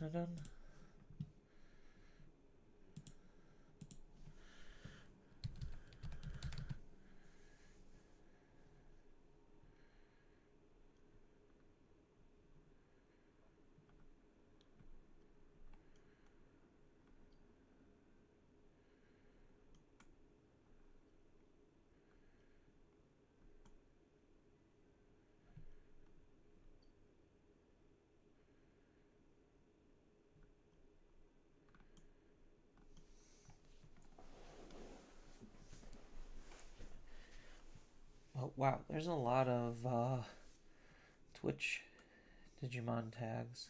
dun. Oh, wow, there's a lot of Twitch Digimon tags.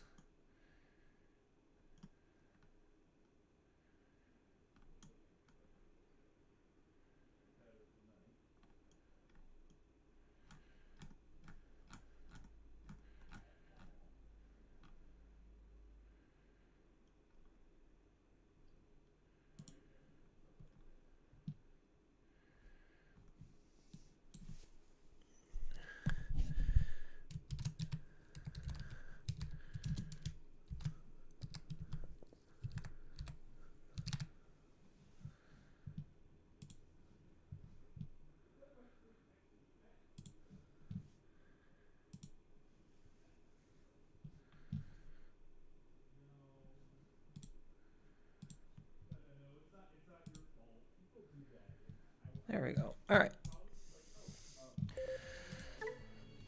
There we go. All right.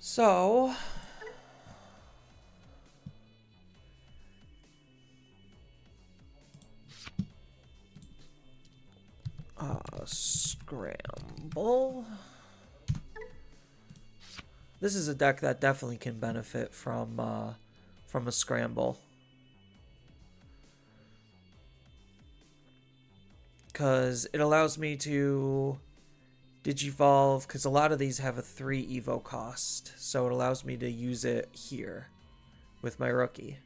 So, scramble. This is a deck that definitely can benefit from a scramble. Because it allows me to Digivolve, because a lot of these have a 3 Evo cost. So it allows me to use it here with my rookie.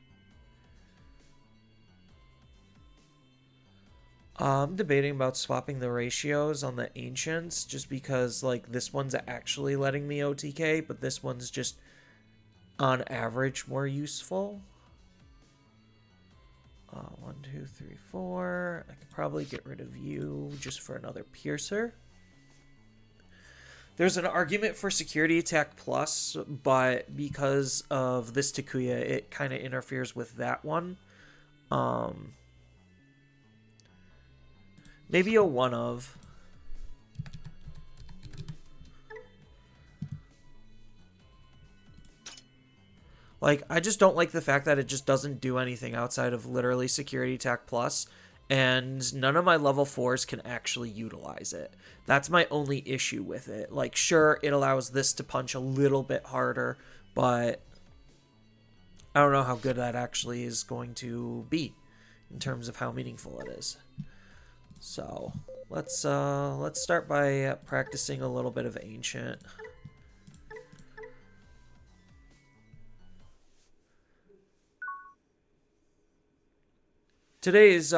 I'm debating about swapping the ratios on the Ancients, just because like this one's actually letting me OTK, but this one's just on average more useful. 1, 2, 3, 4. I could probably get rid of you just for another Piercer. There's an argument for Security Attack Plus, but because of this Takuya, it kind of interferes with that one. Maybe a one of. Like, I just don't like the fact that it just doesn't do anything outside of literally Security Attack Plus, and none of my level 4s can actually utilize it. That's my only issue with it. Like, sure, it allows this to punch a little bit harder, but I don't know how good that actually is going to be in terms of how meaningful it is. So, let's start by practicing a little bit of Ancient. Today's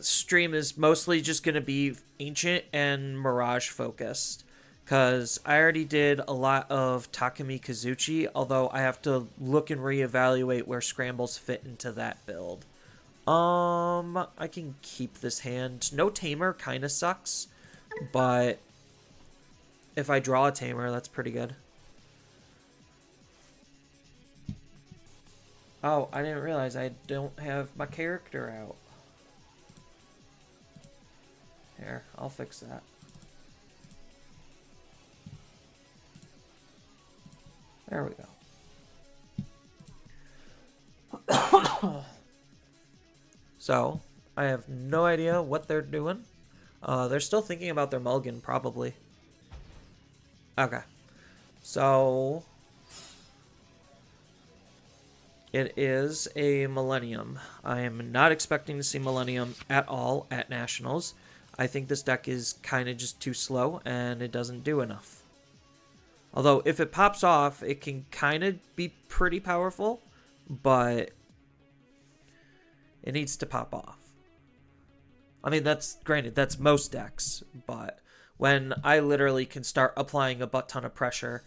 stream is mostly just going to be Ancient and Mirage focused, because I already did a lot of Takumi Kazuchi, although I have to look and reevaluate where Scrambles fit into that build. I can keep this hand. No Tamer kind of sucks, but if I draw a Tamer, that's pretty good. Oh, I didn't realize I don't have my character out. Here, I'll fix that. There we go. So, I have no idea what they're doing. They're still thinking about their mulligan, probably. Okay. So, it is a Millennium. I am not expecting to see Millennium at all at Nationals. I think this deck is kind of just too slow, and it doesn't do enough. Although, if it pops off, it can kind of be pretty powerful, but it needs to pop off. I mean, that's granted, that's most decks, but when I literally can start applying a butt ton of pressure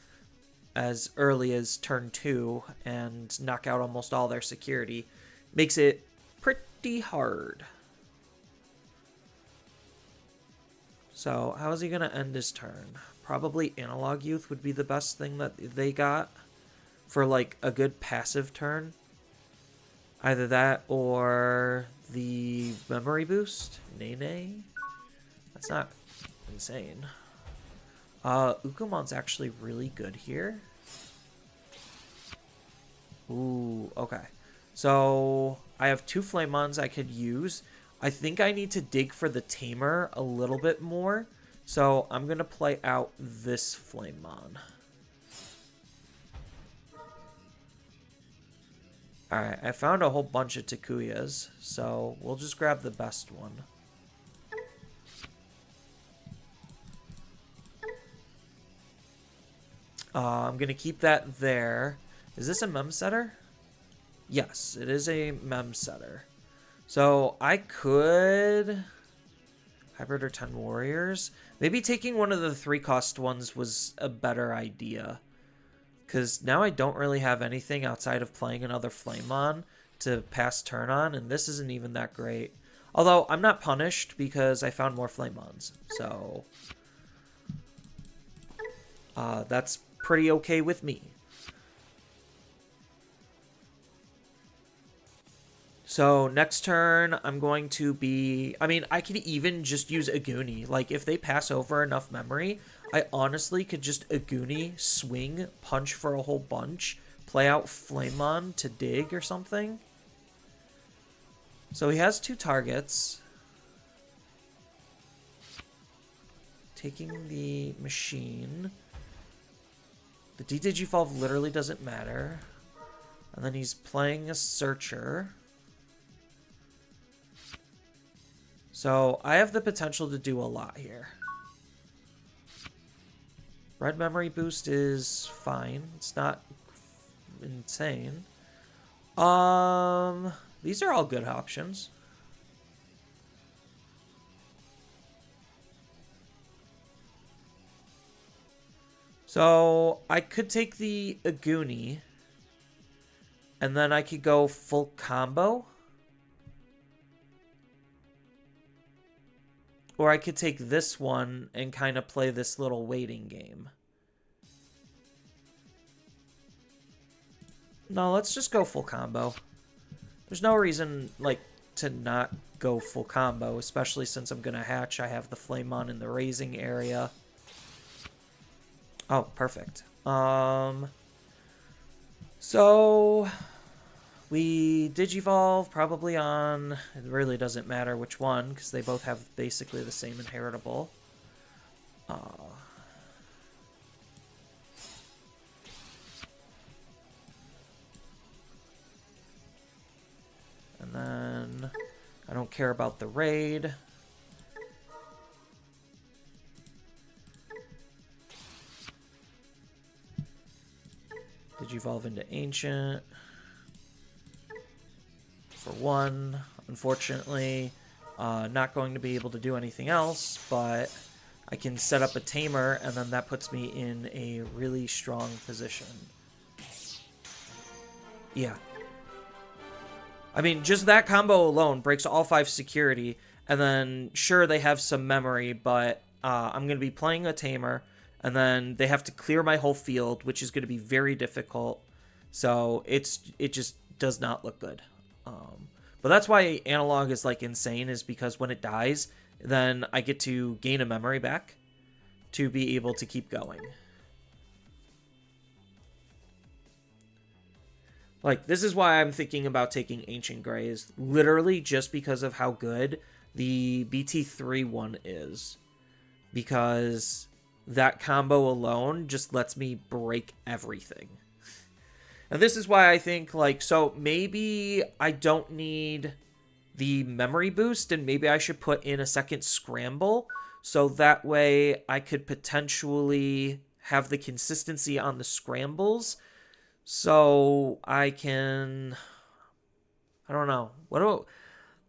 as early as turn 2 and knock out almost all their security, makes it pretty hard. So how is he going to end his turn? Probably Analog Youth would be the best thing that they got for like a good passive turn. Either that or the Memory Boost. Nene? That's not insane. Ukumon's actually really good here. Ooh, okay. So I have 2 Flamons I could use. I think I need to dig for the Tamer a little bit more. So I'm going to play out this Flamon. Alright, I found a whole bunch of Takuyas, so we'll just grab the best one. I'm going to keep that there. Is this a mem setter? Yes, it is a mem setter. So I could... Hybrid or 10 warriors? Maybe taking one of the 3-cost ones was a better idea. Because now I don't really have anything outside of playing another Flamon to pass turn on, and this isn't even that great. Although, I'm not punished because I found more Flamons. So, that's pretty okay with me. So, next turn, I'm going to be... I mean, I could even just use Aguni. Like, if they pass over enough memory, I honestly could just Aguni, swing, punch for a whole bunch, play out Flamon to dig or something. So he has 2 targets. Taking the machine. The D-Digivolve literally doesn't matter. And then he's playing a Searcher. So I have the potential to do a lot here. Red Memory Boost is fine. It's not insane. These are all good options. So I could take the Aguni, and then I could go full combo. Or I could take this one and kind of play this little waiting game. No, let's just go full combo. There's no reason, like, to not go full combo, especially since I'm going to hatch. I have the Flamon in the raising area. Oh, perfect. So we Digivolve probably on, it really doesn't matter which one, because they both have basically the same inheritable. And then I don't care about the raid. Digivolve into Ancient. For 1, unfortunately. Not going to be able to do anything else, but I can set up a Tamer, and then that puts me in a really strong position. Yeah. I mean, just that combo alone breaks all 5 security, and then, sure, they have some memory, but I'm going to be playing a Tamer, and then they have to clear my whole field, which is going to be very difficult, so it just does not look good. But that's why Analog is, like, insane, is because when it dies, then I get to gain a memory back to be able to keep going. Like, this is why I'm thinking about taking Ancient Greys, literally just because of how good the BT3 one is. Because that combo alone just lets me break everything. And this is why I think, like, so maybe I don't need the memory boost, and maybe I should put in a second scramble, so that way I could potentially have the consistency on the scrambles, so I can, I don't know,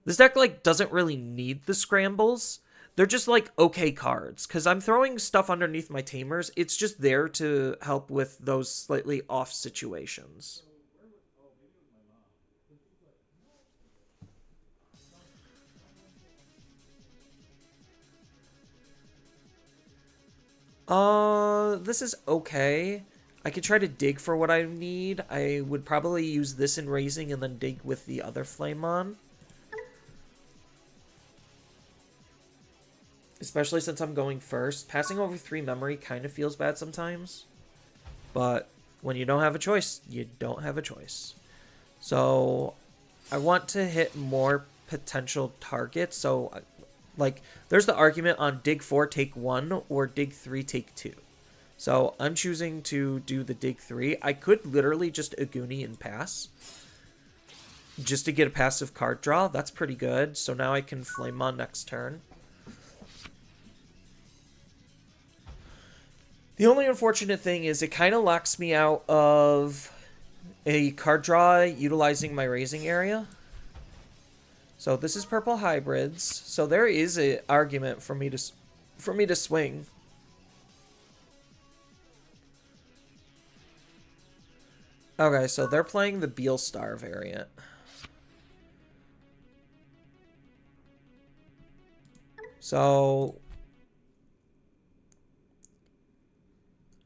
this deck, like, doesn't really need the scrambles. They're just, like, okay cards. Because I'm throwing stuff underneath my Tamers. It's just there to help with those slightly off situations. This is okay. I could try to dig for what I need. I would probably use this in raising and then dig with the other flame on. Especially since I'm going first. Passing over 3 memory kind of feels bad sometimes. But when you don't have a choice, you don't have a choice. So I want to hit more potential targets. So like there's the argument on dig 4 take 1 or dig 3 take 2. So I'm choosing to do the dig 3. I could literally just Aguni and pass. Just to get a passive card draw. That's pretty good. So now I can flame on next turn. The only unfortunate thing is it kind of locks me out of a card draw utilizing my raising area. So this is purple hybrids. So there is an argument for me to swing. Okay, so they're playing the Beelstar variant. So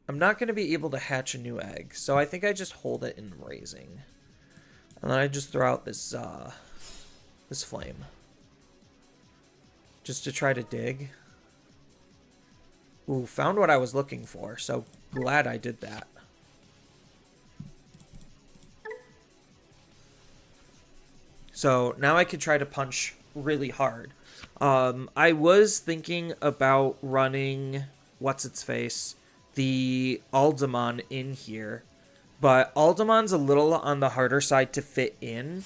I'm not going to be able to hatch a new egg. So I think I just hold it in raising. And then I just throw out this this flame. Just to try to dig. Ooh, found what I was looking for. So glad I did that. So now I could try to punch really hard. I was thinking about running what's-its-face, the Aldemon in here. But Aldemon's a little on the harder side to fit in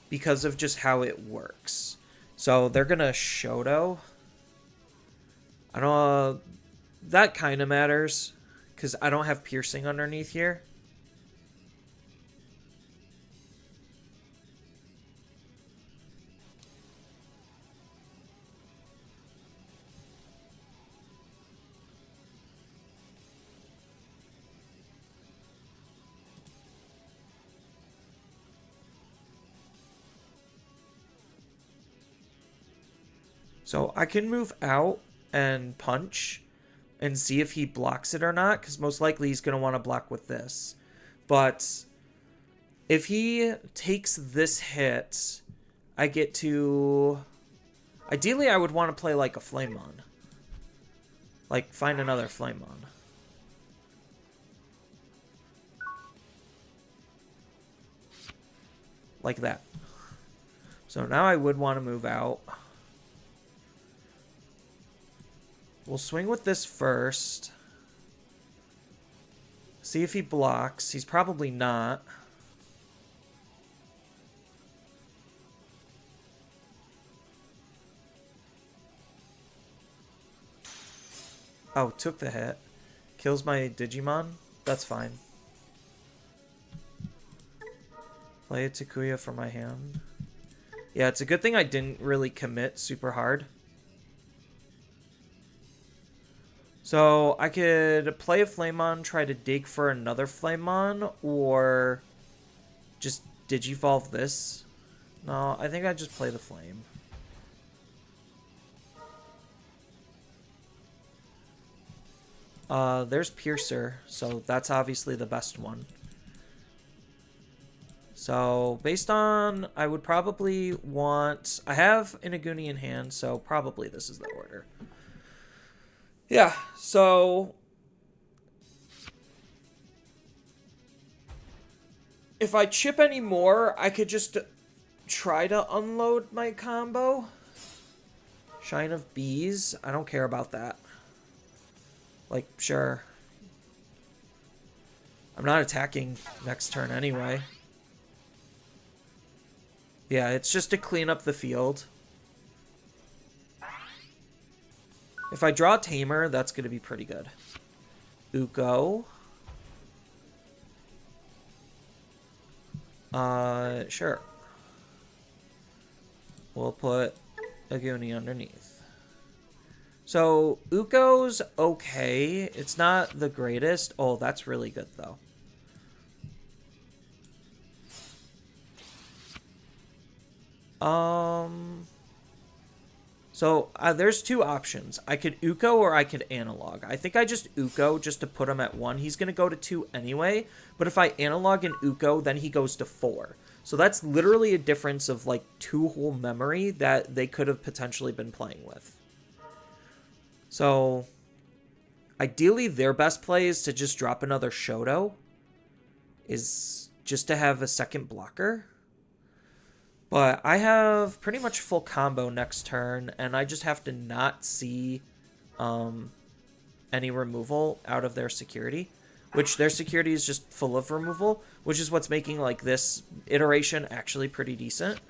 because of just how it works. So they're going to Shoto. I don't... that kind of matters because I don't have piercing underneath here. So I can move out and punch and see if he blocks it or not, because most likely he's going to want to block with this. But if he takes this hit, I get to... ideally, I would want to play like a Flamemon. Like, find another Flamemon. Like that. So now I would want to move out. We'll swing with this first. See if he blocks. He's probably not. Oh, took the hit. Kills my Digimon. That's fine. Play a Takuya for my hand. Yeah, it's a good thing I didn't really commit super hard. So I could play a Flamemon, try to dig for another Flamemon, or just Digivolve this. No, I think I just play the Flame. There's Piercer, so that's obviously the best one. So based on, I would probably want, I have Inaguni in hand, so probably this is the order. Yeah, so if I chip any more, I could just try to unload my combo. Shine of Bees, I don't care about that. Like, sure. I'm not attacking next turn anyway. Yeah, it's just to clean up the field. If I draw Tamer, that's going to be pretty good. Uko. Sure. We'll put Aguni underneath. So, Uko's okay. It's not the greatest. Oh, that's really good, though. So there's two options. I could Uko or I could analog. I think I just Uko just to put him at 1. He's going to go to 2 anyway. But if I analog and Uko, then he goes to 4. So that's literally a difference of like 2 whole memory that they could have potentially been playing with. So ideally their best play is to just drop another Shoto. Is just to have a second blocker. But I have pretty much full combo next turn, and I just have to not see any removal out of their security, which their security is just full of removal, which is what's making like this iteration actually pretty decent.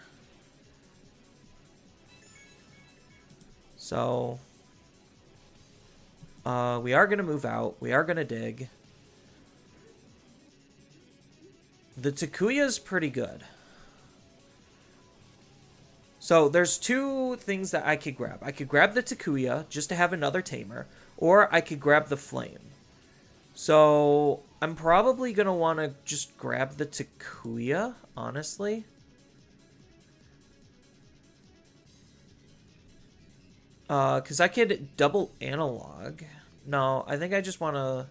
So we are going to move out. We are going to dig. The Takuya is pretty good. So there's 2 things that I could grab. I could grab the Takuya just to have another tamer, or I could grab the Flame. So I'm probably going to want to just grab the Takuya, honestly. Because I could double analog. No, I think I just want to...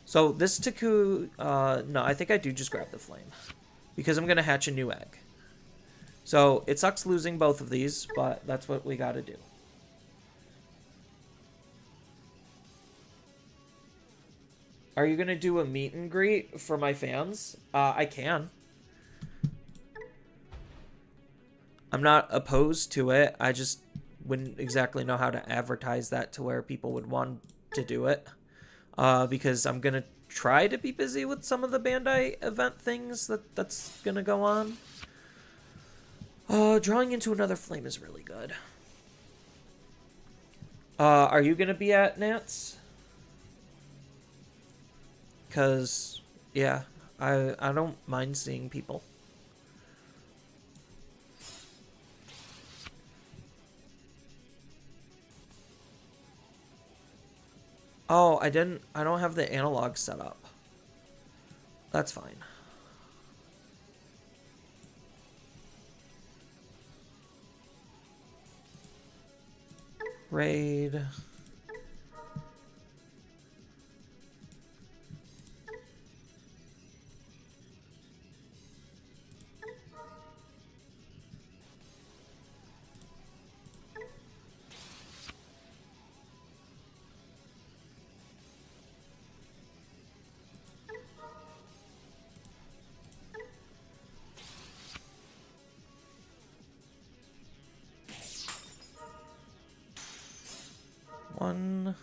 So this Takuya... no, I think I do just grab the Flame. Because I'm going to hatch a new egg. So, it sucks losing both of these, but that's what we gotta do. Are you gonna do a meet and greet for my fans? I can. I'm not opposed to it. I just wouldn't exactly know how to advertise that to where people would want to do it. Because I'm gonna try to be busy with some of the Bandai event things that's gonna go on. Drawing into another flame is really good. Are you gonna be at Nats? Cause, yeah, I don't mind seeing people. Oh, I don't have the analog set up. That's fine. Raid. One,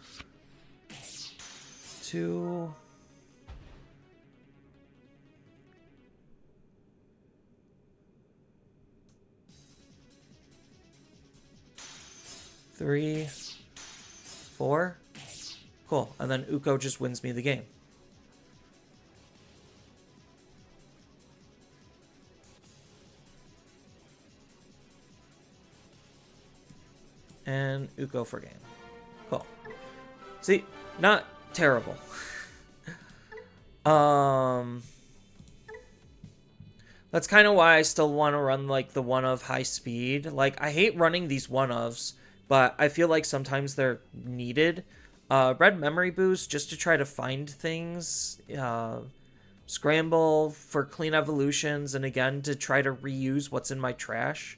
two, three, four. Cool. And then Uko just wins me the game. And Uko for game. Cool. See, not terrible. That's kind of why I still want to run like the one of high speed. Like I hate running these one ofs, but I feel like sometimes they're needed. Red memory boost just to try to find things. Scramble for clean evolutions, and again to try to reuse what's in my trash.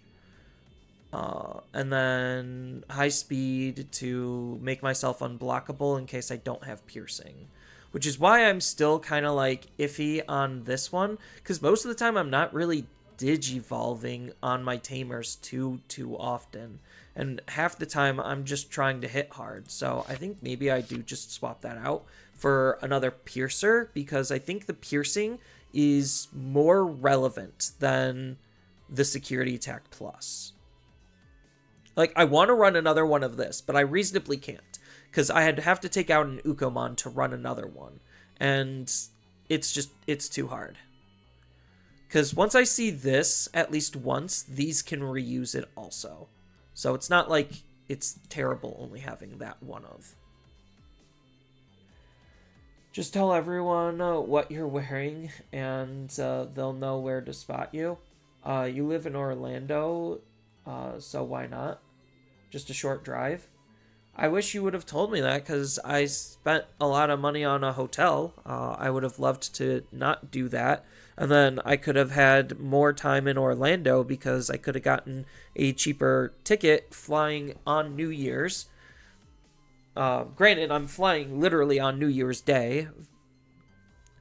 And then high speed to make myself unblockable in case I don't have piercing. Which is why I'm still kind of like iffy on this one. Because most of the time I'm not really digivolving on my tamers too often. And half the time I'm just trying to hit hard. So I think maybe I do just swap that out for another piercer. Because I think the piercing is more relevant than the security attack plus. Like, I want to run another one of this, but I reasonably can't. Because I have to take out an Ukomon to run another one. And it's too hard. Because once I see this at least once, these can reuse it also. So it's not like it's terrible only having that one of. Just tell everyone what you're wearing, and they'll know where to spot you. You live in Orlando, so why not? just a short drive. I wish you would have told me that because I spent a lot of money on a hotel. I would have loved to not do that. And then I could have had more time in Orlando because I could have gotten a cheaper ticket flying on New Year's. Granted, I'm flying literally on New Year's Day,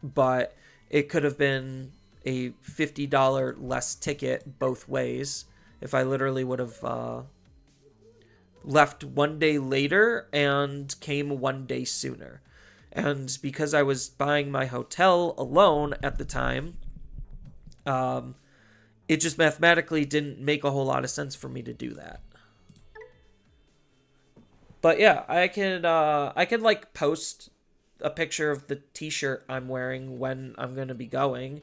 but it could have been a $50 less ticket both ways if I literally would have left one day later and came one day sooner. And because I was buying my hotel alone at the time, it just mathematically didn't make a whole lot of sense for me to do that. But yeah, I could like post a picture of the t-shirt I'm wearing when I'm going to be going.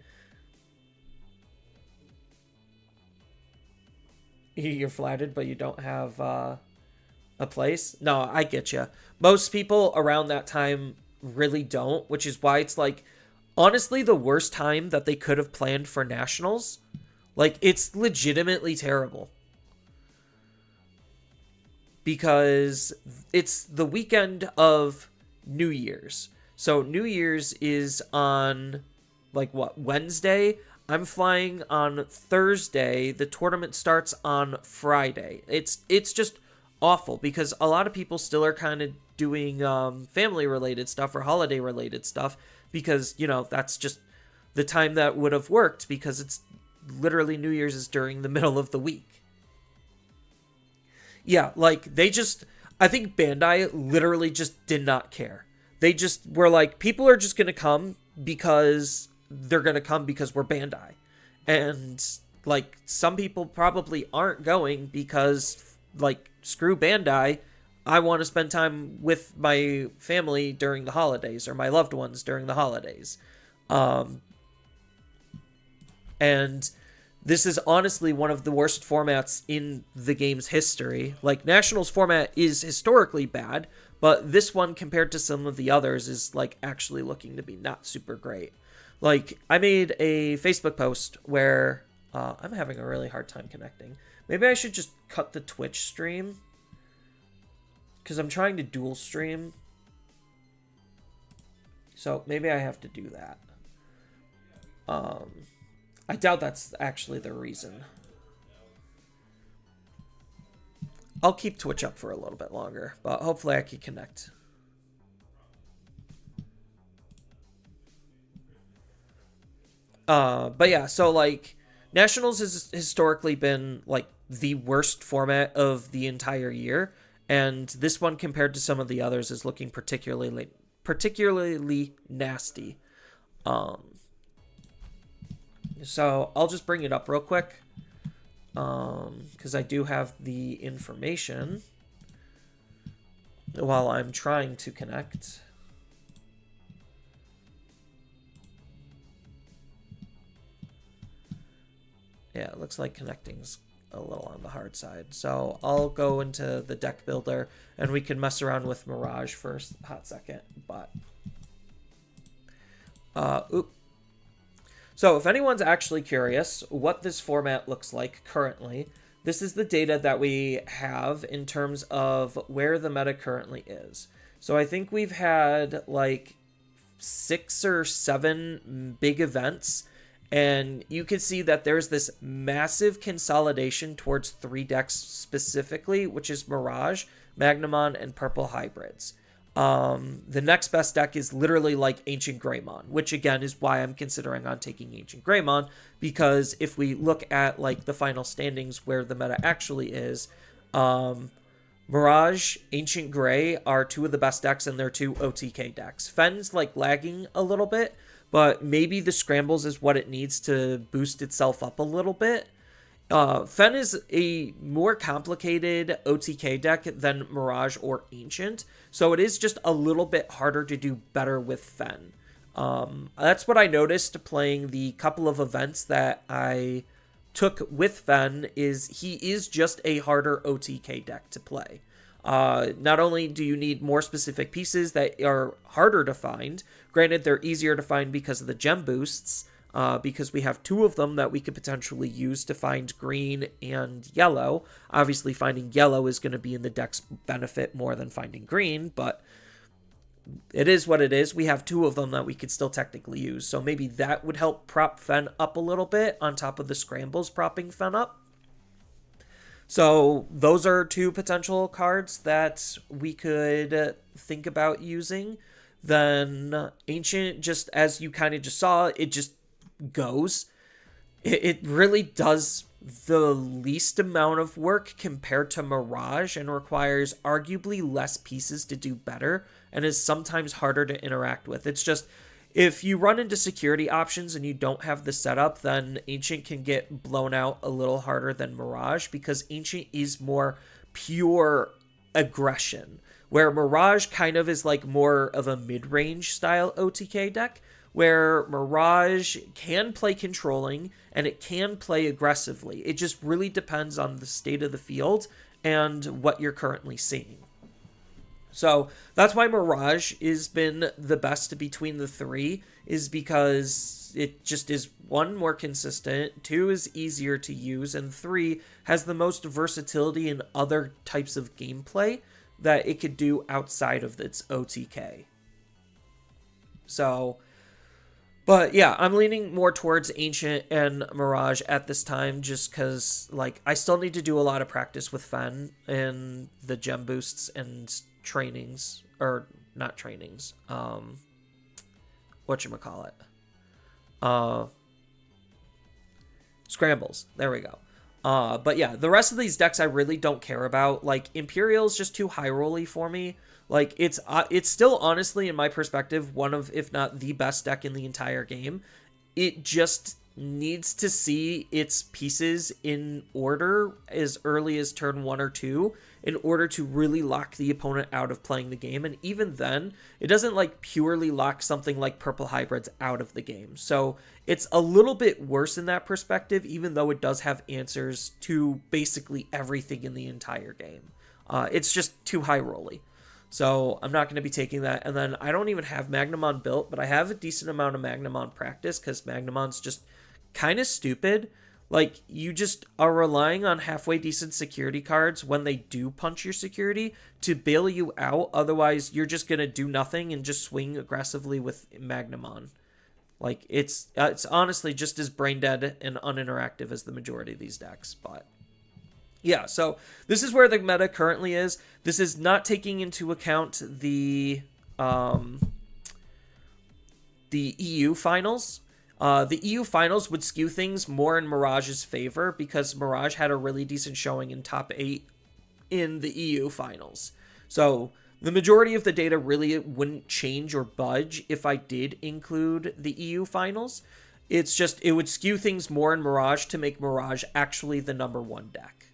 You're flattered, but you don't have a place? No, I get you. Most people around that time really don't, which is why it's like, honestly, the worst time that they could have planned for nationals. Like, it's legitimately terrible. Because it's the weekend of New Year's. So New Year's is on, like, what, Wednesday? I'm flying on Thursday. The tournament starts on Friday. It's just awful because a lot of people still are kind of doing family-related stuff or holiday-related stuff because, you know, that's just the time that would have worked because it's literally New Year's is during the middle of the week. Yeah, like, I think Bandai literally just did not care. They just were like, people are just going to come because they're going to come because we're Bandai. And, like, some people probably aren't going because, like, screw Bandai. I want to spend time with my family during the holidays or my loved ones during the holidays. And this is honestly one of the worst formats in the game's history. Like, Nationals format is historically bad, but this one compared to some of the others is, like, actually looking to be not super great. Like, I made a Facebook post where I'm having a really hard time connecting. Maybe I should just cut the Twitch stream because I'm trying to dual stream. So maybe I have to do that. I doubt that's actually the reason. I'll keep Twitch up for a little bit longer, but hopefully I can connect. But yeah, so like Nationals has historically been like the worst format of the entire year, and this one compared to some of the others is looking particularly nasty. So I'll just bring it up real quick, because I do have the information while I'm trying to connect. Yeah, it looks like connecting's a little on the hard side. So I'll go into the deck builder and we can mess around with Mirage for a hot second. But so if anyone's actually curious what this format looks like currently, this is the data that we have in terms of where the meta currently is. So I think we've had like 6 or 7 big events, and you can see that there's this massive consolidation towards 3 decks specifically, which is Mirage, Magnamon, and Purple Hybrids. The next best deck is literally like Ancient Greymon, which again is why I'm considering on taking Ancient Greymon, because if we look at like the final standings where the meta actually is, Mirage, Ancient Grey are 2 of the best decks, and they're 2 OTK decks. Fen's like lagging a little bit, but maybe the Scrambles is what it needs to boost itself up a little bit. Fen is a more complicated OTK deck than Mirage or Ancient, so it is just a little bit harder to do better with Fen. That's what I noticed playing the couple of events that I took with Fen, is he is just a harder OTK deck to play. Not only do you need more specific pieces that are harder to find, granted they're easier to find because of the gem boosts, because we have two of them that we could potentially use to find green and yellow. Obviously, finding yellow is going to be in the deck's benefit more than finding green, but it is what it is. We have two of them that we could still technically use, so maybe that would help prop Fen up a little bit on top of the scrambles propping Fen up. So those are two potential cards that we could think about using. Then Ancient, just as you kind of just saw, it just goes. It really does the least amount of work compared to Mirage and requires arguably less pieces to do better and is sometimes harder to interact with. It's just, if you run into security options and you don't have the setup, then Ancient can get blown out a little harder than Mirage, because Ancient is more pure aggression, where Mirage kind of is like more of a mid-range style OTK deck, where Mirage can play controlling and it can play aggressively. It just really depends on the state of the field and what you're currently seeing. So that's why Mirage has been the best between the three, is because it just is, one, more consistent, two, is easier to use, and three, has the most versatility in other types of gameplay that it could do outside of its OTK. So, but yeah, I'm leaning more towards Ancient and Mirage at this time, just because, like, I still need to do a lot of practice with Fen and the gem boosts and trainings, or not trainings, whatchamacallit, scrambles, there we go. But yeah, the rest of these decks I really don't care about. Like, Imperial's just too high rolly for me. Like, it's still, honestly, in my perspective, one of, if not the best deck in the entire game. It just needs to see its pieces in order as early as turn 1 or 2 in order to really lock the opponent out of playing the game. And even then, it doesn't like purely lock something like Purple Hybrids out of the game. So it's a little bit worse in that perspective, even though it does have answers to basically everything in the entire game. It's just too high rolly. So I'm not going to be taking that. And then I don't even have Magnamon built, but I have a decent amount of Magnamon practice, because Magnamon's just kind of stupid. Like, you just are relying on halfway decent security cards when they do punch your security to bail you out. Otherwise, you're just going to do nothing and just swing aggressively with Magnamon. Like, it's honestly just as brain dead and uninteractive as the majority of these decks. But yeah, so this is where the meta currently is. This is not taking into account the EU finals. The EU finals would skew things more in Mirage's favor, because Mirage had a really decent showing in top 8 in the EU finals. So the majority of the data really wouldn't change or budge if I did include the EU finals. It's just, it would skew things more in Mirage to make Mirage actually the number 1 deck.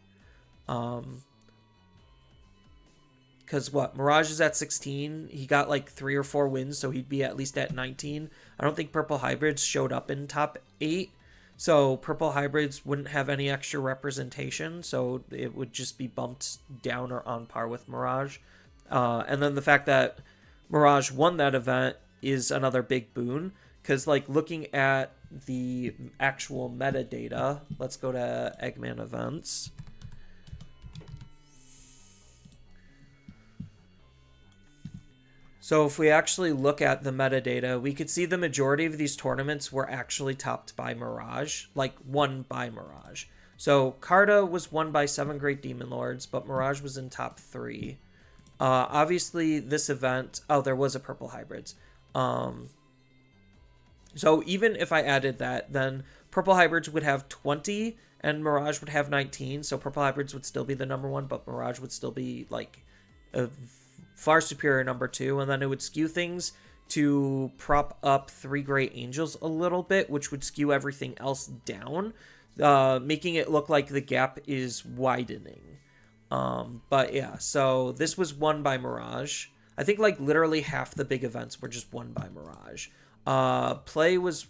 Because what, Mirage is at 16, he got like 3 or 4 wins, so he'd be at least at 19. I don't think Purple Hybrids showed up in top 8, so Purple Hybrids wouldn't have any extra representation, so it would just be bumped down or on par with Mirage. And then the fact that Mirage won that event is another big boon, because like looking at the actual metadata, let's go to Eggman events. So if we actually look at the metadata, we could see the majority of these tournaments were actually topped by Mirage, like won by Mirage. So Carta was won by 7 Great Demon Lords, but Mirage was in top 3. Obviously, this event, oh, there was a Purple Hybrids. So even if I added that, then Purple Hybrids would have 20 and Mirage would have 19. So Purple Hybrids would still be the number 1, but Mirage would still be like a far superior number 2, and then it would skew things to prop up 3 Great Angels a little bit, which would skew everything else down, making it look like the gap is widening. But yeah, so this was won by Mirage. I think like literally half the big events were just won by Mirage. Play was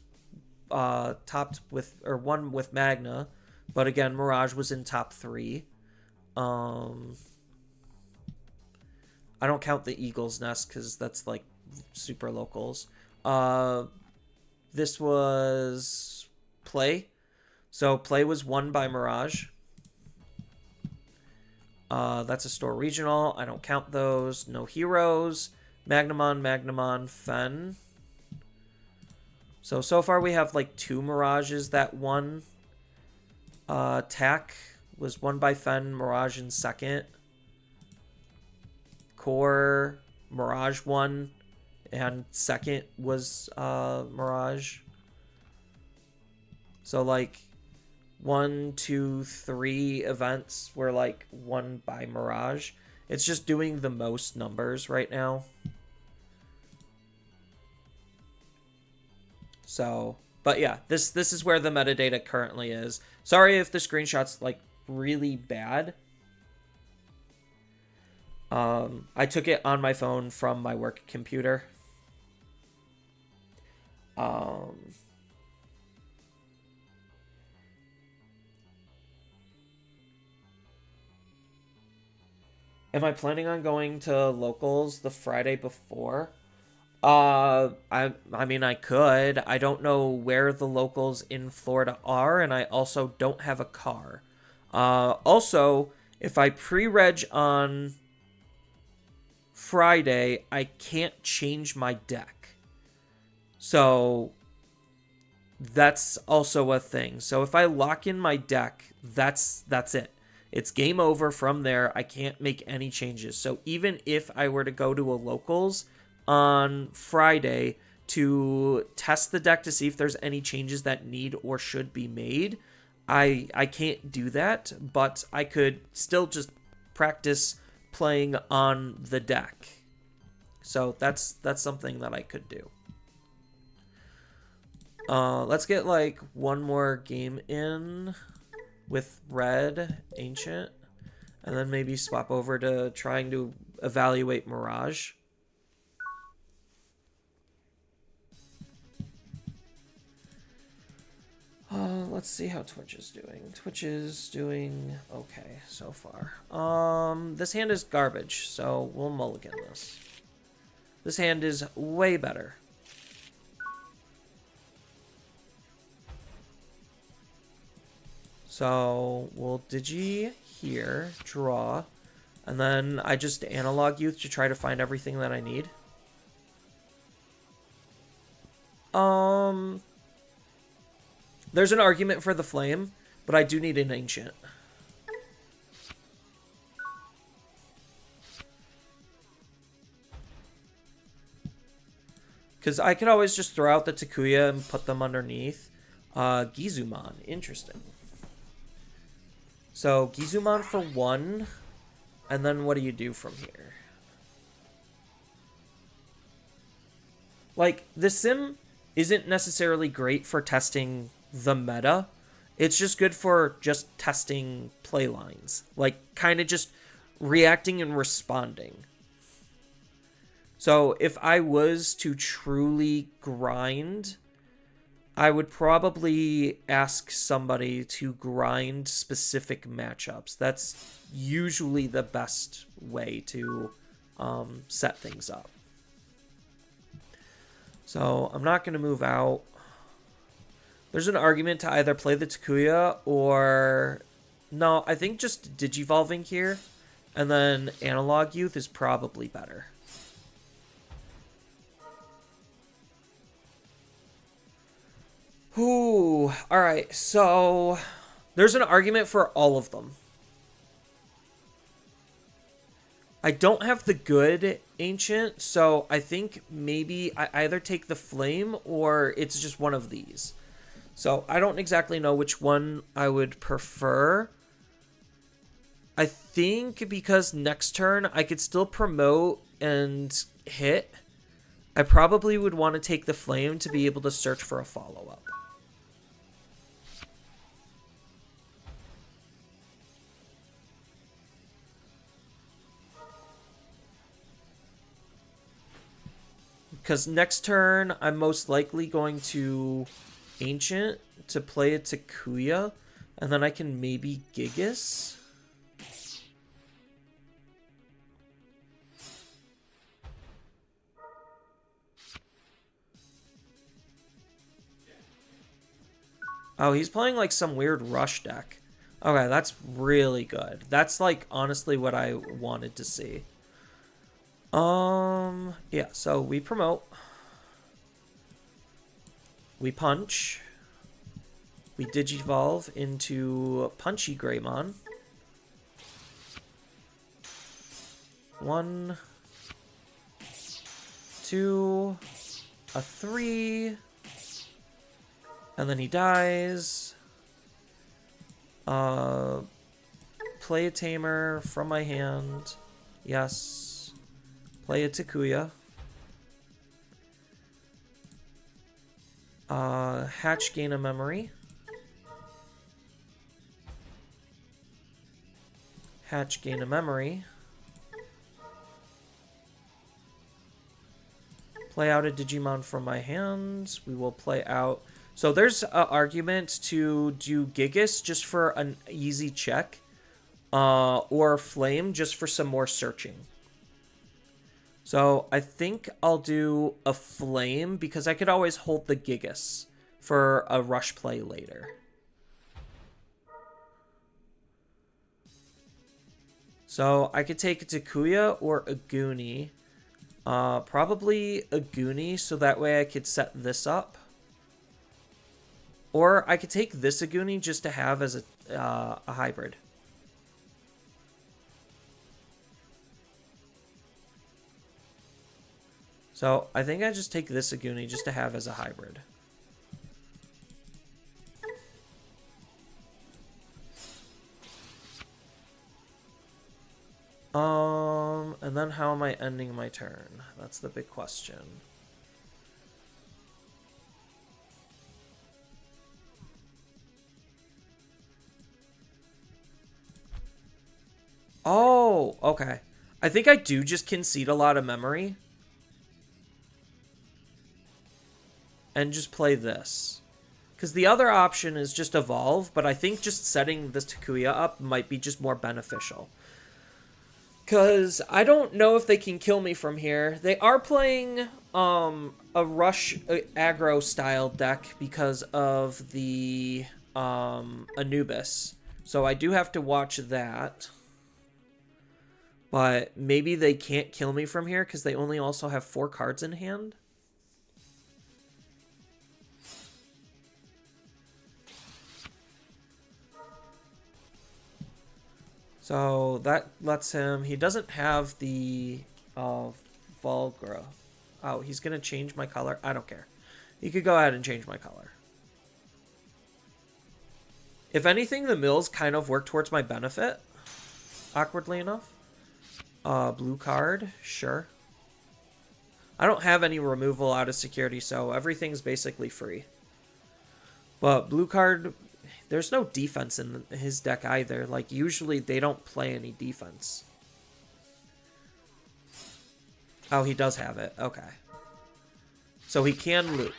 topped with, or won with Magna, but again, Mirage was in top 3. I don't count the Eagle's Nest because that's like super locals. The this was play. So play was won by Mirage. That's a store regional. I don't count those. No heroes. Magnamon, Fen. So far we have like 2 Mirages that won. Tack was won by Fen, Mirage in second. Core, Mirage won, and second was Mirage. So like 1, 2, 3 events were like won by Mirage. It's just doing the most numbers right now. So, but yeah, this is where the metadata currently is. Sorry if the screenshot's like really bad. I took it on my phone from my work computer. Am I planning on going to locals the Friday before? I mean, I could. I don't know where the locals in Florida are, and I also don't have a car. Also, if I pre-reg on Friday, I can't change my deck. So that's also a thing. So if I lock in my deck, that's it. It's game over from there. I can't make any changes. So even if I were to go to a locals on Friday to test the deck to see if there's any changes that need or should be made, I can't do that, but I could still just practice playing on the deck. So that's something that I could do. Let's get like one more game in with Red Ancient, and then maybe swap over to trying to evaluate Mirage. Let's see how Twitch is doing. Twitch is doing okay so far. This hand is garbage, so we'll mulligan this. This hand is way better. So we'll Digi here, draw, and then I just analog youth to try to find everything that I need. There's an argument for the flame, but I do need an ancient. Because I could always just throw out the Takuya and put them underneath. Gizumon, interesting. So Gizumon for 1, and then what do you do from here? Like, the sim isn't necessarily great for testing the meta. It's just good for just testing play lines. Like, kind of just reacting and responding. So if I was to truly grind, I would probably ask somebody to grind specific matchups. That's usually the best way to set things up. So I'm not going to move out. There's an argument to either play the Takuya or... No, I think just Digivolving here. And then Analog Youth is probably better. Ooh, alright, so... There's an argument for all of them. I don't have the good Ancient, so I think maybe I either take the Flame or it's just one of these. So I don't exactly know which one I would prefer. I think because next turn I could still promote and hit, I probably would want to take the Flame to be able to search for a follow-up. Because next turn, I'm most likely going to Ancient to play a Takuya, and then I can maybe Gigas. Oh, he's playing like some weird rush deck. Okay, that's really good. That's like honestly what I wanted to see. Yeah, so we promote. We punch. We digivolve into Punchy Greymon. 1, 2, a 3. And then he dies. Play a Tamer from my hand. Yes. Play a Takuya. Hatch, gain a memory. Hatch, gain a memory. Play out a Digimon from my hand. We will play out... So there's an argument to do Gigas just for an easy check. Or Flame just for some more searching. So I think I'll do a Flame because I could always hold the Gigas for a rush play later. So I could take a Takuya or a Goonie. Probably a Goonie so that way I could set this up. Or I could take this Aguni just to have as a hybrid. So I think I just take this Aguni just to have as a hybrid. And then how am I ending my turn? That's the big question. Oh, okay. I think I do just concede a lot of memory. And just play this. Because the other option is just evolve, but I think just setting this Takuya up might be just more beneficial. Because I don't know if they can kill me from here. They are playing a rush aggro style deck because of the Anubis. So I do have to watch that. But maybe they can't kill me from here because they only also have 4 cards in hand. So that lets him... He doesn't have the Volgra. Oh, he's going to change my color? I don't care. He could go ahead and change my color. If anything, the mills kind of work towards my benefit. Awkwardly enough. Blue card. Sure. I don't have any removal out of security, so everything's basically free. But blue card... There's no defense in his deck either. Like, usually they don't play any defense. Oh, he does have it. Okay. So he can loop.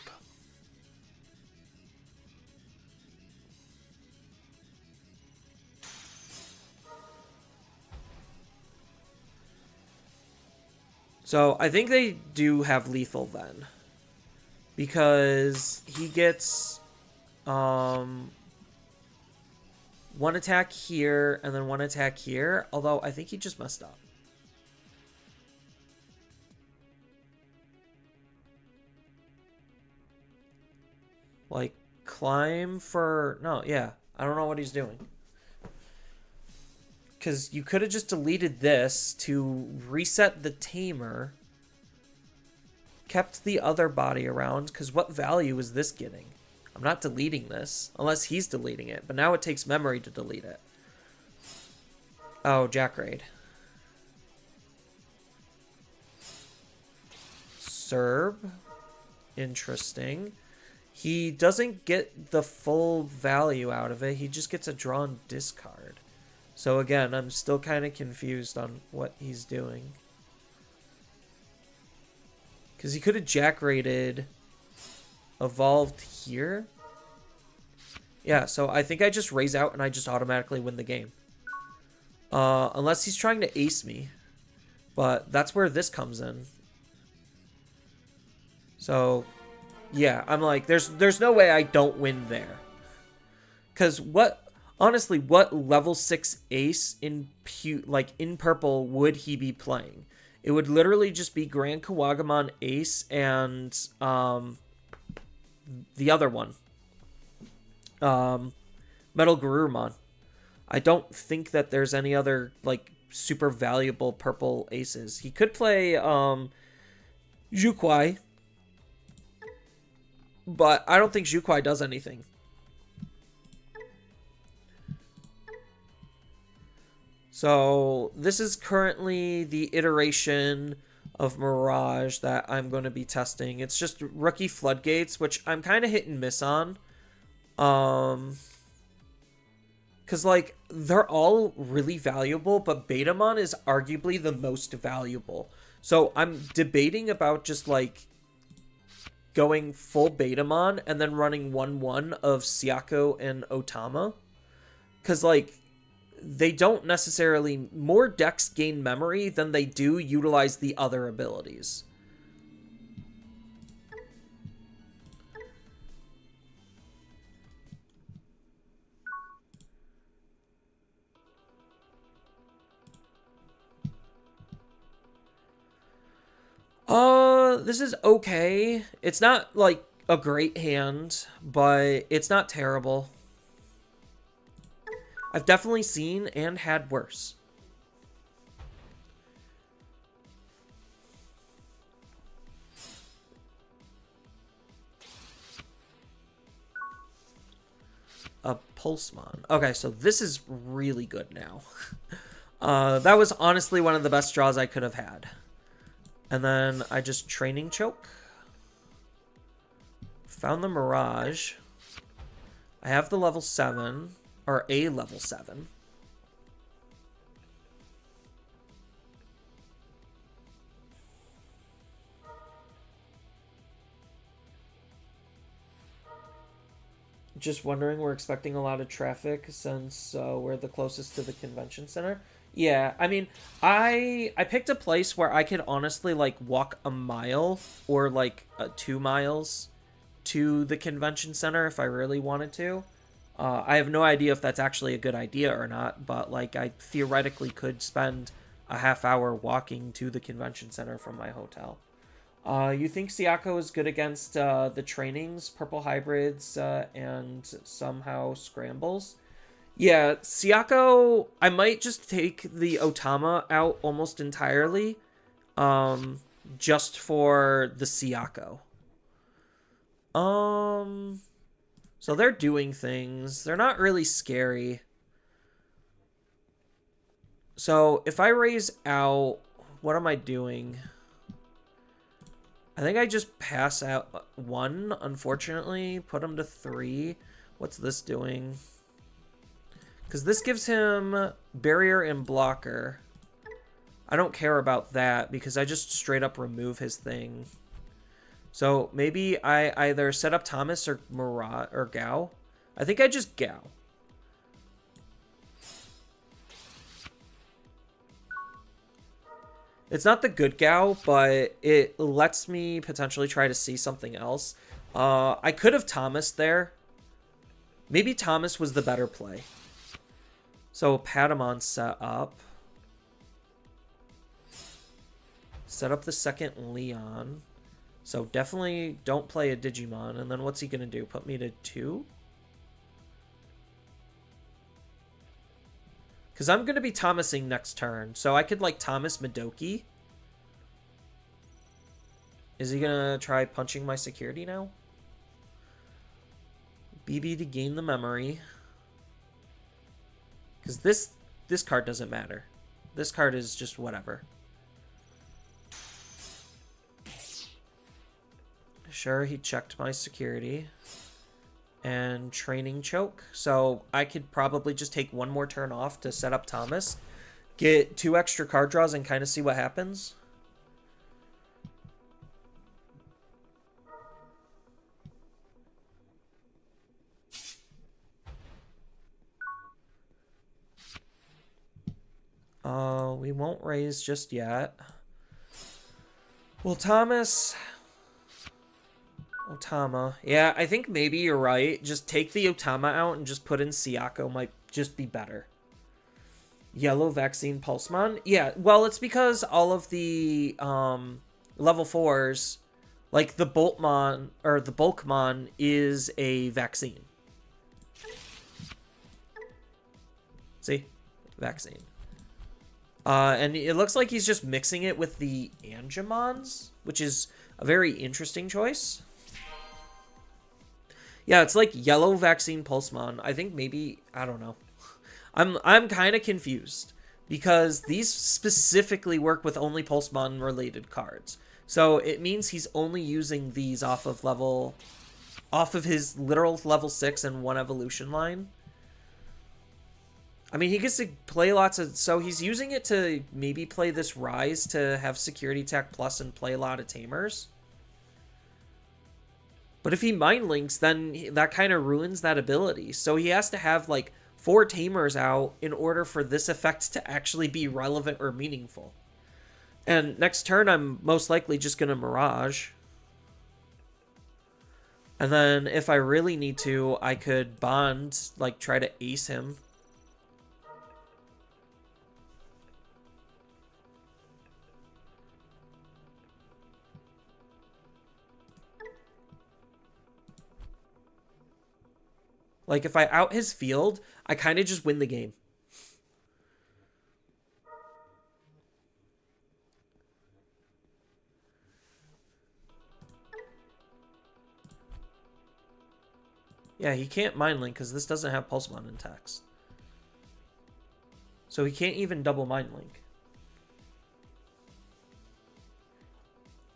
So I think they do have lethal then. Because he gets... one attack here, and then one attack here. Although, I think he just messed up. Like, climb for... No, yeah. I don't know what he's doing. Because you could have just deleted this to reset the Tamer. Kept the other body around, because what value is this getting? I'm not deleting this, unless he's deleting it. But now it takes memory to delete it. Oh, Jack Raid. Serb. Interesting. He doesn't get the full value out of it. He just gets a drawn discard. So again, I'm still kind of confused on what he's doing. Because he could have Jack Raided... Evolved here. Yeah, so I think I just raise out and I just automatically win the game. Unless he's trying to ace me. But that's where this comes in. So, yeah, I'm like, there's no way I don't win there. Because honestly, what level 6 ace in purple would he be playing? It would literally just be Grand Kawagamon ace and the other one, Metal Garurumon. I don't think that there's any other like super valuable purple aces. He could play Jukwai, but I don't think Jukwai does anything. So this is currently the iteration of Mirage that I'm going to be testing. It's just Rookie Floodgates, which I'm kind of hit and miss on. Because, like, they're all really valuable, but Betamon is arguably the most valuable. So I'm debating about just, like, going full Betamon and then running 1-1 of Siako and Otama. Because, like, they don't necessarily... More decks gain memory than they do utilize the other abilities. This is okay. It's not, like, a great hand, but it's not terrible. I've definitely seen and had worse. A Pulsemon. Okay, so this is really good now. That was honestly one of the best draws I could have had. And then I just Training Choke. Found the Mirage. I have the level 7. Or a level 7. Just wondering, we're expecting a lot of traffic since we're the closest to the convention center. Yeah, I mean, I picked a place where I could honestly, like, walk a mile or, like, 2 miles to the convention center if I really wanted to. I have no idea if that's actually a good idea or not, but, like, I theoretically could spend a half hour walking to the convention center from my hotel. You think Siako is good against the trainings, purple hybrids, and somehow scrambles? Yeah, Siako, I might just take the Otama out almost entirely, just for the Siako. So they're doing things. They're not really scary. So if I raise out, what am I doing? I think I just pass out 1, unfortunately. Put him to 3. What's this doing? Because this gives him barrier and blocker. I don't care about that because I just straight up remove his thing. So maybe I either set up Thomas or Murat or Gao. I think I just Gao. It's not the good Gao, but it lets me potentially try to see something else. I could have Thomas there. Maybe Thomas was the better play. So Patamon set up. Set up the second Leon. So definitely don't play a Digimon. And then what's he going to do? Put me to 2? Because I'm going to be Thomasing next turn. So I could, like, Thomas Madoki. Is he going to try punching my security now? BB to gain the memory. Because this card doesn't matter. This card is just whatever. Sure, he checked my security. And Training Choke. So I could probably just take 1 more turn off to set up Thomas. Get 2 extra card draws and kind of see what happens. We won't raise just yet. Well, Thomas... Otama. Yeah, I think maybe you're right. Just take the Otama out and just put in Siako might just be better. Yellow Vaccine Pulsemon? Yeah, well, it's because all of the level 4s, like the Boltmon, or the Bulkmon, is a vaccine. See? Vaccine. And it looks like he's just mixing it with the Angemons, which is a very interesting choice. Yeah, it's like Yellow Vaccine Pulsemon. I think maybe, I don't know. I'm kind of confused because these specifically work with only Pulsemon related cards. So it means he's only using these off of his literal level 6 and 1 evolution line. I mean, he gets to play lots of... So he's using it to maybe play this Rise to have Security Attack Plus and play a lot of Tamers. But if he Mind Links, then that kind of ruins that ability. So he has to have, like, 4 Tamers out in order for this effect to actually be relevant or meaningful. And next turn, I'm most likely just going to Mirage. And then if I really need to, I could Bond, like, try to ace him. Like, if I out his field, I kind of just win the game. Yeah, he can't Mind Link because this doesn't have Pulsemon in text. So he can't even double Mind Link.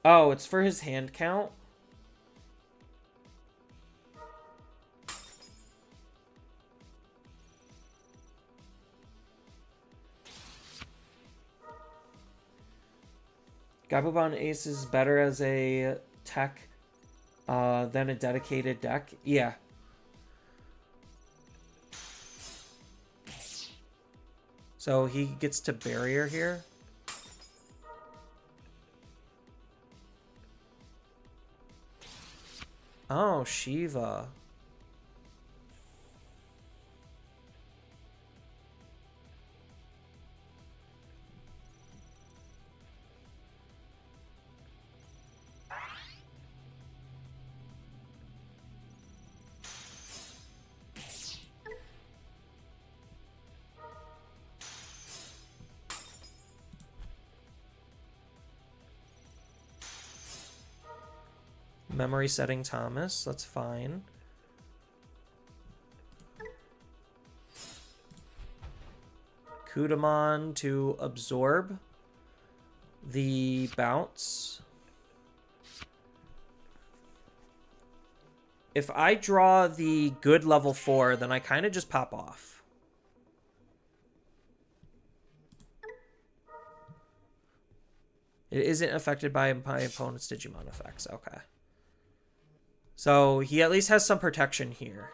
Oh, it's for his hand count? Gabumon Ace is better as a tech than a dedicated deck? Yeah. So he gets to Barrier here. Oh, Shiva. Memory setting Thomas, that's fine. Kudamon to absorb the bounce. If I draw the good level 4, then I kind of just pop off. It isn't affected by my opponent's Digimon effects. Okay. So he at least has some protection here.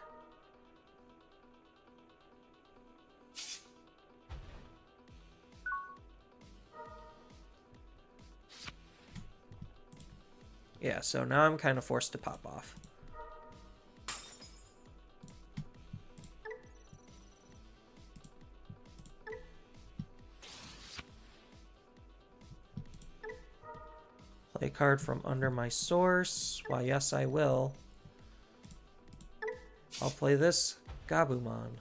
Yeah, so now I'm kind of forced to pop off. Play a card from under my source. Why, yes, I will. I'll play this Gabumon.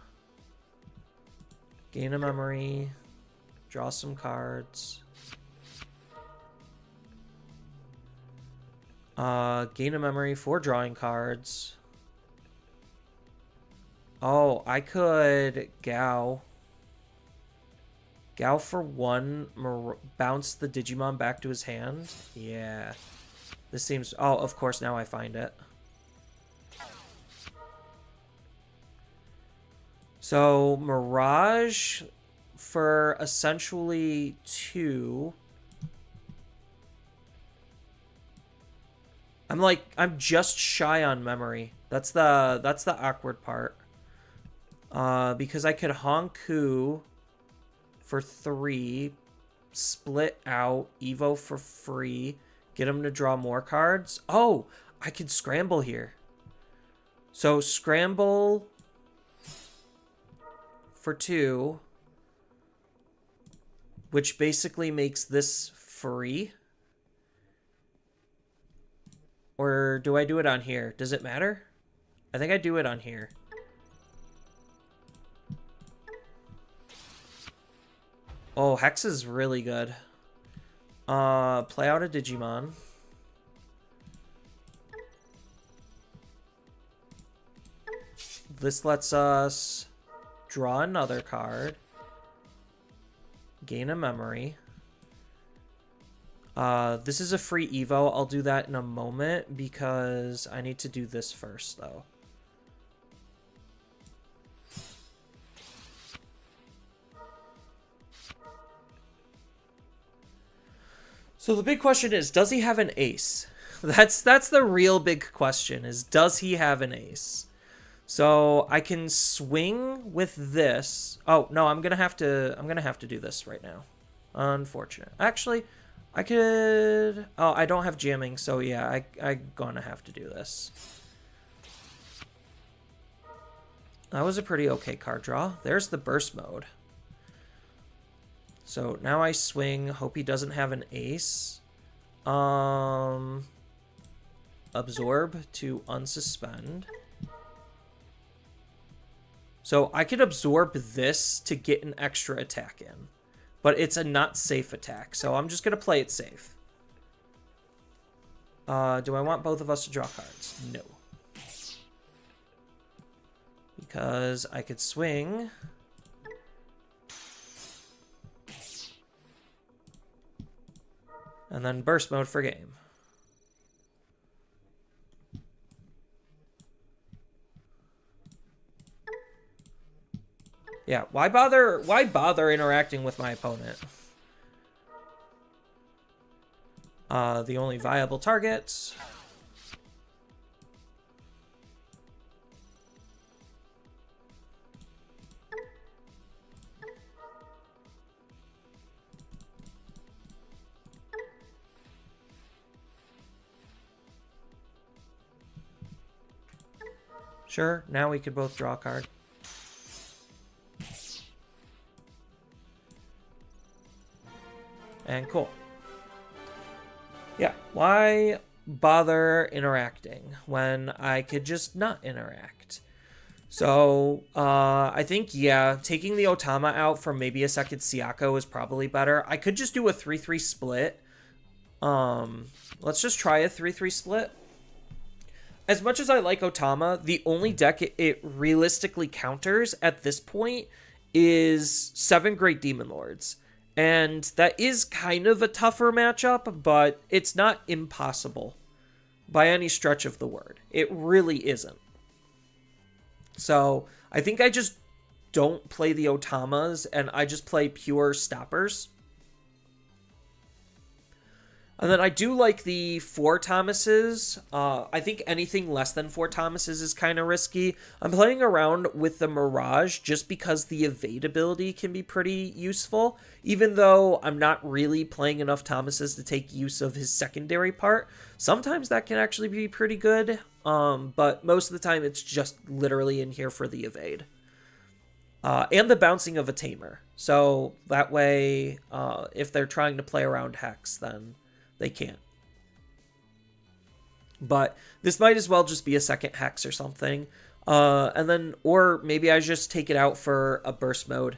Gain a memory. Draw some cards. Gain a memory for drawing cards. Oh, I could Gao. Gao for 1, bounce the Digimon back to his hand. Yeah. This seems... Oh, of course, now I find it. So, Mirage for essentially 2. I'm just shy on memory. That's the awkward part. Because I could Honku for 3, split out, Evo for free, get him to draw more cards. Oh, I can scramble here. So scramble for 2, which basically makes this free. Or do I do it on here? Does it matter? I think I do it on here. Oh, Hex is really good. Play out a Digimon. This lets us draw another card. Gain a memory. This is a free Evo. I'll do that in a moment because I need to do this first, though. So the big question is, does he have an ace? That's the real big question, is does he have an ace? So I can swing with this. Oh, no, I'm going to have to do this right now. Unfortunate. Actually, I could... Oh, I don't have jamming, so yeah, I'm going to have to do this. That was a pretty okay card draw. There's the burst mode. So now I swing, hope he doesn't have an ace. Absorb to unsuspend. So I could absorb this to get an extra attack in. But it's a not safe attack, so I'm just going to play it safe. Do I want both of us to draw cards? No. Because I could swing... and then burst mode for game. Yeah, why bother interacting with my opponent? The only viable targets. Sure, now we could both draw a card. And cool. Yeah, why bother interacting when I could just not interact? So, I think, yeah, taking the Otama out for maybe a second Siako is probably better. I could just do a 3-3 split. Let's just try a 3-3 split. As much as I like Otama, the only deck it realistically counters at this point is 7 Great Demon Lords. And that is kind of a tougher matchup, but it's not impossible by any stretch of the word. It really isn't. So I think I just don't play the Otamas, and I just play pure stoppers. And then I do like the 4 Thomases. I think anything less than 4 Thomases is kind of risky. I'm playing around with the Mirage just because the evade ability can be pretty useful. Even though I'm not really playing enough Thomases to take use of his secondary part, sometimes that can actually be pretty good. But most of the time it's just literally in here for the evade. And the bouncing of a Tamer. So that way, if they're trying to play around Hex, then they can't. But this might as well just be a second Hex or something. And then, or maybe I just take it out for a burst mode.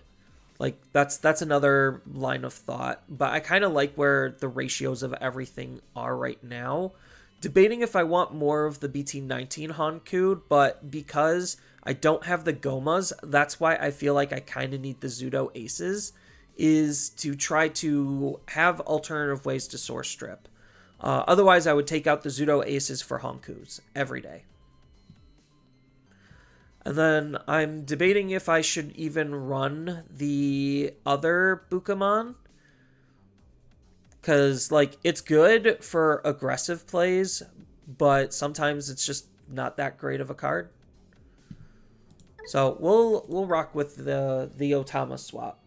Like, that's another line of thought. But I kind of like where the ratios of everything are right now. Debating if I want more of the BT19 Hankud, but because I don't have the Gomas, that's why I feel like I kind of need the Zudo Aces, is to try to have alternative ways to source strip. Otherwise, I would take out the Zudo Aces for Hankuds every day. And then I'm debating if I should even run the other Bukamon. Because, like, it's good for aggressive plays, but sometimes it's just not that great of a card. So we'll rock with the Otama swap.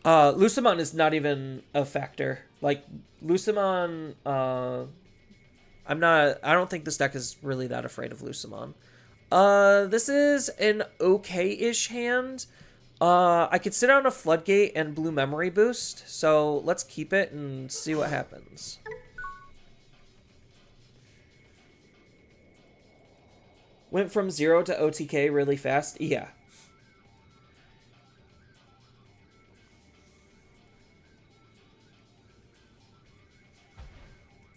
Lucimon is not even a factor. Like, Lucimon, I don't think this deck is really that afraid of Lucimon. This is an okay-ish hand. I could sit on a Floodgate and Blue Memory Boost, so let's keep it and see what happens. Went from 0 to OTK really fast? Yeah.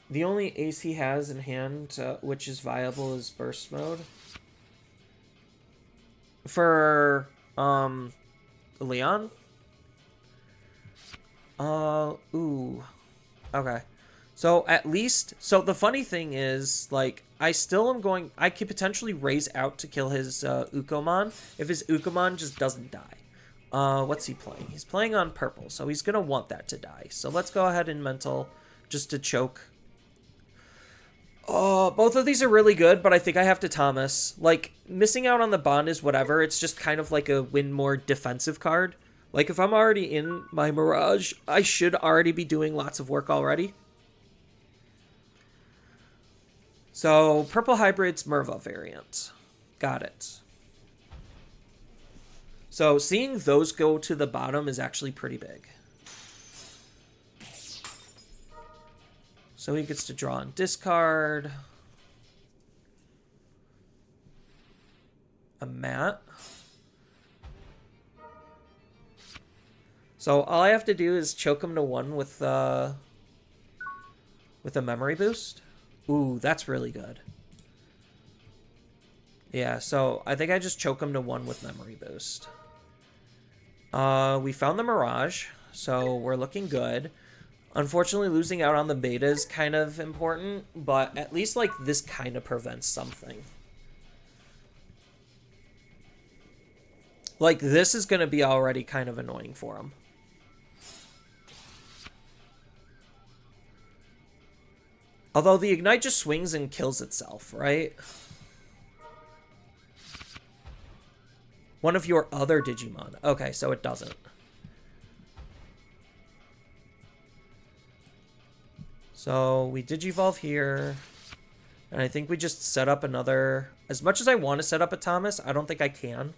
The only ace he has in hand, which is viable, is Burst Mode. For, Leon? Ooh. Okay. So, at least... So, the funny thing is, like, I still am going... I could potentially raise out to kill his, Ukomon if his Ukomon just doesn't die. What's he playing? He's playing on purple, so he's gonna want that to die. So, let's go ahead and mental just to choke. Both of these are really good, but I think I have to Thomas. Like, missing out on the bond is whatever. It's just kind of like a win more defensive card. Like, if I'm already in my Mirage, I should already be doing lots of work already. So, Purple Hybrid's Merva variant. Got it. So, seeing those go to the bottom is actually pretty big. So he gets to draw and discard. A mat. So all I have to do is choke him to 1 with a memory boost. Ooh, that's really good. Yeah, so I think I just choke him to 1 with memory boost. We found the Mirage, so we're looking good. Unfortunately, losing out on the beta is kind of important, but at least, like, this kind of prevents something. Like, this is going to be already kind of annoying for him. Although the Ignite just swings and kills itself, right? One of your other Digimon. Okay, so it doesn't. So we Digivolve here, and I think we just set up another... As much as I want to set up a Thomas, I don't think I can.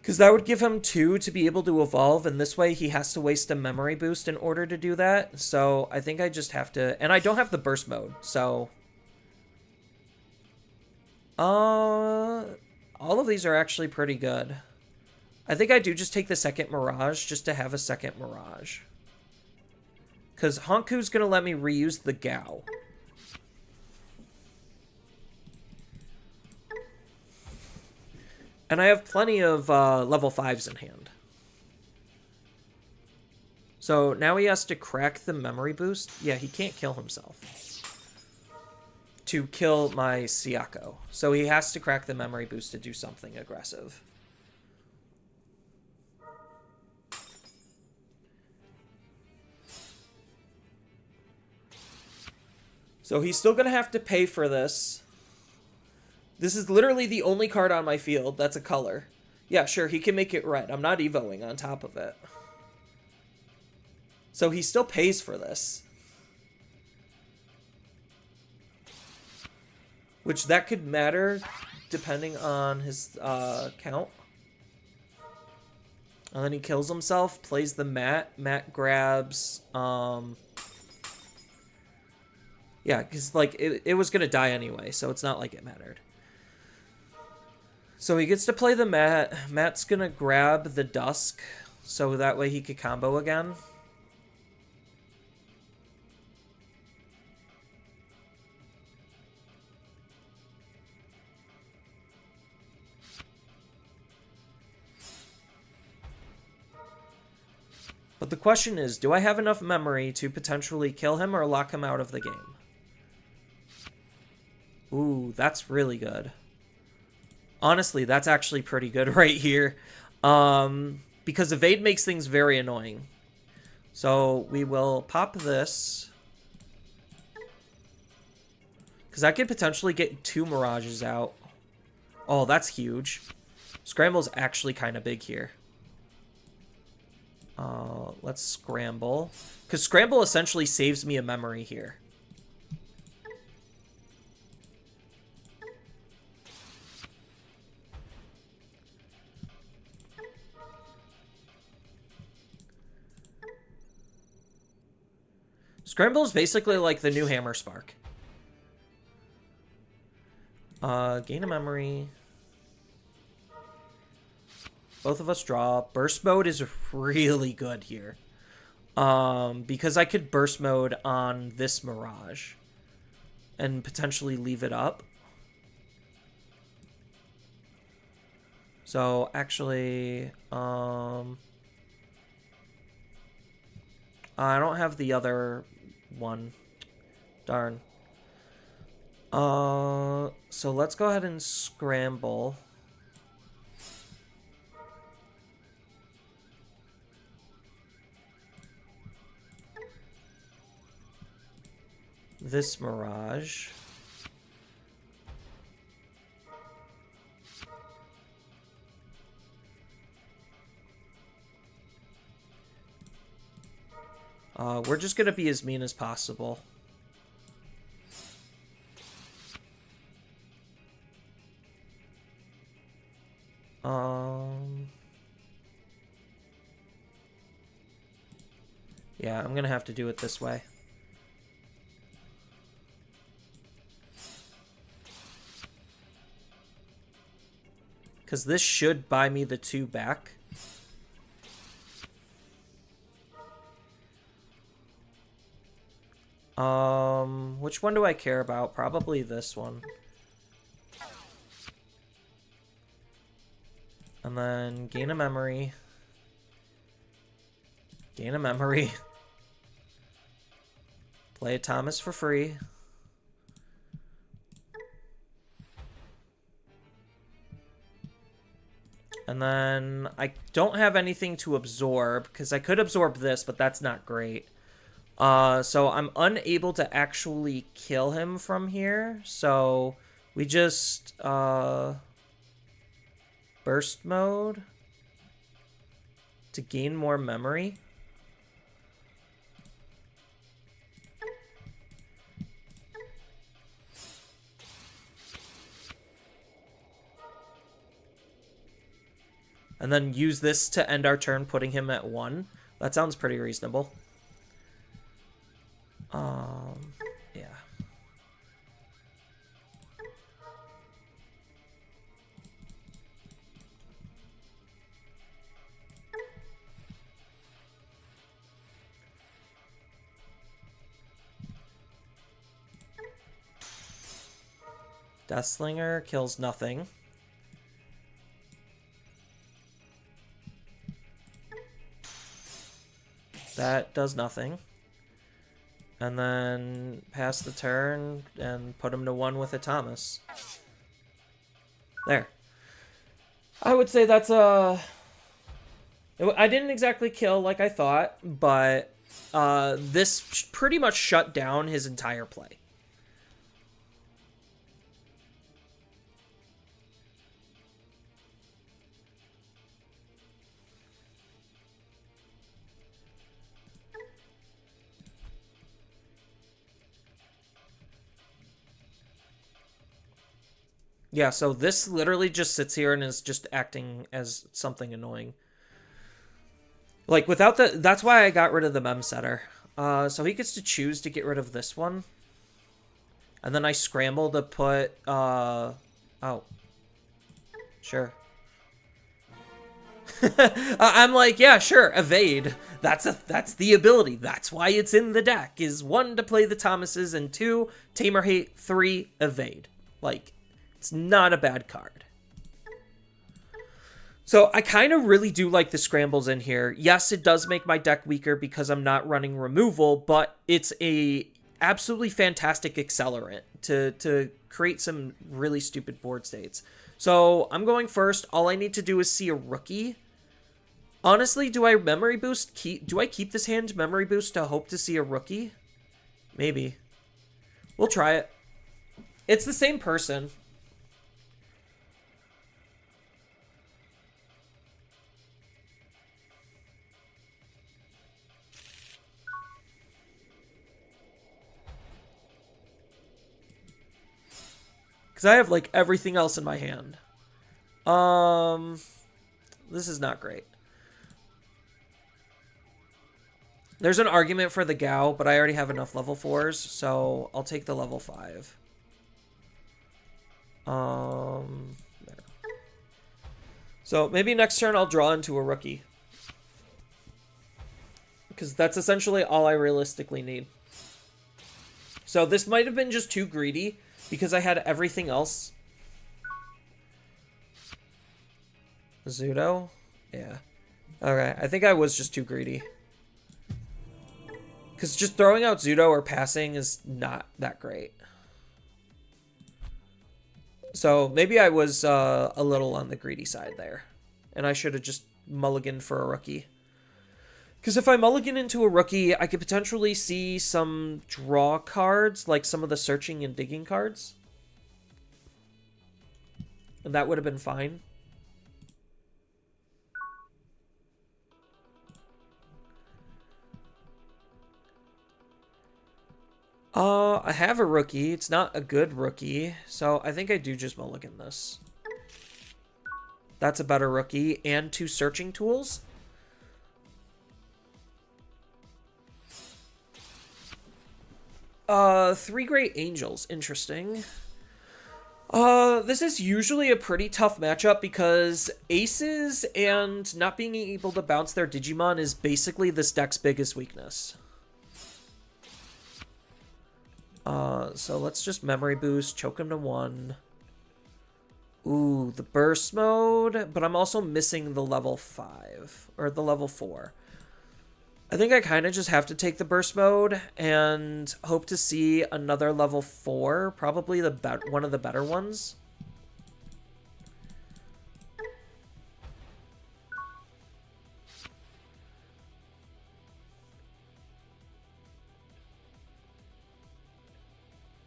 Because that would give him 2 to be able to evolve, and this way he has to waste a memory boost in order to do that. So I think I just have to... And I don't have the burst mode, so... all of these are actually pretty good. I think I do just take the second Mirage just to have a second Mirage. Because Honku's going to let me reuse the Gao. And I have plenty of level 5s in hand. So now he has to crack the memory boost. Yeah, he can't kill himself. To kill my Siako. So he has to crack the memory boost to do something aggressive. So he's still going to have to pay for this. This is literally the only card on my field that's a color. Yeah, sure, he can make it red. I'm not evoing on top of it. So he still pays for this. Which that could matter depending on his count. And then he kills himself, plays the mat. Mat grabs... Yeah, because, like, it was going to die anyway, so it's not like it mattered. So he gets to play the mat. Matt's going to grab the Dusk, so that way he could combo again. But the question is, do I have enough memory to potentially kill him or lock him out of the game? Ooh, that's really good. Honestly, that's actually pretty good right here. Because evade makes things very annoying. So we will pop this. Because I could potentially get 2 Mirages out. Oh, that's huge. Scramble's actually kind of big here. Let's scramble. Because scramble essentially saves me a memory here. Scramble is basically like the new Hammer Spark. Gain a memory. Both of us draw. Burst mode is really good here. Because I could burst mode on this Mirage. And potentially leave it up. So, actually, I don't have the other one. Darn. So let's go ahead and scramble. This Mirage. We're just gonna be as mean as possible. Yeah, I'm gonna have to do it this way. Because this should buy me the 2 back. Which one do I care about? Probably this one. And then gain a memory. Gain a memory. Play a Thomas for free. And then I don't have anything to absorb because I could absorb this, but that's not great. So I'm unable to actually kill him from here. So we just burst mode to gain more memory. And then use this to end our turn, putting him at 1. That sounds pretty reasonable. Yeah. Deathslinger kills nothing. That does nothing. And then pass the turn and put him to 1 with a Thomas. There. I would say that's a... I didn't exactly kill like I thought, but this pretty much shut down his entire play. Yeah, so this literally just sits here and is just acting as something annoying. Like, without the... That's why I got rid of the mem setter. So he gets to choose to get rid of this one. And then I scramble to put... Oh. Sure. I'm like, yeah, sure, evade. That's the ability. That's why it's in the deck, is 1, to play the Thomases, and 2, Tamer Hate, 3, evade. Like... It's not a bad card. So I kind of really do like the scrambles in here. Yes, it does make my deck weaker because I'm not running removal, but it's a absolutely fantastic accelerant to create some really stupid board states. So I'm going first. All I need to do is see a rookie. Honestly, do I memory boost? Do I keep this hand memory boost to hope to see a rookie? Maybe. We'll try it. It's the same person. Because I have, like, everything else in my hand. This is not great. There's an argument for the Gao, but I already have enough level 4s, so I'll take the level 5. There. So maybe next turn I'll draw into a rookie. Because that's essentially all I realistically need. So this might have been just too greedy because I had everything else. Zudo? Yeah. Okay, I think I was just too greedy. Because just throwing out Zudo or passing is not that great. So maybe I was a little on the greedy side there. And I should have just mulliganed for a rookie. Because if I mulligan into a rookie, I could potentially see some draw cards, like some of the searching and digging cards. And that would have been fine. I have a rookie. It's not a good rookie. So I think I do just mulligan this. That's a better rookie. And 2 searching tools. Three Great Angels. Interesting. This is usually a pretty tough matchup because aces and not being able to bounce their Digimon is basically this deck's biggest weakness. So let's just memory boost, choke him to 1. Ooh, the burst mode, but I'm also missing the level 5, or the level 4. I think I kind of just have to take the burst mode and hope to see another level 4, probably one of the better ones.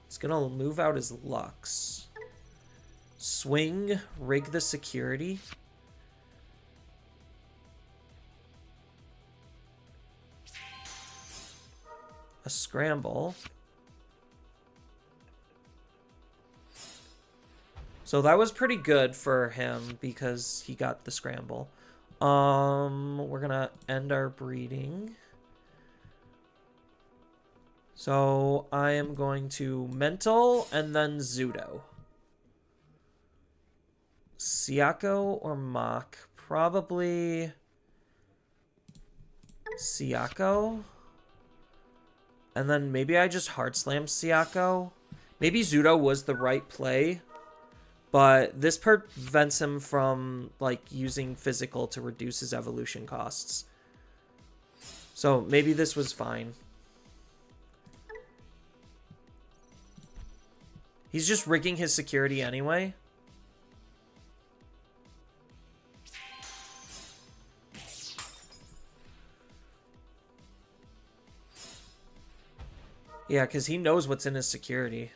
It's gonna move out his Lux. Swing, rig the security. A scramble. So that was pretty good for him because he got the scramble. We're gonna end our breeding. So I am going to mental and then Zudo. Siako or Mach? Probably Siako. And then maybe I just hard slam Siako. Maybe Zudo was the right play. But this prevents him from, like, using physical to reduce his evolution costs. So maybe this was fine. He's just rigging his security anyway. Yeah, because he knows what's in his security.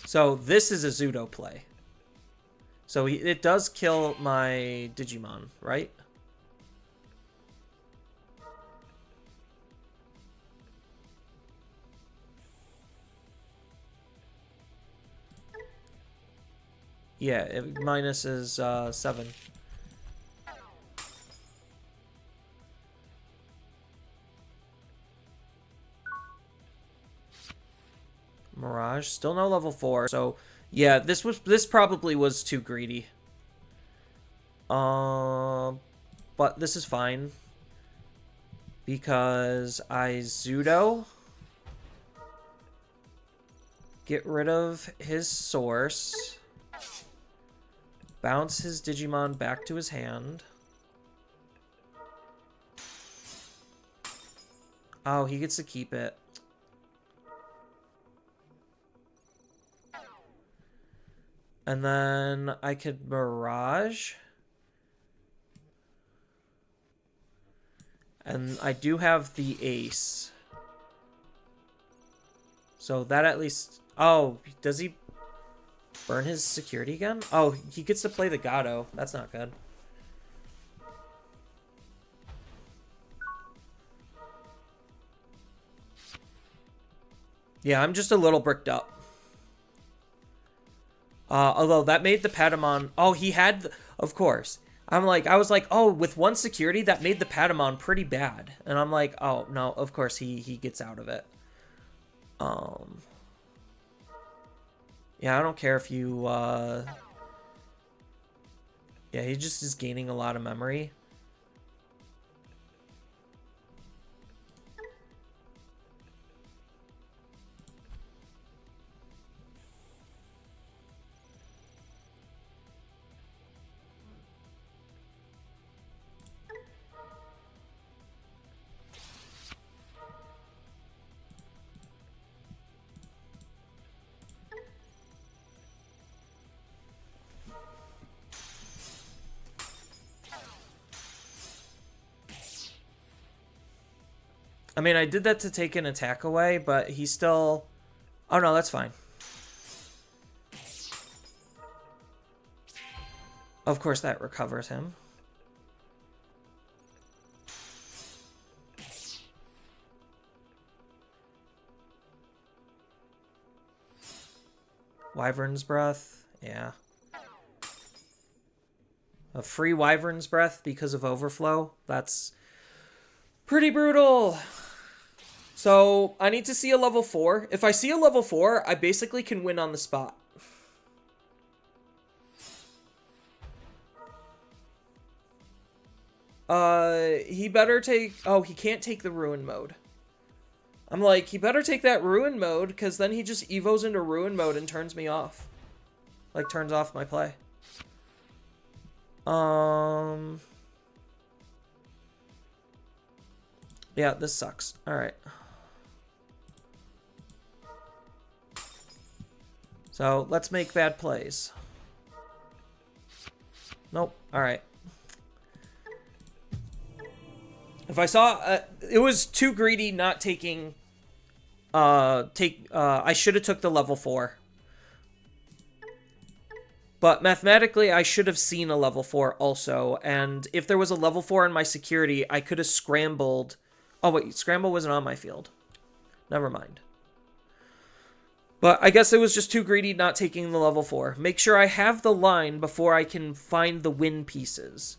So this is a Zudo play. So it does kill my Digimon, right? Yeah, it minuses 7. Mirage, still no level 4. So yeah, this probably was too greedy. But this is fine because I Zudo, get rid of his source, bounce his Digimon back to his hand. Oh, he gets to keep it. And then I could Mirage. And I do have the Ace. So that at least... Oh, does he burn his security again? Oh, he gets to play the Gato. That's not good. Yeah, I'm just a little bricked up. Although that made the Patamon... Oh, he had... Of course. I was like, oh, with one security, that made the Patamon pretty bad. And I'm like, oh, no, of course he gets out of it. Yeah, I don't care if you... Yeah, he just is gaining a lot of memory. I mean, I did that to take an attack away, but he still... Oh, no, that's fine. Of course, that recovers him. Wyvern's Breath. Yeah. A free Wyvern's Breath because of Overflow. That's pretty brutal. So, I need to see a level 4. If I see a level 4, I basically can win on the spot. He better take... Oh, he can't take the Ruin mode. I'm like, he better take that Ruin mode, because then he just evos into Ruin mode and turns me off. Like, turns off my play. Yeah, this sucks. Alright. So, let's make bad plays. Nope. Alright. If I saw... it was too greedy not taking... I should have took the level 4. But mathematically, I should have seen a level 4 also. And if there was a level 4 in my security, I could have scrambled... Oh, wait. Scramble wasn't on my field. Never mind. But I guess it was just too greedy not taking the level 4. Make sure I have the line before I can find the win pieces.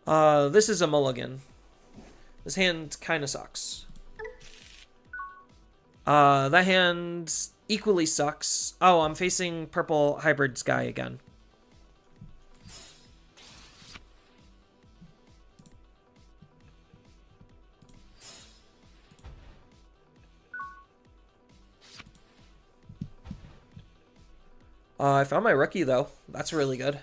This is a mulligan. This hand kind of sucks. That hand equally sucks. Oh, I'm facing purple hybrids guy again. I found my rookie, though. That's really good.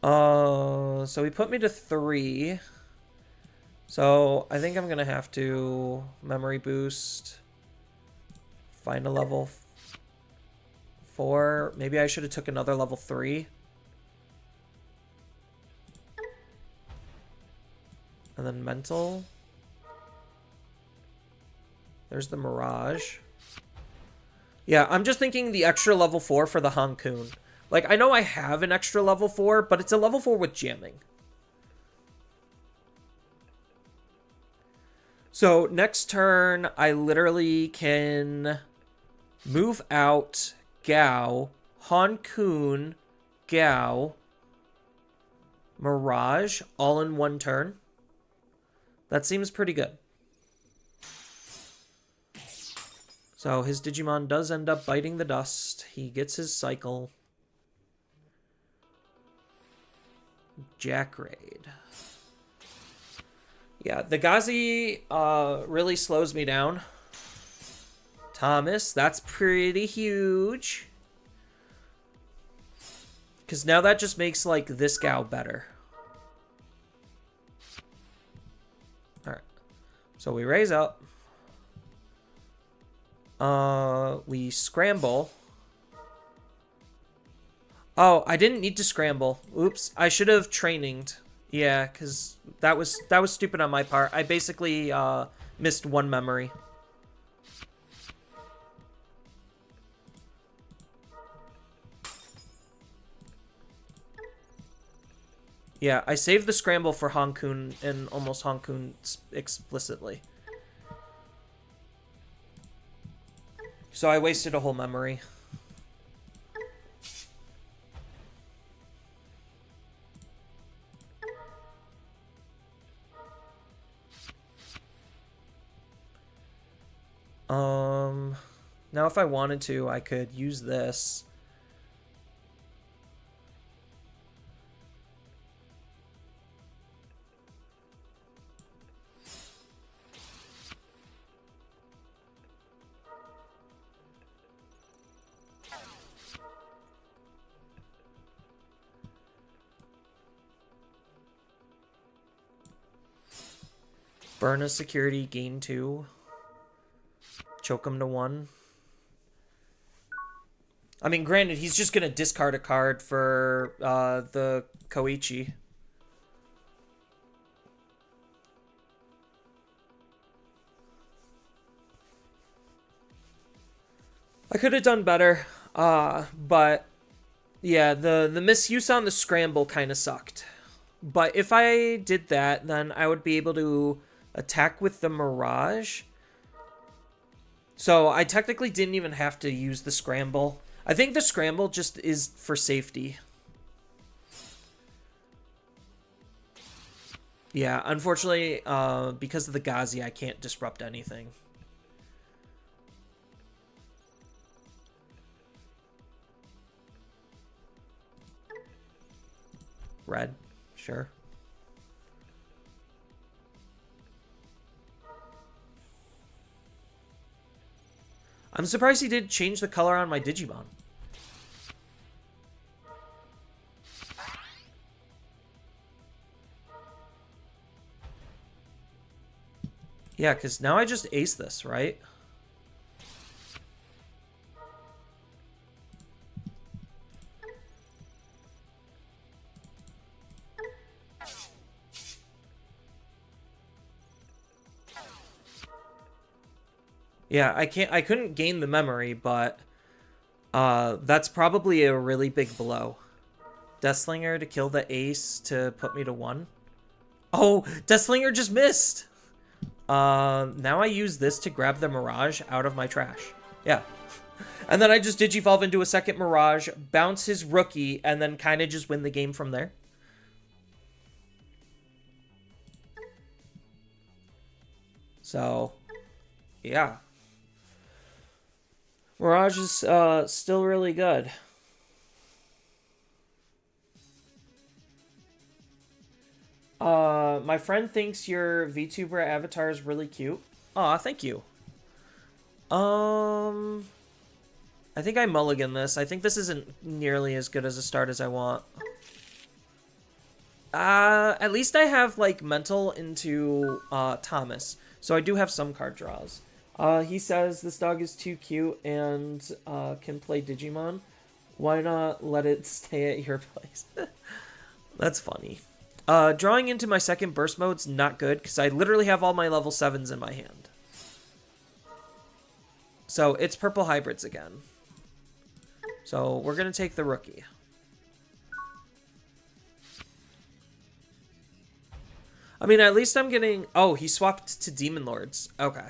So he put me to 3. So I think I'm going to have to memory boost. Find a level 4. Maybe I should have took another level 3. And then mental. There's the Mirage. Yeah, I'm just thinking the extra level 4 for the Hankoon. Like, I know I have an extra level 4, but it's a level 4 with jamming. So, next turn, I literally can move out Gao, Hankoon, Gao, Mirage, all in one turn. That seems pretty good. So his Digimon does end up biting the dust. He gets his cycle. Jack Raid. Yeah, the Gazi really slows me down. Thomas, that's pretty huge. Because now that just makes, like, this Gao better. Alright. So we raise up. We scramble. Oh, I didn't need to scramble. Oops, I should have traininged. Yeah, because that was stupid on my part. I basically missed one memory. Yeah, I saved the scramble for Hankun and almost Hankun explicitly. So I wasted a whole memory. Now if I wanted to, I could use this. Burn a security, gain 2. Choke him to 1. I mean, granted, he's just going to discard a card for the Koichi. I could have done better, but yeah, the misuse on the scramble kind of sucked. But if I did that, then I would be able to attack with the Mirage. So I technically didn't even have to use the scramble. I think the scramble just is for safety. Yeah, unfortunately, because of the Ghazi, I can't disrupt anything. Red, sure. I'm surprised he did change the color on my Digimon. Yeah, because now I just ace this, right? Yeah, I couldn't gain the memory, but that's probably a really big blow. Deathslinger to kill the ace to put me to 1. Oh, Deathslinger just missed. Now I use this to grab the Mirage out of my trash. Yeah. And then I just Digivolve into a second Mirage, bounce his rookie, and then kind of just win the game from there. So, yeah. Mirage is still really good. My friend thinks your VTuber avatar is really cute. Aw, thank you. I think I mulligan this. I think this isn't nearly as good as a start as I want. At least I have, like, mental into Thomas. So I do have some card draws. He says this dog is too cute and can play Digimon. Why not let it stay at your place? That's funny. Drawing into my second burst mode's not good because I literally have all my level 7s in my hand. So it's purple hybrids again. So we're going to take the rookie. I mean, at least I'm getting... Oh, he swapped to Demon Lords. Okay.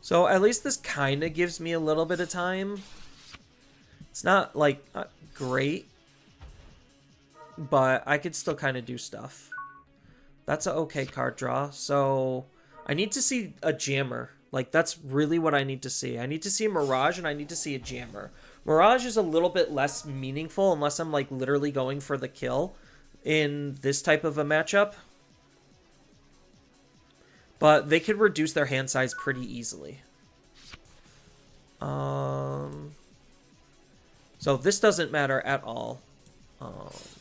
So at least this kind of gives me a little bit of time. It's not, like, great. But I could still kind of do stuff. That's an okay card draw. So I need to see a jammer. Like, that's really what I need to see. I need to see a Mirage and I need to see a jammer. Mirage is a little bit less meaningful unless I'm, like, literally going for the kill in this type of a matchup. But they could reduce their hand size pretty easily. So this doesn't matter at all.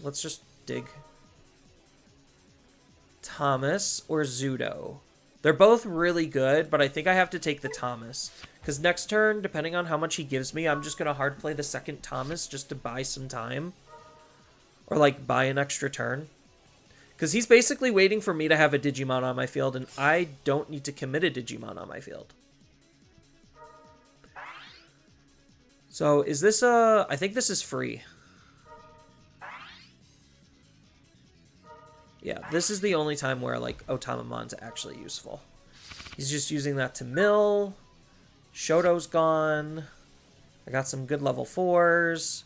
Let's just dig. Thomas or Zudo. They're both really good, but I think I have to take the Thomas. Because next turn, depending on how much he gives me, I'm just going to hard play the second Thomas just to buy some time. Or, like, buy an extra turn. Because he's basically waiting for me to have a Digimon on my field, and I don't need to commit a Digimon on my field. So is this a... I think this is free. Yeah, this is the only time where, like, Otamamon's actually useful. He's just using that to mill. Shoto's gone. I got some good level 4s.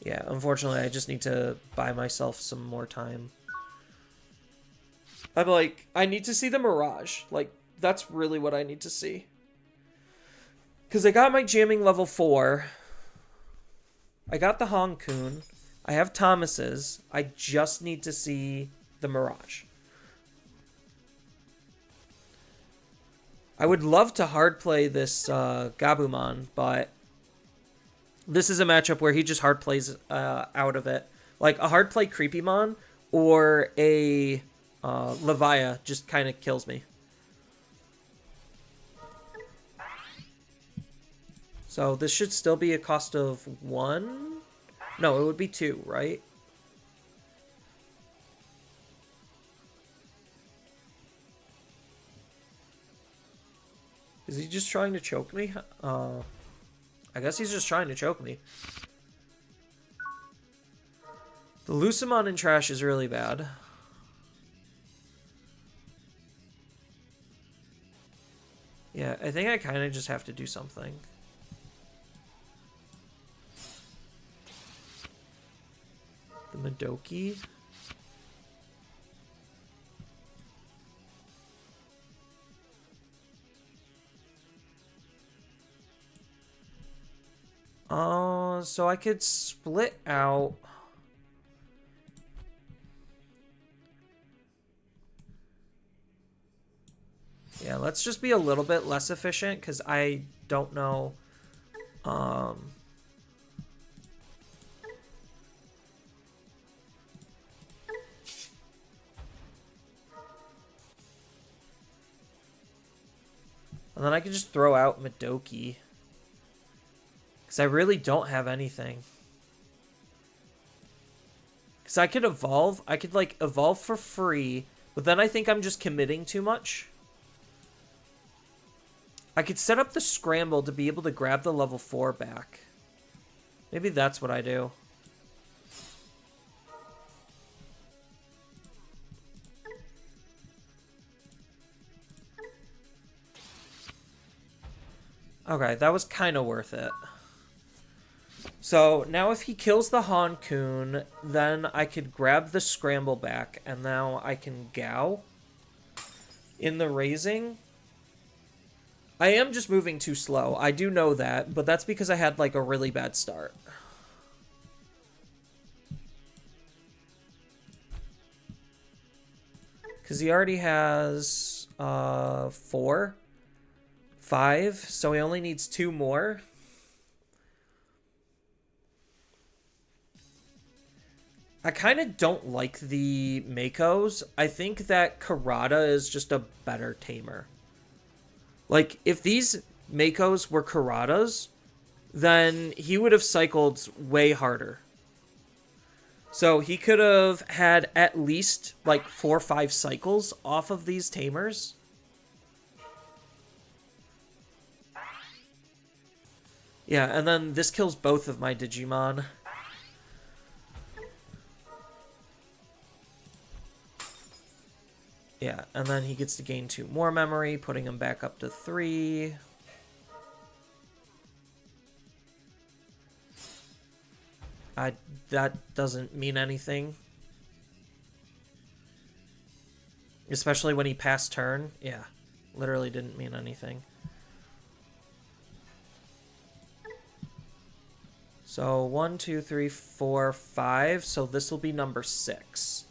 Yeah, unfortunately, I just need to buy myself some more time. I'm like, I need to see the Mirage. Like, that's really what I need to see. Because I got my jamming level 4. I got the Honkun. I have Thomas's. I just need to see the Mirage. I would love to hard play this Gabumon, but this is a matchup where he just hard plays out of it. Like a hard play Creepymon or a Levia just kind of kills me. So this should still be a cost of 1? No, it would be 2, right? Is he just trying to choke me? I guess he's just trying to choke me. The Lucemon in trash is really bad. Yeah, I think I kind of just have to do something. The Madoki. So I could split out. Yeah, let's just be a little bit less efficient because I don't know. And then I could just throw out Madoki. Because I really don't have anything. Because I could evolve. I could, like, evolve for free. But then I think I'm just committing too much. I could set up the Scramble to be able to grab the level 4 back. Maybe that's what I do. Okay, that was kind of worth it. So now if he kills the Honkun, then I could grab the Scramble back, and now I can Gao in the raising. I am just moving too slow. I do know that, but that's because I had like a really bad start. Because he already has 4, 5, so he only needs 2 more. I kind of don't like the Makos. I think that Karada is just a better tamer. Like, if these Makos were Karadas, then he would have cycled way harder. So he could have had at least, like, 4 or 5 cycles off of these tamers. Yeah, and then this kills both of my Digimon. Yeah, and then he gets to gain 2 more memory, putting him back up to 3. That doesn't mean anything. Especially when he passed turn. Yeah, literally didn't mean anything. So 1, 2, 3, 4, 5. So this will be number 6.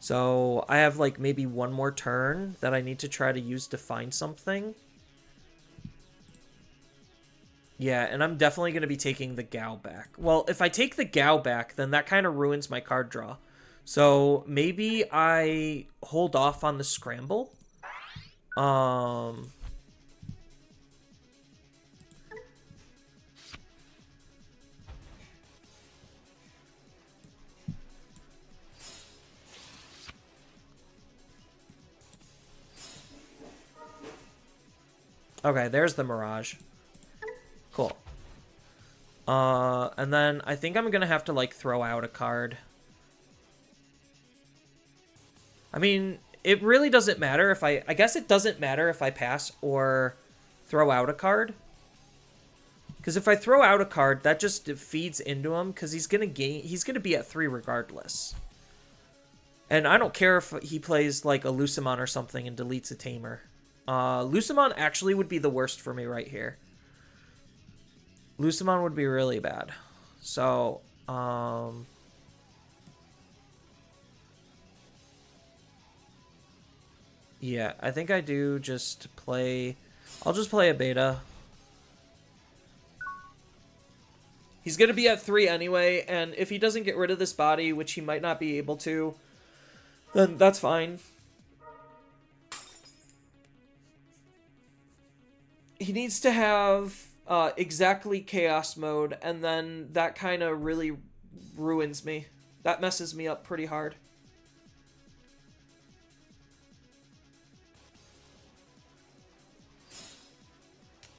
So I have like maybe 1 more turn that I need to try to use to find something. Yeah, and I'm definitely going to be taking the Gao back. Well, if I take the Gao back, then that kind of ruins my card draw. So maybe I hold off on the Scramble. Okay, there's the Mirage. Cool. And then I think I'm gonna have to, like, throw out a card. I mean, it really doesn't matter if I guess it doesn't matter if I pass or throw out a card. Because if I throw out a card, that just feeds into him, because he's gonna be at 3 regardless. And I don't care if he plays, like, a Lucimon or something and deletes a Tamer. Lucimon actually would be the worst for me right here. Lucimon would be really bad. So, yeah, I think I do just play... I'll just play a beta. He's going to be at 3 anyway, and if he doesn't get rid of this body, which he might not be able to, then that's fine. He needs to have exactly Chaos Mode, and then that kind of really ruins me. That messes me up pretty hard.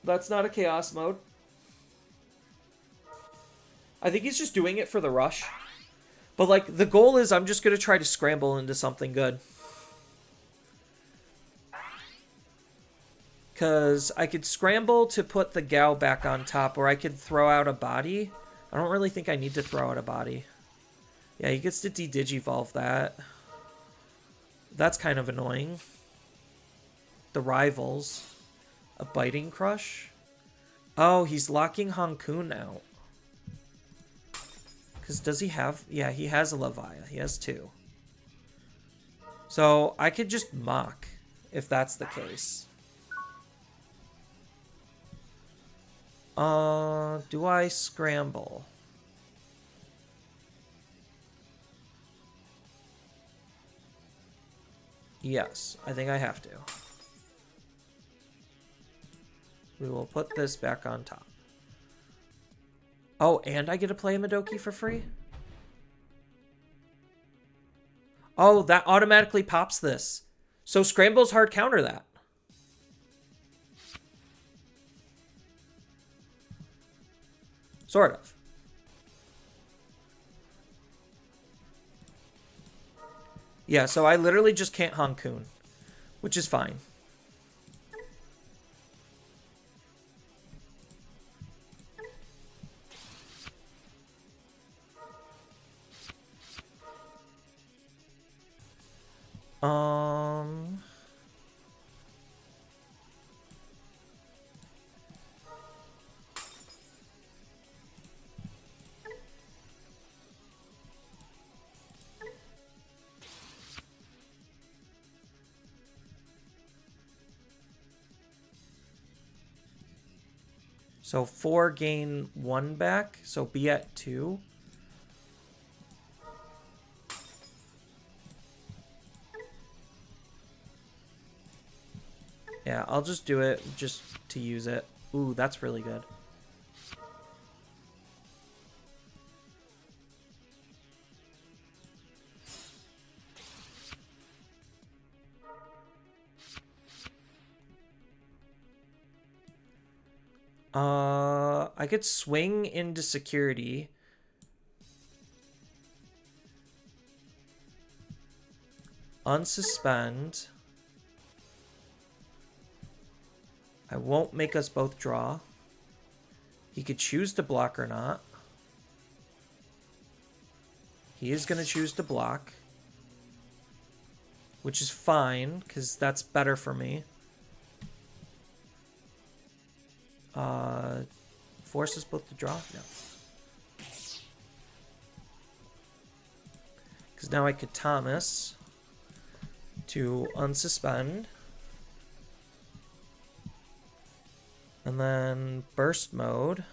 That's not a Chaos Mode. I think he's just doing it for the rush. But, like, the goal is I'm just going to try to scramble into something good. Because I could scramble to put the Gao back on top, or I could throw out a body. I don't really think I need to throw out a body. Yeah, he gets to de-digivolve that. That's kind of annoying. The Rivals. A Biting Crush. Oh, he's locking Hankun out. Because does he have... Yeah, he has a Levia. He has 2. So I could just mock if that's the case. Do I scramble? Yes, I think I have to. We will put this back on top. Oh, and I get to play a Madoki for free? Oh, that automatically pops this. So Scramble's hard counter that. Sort of. Yeah, so I literally just can't Hankun, which is fine. So 4 gain 1 back, so be at 2. Yeah, I'll just do it just to use it. Ooh, that's really good. I could swing into security. Unsuspend. I won't make us both draw. He could choose to block or not. He is going to choose to block. Which is fine, because that's better for me. Force us both to draw? No. Because now I could Thomas to unsuspend. And then burst mode.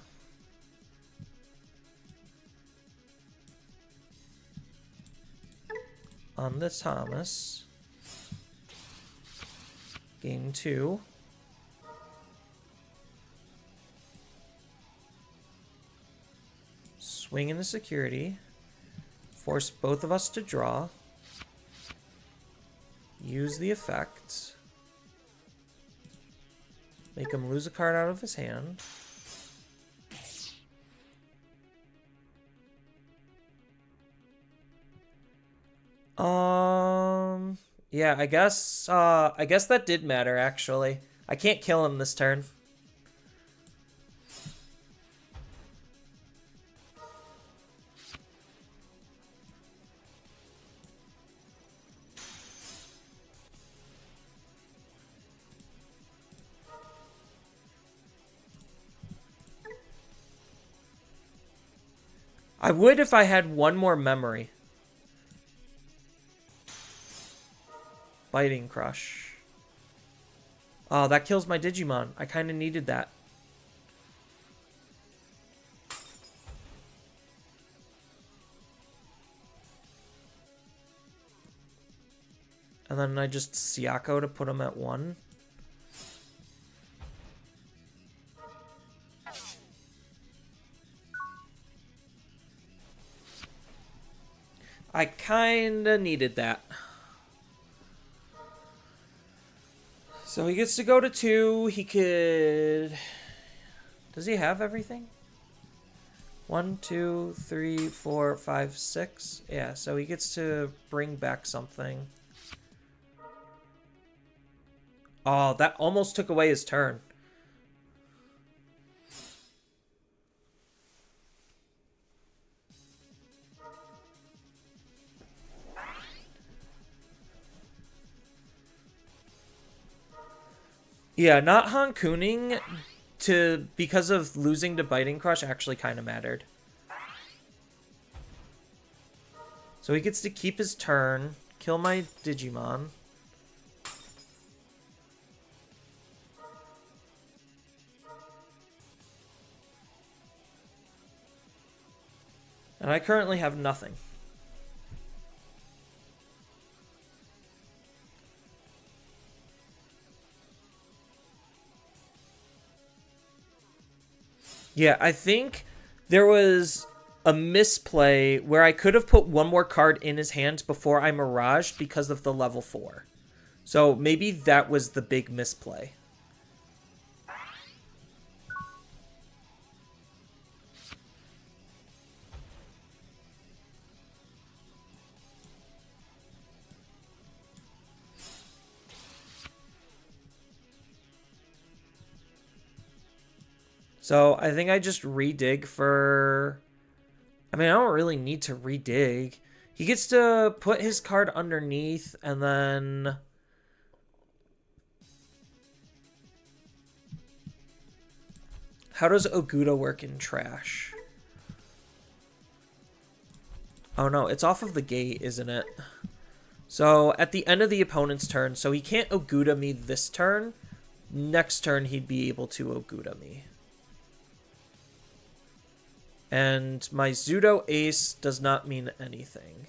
On the Thomas. Gain 2. Swing into security. Force both of us to draw. Use the effect. Make him lose a card out of his hand. Yeah, I guess that did matter, actually. I can't kill him this turn. I would if I had one more memory. Biting Crush. Oh, that kills my Digimon. I kind of needed that. And then I just Siako to put him at 1. I kind of needed that. So he gets to go to 2. He could... Does he have everything? 1, 2, 3, 4, 5, 6. Yeah, so he gets to bring back something. Oh, that almost took away his turn. Yeah, not Hankooning because of losing to Biting Crush actually kind of mattered. So he gets to keep his turn, kill my Digimon. And I currently have nothing. Yeah, I think there was a misplay where I could have put one more card in his hand before I Miraged because of the level 4. So maybe that was the big misplay. So I think I just redig for... I mean, I don't really need to redig. He gets to put his card underneath and then... How does Oguda work in trash? Oh no, it's off of the gate, isn't it? So at the end of the opponent's turn, so he can't Oguda me this turn. Next turn, he'd be able to Oguda me. And my Zudo Ace does not mean anything.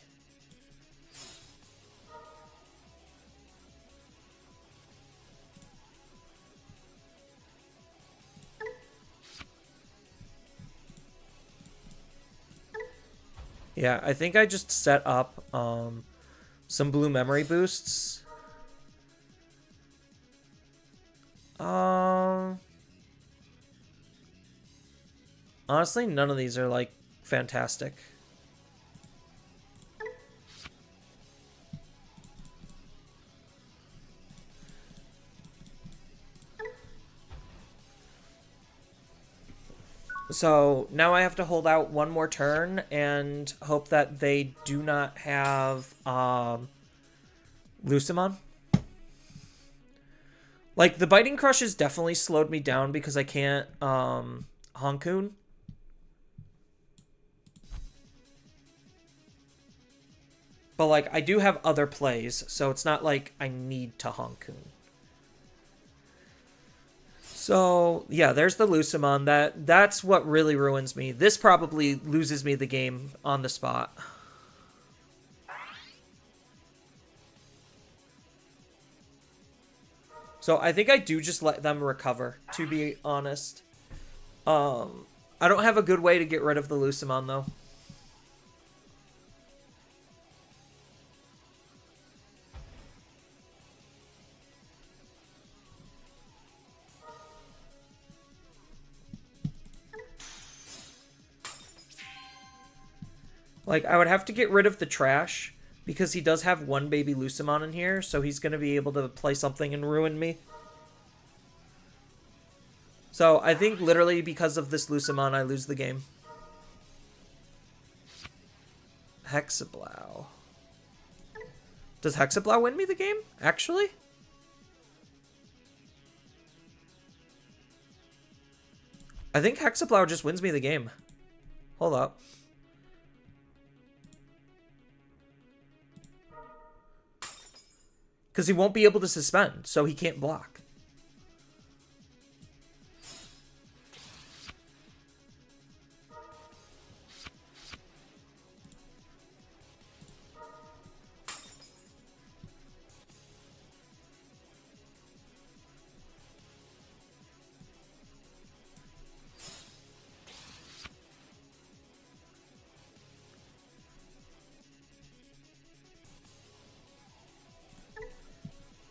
Yeah, I think I just set up some blue memory boosts. Honestly, none of these are, like, fantastic. So now I have to hold out one more turn and hope that they do not have Lucimon. Like, the Biting Crush has definitely slowed me down because I can't Hankoon. But, like, I do have other plays, so it's not like I need to Hankoon. So, yeah, there's the Lucimon. That's what really ruins me. This probably loses me the game on the spot. So I think I do just let them recover, to be honest. I don't have a good way to get rid of the Lucimon, though. Like, I would have to get rid of the trash because he does have one baby Lucemon in here, so he's going to be able to play something and ruin me. So I think literally because of this Lucemon, I lose the game. Hexablow. Does Hexablow win me the game, actually? I think Hexablow just wins me the game. Hold up. Because he won't be able to suspend, so he can't block.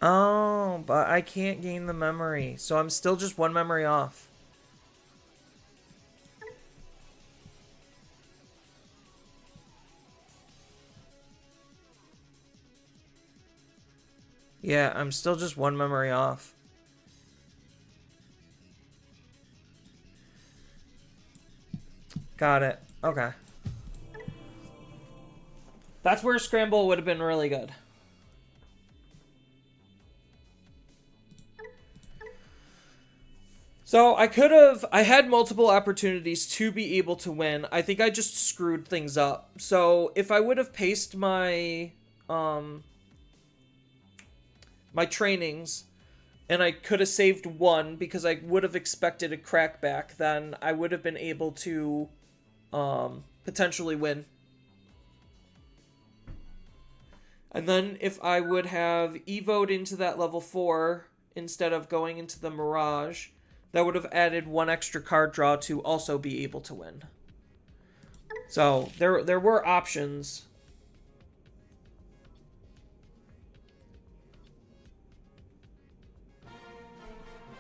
Oh, but I can't gain the memory, so I'm still just one memory off. Yeah, I'm still just one memory off. Got it. Okay. That's where Scramble would have been really good. So I had multiple opportunities to be able to win. I think I just screwed things up. So if I would have paced my my trainings and I could have saved one because I would have expected a crackback, then I would have been able to potentially win. And then if I would have evoed into that level 4 instead of going into the Mirage, that would have added one extra card draw to also be able to win. So there were options.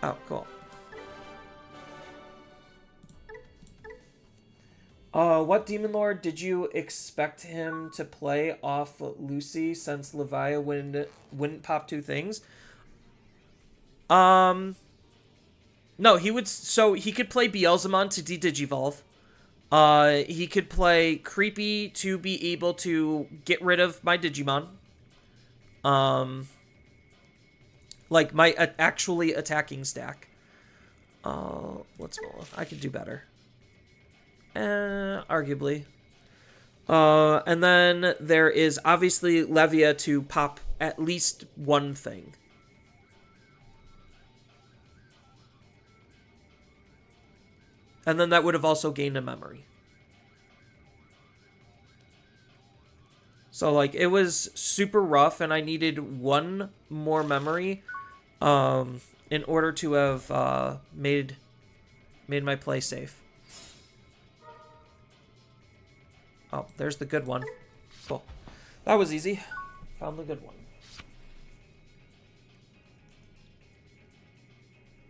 Oh, cool. What Demon Lord did you expect him to play off Lucy since Levia wouldn't pop 2 things? No, he would. So he could play Beelzemon to de-digivolve. He could play Creepy to be able to get rid of my Digimon. Like my actually attacking stack. Let's go. I could do better. Arguably. And then there is obviously Levia to pop at least one thing. And then that would have also gained a memory. So, like, it was super rough, and I needed one more memory in order to have made my play safe. Oh, there's the good one. Cool. That was easy. Found the good one.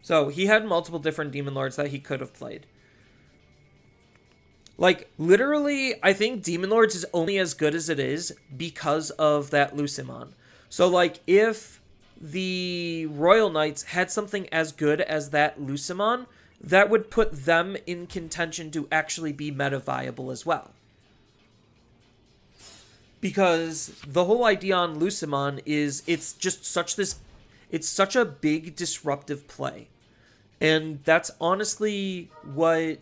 So, he had multiple different Demon Lords that he could have played. Like, literally, I think Demon Lords is only as good as it is because of that Lucemon. So, like, if the Royal Knights had something as good as that Lucemon, that would put them in contention to actually be meta viable as well. Because the whole idea on Lucemon is it's just it's such a big disruptive play. And that's honestly what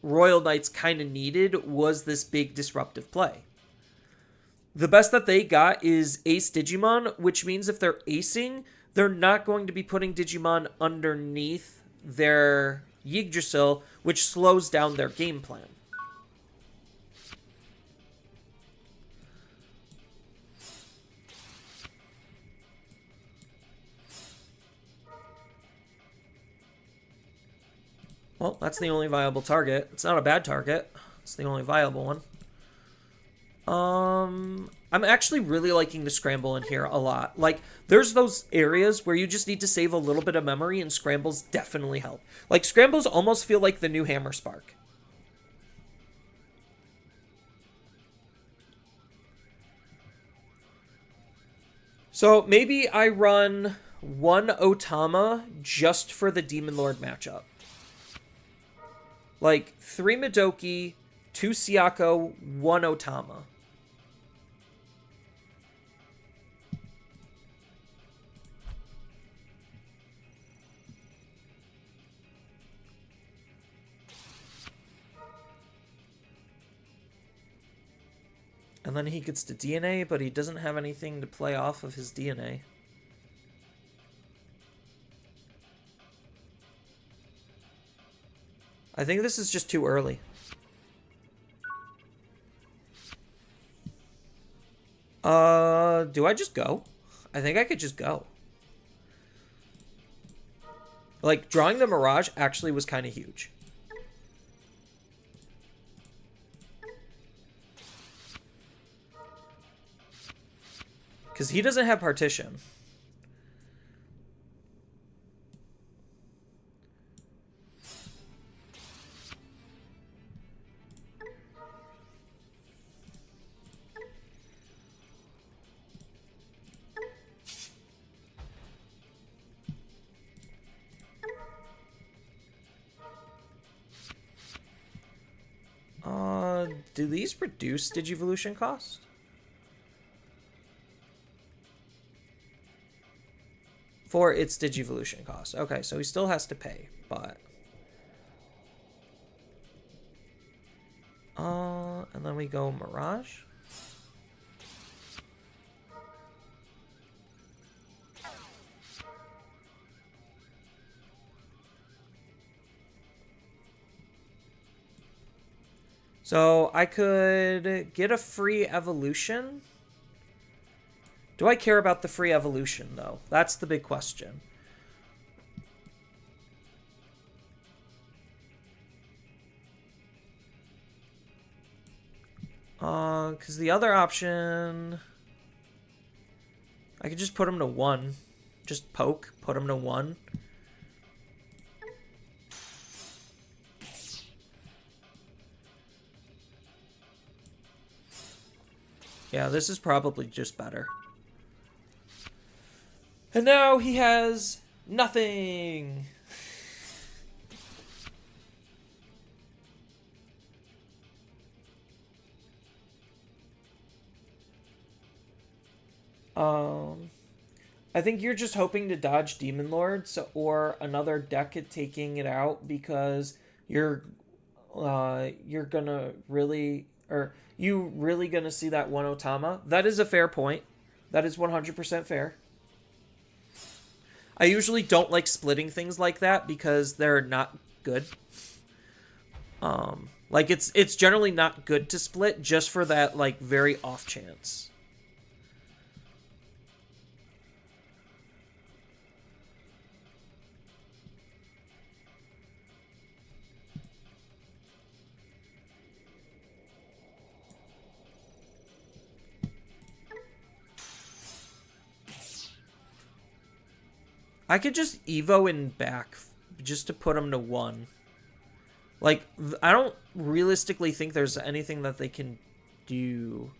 Royal Knights kind of needed, was this big disruptive play. The best that they got is Ace Digimon, which means if they're acing, they're not going to be putting Digimon underneath their Yggdrasil, which slows down their game plan. Well, that's the only viable target. It's not a bad target. It's the only viable one. I'm actually really liking the Scramble in here a lot. Like, there's those areas where you just need to save a little bit of memory, and Scrambles definitely help. Like, Scrambles almost feel like the new Hammer Spark. So maybe I run one Otama just for the Demon Lord matchup. Like 3 Madoki, 2 Siako, 1 Otama. And then he gets to DNA, but he doesn't have anything to play off of his DNA. I think this is just too early. Do I just go? I think I could just go. Like, drawing the Mirage actually was kind of huge. Because he doesn't have Partition. Do these reduce Digivolution cost? For its Digivolution cost. Okay, so he still has to pay, but... and then we go Mirage. So I could get a free evolution. Do I care about the free evolution, though? That's the big question. Because the other option... I could just put him to 1. Just poke, put him to 1. Yeah, this is probably just better. And now he has nothing. I think you're just hoping to dodge Demon Lord, or another deck at taking it out, because you're gonna really, or you really gonna see that 1 Otama. That is a fair point. That is 100% fair. I usually don't like splitting things like that because they're not good. Like it's generally not good to split just for that like very off chance. I could just Evo in back just to put him to 1. Like, I don't realistically think there's anything that they can do.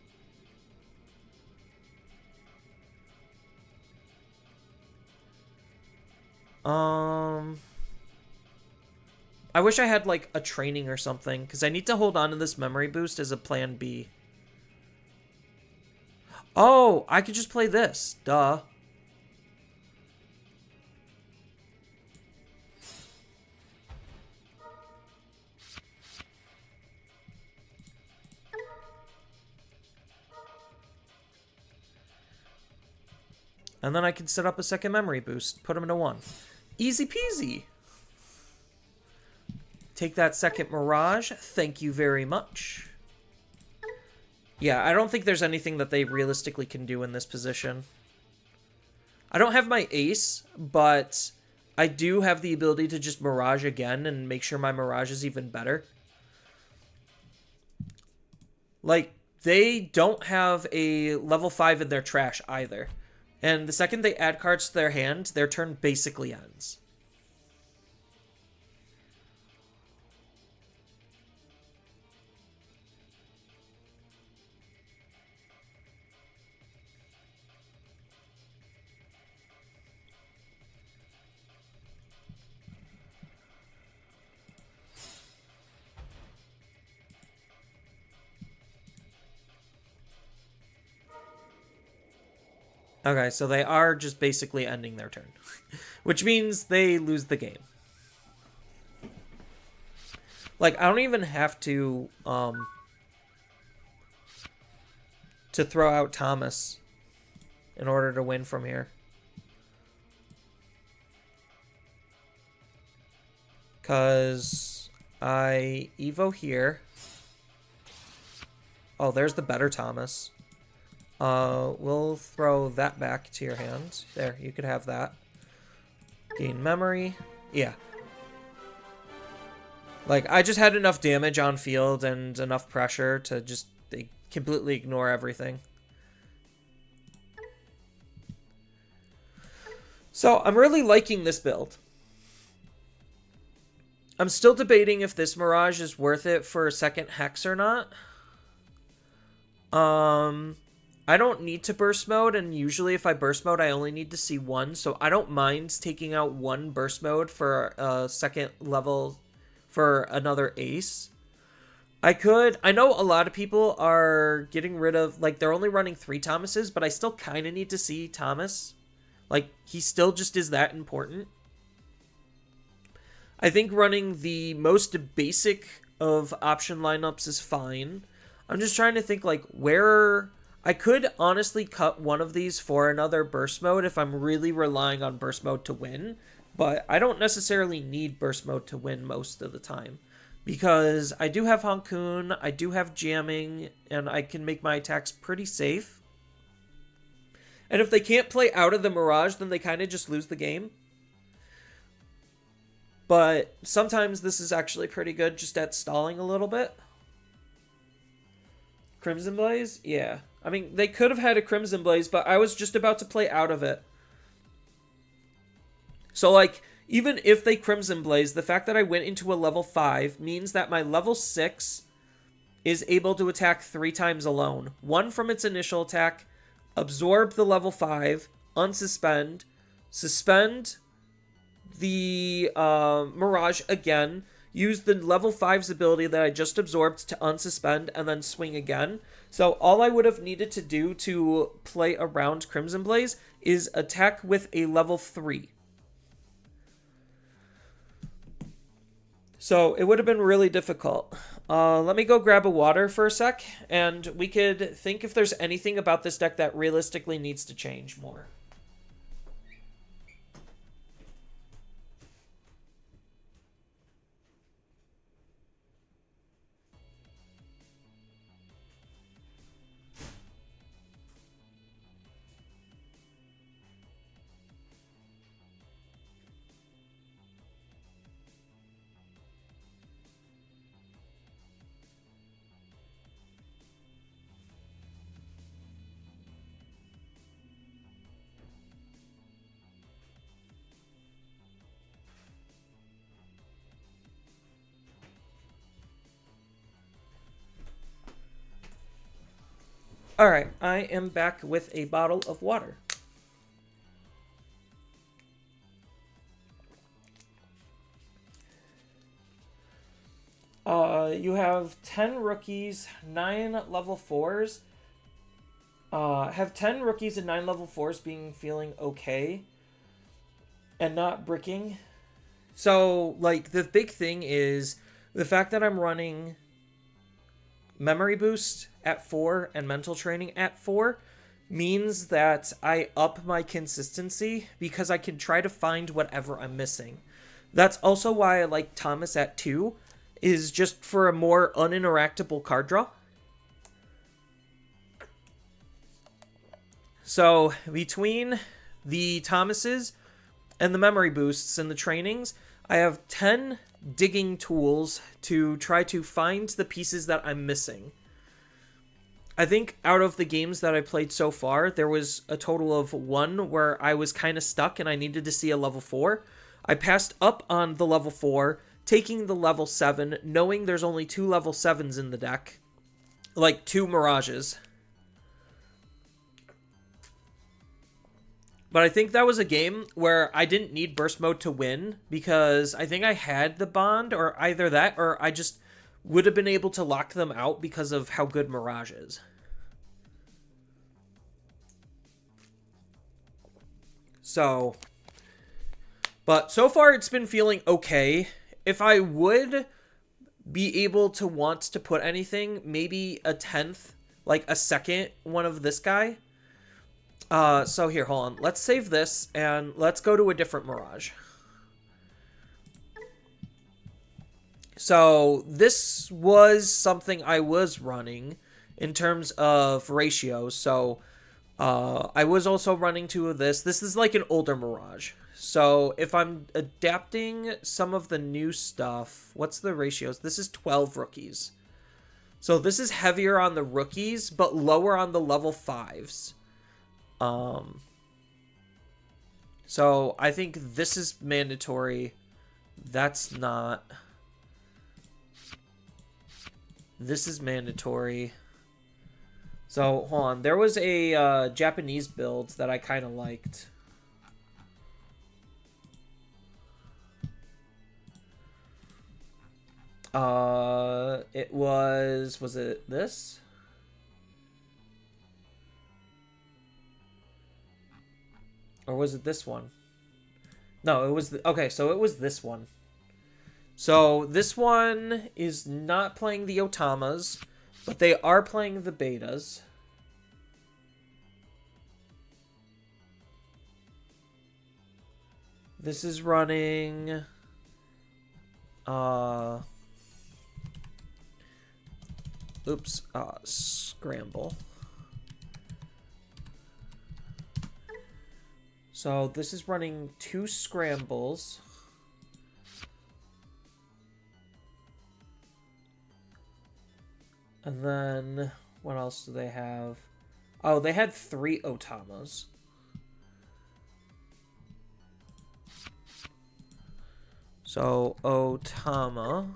I wish I had, like, a training or something, because I need to hold on to this memory boost as a plan B. Oh, I could just play this. Duh. And then I can set up a second memory boost. Put him to 1. Easy peasy. Take that second Mirage. Thank you very much. Yeah, I don't think there's anything that they realistically can do in this position. I don't have my ace, but I do have the ability to just Mirage again and make sure my Mirage is even better. Like, they don't have a level 5 in their trash either. And the second they add cards to their hand, their turn basically ends. Okay, so they are just basically ending their turn. Which means they lose the game. Like, I don't even have to throw out Thomas in order to win from here. Because I Evo here. Oh, there's the better Thomas. We'll throw that back to your hand. There, you could have that. Gain memory. Yeah. Like, I just had enough damage on field and enough pressure to just completely ignore everything. So, I'm really liking this build. I'm still debating if this Mirage is worth it for a second Hex or not. I don't need to burst mode, and usually if I burst mode, I only need to see one, so I don't mind taking out one burst mode for a second level for another ace. I know a lot of people are getting rid of, like, they're only running 3 Thomases, but I still kind of need to see Thomas. Like, he still just is that important. I think running the most basic of option lineups is fine. I'm just trying to think, like, where... I could honestly cut one of these for another burst mode if I'm really relying on burst mode to win, but I don't necessarily need burst mode to win most of the time, because I do have Hankun, I do have jamming, and I can make my attacks pretty safe. And if they can't play out of the Mirage, then they kind of just lose the game. But sometimes this is actually pretty good just at stalling a little bit. Crimson Blaze? Yeah. I mean, they could have had a Crimson Blaze, but I was just about to play out of it. So, like, even if they Crimson Blaze, the fact that I went into a level 5 means that my level 6 is able to attack 3 times alone. 1 from its initial attack, absorb the level 5, unsuspend, suspend the Mirage again, use the level 5's ability that I just absorbed to unsuspend, and then swing again. So all I would have needed to do to play around Crimson Blaze is attack with a level 3. So it would have been really difficult. Let me go grab a water for a sec, and we could think if there's anything about this deck that realistically needs to change more. Alright, I am back with a bottle of water. You have 10 rookies, 9 level 4s. Have 10 rookies and 9 level 4s feeling okay and not bricking. So, like, the big thing is the fact that I'm running memory boost at 4 and mental training at 4 means that I up my consistency because I can try to find whatever I'm missing. That's also why I like Thomas at 2, is just for a more uninteractable card draw. So between the Thomases and the memory boosts and the trainings, I have 10 digging tools to try to find the pieces that I'm missing. I think out of the games that I played so far, there was a total of 1 where I was kind of stuck and I needed to see a level 4. I passed up on the level 4, taking the level 7, knowing there's only 2 level 7s in the deck. Like 2 Mirages. But I think that was a game where I didn't need burst mode to win because I think I had the bond, or either that or I just would have been able to lock them out because of how good Mirage is. So, but so far it's been feeling okay. If I would be able to want to put anything, maybe a 10th, like a second one of this guy. So here, hold on. Let's save this and let's go to a different Mirage. So this was something I was running in terms of ratios. So I was also running two of this. This is like an older Mirage. So if I'm adapting some of the new stuff, what's the ratios? This is 12 rookies. So this is heavier on the rookies, but lower on the level 5s. So I think this is mandatory. That's not. This is mandatory. So hold on. There was a Japanese build that I kind of liked. It was it this? Or was it this one? No, it was, okay, so it was this one. So this one is not playing the Otamas, but they are playing the betas. This is running scramble. So this is running 2 scrambles. And then what else do they have? Oh, they had 3 Otamas. So Otama.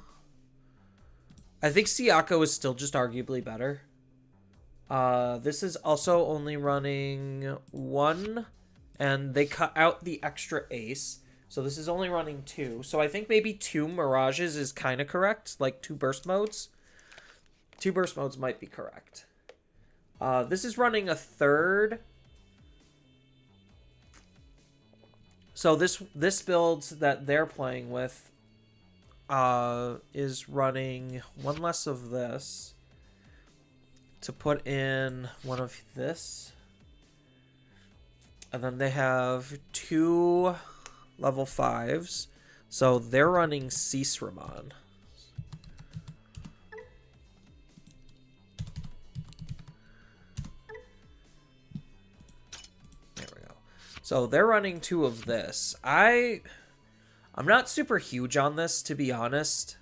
I think Siako is still just arguably better. This is also only running 1, and they cut out the extra ace. So this is only running 2. So I think maybe 2 Mirages is kind of correct, like 2 burst modes. 2 burst modes might be correct. This is running a 3rd. So this build that they're playing with is running 1 less of this to put in 1 of this. And then they have 2 level 5s. So they're running Cease-Ramon. So they're running 2 of this. I'm not super huge on this, to be honest.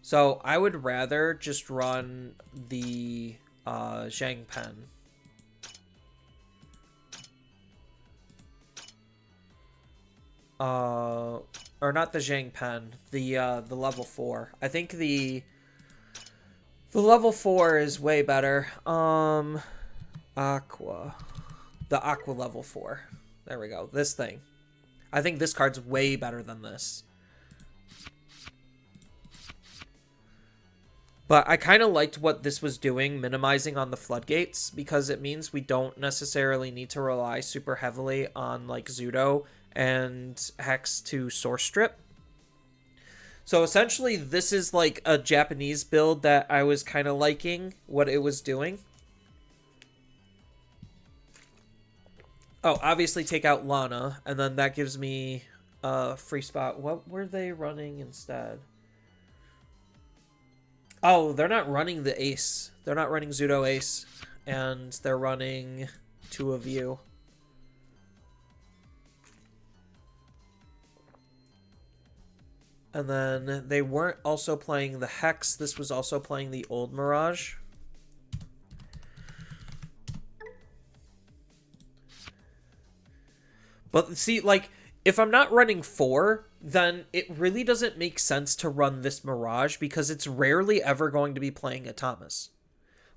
So I would rather just run the Zhang Pen. Or not the Zhang Pen, the level 4. I think the level 4 is way better. Aqua. The Aqua level 4. There we go. This thing. I think this card's way better than this. But I kind of liked what this was doing, minimizing on the floodgates, because it means we don't necessarily need to rely super heavily on like Zudo and Hex to source strip. So essentially this is like a Japanese build that I was kind of liking what it was doing. Oh, obviously take out Lana, and then that gives me a free spot. What were they running instead? Oh, they're not running the Ace. They're not running Zudo Ace, and they're running 2 of you. And then they weren't also playing the Hex. This was also playing the old Mirage. But see, like, if I'm not running 4, then it really doesn't make sense to run this Mirage because it's rarely ever going to be playing a Thomas.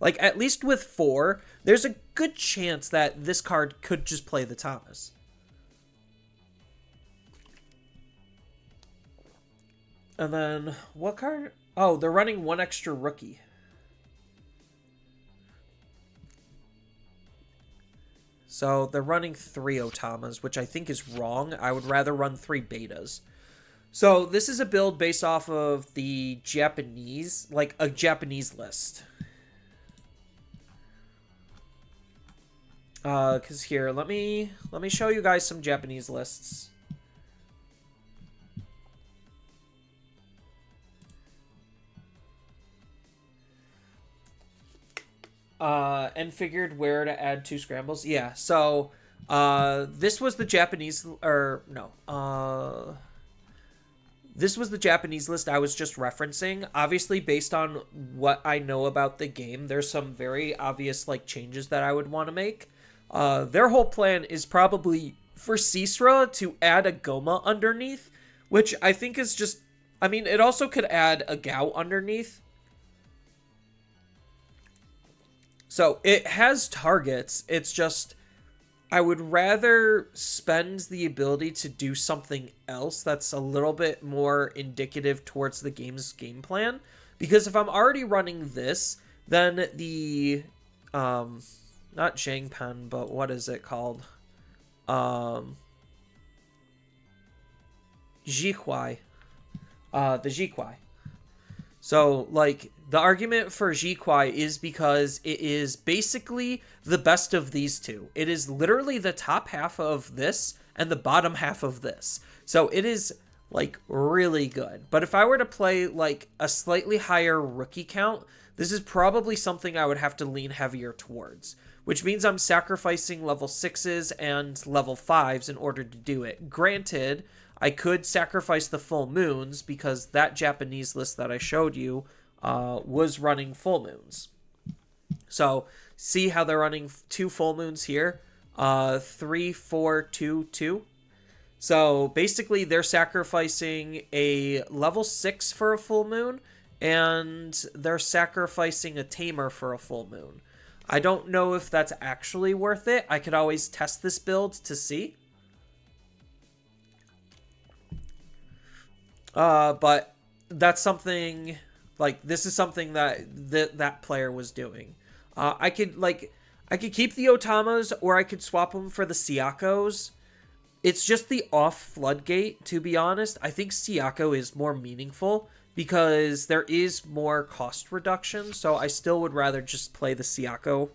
Like, at least with 4, there's a good chance that this card could just play the Thomas. And then, what card? Oh, they're running 1 extra rookie. So they're running 3 Otamas, which I think is wrong. I would rather run 3 Betas. So this is a build based off of the Japanese, like a Japanese list. Because here, let me show you guys some Japanese lists. And figured where to add 2 scrambles. Yeah, so this was the Japanese, or no, this was the Japanese list I was just referencing. Obviously, based on what I know about the game, there's some very obvious like changes that I would want to make. Their whole plan is probably for Sisra to add a Goma underneath, which I think is just, I mean, it also could add a Gao underneath. So it has targets. It's just, I would rather spend the ability to do something else that's a little bit more indicative towards the game's game plan. Because if I'm already running this, then the, not Zhangpen, but what is it called? Jiquai. The Jiquai. So, like, the argument for Jiquai is because it is basically the best of these two. It is literally the top half of this and the bottom half of this. So it is, like, really good. But if I were to play, like, a slightly higher rookie count, this is probably something I would have to lean heavier towards. Which means I'm sacrificing level 6s and level 5s in order to do it. Granted, I could sacrifice the full moons because that Japanese list that I showed you was running full moons. So see how they're running 2 full moons here? 3, 4, 2, 2. So basically they're sacrificing a level 6 for a full moon and they're sacrificing a tamer for a full moon. I don't know if that's actually worth it. I could always test this build to see. But that's something, like, this is something that that player was doing. I could keep the Otamas, or I could swap them for the Siakos. It's just the off floodgate, to be honest. I think Siako is more meaningful because there is more cost reduction, so I still would rather just play the Siako.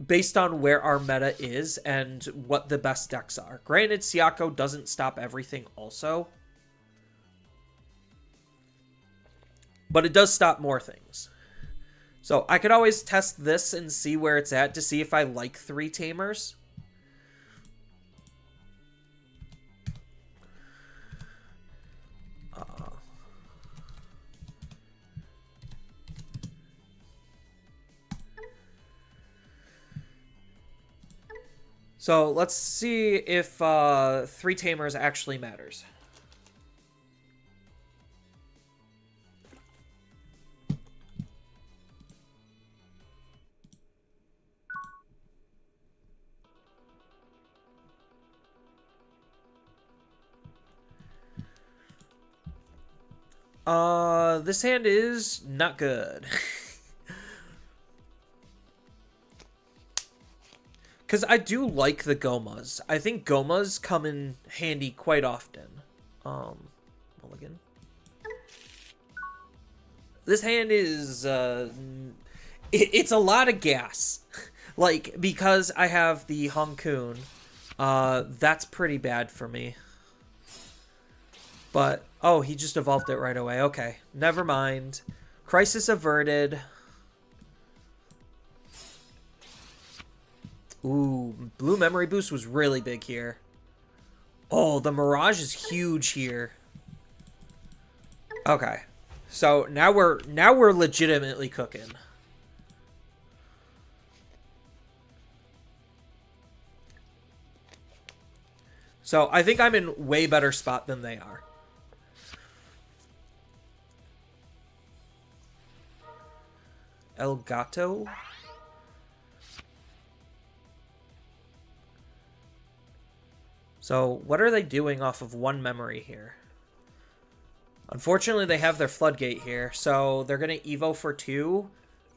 Based on where our meta is and what the best decks are. Granted, Siako doesn't stop everything also. But it does stop more things. So I could always test this and see where it's at to see if I like 3 tamers. So let's see if 3 tamers actually matters. This hand is not good. Because I do like the Gomas. I think Gomas come in handy quite often. Mulligan. This hand is, it's a lot of gas. Like, because I have the Hong Kun, that's pretty bad for me. But, oh, he just evolved it right away. Okay, never mind. Crisis averted. Ooh, blue memory boost was really big here. Oh, the Mirage is huge here. Okay. So now we're legitimately cooking. So I think I'm in way better spot than they are. El Gato. So what are they doing off of 1 memory here? Unfortunately, they have their Floodgate here, so they're going to Evo for 2.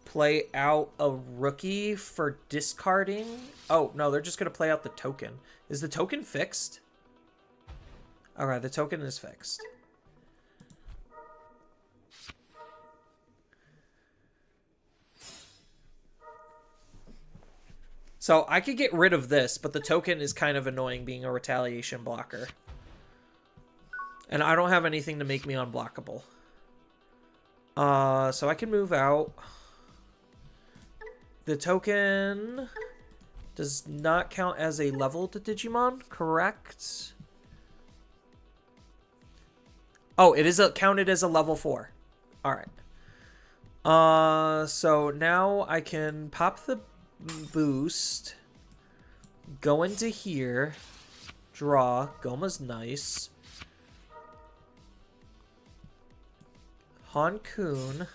play out a rookie for discarding. Oh, no, they're just going to play out the token. Is the token fixed? Alright, the token is fixed. So I could get rid of this, but the token is kind of annoying being a retaliation blocker. And I don't have anything to make me unblockable. So I can move out. The token does not count as a leveled Digimon, correct? Oh, it is counted as a level 4. Alright. So now I can pop the boost, go into here, draw. Goma's nice. Hankun.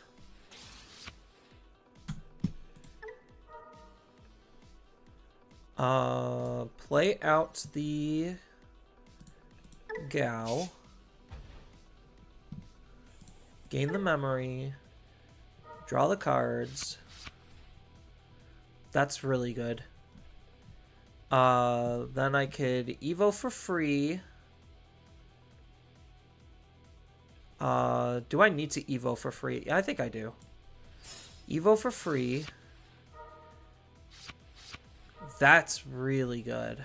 Play out the Gao. Gain the memory. Draw the cards. That's really good. Then I could Evo for free. Do I need to Evo for free? Yeah, I think I do. Evo for free. That's really good.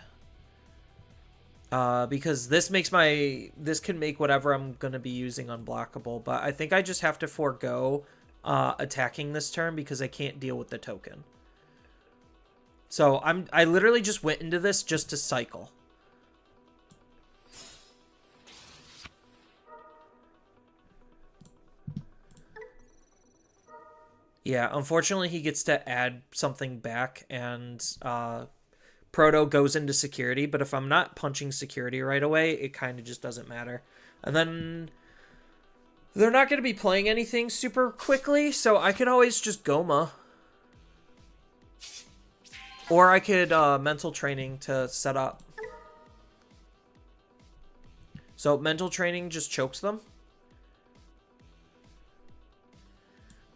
Because this can make whatever I'm going to be using unblockable. But I think I just have to forego attacking this turn because I can't deal with the token. So I literally just went into this just to cycle. Yeah, unfortunately he gets to add something back and Proto goes into security, but if I'm not punching security right away, it kind of just doesn't matter. And then they're not going to be playing anything super quickly, so I could always just Goma. Or I could mental training to set up. So mental training just chokes them.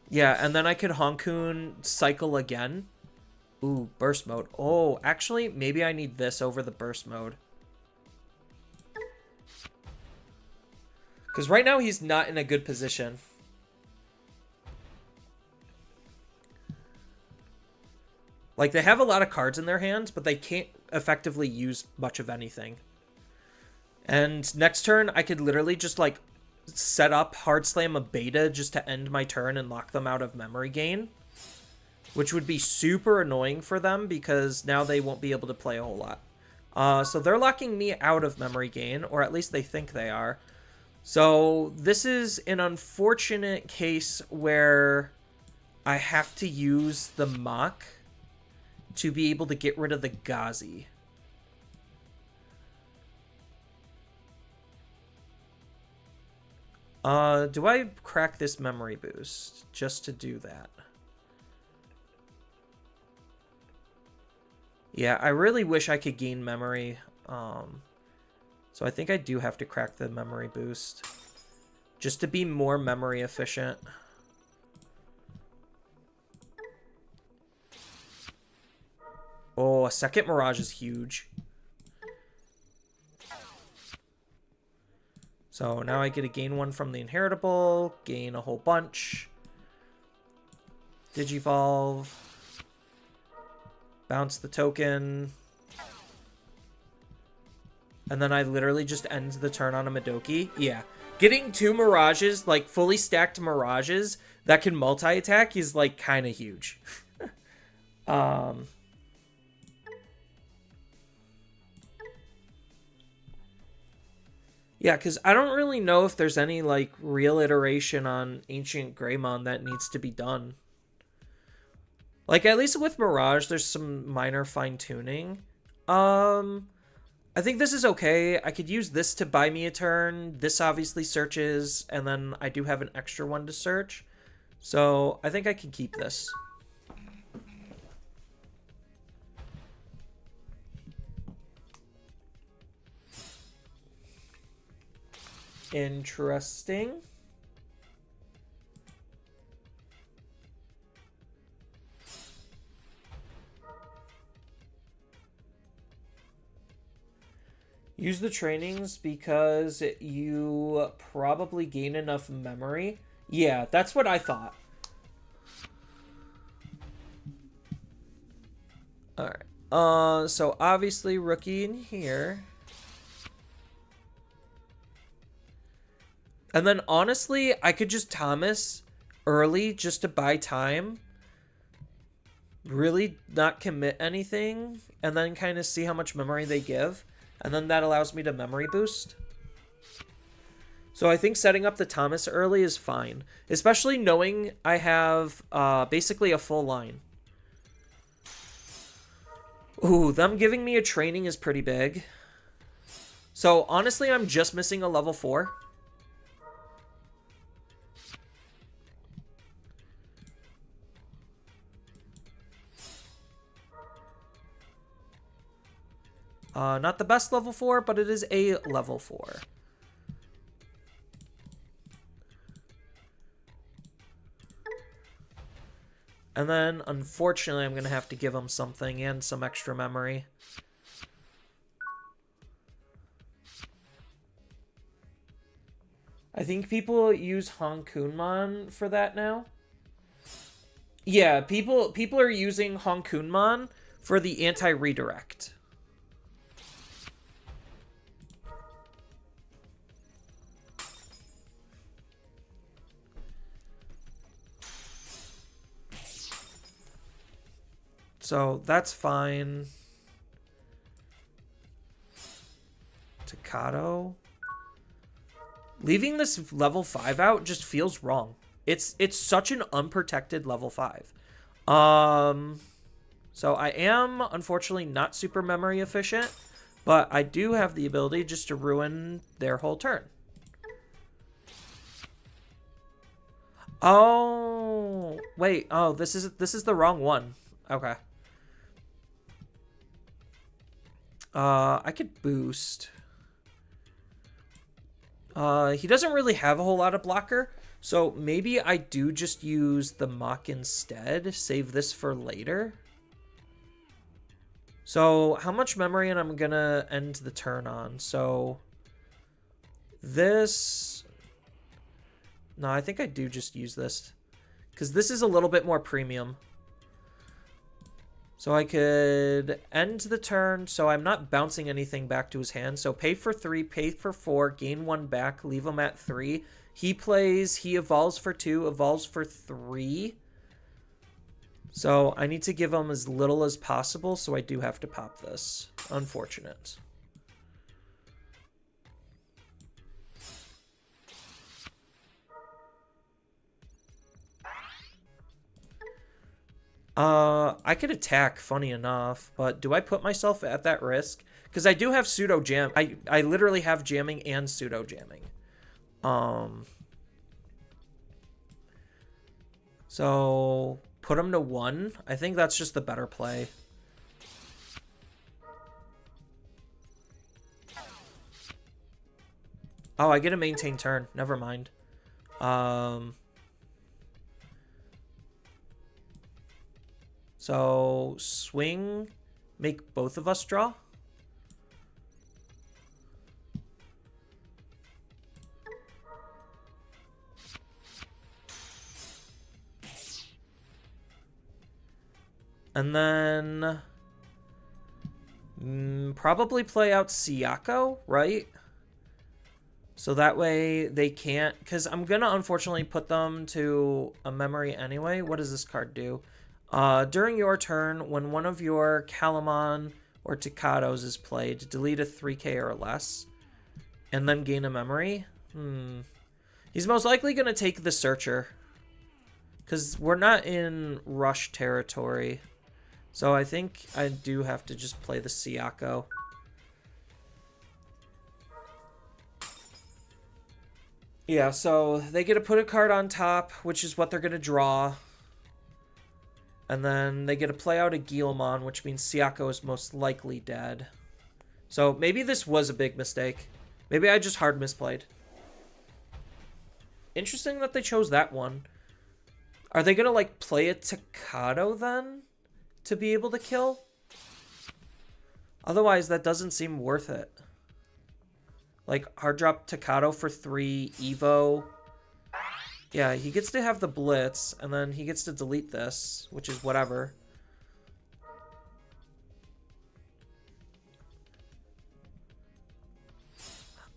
Yeah, and then I could Hankun cycle again. Ooh, burst mode. Oh, actually, maybe I need this over the burst mode. Because right now he's not in a good position. Like, they have a lot of cards in their hands, but they can't effectively use much of anything. And next turn, I could literally just, like, set up Hard Slam a beta just to end my turn and lock them out of memory gain. Which would be super annoying for them because now they won't be able to play a whole lot. So they're locking me out of memory gain, or at least they think they are. So this is an unfortunate case where I have to use the Mach to be able to get rid of the Gazi. Do I crack this memory boost just to do that? Yeah, I really wish I could gain memory. So I think I do have to crack the memory boost just to be more memory efficient. Oh, a second Mirage is huge. So now I get to gain one from the inheritable, gain a whole bunch. Digivolve. Bounce the token. And then I literally just end the turn on a Madoki. Yeah. Getting 2 Mirages, like fully stacked Mirages that can multi-attack is like kind of huge. Yeah, because I don't really know if there's any like real iteration on Ancient Greymon that needs to be done. Like, at least with Mirage, there's some minor fine-tuning. I think this is okay. I could use this to buy me a turn. This obviously searches, and then I do have an extra one to search. So, I think I can keep this. Interesting. Use the trainings because you probably gain enough memory. Yeah, that's what I thought. Alright. So obviously rookie in here. And then honestly, I could just Thomas early just to buy time. Really not commit anything. And then kind of see how much memory they give. And then that allows me to memory boost. So I think setting up the Thomas early is fine. Especially knowing I have basically a full line. Ooh, them giving me a training is pretty big. So honestly, I'm just missing a level 4. Not the best level 4, but it is a level 4. And then, unfortunately, I'm going to have to give him something and some extra memory. I think people use Honkunmon for that now. Yeah, people are using Honkunmon for the anti-redirect. So that's fine. Takato. Leaving this level 5 out just feels wrong. It's such an unprotected level 5. So I am unfortunately not super memory efficient, but I do have the ability just to ruin their whole turn. Oh, wait. Oh, this is the wrong one. Okay. I could boost. He doesn't really have a whole lot of blocker, so maybe I do just use the Mach instead. Save this for later. So how much memory and I'm gonna end the turn on? So this... No, I think I do just use this, because this is a little bit more premium. So I could end the turn, so I'm not bouncing anything back to his hand. So pay for 3, pay for 4, gain 1 back, leave him at 3. He plays, he evolves for 2, evolves for 3. So I need to give him as little as possible, so I do have to pop this. Unfortunate. I could attack, funny enough, but do I put myself at that risk? Because I do have pseudo jam. I literally have jamming and pseudo jamming. So put him to 1. I think that's just the better play. Oh, I get a maintain turn. Never mind. So swing, make both of us draw. And then probably play out Siako, right? So that way they can't, because I'm going to unfortunately put them to a memory anyway. What does this card do? During your turn, when one of your Calamon or Takatos is played, delete a 3k or less, and then gain a memory. He's most likely going to take the Searcher, because we're not in rush territory. So I think I do have to just play the Siako. Yeah, so they get to put a card on top, which is what they're going to draw. And then they get to play out a Guilmon, which means Siako is most likely dead. So maybe this was a big mistake. Maybe I just hard misplayed. Interesting that they chose that one. Are they going to, like, play a Takato then to be able to kill? Otherwise, that doesn't seem worth it. Like, hard drop Takato for 3, Evo. Yeah, he gets to have the Blitz, and then he gets to delete this, which is whatever.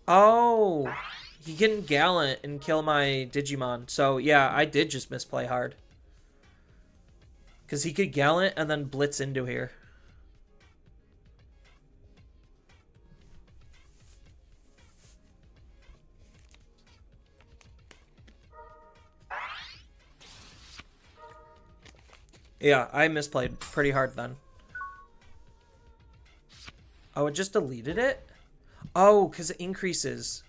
Oh, he can Gallant and kill my Digimon. So, yeah, I did just misplay hard. Because he could Gallant and then Blitz into here. Yeah, I misplayed pretty hard then. Oh, it just deleted it? Oh, because it increases.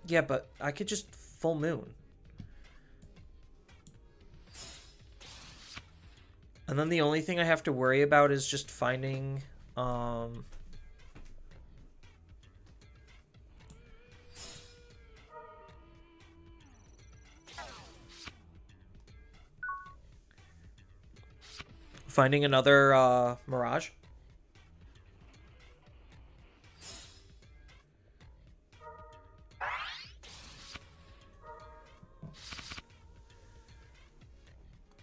Yeah, but I could just full moon. And then the only thing I have to worry about is just finding... finding another Mirage.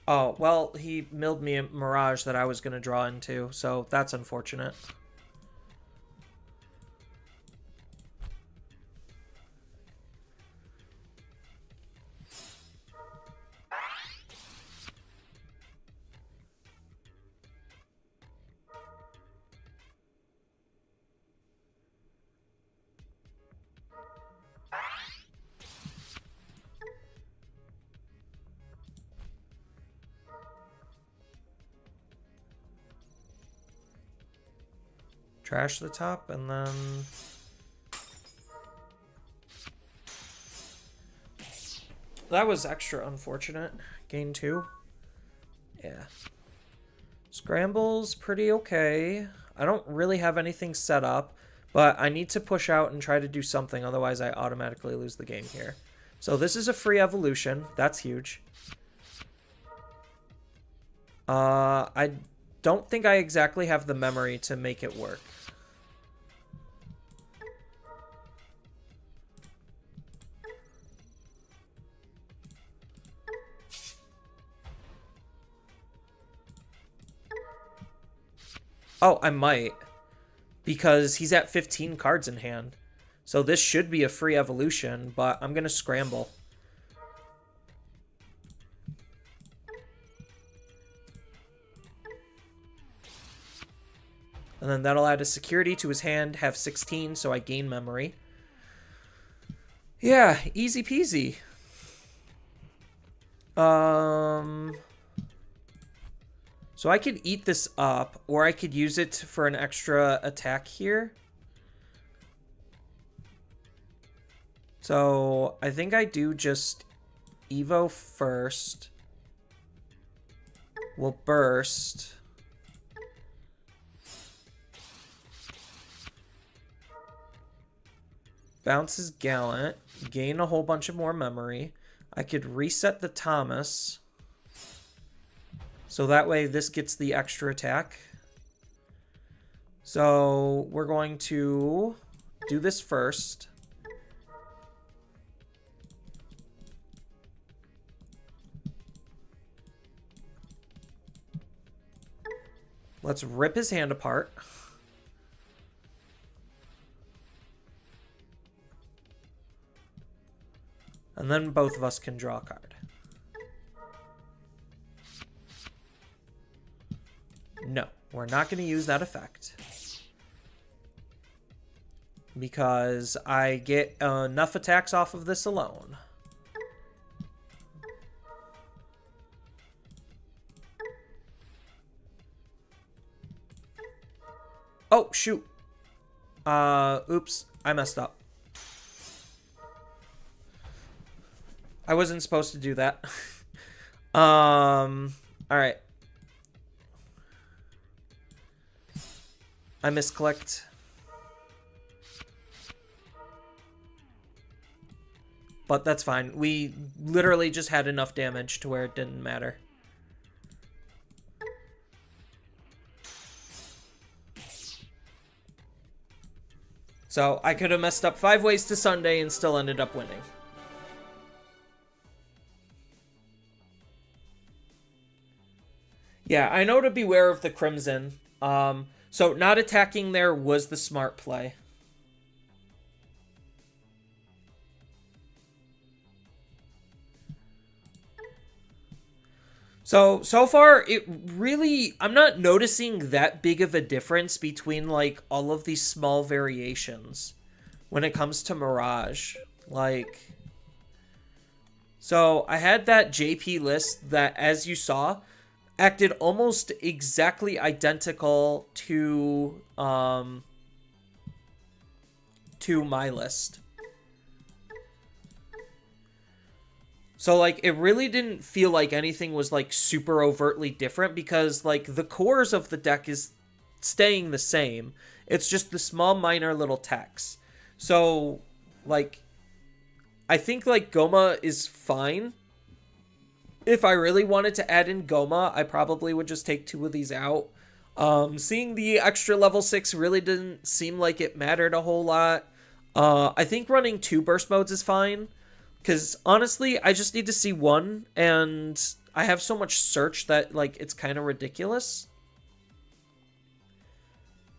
Oh, well, he milled me a Mirage that I was going to draw into, so that's unfortunate. Trash the top, and then... that was extra unfortunate. Gain 2. Yeah. Scramble's pretty okay. I don't really have anything set up, but I need to push out and try to do something, otherwise I automatically lose the game here. So this is a free evolution. That's huge. I don't think I exactly have the memory to make it work. Oh, I might. Because he's at 15 cards in hand. So this should be a free evolution, but I'm going to scramble. And then that'll add a security to his hand, have 16, so I gain memory. Yeah, easy peasy. So I could eat this up, or I could use it for an extra attack here. So I think I do just Evo first. We'll burst. Bounces Gallant. Gain a whole bunch of more memory. I could reset the Thomas. So that way this gets the extra attack. So we're going to do this first. Let's rip his hand apart. And then both of us can draw a card. No, we're not going to use that effect. Because I get enough attacks off of this alone. Oh, shoot. Oops, I messed up. I wasn't supposed to do that. All right. I misclicked. But that's fine. We literally just had enough damage to where it didn't matter. So I could have messed up 5 ways to Sunday and still ended up winning. Yeah, I know to beware of the Crimson. So not attacking there was the smart play. So far, it really, I'm not noticing that big of a difference between, like, all of these small variations when it comes to Mirage. Like, so I had that JP list that, as you saw, acted almost exactly identical to my list. So, like, it really didn't feel like anything was, like, super overtly different because, like, the cores of the deck is staying the same. It's just the small, minor little techs. So, like, I think, like, Goma is fine. If I really wanted to add in Goma, I probably would just take 2 of these out. Seeing the extra level 6 really didn't seem like it mattered a whole lot. I think running 2 burst modes is fine. Because, honestly, I just need to see 1, and I have so much search that, like, it's kind of ridiculous.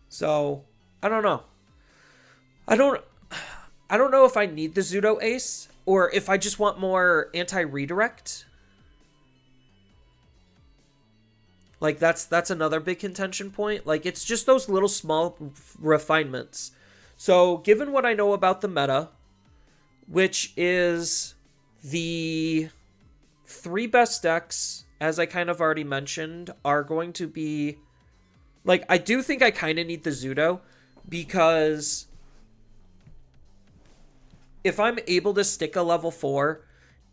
So, I don't know. I don't know if I need the Zudo Ace, or if I just want more anti-redirect. Like, that's another big contention point. Like, it's just those little small refinements. So, given what I know about the meta, which is the 3 best decks, as I kind of already mentioned, are going to be... Like, I do think I kind of need the Zudo, because if I'm able to stick a level 4,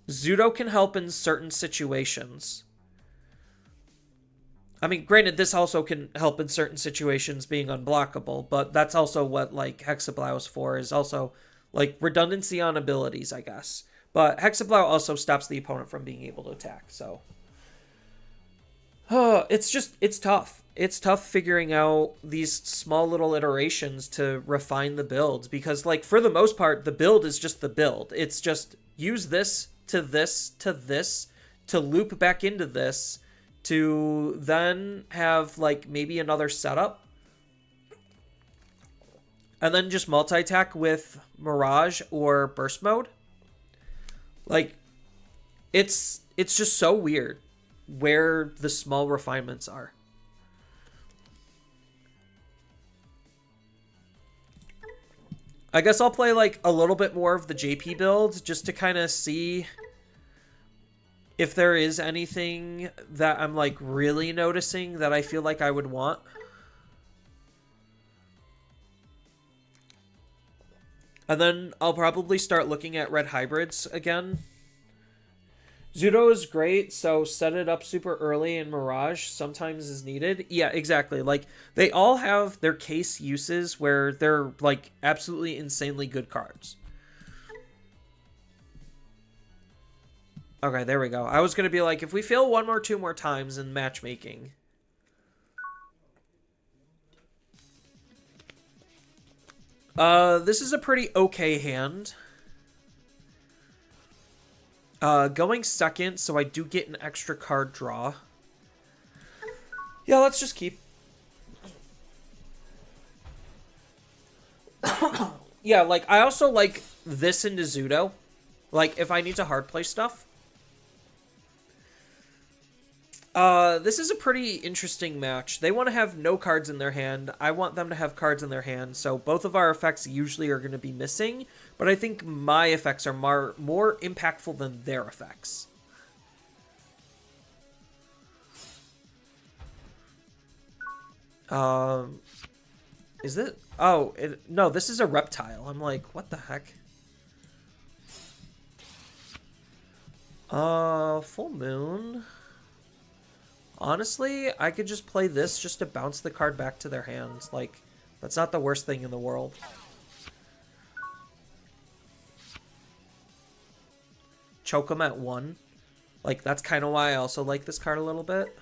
Zudo can help in certain situations. I mean, granted, this also can help in certain situations being unblockable, but that's also what, like, Hexablow is for, is also... like, redundancy on abilities, I guess. But Hexablow also stops the opponent from being able to attack, so... it's tough. It's tough figuring out these small little iterations to refine the builds. Because, like, for the most part, the build is just the build. It's just use this to this to this to loop back into this to then have, like, maybe another setup. And then just multi-attack with Mirage or Burst Mode. Like, it's just so weird where the small refinements are. I guess I'll play, like, a little bit more of the JP build just to kind of see if there is anything that I'm, like, really noticing that I feel like I would want. And then I'll probably start looking at red hybrids again. Zudo is great, so set it up super early in Mirage sometimes is needed. Yeah, exactly. Like, they all have their case uses where they're, like, absolutely insanely good cards. Okay, there we go. I was going to be like, if we fail 1 or 2 more times in matchmaking... this is a pretty okay hand. Going second, so I do get an extra card draw. Yeah, let's just keep. Yeah, like, I also like this into Zudo. Like, if I need to hard play stuff. This is a pretty interesting match. They want to have no cards in their hand. I want them to have cards in their hand. So both of our effects usually are going to be missing. But I think my effects are more impactful than their effects. Is it? Oh, no, this is a reptile. I'm like, what the heck? Full moon... Honestly, I could just play this just to bounce the card back to their hands. Like, that's not the worst thing in the world. Choke them at 1. Like, that's kind of why I also like this card a little bit.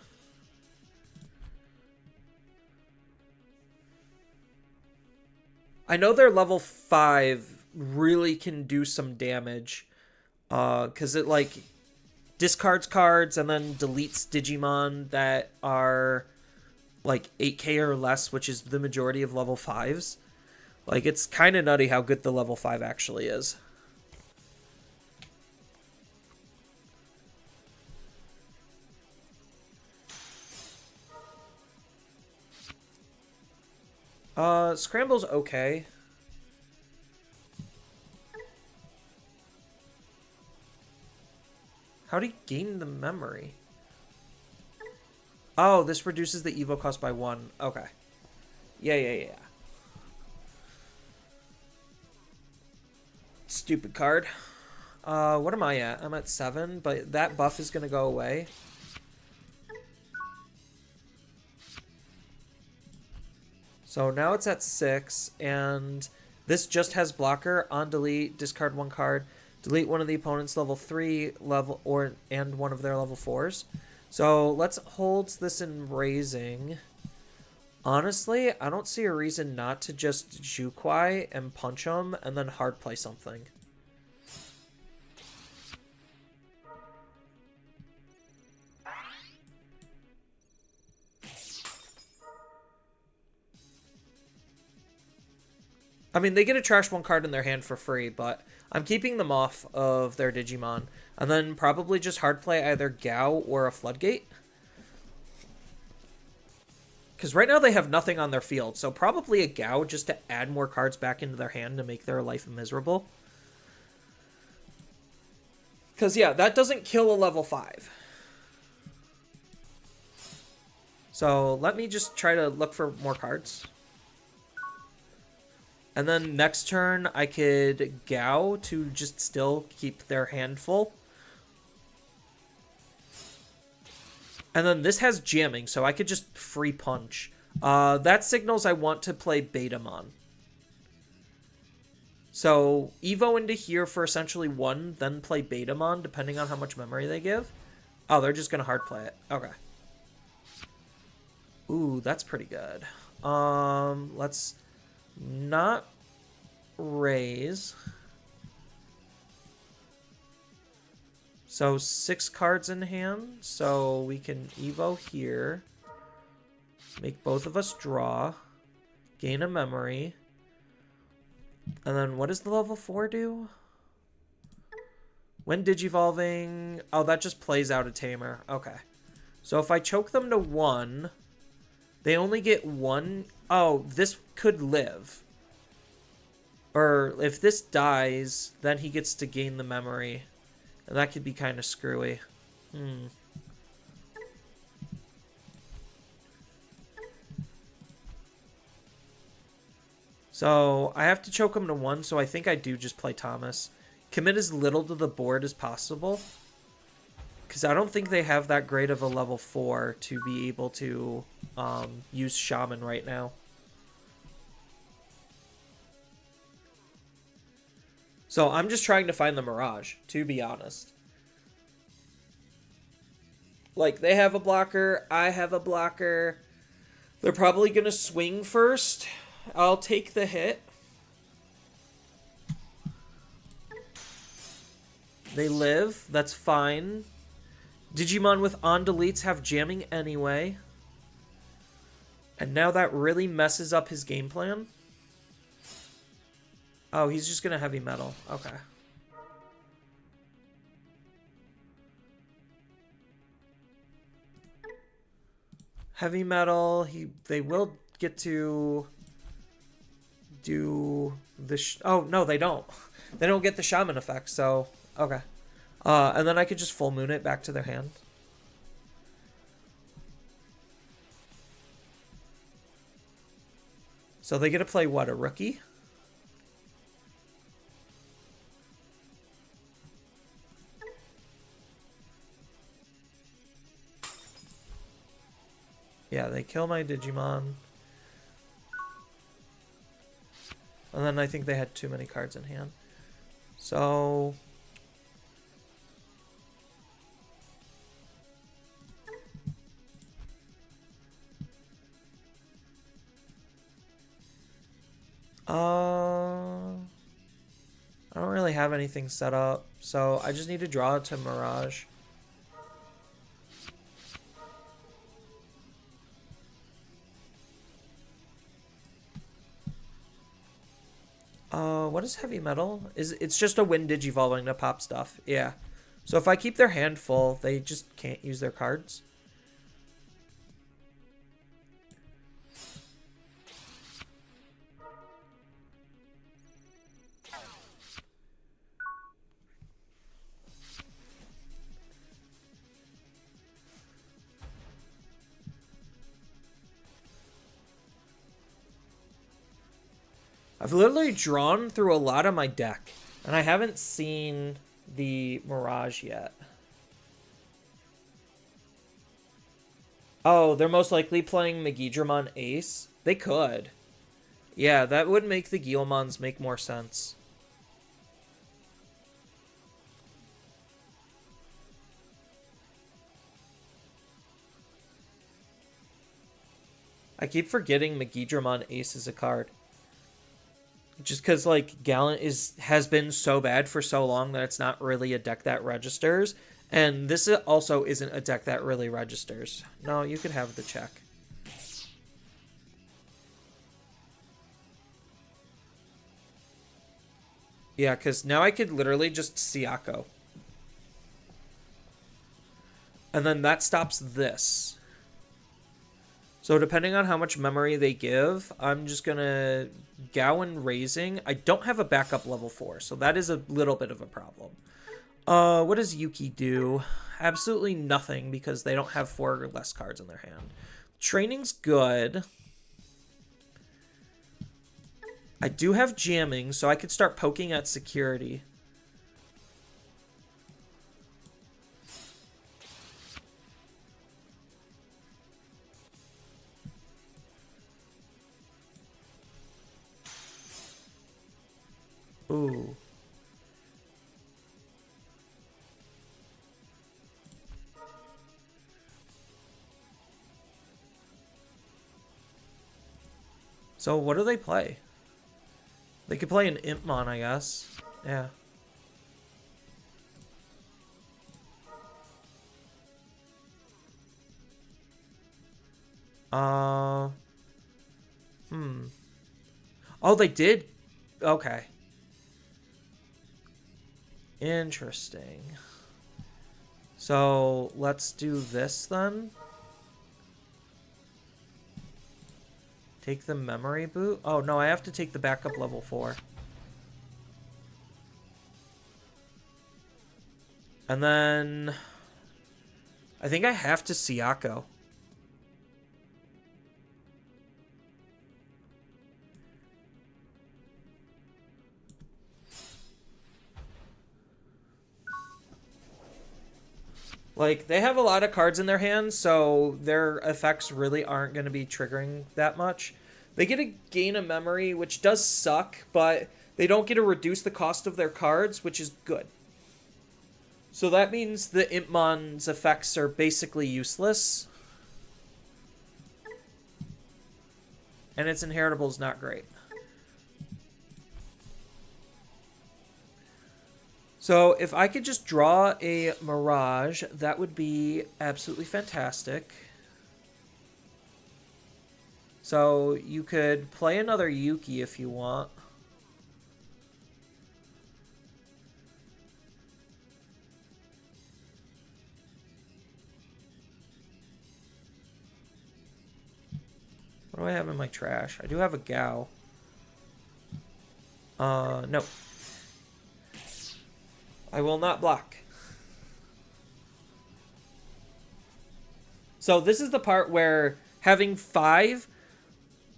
I know their level 5 really can do some damage. Because it, like, discards cards and then deletes Digimon that are, like, 8k or less, which is the majority of level 5s. Like, it's kind of nutty how good the level 5 actually is. Scramble's okay. How do you gain the memory? Oh, this reduces the Evo cost by 1. Okay. Yeah. Stupid card. What am I at? I'm at 7, but that buff is going to go away. So now it's at 6, and this just has blocker. On delete, discard 1 card. Delete one of the opponent's level 3 and one of their level 4s. So let's hold this in raising. Honestly, I don't see a reason not to just Jukwai and punch him and then hard play something. I mean, they get to trash 1 card in their hand for free, but I'm keeping them off of their Digimon. And then probably just hard play either Gao or a Floodgate. Because right now they have nothing on their field, so probably a Gao just to add more cards back into their hand to make their life miserable. Because, yeah, that doesn't kill a level 5. So let me just try to look for more cards. And then next turn, I could Gao to just still keep their hand full. And then this has jamming, so I could just free punch. That signals I want to play Betamon. So Evo into here for essentially 1, then play Betamon, depending on how much memory they give. Oh, they're just going to hard play it. Okay. Ooh, that's pretty good. Let's not raise. So 6 cards in hand. So we can Evo here. Make both of us draw. Gain a memory. And then what does the level 4 do? When Digivolving... Oh, that just plays out a Tamer. Okay. So if I choke them to 1, they only get 1... Oh, this could live. Or if this dies, then he gets to gain the memory. And that could be kind of screwy. So I have to choke him to 1, so I think I do just play Thomas. Commit as little to the board as possible. Because I don't think they have that great of a level 4 to be able to use Shaman right now. So I'm just trying to find the Mirage, to be honest. Like, they have a blocker, I have a blocker. They're probably going to swing first. I'll take the hit. They live, that's fine. Digimon with on deletes have jamming anyway. And now that really messes up his game plan. Oh, he's just going to heavy metal. Okay. Heavy metal. They will get to do the... Oh, no, they don't. They don't get the Shaman effect, so... Okay. And then I could just full moon it back to their hand. So they get to play, what, a rookie? Yeah, they kill my Digimon. And then I think they had too many cards in hand. So... I don't really have anything set up, so I just need to draw it to Mirage. What is heavy metal? It's just a wind digivolving to pop stuff. Yeah. So if I keep their hand full, they just can't use their cards. I've literally drawn through a lot of my deck, and I haven't seen the Mirage yet. Oh, they're most likely playing Megidramon Ace? They could. Yeah, that would make the Guillemons make more sense. I keep forgetting Megidramon Ace is a card. Just because, like, Gallant has been so bad for so long that it's not really a deck that registers. And this also isn't a deck that really registers. No, you could have the check. Yeah, because now I could literally just Siako. And then that stops this. So depending on how much memory they give, I'm just going to Gowan Raising. I don't have a backup level 4, so that is a little bit of a problem. What does Yuki do? Absolutely nothing because they don't have 4 or less cards in their hand. Training's good. I do have jamming, so I could start poking at security. Ooh. So what do they play? They could play an Impmon, I guess. Yeah. Oh, they did? Okay. Interesting. So let's do this then. Take the memory boot. Oh, no, I have to take the backup level 4. And then I think I have to Siako. Like, they have a lot of cards in their hands, so their effects really aren't going to be triggering that much. They get a gain of memory, which does suck, but they don't get to reduce the cost of their cards, which is good. So that means the Impmon's effects are basically useless. And its inheritable is not great. So if I could just draw a Mirage, that would be absolutely fantastic. So you could play another Yuki if you want. What do I have in my trash? I do have a Gao. No. I will not block. So this is the part where having 5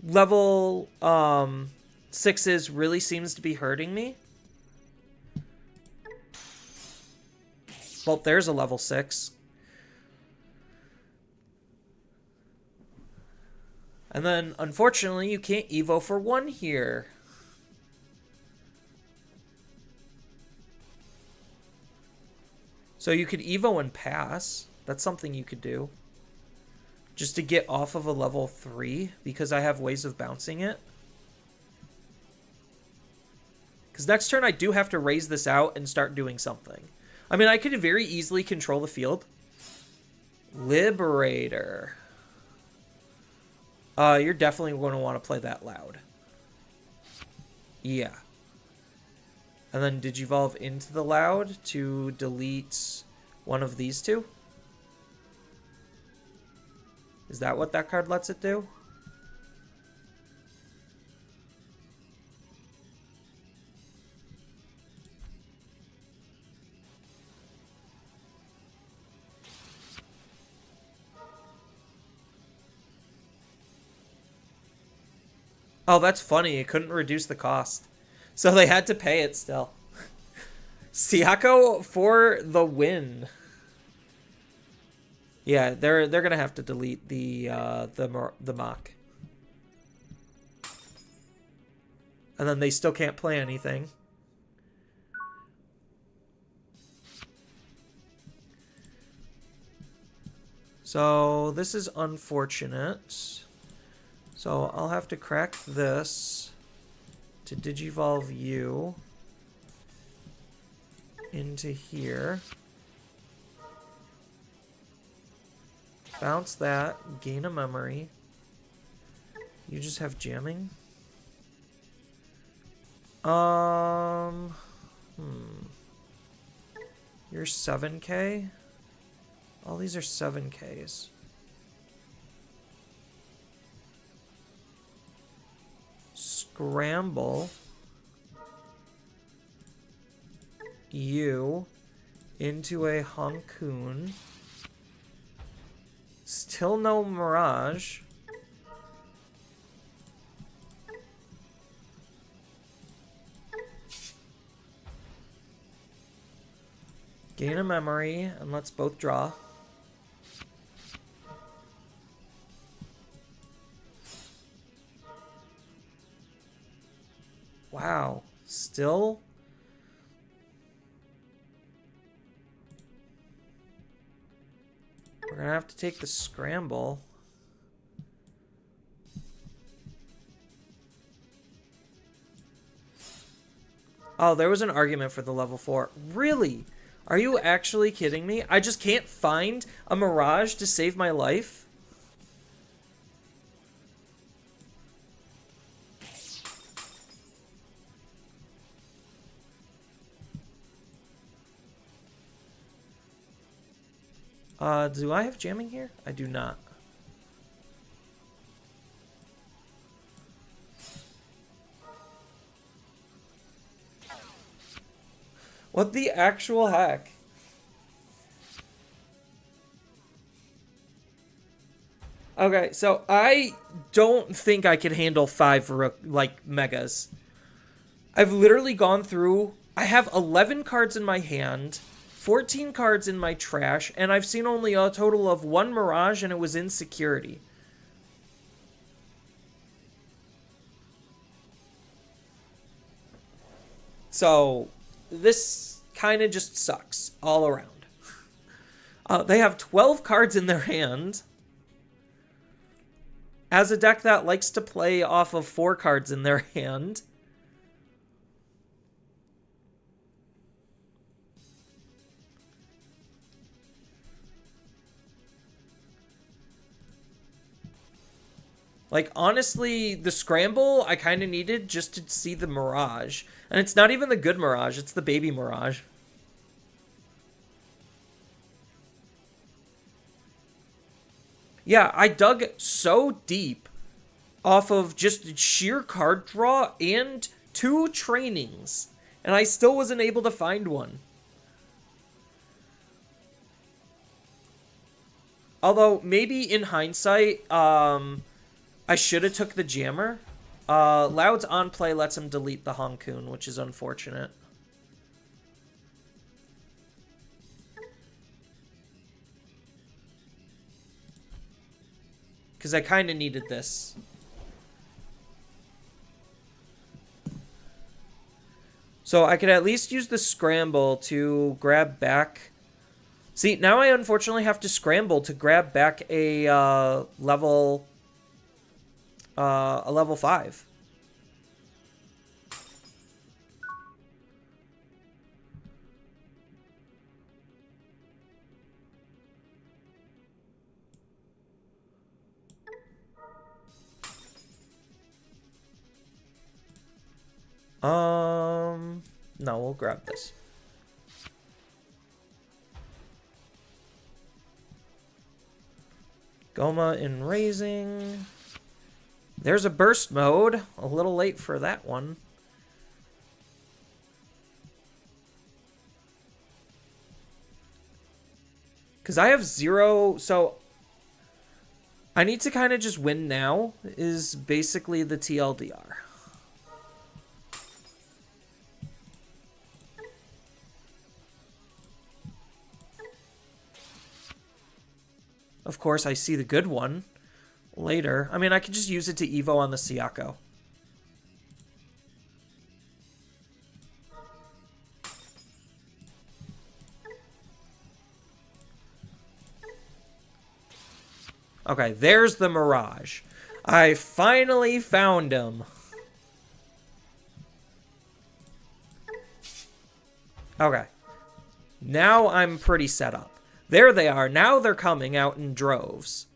level 6s really seems to be hurting me. Well, there's a level 6. And then, unfortunately, you can't Evo for 1 here. So you could Evo and pass. That's something you could do. Just to get off of a level 3, because I have ways of bouncing it. Because next turn I do have to raise this out and start doing something. I mean, I could very easily control the field. Liberator. You're definitely going to want to play that loud. Yeah. And then Digivolve into the loud to delete one of these two? Is that what that card lets it do? Oh, that's funny. It couldn't reduce the cost. So they had to pay it still. Siako for the win. Yeah, they're gonna have to delete the mock. And then they still can't play anything. So this is unfortunate. So I'll have to crack this to Digivolve you into here. Bounce that, gain a memory. You just have jamming. You're 7K? All these are 7Ks. Scramble you into a Hankoon. Still no Mirage. Gain a memory, and let's both draw. Wow, still? We're gonna have to take the scramble. Oh, there was an argument for the level 4. Really? Are you actually kidding me? I just can't find a Mirage to save my life? Do I have jamming here? I do not. What the actual heck? Okay, so I don't think I can handle 5 like megas. I've literally gone through. I have 11 cards in my hand, 14 cards in my trash, and I've seen only a total of 1 Mirage, and it was in security. So this kind of just sucks all around. They have 12 cards in their hand. As a deck that likes to play off of 4 cards in their hand. Like, honestly, the scramble I kind of needed just to see the Mirage. And it's not even the good Mirage, it's the baby Mirage. Yeah, I dug so deep off of just sheer card draw and 2 trainings. And I still wasn't able to find one. Although, maybe in hindsight, I should have took the jammer. Loud's on play lets him delete the Hankoon, which is unfortunate. Because I kind of needed this. So I could at least use the scramble to grab back. See, now I unfortunately have to scramble to grab back a level 5. No, we'll grab this. Goma in raising. There's a burst mode. A little late for that one. Because I have 0, so I need to kind of just win now is basically the TLDR. Of course, I see the good one later. I mean, I could just use it to Evo on the Siako. Okay, there's the Mirage. I finally found him. Okay. Now I'm pretty set up. There they are. Now they're coming out in droves.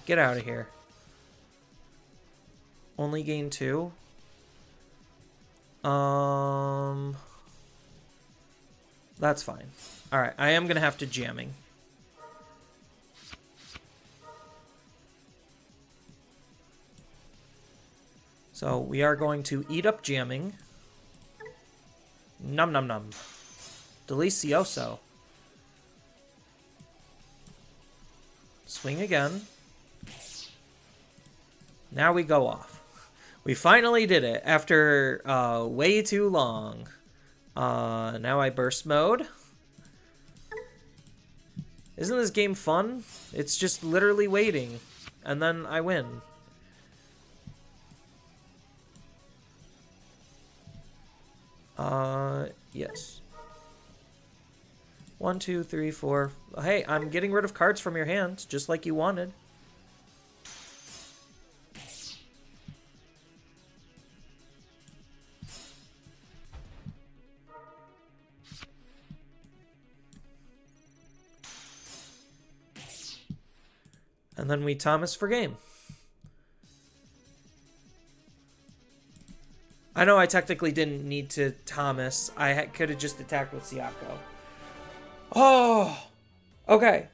Get out of here. Only gain 2. That's fine. Alright, I am gonna have to jamming. So we are going to eat up jamming. Num num num. Delicioso. Swing again. Now we go off. We finally did it after way too long. Now I burst mode. Isn't this game fun? It's just literally waiting. And then I win. Yes. 1, 2, 3, 4. Hey, I'm getting rid of cards from your hand, just like you wanted. And then we Thomas for game. I know I technically didn't need to Thomas. I could have just attacked with Siako. Oh, okay.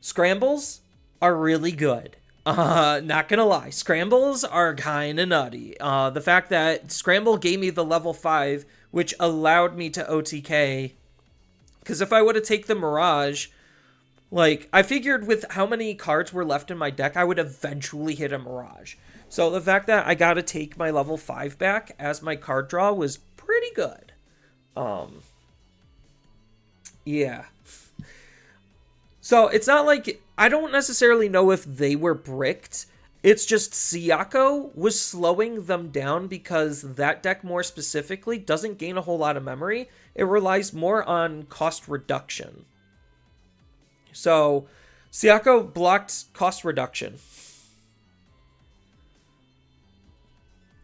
Scrambles are really good. Not gonna lie. Scrambles are kind of nutty. The fact that Scramble gave me the level 5, which allowed me to OTK. Because if I would have taken the Mirage, like, I figured with how many cards were left in my deck, I would eventually hit a Mirage. So the fact that I got to take my level 5 back as my card draw was pretty good. Yeah. So it's not like, I don't necessarily know if they were bricked. It's just Siako was slowing them down because that deck more specifically doesn't gain a whole lot of memory. It relies more on cost reduction. So Siako blocked cost reduction.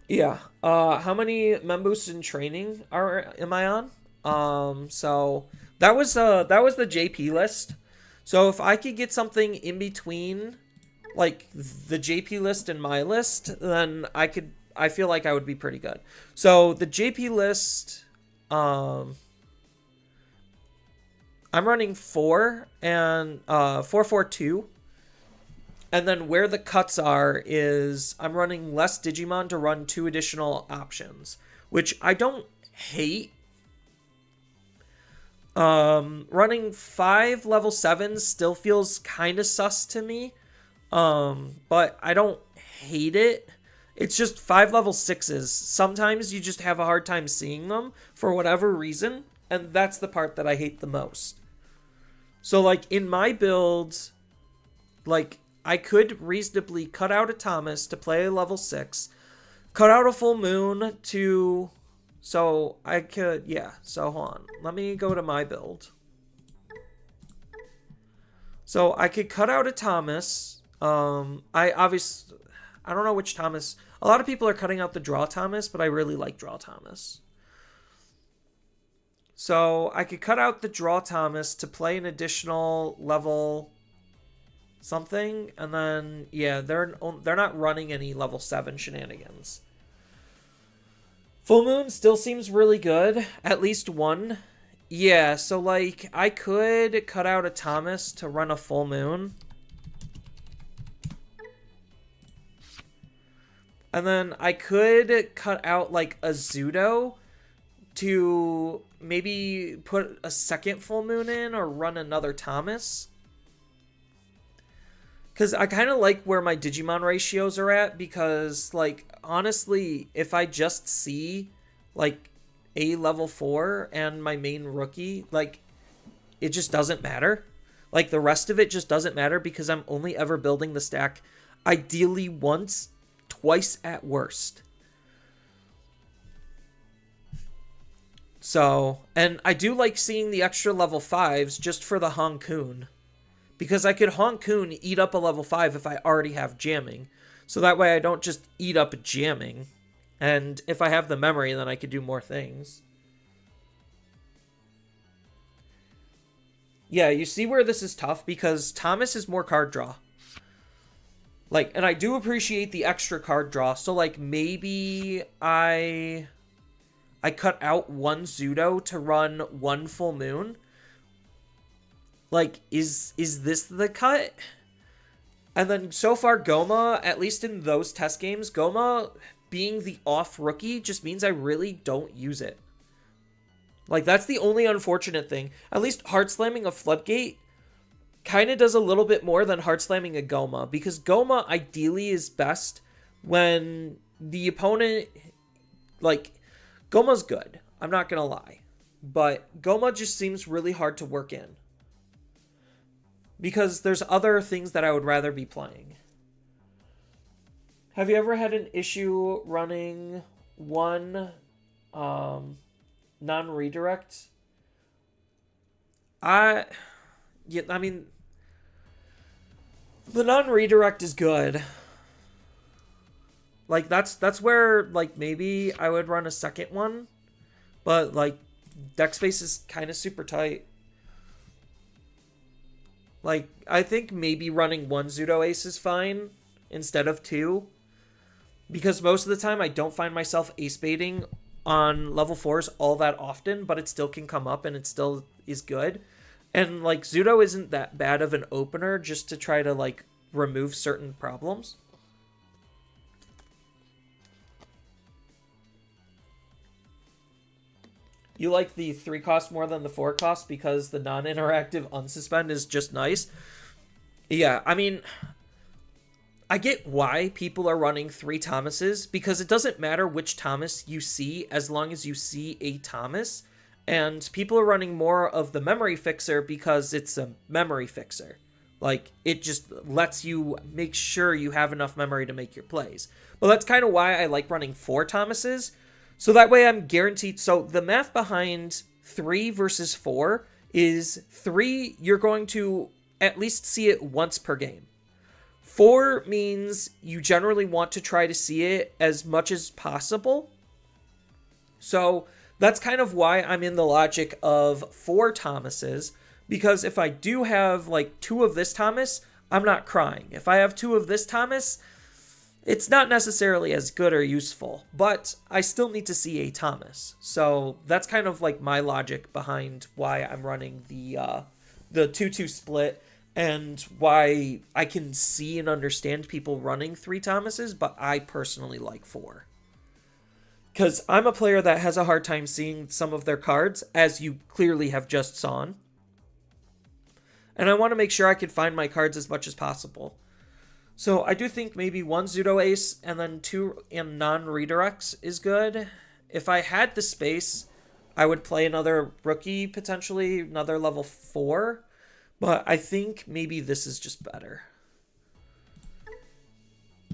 Yeah. How many memboosts in training am I on? So that was the JP list. So if I could get something in between, like the JP list and my list, then I feel like I would be pretty good. So the JP list, I'm running 4 and 4-4-2. And then where the cuts are is I'm running less Digimon to run 2 additional options, which I don't hate. Running 5 level 7s still feels kind of sus to me, but I don't hate it. It's just 5 level 6s. Sometimes you just have a hard time seeing them for whatever reason, and that's the part that I hate the most. So, like, in my build, like, I could reasonably cut out a Thomas to play a level 6, cut out a Full Moon to... So, I could... Yeah, so hold on. Let me go to my build. So, I could cut out a Thomas. I don't know which Thomas... A lot of people are cutting out the Draw Thomas, but I really like Draw Thomas. So I could cut out the Draw Thomas to play an additional level something, and then, yeah, they're not running any level 7 shenanigans. Full Moon still seems really good. At least one. Yeah, so, like, I could cut out a Thomas to run a Full Moon. And then I could cut out, like, a Zudo to maybe put a second Full Moon in or run another Thomas. Because I kind of like where my Digimon ratios are at, because, like, honestly, if I just see, like, a level 4 and my main rookie, like, it just doesn't matter. Like, the rest of it just doesn't matter because I'm only ever building the stack ideally once, twice at worst. So, and I do like seeing the extra level 5s just for the Hon-kun. Because I could Hon-kun eat up a level 5 if I already have jamming. So that way I don't just eat up jamming. And if I have the memory, then I could do more things. Yeah, you see where this is tough? Because Thomas is more card draw. Like, and I do appreciate the extra card draw. So, like, maybe I cut out one Zudo to run one Full Moon. Like, is this the cut? And then so far, Goma, at least in those test games, Goma being the off rookie just means I really don't use it. Like, that's the only unfortunate thing. At least hard slamming a Floodgate kind of does a little bit more than hard slamming a Goma. Because Goma ideally is best when the opponent, like, Goma's good. I'm not going to lie. But Goma just seems really hard to work in. Because there's other things that I would rather be playing. Have you ever had an issue running one non-redirect? I mean, the non-redirect is good. Like, that's where, like, maybe I would run a second one. But, like, deck space is kind of super tight. Like, I think maybe running one Zudo Ace is fine instead of two. Because most of the time I don't find myself ace baiting on level 4s all that often, but it still can come up and it still is good. And, like, Zudo isn't that bad of an opener just to try to, like, remove certain problems. You like the 3 cost more than the 4 cost because the non-interactive unsuspend is just nice. Yeah, I mean, I get why people are running 3 Thomases, because it doesn't matter which Thomas you see as long as you see a Thomas. And people are running more of the memory fixer because it's a memory fixer. Like, it just lets you make sure you have enough memory to make your plays. Well, that's kind of why I like running 4 Thomases. So that way I'm guaranteed. So the math behind 3 versus 4 is 3, you're going to at least see it once per game. 4 means you generally want to try to see it as much as possible. So that's kind of why I'm in the logic of 4 Thomases, because if I do have like 2 of this Thomas, I'm not crying. If I have 2 of this Thomas, it's not necessarily as good or useful, but I still need to see a Thomas. So that's kind of like my logic behind why I'm running the 2-2 split, and why I can see and understand people running 3 Thomases, but I personally like 4. Because I'm a player that has a hard time seeing some of their cards, as you clearly have just sawn. And I want to make sure I can find my cards as much as possible. So I do think maybe 1 Zudo Ace and then 2 in non-redirects is good. If I had the space, I would play another rookie, potentially another level 4. But I think maybe this is just better.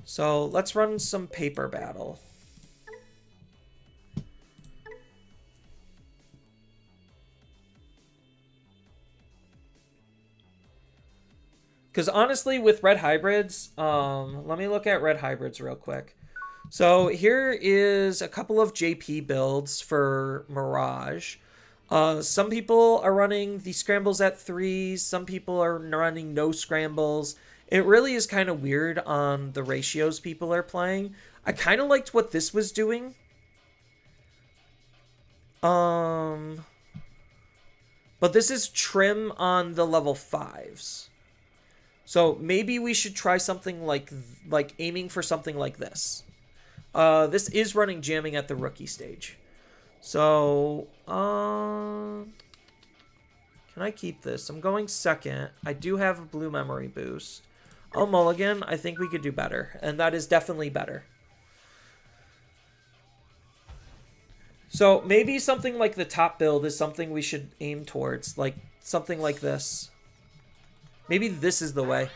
So let's run some paper battle. Because honestly, with red hybrids, let me look at red hybrids real quick. So here is a couple of JP builds for Mirage. Some people are running the scrambles at 3s, some people are running no scrambles. It really is kind of weird on the ratios people are playing. I kind of liked what this was doing. But this is trim on the level 5s. So maybe we should try something like aiming for something like this. This is running jamming at the rookie stage. So, can I keep this? I'm going second. I do have a blue memory boost. I'll mulligan. I think we could do better. And that is definitely better. So maybe something like the top build is something we should aim towards. Like something like this. Maybe this is the way.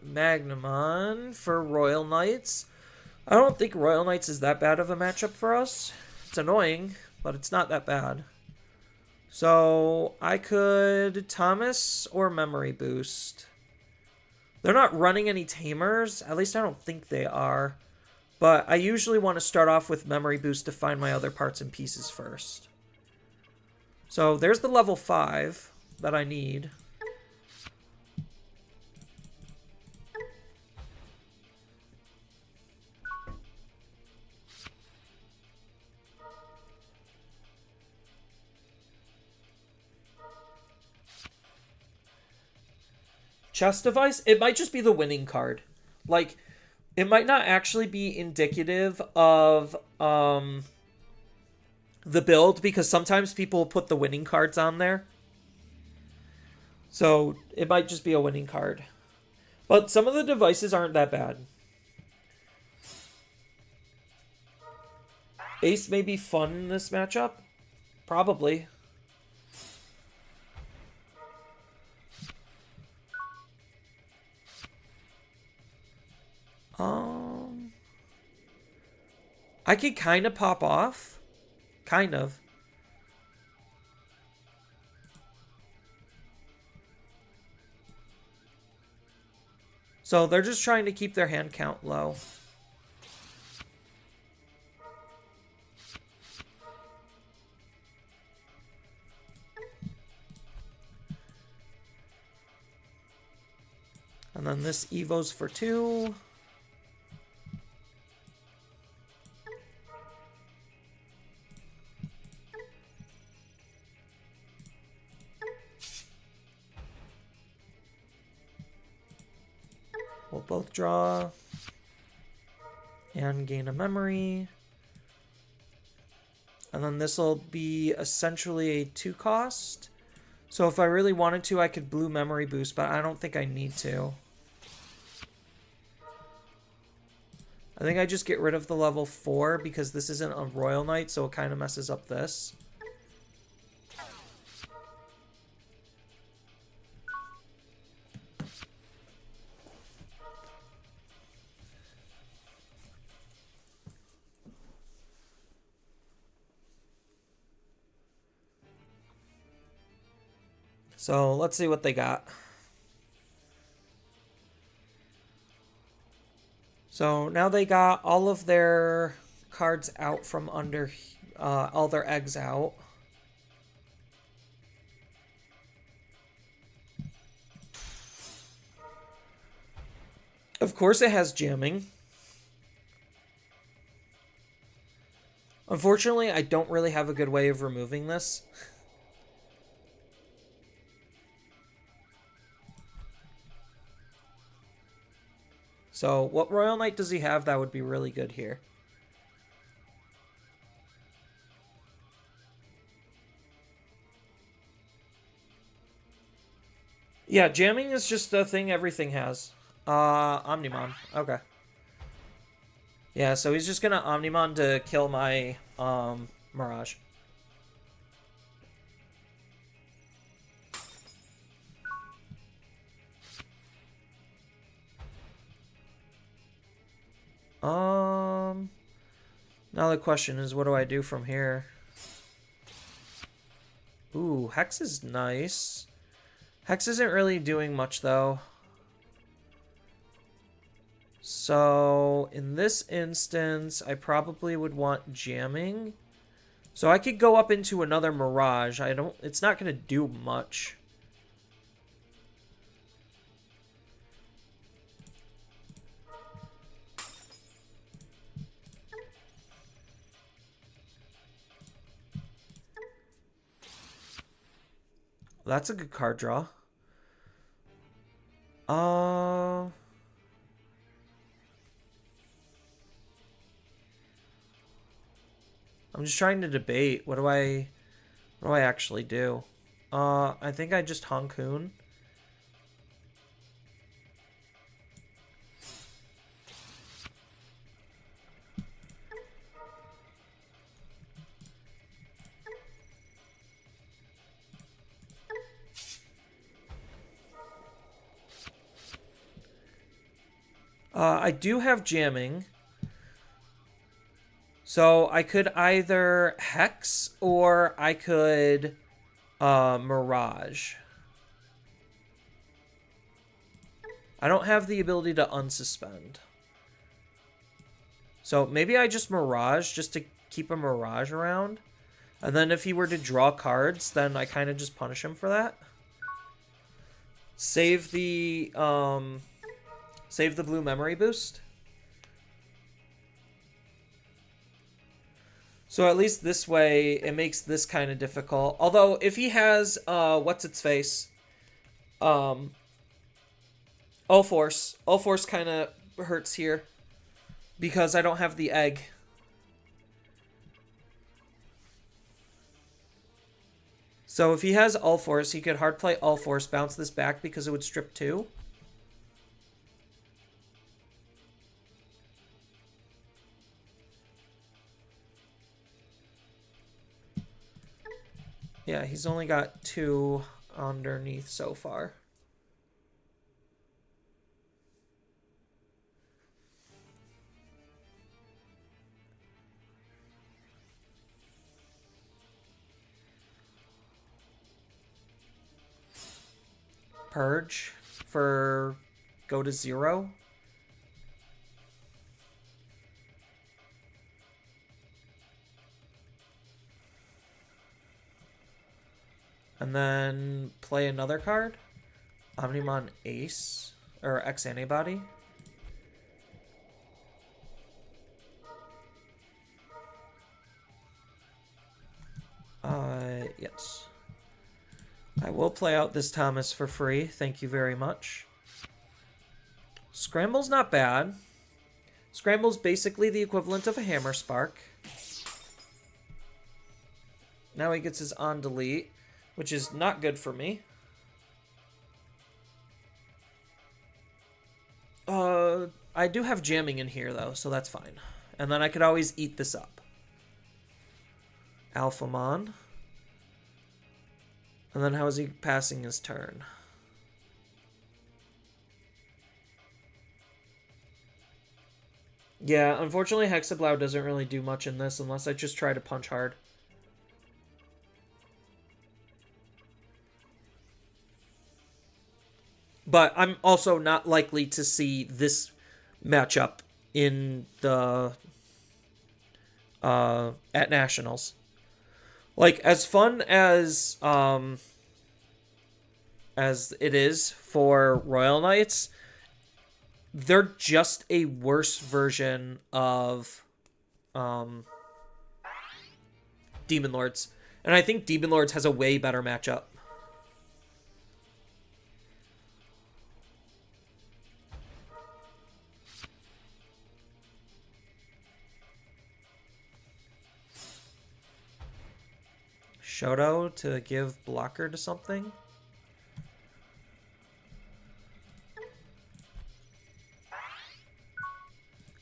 Magnamon for Royal Knights. I don't think Royal Knights is that bad of a matchup for us. It's annoying, but it's not that bad. So I could Thomas or Memory Boost. They're not running any Tamers. At least I don't think they are. But I usually want to start off with Memory Boost to find my other parts and pieces first. So there's the level 5 that I need. Chest device, it might just be the winning card. Like, it might not actually be indicative of the build, because sometimes people put the winning cards on there. So it might just be a winning card. But some of the devices aren't that bad. Ace may be fun in this matchup. Probably. I could kind of pop off. Kind of. So they're just trying to keep their hand count low. And then this Evo's for 2. We'll both draw and gain a memory. And then this will be essentially a 2 cost. So if I really wanted to, I could blue memory boost, but I don't think I need to. I think I just get rid of the level 4 because this isn't a Royal Knight, so it kind of messes up this. So let's see what they got. So now they got all of their cards out from under, all their eggs out. Of course it has jamming. Unfortunately, I don't really have a good way of removing this. So what Royal Knight does he have that would be really good here? Yeah, jamming is just a thing everything has. Omnimon. Okay. Yeah, so he's just gonna Omnimon to kill my Mirage. Now the question is, what do I do from here? Ooh, Hex is nice. Hex isn't really doing much, though. So, in this instance, I probably would want jamming. So I could go up into another Mirage. It's not going to do much. That's a good card draw. I'm just trying to debate. What do I actually do? I think I just Hankoon. I do have jamming. So I could either Hex or I could Mirage. I don't have the ability to unsuspend. So maybe I just Mirage just to keep a Mirage around. And then if he were to draw cards, then I kind of just punish him for that. Save the blue memory boost. So at least this way, it makes this kind of difficult. Although, if he has, what's-its-face? All Force. All Force kind of hurts here. Because I don't have the egg. So if he has All Force, he could hard play All Force, bounce this back because it would strip 2. Yeah, he's only got 2 underneath so far. Purge for go to 0. And then play another card. Omnimon Ace. Or X Antibody. Yes. I will play out this Thomas for free. Thank you very much. Scramble's not bad. Scramble's basically the equivalent of a Hammer Spark. Now he gets his on delete, which is not good for me. I do have jamming in here, though, so that's fine. And then I could always eat this up. Alphamon. And then how is he passing his turn? Yeah, unfortunately Hexablow doesn't really do much in this unless I just try to punch hard. But I'm also not likely to see this matchup in the at Nationals. Like, as fun as it is for Royal Knights, they're just a worse version of Demon Lords. And I think Demon Lords has a way better matchup. Shoto to give blocker to something.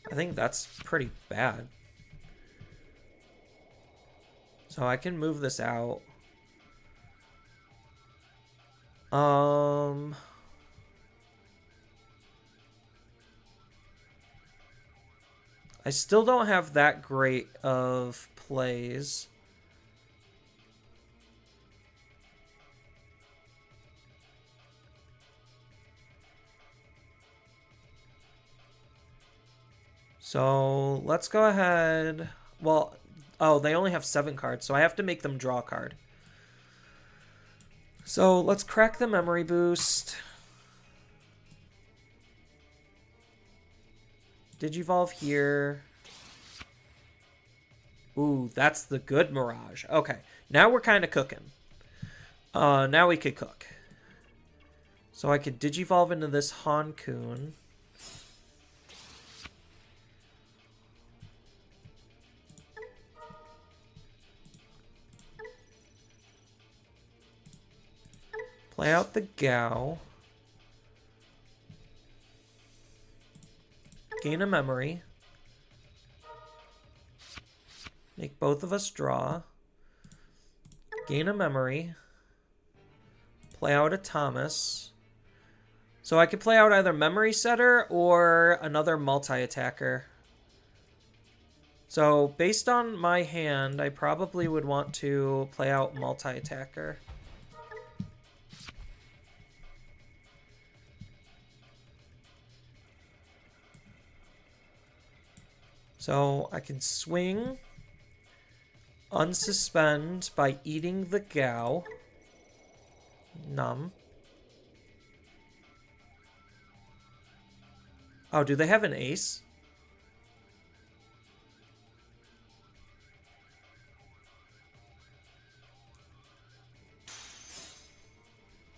I think that's pretty bad. So I can move this out. I still don't have that great of plays. So let's go ahead. Well, oh, they only have 7 cards, so I have to make them draw a card. So let's crack the memory boost. Digivolve here. Ooh, that's the good Mirage. Okay, now we're kind of cooking. Now we could cook. So I could Digivolve into this Hankun. Play out the Gao. Gain a memory. Make both of us draw. Gain a memory. Play out a Thomas. So I could play out either Memory Setter or another multi-attacker. So based on my hand, I probably would want to play out multi-attacker. So I can swing, unsuspend by eating the Gao. Numb. Oh, do they have an ace?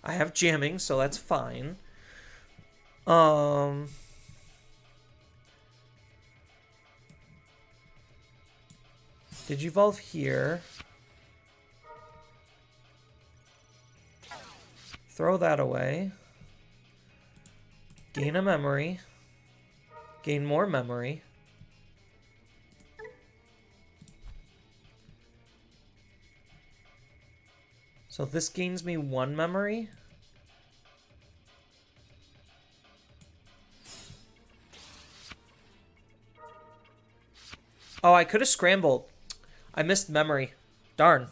I have jamming, so that's fine. Digivolve here. Throw that away. Gain a memory. Gain more memory. So this gains me 1 memory. Oh, I could have scrambled. I missed memory. Darn.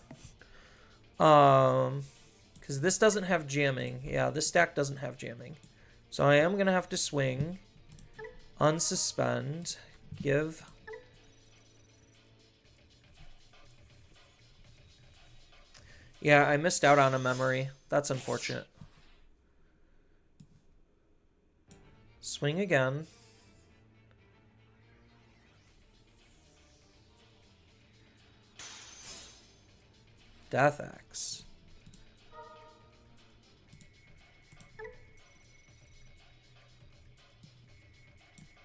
Because this doesn't have jamming. Yeah, this stack doesn't have jamming. So I am going to have to swing. Unsuspend. Give. Yeah, I missed out on a memory. That's unfortunate. Swing again. Death Axe.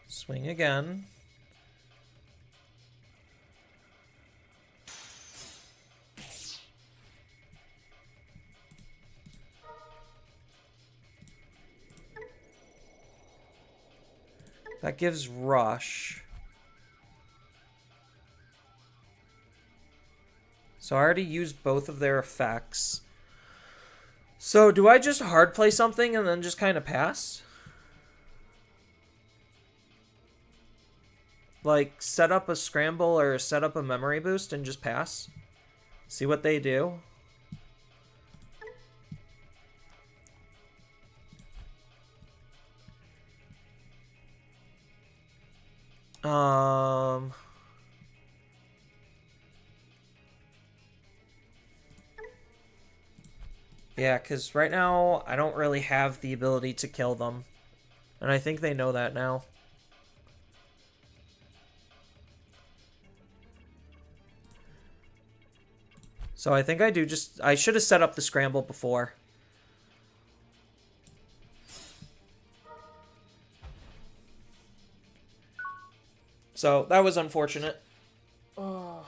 Swing again. That gives Rush. So I already used both of their effects. So do I just hard play something and then just kind of pass? Like set up a scramble or set up a memory boost and just pass? See what they do? Yeah, because right now I don't really have the ability to kill them. And I think they know that now. So I think I do just... I should have set up the scramble before. So that was unfortunate. Oh.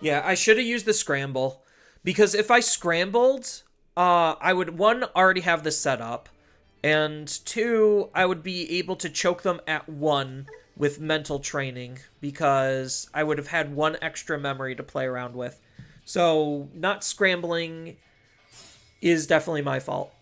Yeah, I should have used the scramble. Because if I scrambled, I would, 1, already have this set up. And 2, I would be able to choke them at 1 with mental training. Because I would have had 1 extra memory to play around with. So, not scrambling is definitely my fault.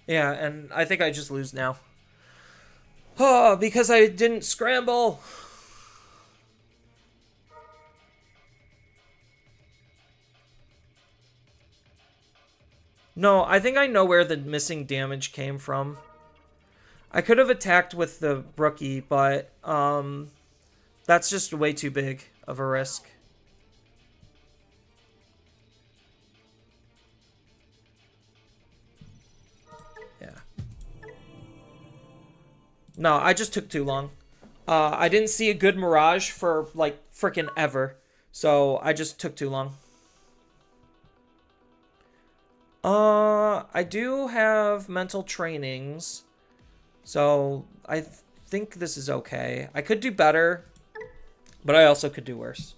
Yeah, and I think I just lose now. Oh, because I didn't scramble. No, I think I know where the missing damage came from. I could have attacked with the rookie, but that's just way too big of a risk. Yeah. No, I just took too long. I didn't see a good Mirage for, like, freaking ever. So I just took too long. I do have mental trainings. So I think this is okay. I could do better, but I also could do worse.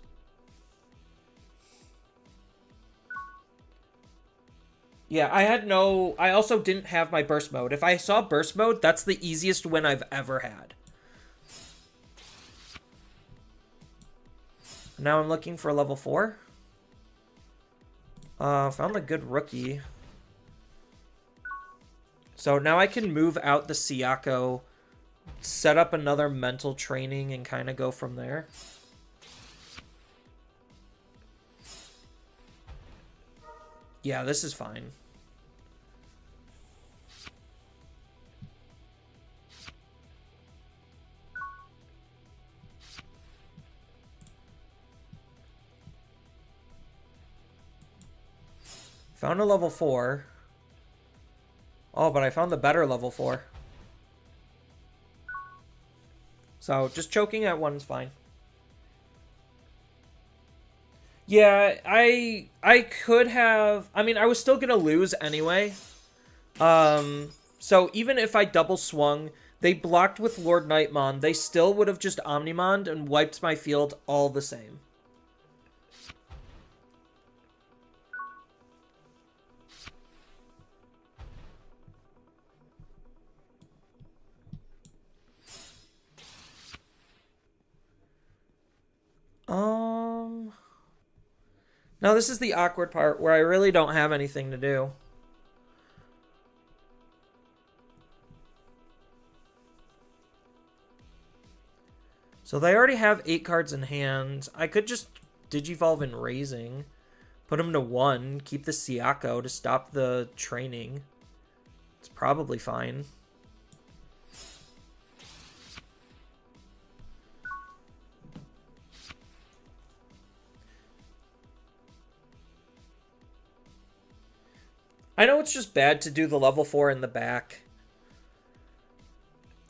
Yeah, I also didn't have my burst mode. If I saw burst mode, that's the easiest win I've ever had. Now I'm looking for level 4. Found a good rookie. So now I can move out the Siako, set up another mental training, and kind of go from there. Yeah, this is fine. Found a level 4. Oh, but I found the better level 4. So just choking at 1 is fine. Yeah, I could have... I mean, I was still going to lose anyway. So even if I double swung, they blocked with Lord Nightmon, they still would have just Omnimond and wiped my field all the same. Now this is the awkward part where I really don't have anything to do. So they already have 8 cards in hand. I could just Digivolve in Raising. Put them to 1. Keep the Siako to stop the training. It's probably fine. I know it's just bad to do the level 4 in the back.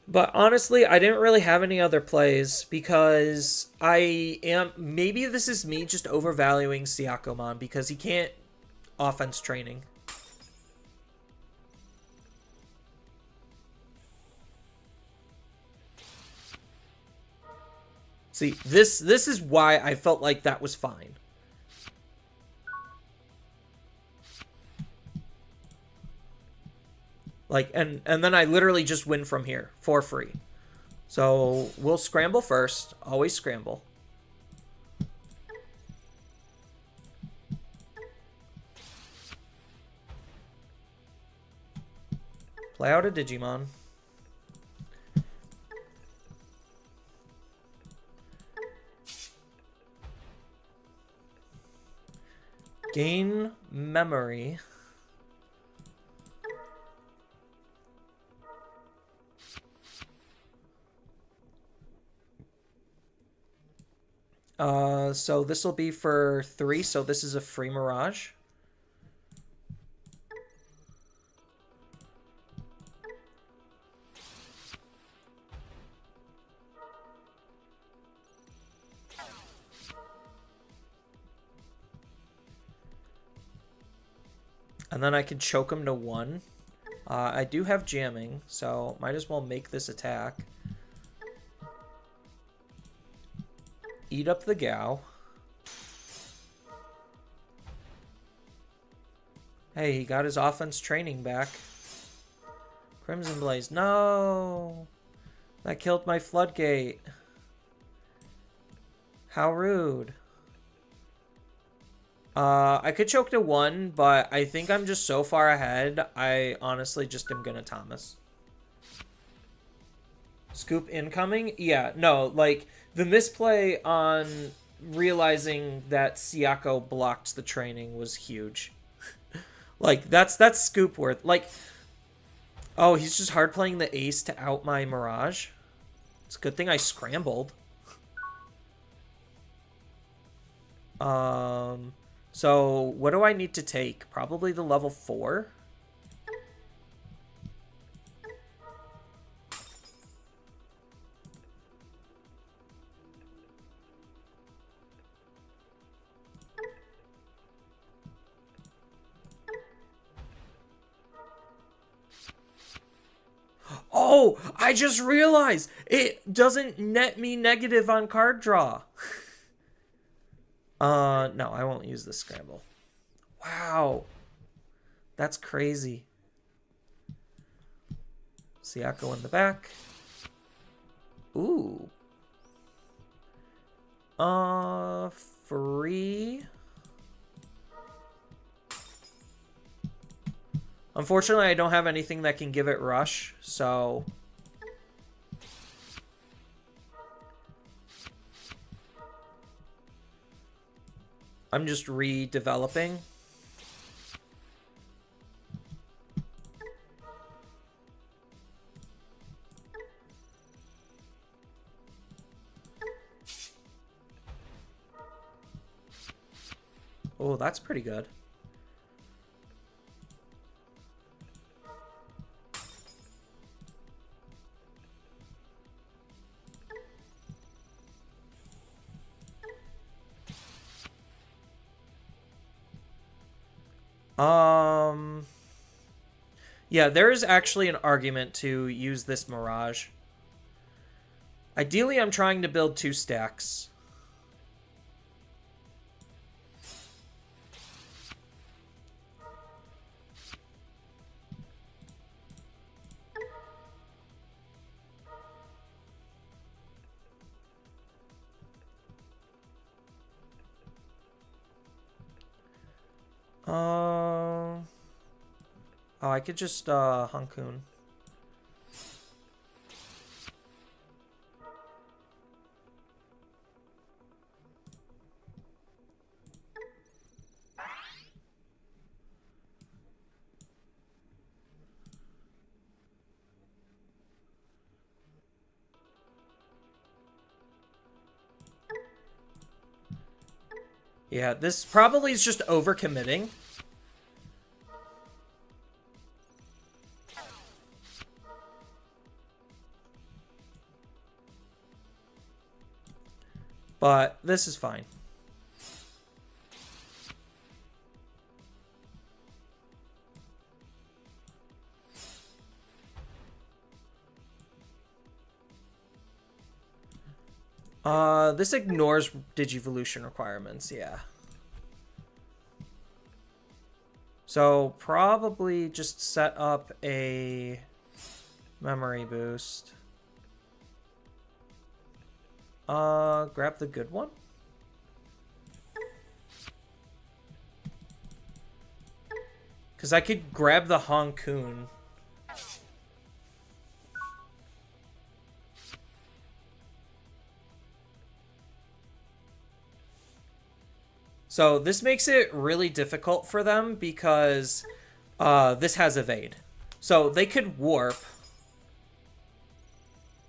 But honestly, I didn't really have any other plays because maybe this is me just overvaluing Siakomon because he can't offense training. See, this is why I felt like that was fine. Like, and then I literally just win from here for free. So we'll scramble first. Always scramble. Play out a Digimon. Gain memory. So this will be for 3, so this is a free Mirage. And then I can choke him to 1. I do have jamming, so might as well make this attack. Eat up the Gao. Hey, he got his offense training back. Crimson Blaze. No! That killed my Floodgate. How rude. I could choke to 1, but I think I'm just so far ahead, I honestly just am gonna Thomas. Scoop incoming? Yeah, no, like, the misplay on realizing that Siako blocked the training was huge. Like, that's scoop worth. Like, oh, he's just hard playing the ace to out my Mirage. It's a good thing I scrambled. So what do I need to take? Probably the level 4. Oh, I just realized it doesn't net me negative on card draw. No, I won't use the scramble. Wow. That's crazy. Siako in the back. Ooh. Free. Unfortunately, I don't have anything that can give it rush, so... I'm just redeveloping. Oh, that's pretty good. Yeah, there is actually an argument to use this Mirage. Ideally, I'm trying to build 2 stacks. Oh, I could just, Hankun. Yeah, this probably is just overcommitting. But this is fine. This ignores Digivolution requirements, yeah. So probably just set up a memory boost. Grab the good one. Because I could grab the Hankun. So this makes it really difficult for them because this has evade. So they could warp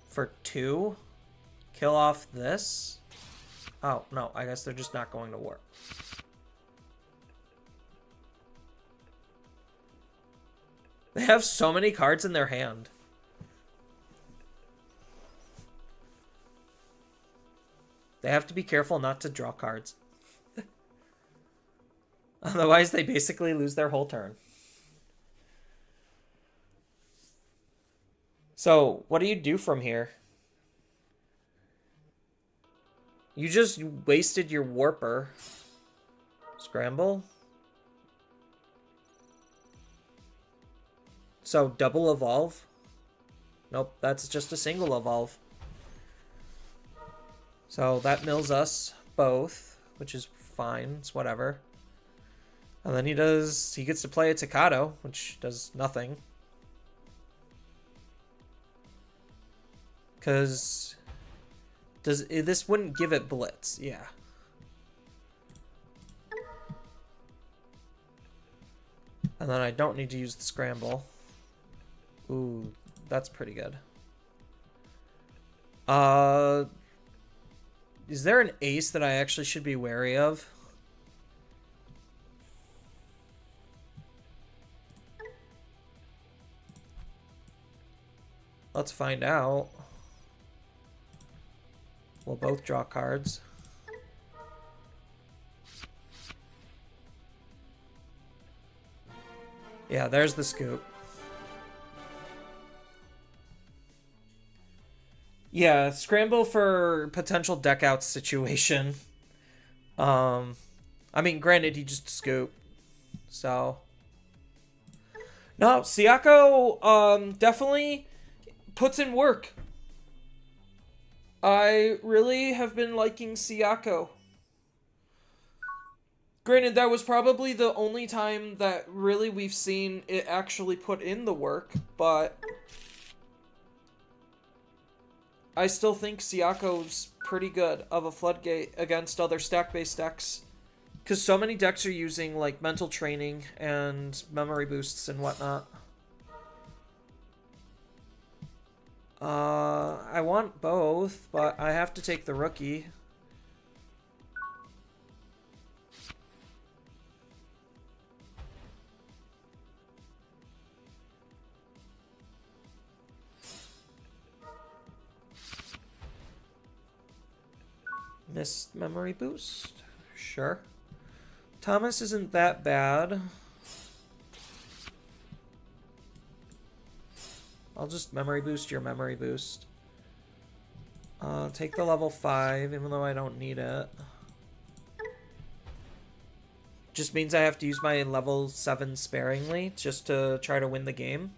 for 2, kill off this. Oh, no, I guess they're just not going to warp. They have so many cards in their hand. They have to be careful not to draw cards. Otherwise, they basically lose their whole turn. So, what do you do from here? You just wasted your Warper. Scramble? So, double evolve? Nope, that's just a single evolve. So, that mills us both, which is fine. It's whatever. And then he gets to play a Tocado, which does nothing. Because this wouldn't give it Blitz, yeah. And then I don't need to use the Scramble. Ooh, that's pretty good. Is there an ace that I actually should be wary of? Let's find out. We'll both draw cards. Yeah, there's the scoop. Yeah, scramble for potential deck out situation. I mean, granted, he just scooped. So. No, Siako, definitely puts in work. I really have been liking Siako. Granted, that was probably the only time that really we've seen it actually put in the work, but I still think Siako's pretty good of a floodgate against other stack-based decks. Because so many decks are using, like, mental training and memory boosts and whatnot. I want both, but I have to take the rookie. Missed memory boost? Sure. Thomas isn't that bad. I'll just memory boost your memory boost. Take the level 5, even though I don't need it. Just means I have to use my level 7 sparingly just to try to win the game.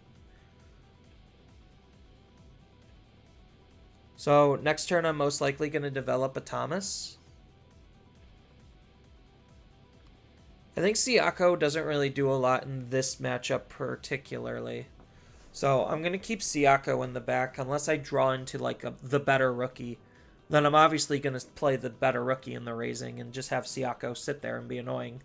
So next turn I'm most likely going to develop a Thomas. I think Siako doesn't really do a lot in this matchup particularly. So I'm going to keep Siako in the back unless I draw into like the better rookie. Then I'm obviously going to play the better rookie in the raising and just have Siako sit there and be annoying.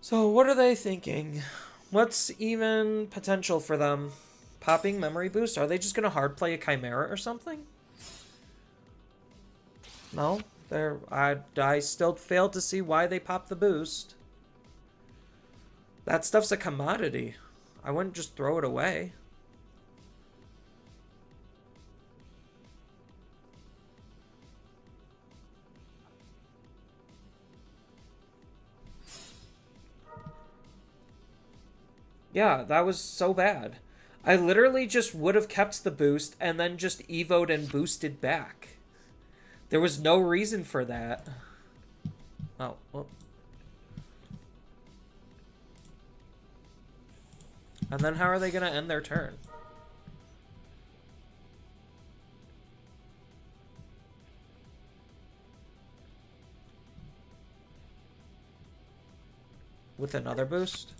So what are they thinking? What's even potential for them? Popping memory boost? Are they just going to hard play a Chimera or something? No? I still fail to see why they popped the boost. That stuff's a commodity. I wouldn't just throw it away. Yeah, that was so bad. I literally just would have kept the boost and then just evoed and boosted back. There was no reason for that. Oh, well. And then how are they going to end their turn? With another boost?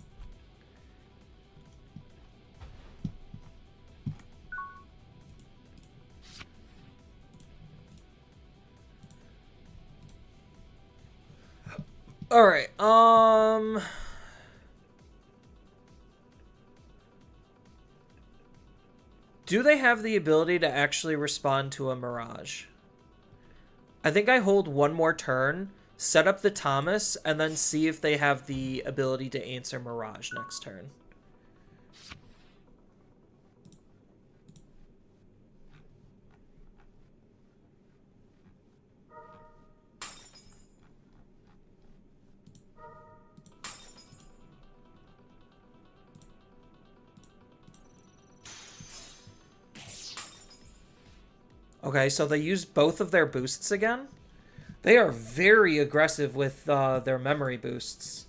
Alright, do they have the ability to actually respond to a Mirage? I think I hold one more turn, set up the Thomas, and then see if they have the ability to answer Mirage next turn. Okay, so they use both of their boosts again. They are very aggressive with their memory boosts.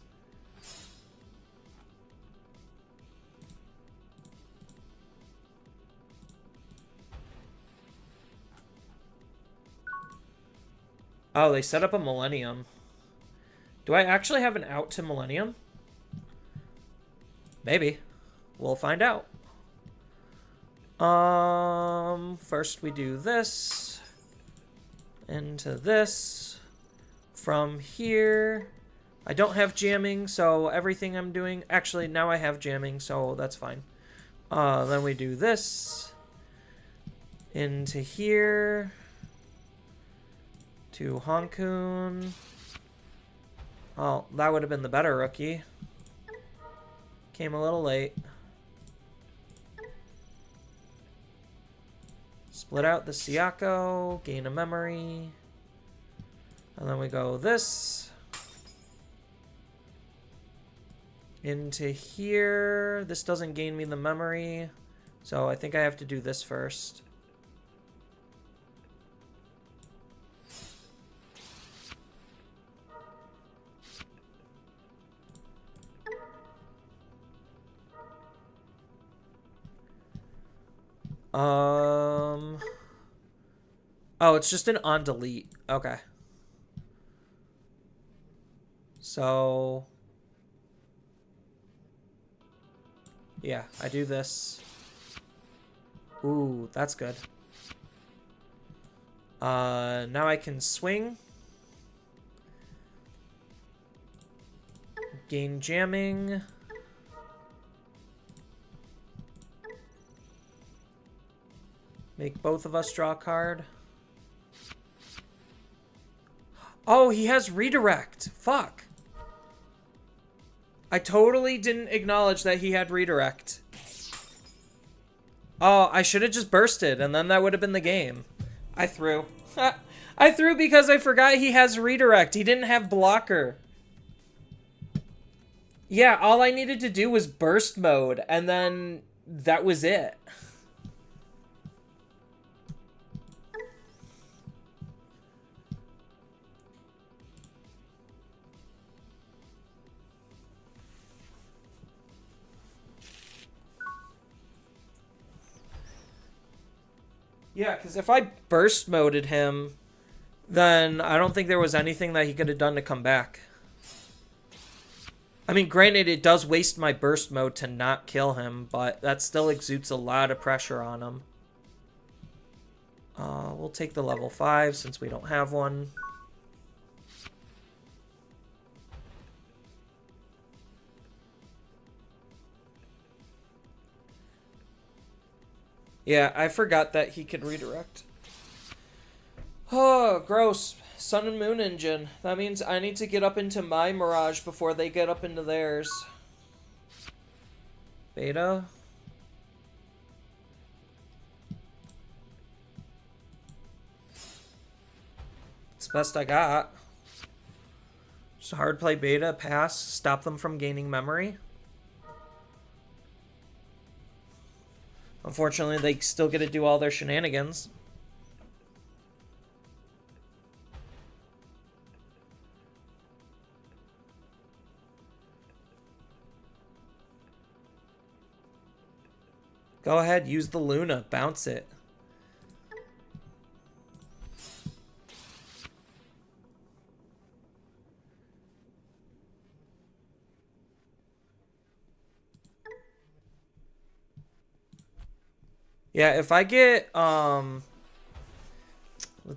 Oh, they set up a Millennium. Do I actually have an out to Millennium? Maybe. We'll find out. First we do this. Into this. From here. I don't have jamming, so everything I'm doing... Actually, now I have jamming, so that's fine. Then we do this. Into here. To Hankun. Oh, that would have been the better rookie. Came a little late. Split out the Siako. Gain a memory. And then we go this. Into here. This doesn't gain me the memory. So I think I have to do this first. Oh, it's just an on delete. Okay. So yeah, I do this. Ooh, that's good. Now I can swing. Gain jamming. Make both of us draw a card. Oh, he has redirect. Fuck. I totally didn't acknowledge that he had redirect. Oh, I should have just bursted, and then that would have been the game. I threw. I threw because I forgot he has redirect. He didn't have blocker. Yeah, all I needed to do was burst mode, and then that was it. Yeah, because if I burst moded him, then I don't think there was anything that he could have done to come back. I mean, granted, it does waste my burst mode to not kill him, but that still exudes a lot of pressure on him. We'll take the level 5 since we don't have one. Yeah, I forgot that he could redirect. Oh, gross. Sun and Moon engine. That means I need to get up into my Mirage before they get up into theirs. Beta. It's the best I got. Just hard play beta, pass, stop them from gaining memory. Unfortunately, they still get to do all their shenanigans. Go ahead, use the Luna, bounce it. Yeah, if I get, the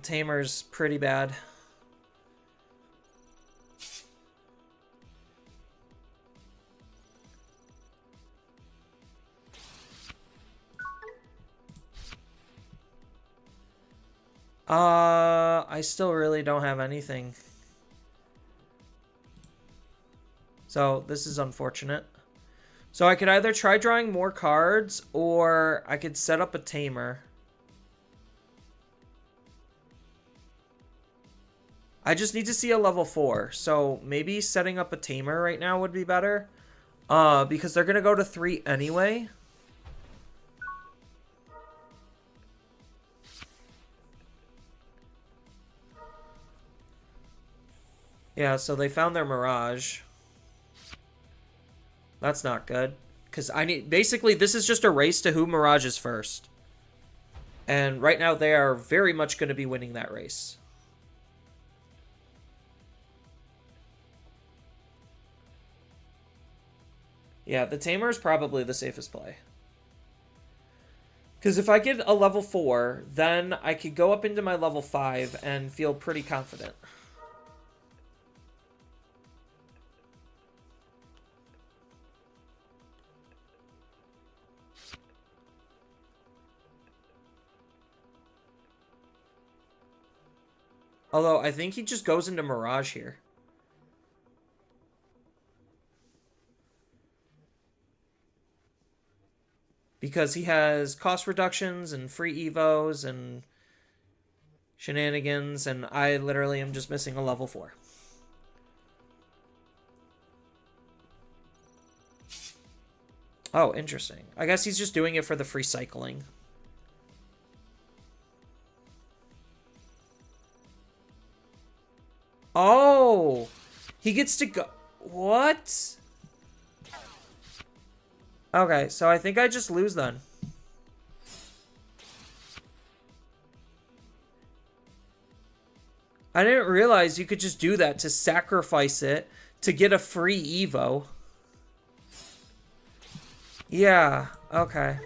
Tamer's pretty bad. I still really don't have anything. So, this is unfortunate. So I could either try drawing more cards, or I could set up a Tamer. I just need to see a level 4, so maybe setting up a Tamer right now would be better. Because they're going to go to 3 anyway. Yeah, so they found their Mirage. That's not good. Because I need... Basically, this is just a race to who Mirage is first. And right now, they are very much going to be winning that race. Yeah, the Tamer is probably the safest play. Because if I get a level 4, then I could go up into my level 5 and feel pretty confident. Although, I think he just goes into Mirage here. Because he has cost reductions and free evos and shenanigans, and I literally am just missing a level 4. Oh, interesting. I guess he's just doing it for the free cycling. Oh! He gets to go... What? Okay, so I think I just lose then. I didn't realize you could just do that to sacrifice it to get a free Evo. Yeah, okay.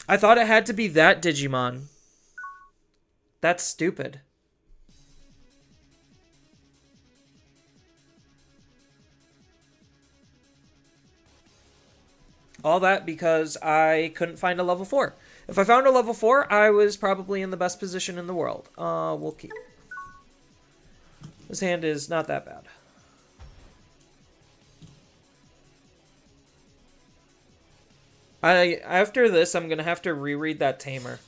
I thought it had to be that Digimon. That's stupid. All that because I couldn't find a level 4. If I found a level 4, I was probably in the best position in the world. We'll keep. This hand is not that bad. After this, I'm going to have to reread that Tamer.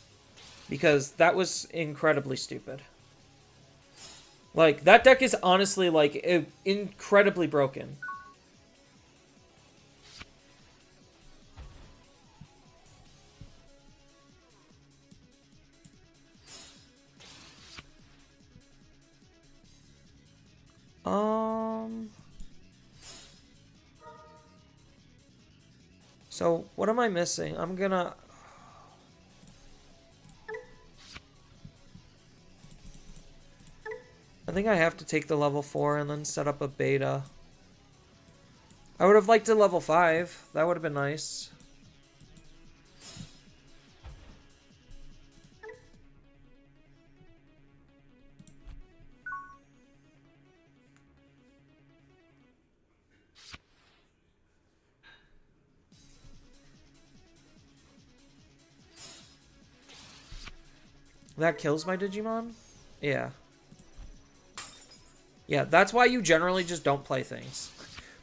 Because that was incredibly stupid. Like, that deck is honestly, like, incredibly broken. So, what am I missing? I'm gonna... I think I have to take the level 4 and then set up a beta. I would have liked a level 5. That would have been nice. That kills my Digimon? Yeah. Yeah, that's why you generally just don't play things.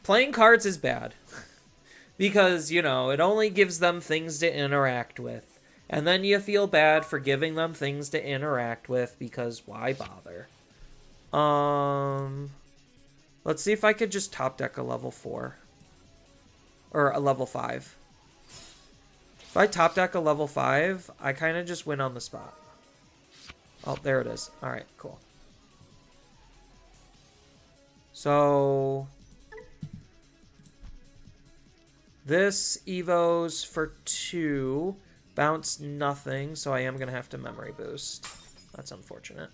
Playing cards is bad. Because, you know, it only gives them things to interact with. And then you feel bad for giving them things to interact with because why bother? Let's see if I could just top deck a level 4. Or a level 5. If I top deck a level 5, I kind of just win on the spot. Oh, there it is. Alright, cool. So... this Evo's for 2. Bounce nothing, so I am going to have to memory boost. That's unfortunate.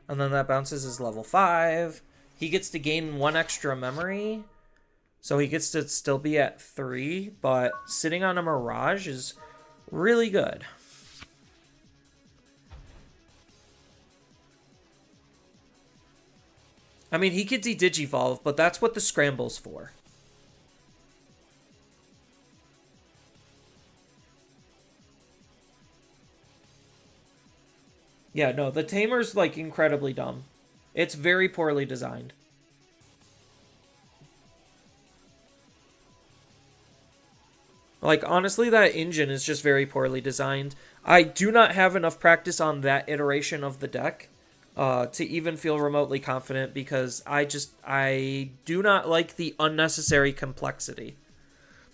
And then that bounces his level 5. He gets to gain 1 extra memory. So he gets to still be at 3. But sitting on a Mirage is really good. I mean, he could de-digivolve, but that's what the scramble's for. Yeah, no, the Tamer's, like, incredibly dumb. It's very poorly designed. Like, honestly, that engine is just very poorly designed. I do not have enough practice on that iteration of the deck to even feel remotely confident because I do not like the unnecessary complexity.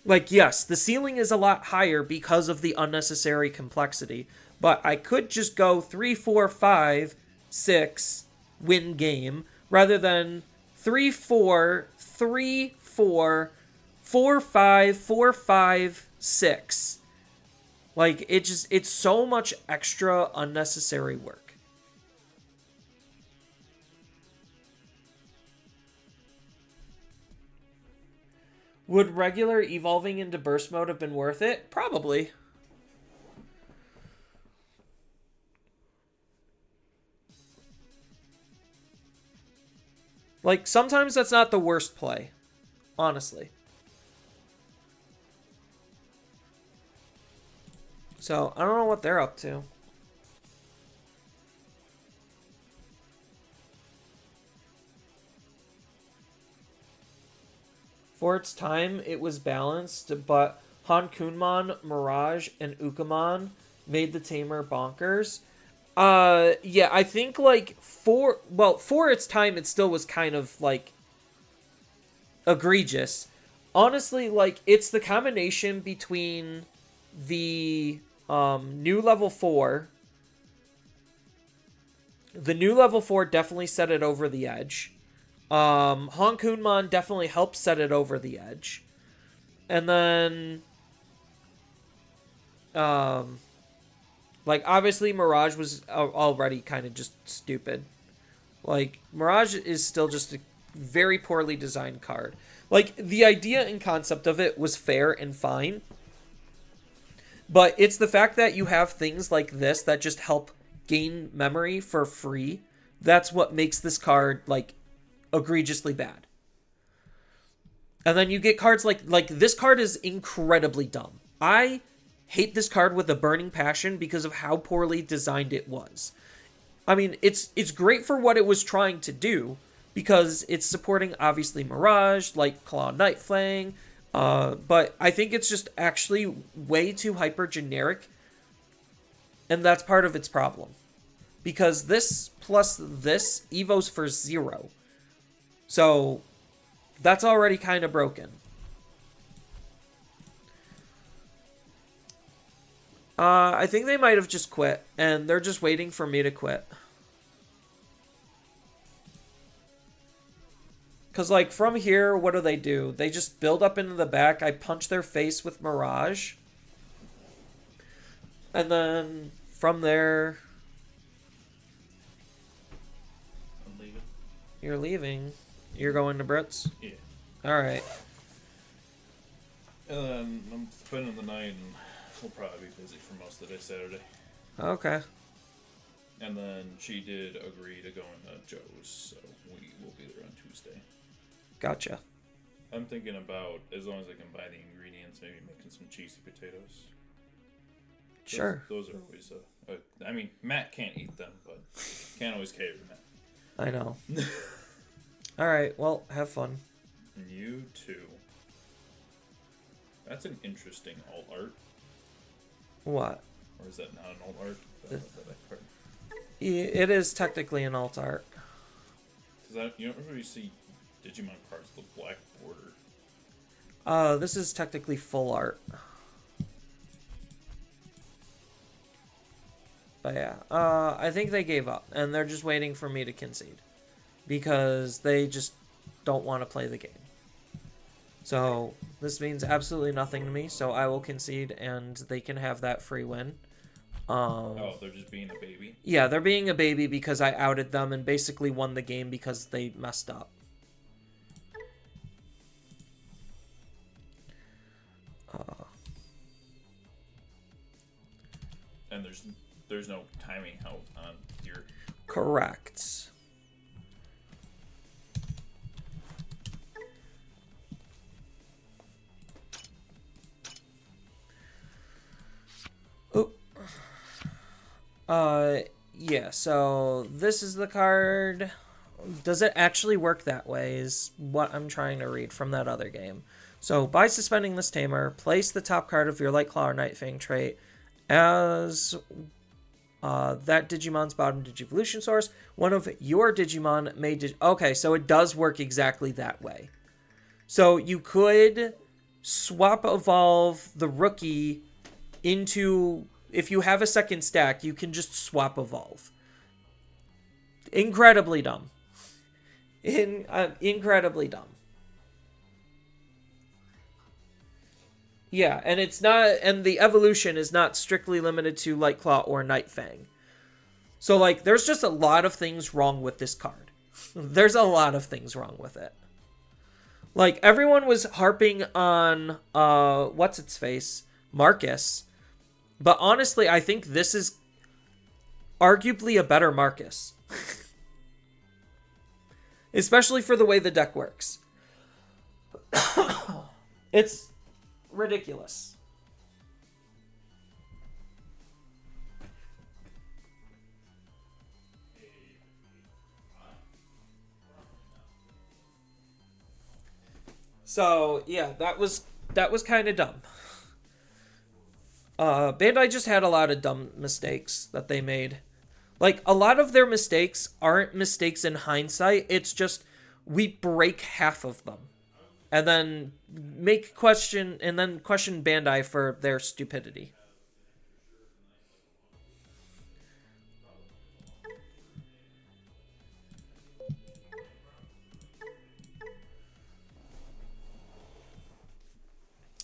Like, yes, the ceiling is a lot higher because of the unnecessary complexity, but I could just go 3, 4, 5, 6, win game, rather than 3, 4, 3, 4, 4, 5, 4, 5, 6. Like, it's so much extra unnecessary work. Would regular evolving into burst mode have been worth it? Probably. Like, sometimes that's not the worst play, honestly. So, I don't know what they're up to. For its time, it was balanced, but Hankunmon, Mirage, and Ukamon made the Tamer bonkers. Yeah, I think, like, for its time, it still was kind of, like, egregious. Honestly, like, it's the combination between the new level 4. The new level 4 definitely set it over the edge. Hankunmon definitely helped set it over the edge. And then like, obviously Mirage was already kind of just stupid. Like, Mirage is still just a very poorly designed card. Like, the idea and concept of it was fair and fine, but it's the fact that you have things like this that just help gain memory for free. That's what makes this card, like, egregiously bad. And then you get cards like this card is incredibly dumb. I hate this card with a burning passion because of how poorly designed it was. I mean, it's great for what it was trying to do because it's supporting, obviously, Mirage, like Claw Nightfang, but I think it's just actually way too hyper generic, and that's part of its problem. Because this plus this evos for 0. So that's already kind of broken. I think they might have just quit, and they're just waiting for me to quit. Because, like, from here, what do? They just build up into the back. I punch their face with Mirage. And then, from there... I'm leaving. You're leaving? You're going to Brits? Yeah. Alright. And then I'm spending the night, and we'll probably be busy for most of the day Saturday. Okay. And then she did agree to go into Joe's, so we will be there on Tuesday. Gotcha. I'm thinking about, as long as I can buy the ingredients, maybe making some cheesy potatoes. Sure. Those are always, I mean, Matt can't eat them, but can't always cater to Matt. I know. Alright, well, have fun. You too. That's an interesting alt art. What? Or is that not an alt art? Card? It is technically an alt art. Because you don't really see Digimon cards with the black border. This is technically full art. But yeah, I think they gave up, and they're just waiting for me to concede. Because they just don't want to play the game. So, this means absolutely nothing to me, so I will concede, and they can have that free win. Oh, they're just being a baby? Yeah, they're being a baby because I outed them and basically won the game because they messed up. And there's no timing out on your... Correct. Oh. Yeah, so this is the card. Does it actually work that way is what I'm trying to read from that other game. So by suspending this tamer, place the top card of your Light Claw or Night Fang trait as that Digimon's bottom Digivolution source. One of your Digimon may... Okay, so it does work exactly that way. So you could swap evolve the rookie into... If you have a second stack, you can just swap evolve. Incredibly dumb. Incredibly dumb. Yeah, and it's not, and the evolution is not strictly limited to Light Claw or Night Fang. So, like, there's just a lot of things wrong with this card. There's a lot of things wrong with it. Like, everyone was harping on, what's-its-face? Marcus. But honestly, I think this is arguably a better Marcus. Especially for the way the deck works. It's ridiculous. So, yeah, that was kind of dumb. Bandai just had a lot of dumb mistakes that they made. Like, a lot of their mistakes aren't mistakes in hindsight. It's just, we break half of them. And then question Bandai for their stupidity.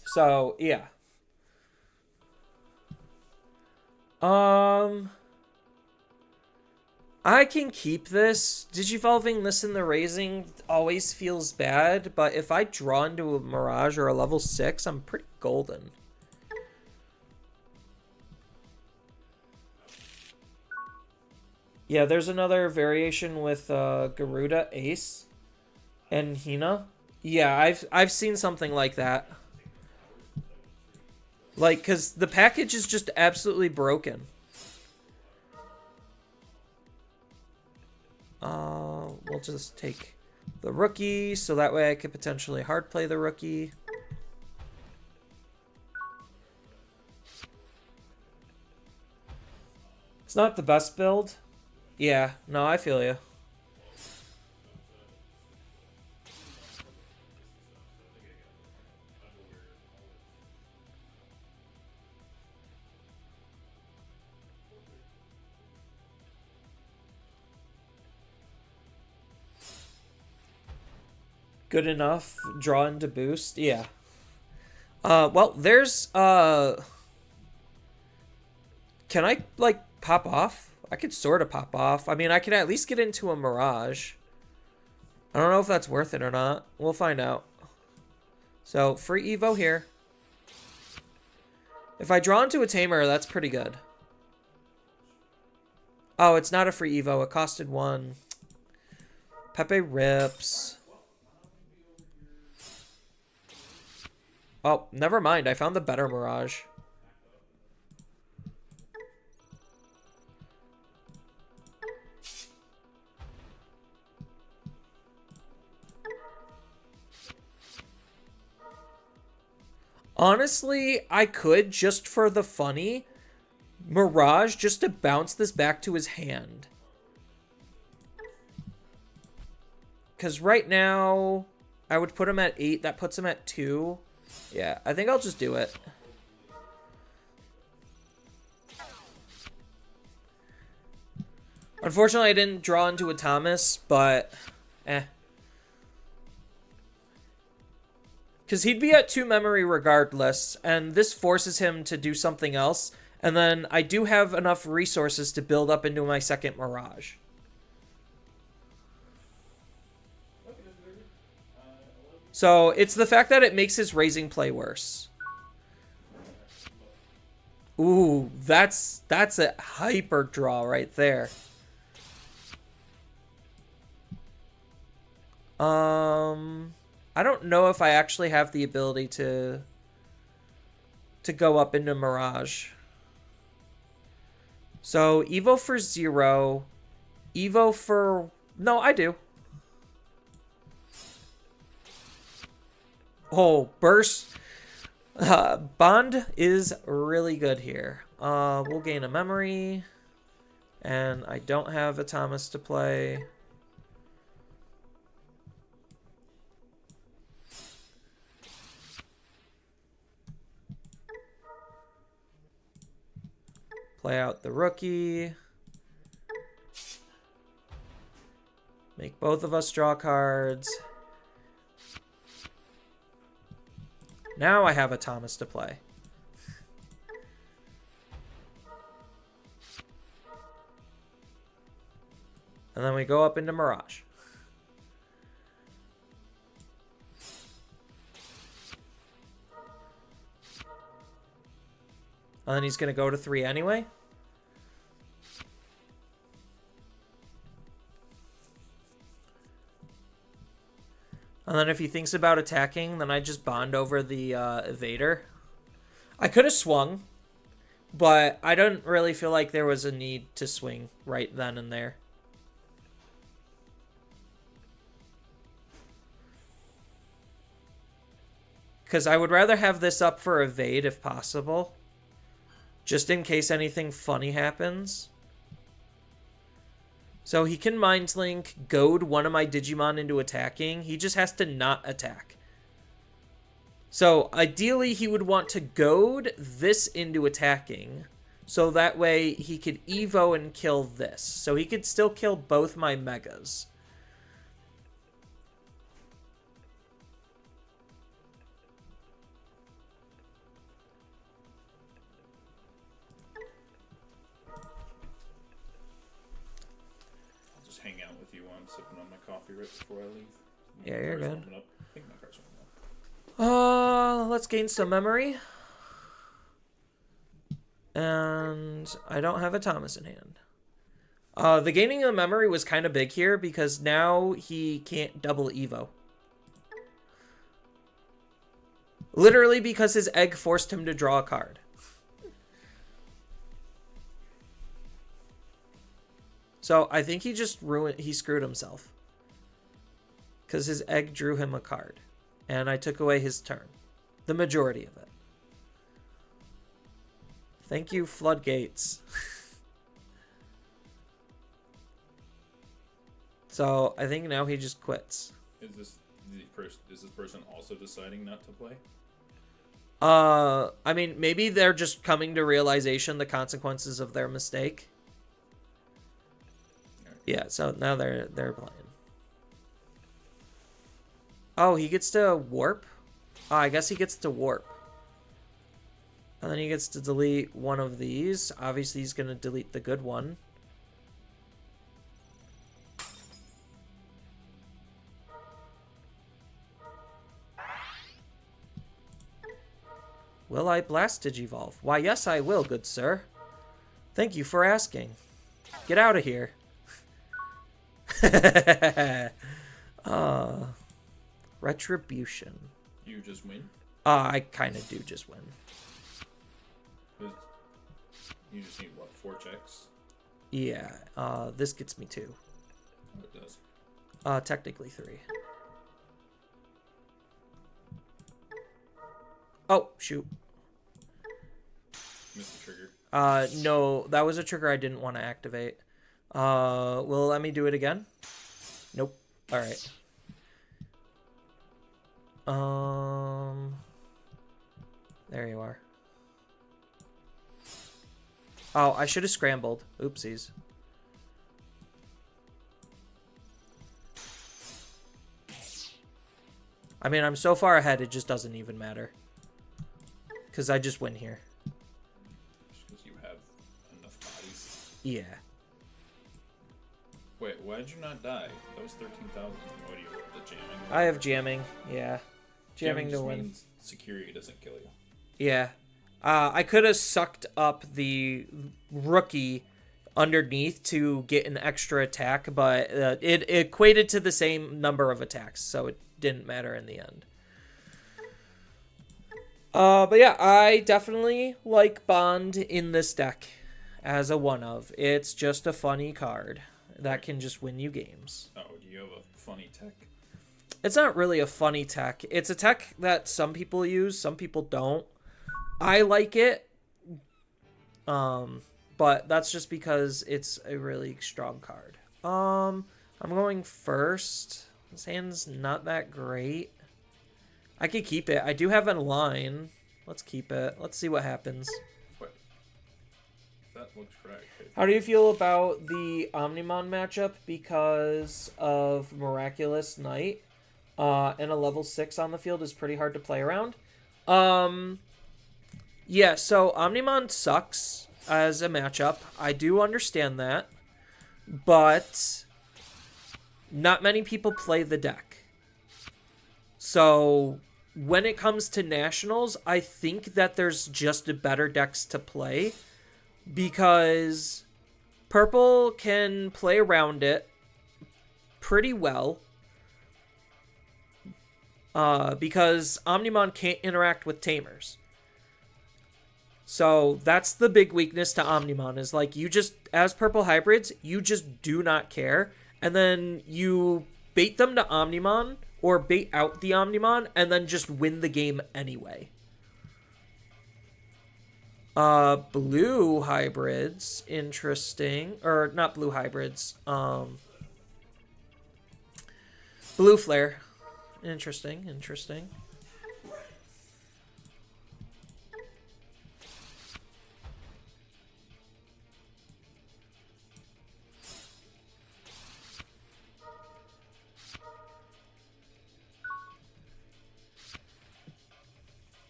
So, yeah. I can keep this. Digivolving this in the raising always feels bad, but if I draw into a Mirage or a level 6, I'm pretty golden. Yeah, there's another variation with Garuda, Ace, and Hina. Yeah, I've seen something like that. Like, because the package is just absolutely broken. We'll just take the rookie, so that way I could potentially hard play the rookie. It's not the best build. Yeah, no, I feel you. Good enough. Draw into boost. Yeah. Well, there's, can I, like, pop off? I could sort of pop off. I mean, I can at least get into a Mirage. I don't know if that's worth it or not. We'll find out. So, free Evo here. If I draw into a Tamer, that's pretty good. Oh, it's not a free Evo. It costed 1. Pepe rips. Oh, never mind. I found the better Mirage. Honestly, I could, just for the funny, Mirage just to bounce this back to his hand. Because right now, I would put him at 8. That puts him at 2. Yeah, I think I'll just do it. Unfortunately, I didn't draw into a Thomas, but because he'd be at 2 memory regardless, and this forces him to do something else, and then I do have enough resources to build up into my second Mirage. So, it's the fact that it makes his raising play worse. Ooh, that's a hyper draw right there. I don't know if I actually have the ability to go up into Mirage. So, Evo for 0. Evo for... No, I do. Oh, burst. Bond is really good here. We'll gain a memory. And I don't have a Thomas to play. Play out the rookie. Make both of us draw cards. Now I have a Thomas to play. And then we go up into Mirage. And then he's going to go to 3 anyway. And then if he thinks about attacking, then I just bond over the Evader. I could have swung, but I don't really feel like there was a need to swing right then and there. Because I would rather have this up for evade if possible. Just in case anything funny happens. So he can Mind Link, goad one of my Digimon into attacking. He just has to not attack. So ideally he would want to goad this into attacking. So that way he could Evo and kill this. So he could still kill both my Megas. Hang out with you while I'm sipping on my coffee right before I leave. Yeah, you're good. I think my car's warming up. Let's gain some memory. And I don't have a Thomas in hand. The gaining of memory was kind of big here because now he can't double Evo. Literally because his egg forced him to draw a card. So I think he just screwed himself. Because his egg drew him a card. And I took away his turn. The majority of it. Thank you, Floodgates. So I think now he just quits. Is this person also deciding not to play? I mean, maybe they're just coming to realization the consequences of their mistake. Yeah, so now they're playing. Oh, he gets to warp? Oh, I guess he gets to warp. And then he gets to delete one of these. Obviously, he's going to delete the good one. Will I blast Digivolve? Why, yes, I will, good sir. Thank you for asking. Get out of here. Retribution. You just win? I kind of do just win. You just need, what, 4 checks? Yeah, this gets me 2. Oh, it does. Technically 3. Oh, shoot. Missed the trigger. No, that was a trigger I didn't want to activate. Will it let me do it again? Nope. Alright. There you are. Oh, I should have scrambled. Oopsies. I mean, I'm so far ahead, it just doesn't even matter. Because I just win here. Just because you have enough bodies. Yeah. Wait, why did you not die? That was 13,000. What do you have? The jamming? I have jamming. Yeah. Jamming to just win. means security doesn't kill you. Yeah. I could have sucked up the rookie underneath to get an extra attack, but it equated to the same number of attacks, so it didn't matter in the end. But yeah, I definitely like Bond in this deck as a one-of. It's just a funny card that can just win you games. Oh, do you have a funny tech? It's not really a funny tech. It's a tech that some people use, some people don't. I like it, but that's just because it's a really strong card. I'm going first. This hand's not that great. I could keep it. I do have a line. Let's keep it. Let's see what happens. What? That looks correct. How do you feel about the Omnimon matchup because of Miraculous Knight? And a level 6 on the field is pretty hard to play around. Yeah, so Omnimon sucks as a matchup. I do understand that. But not many people play the deck. So when it comes to Nationals, I think that there's just better decks to play. Because Purple can play around it pretty well. Because Omnimon can't interact with Tamers. So that's the big weakness to Omnimon, is like, you just, as Purple Hybrids, you just do not care. And then you bait them to Omnimon, or bait out the Omnimon, and then just win the game anyway. Blue Hybrids, interesting. Or, not Blue Hybrids. Blue Flare. Interesting, interesting.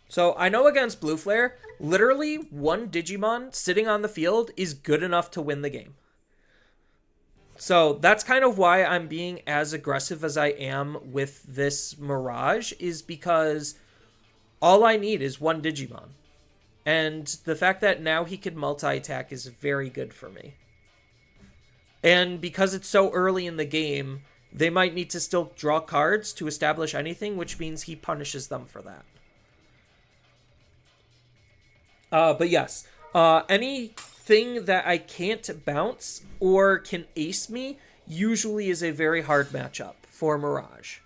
So I know against Blue Flare, literally one Digimon sitting on the field is good enough to win the game. So that's kind of why I'm being as aggressive as I am with this Mirage, is because all I need is one Digimon. And the fact that now he can multi-attack is very good for me. And because it's so early in the game, they might need to still draw cards to establish anything, which means he punishes them for that. But yes, anything that I can't bounce or can ace me usually is a very hard matchup for Mirage.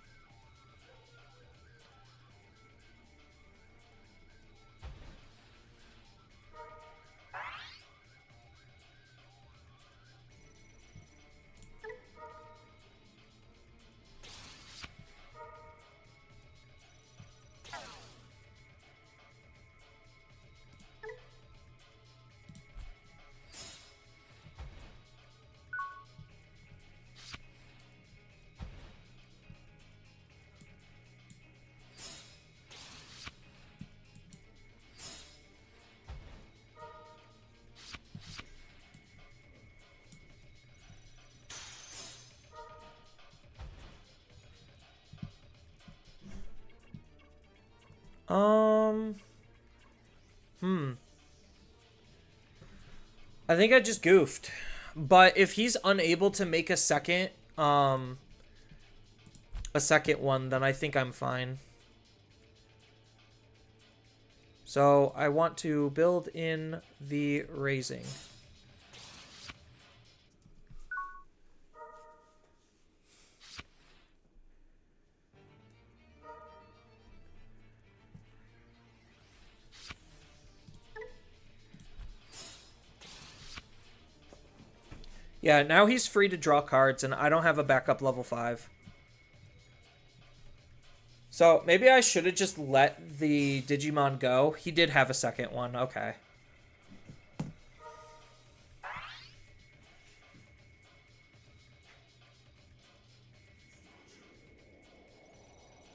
I think I just goofed. But if he's unable to make a second one, then I think I'm fine. So I want to build in the raising. Yeah, now he's free to draw cards, and I don't have a backup level 5. So maybe I should have just let the Digimon go. He did have a second one. Okay.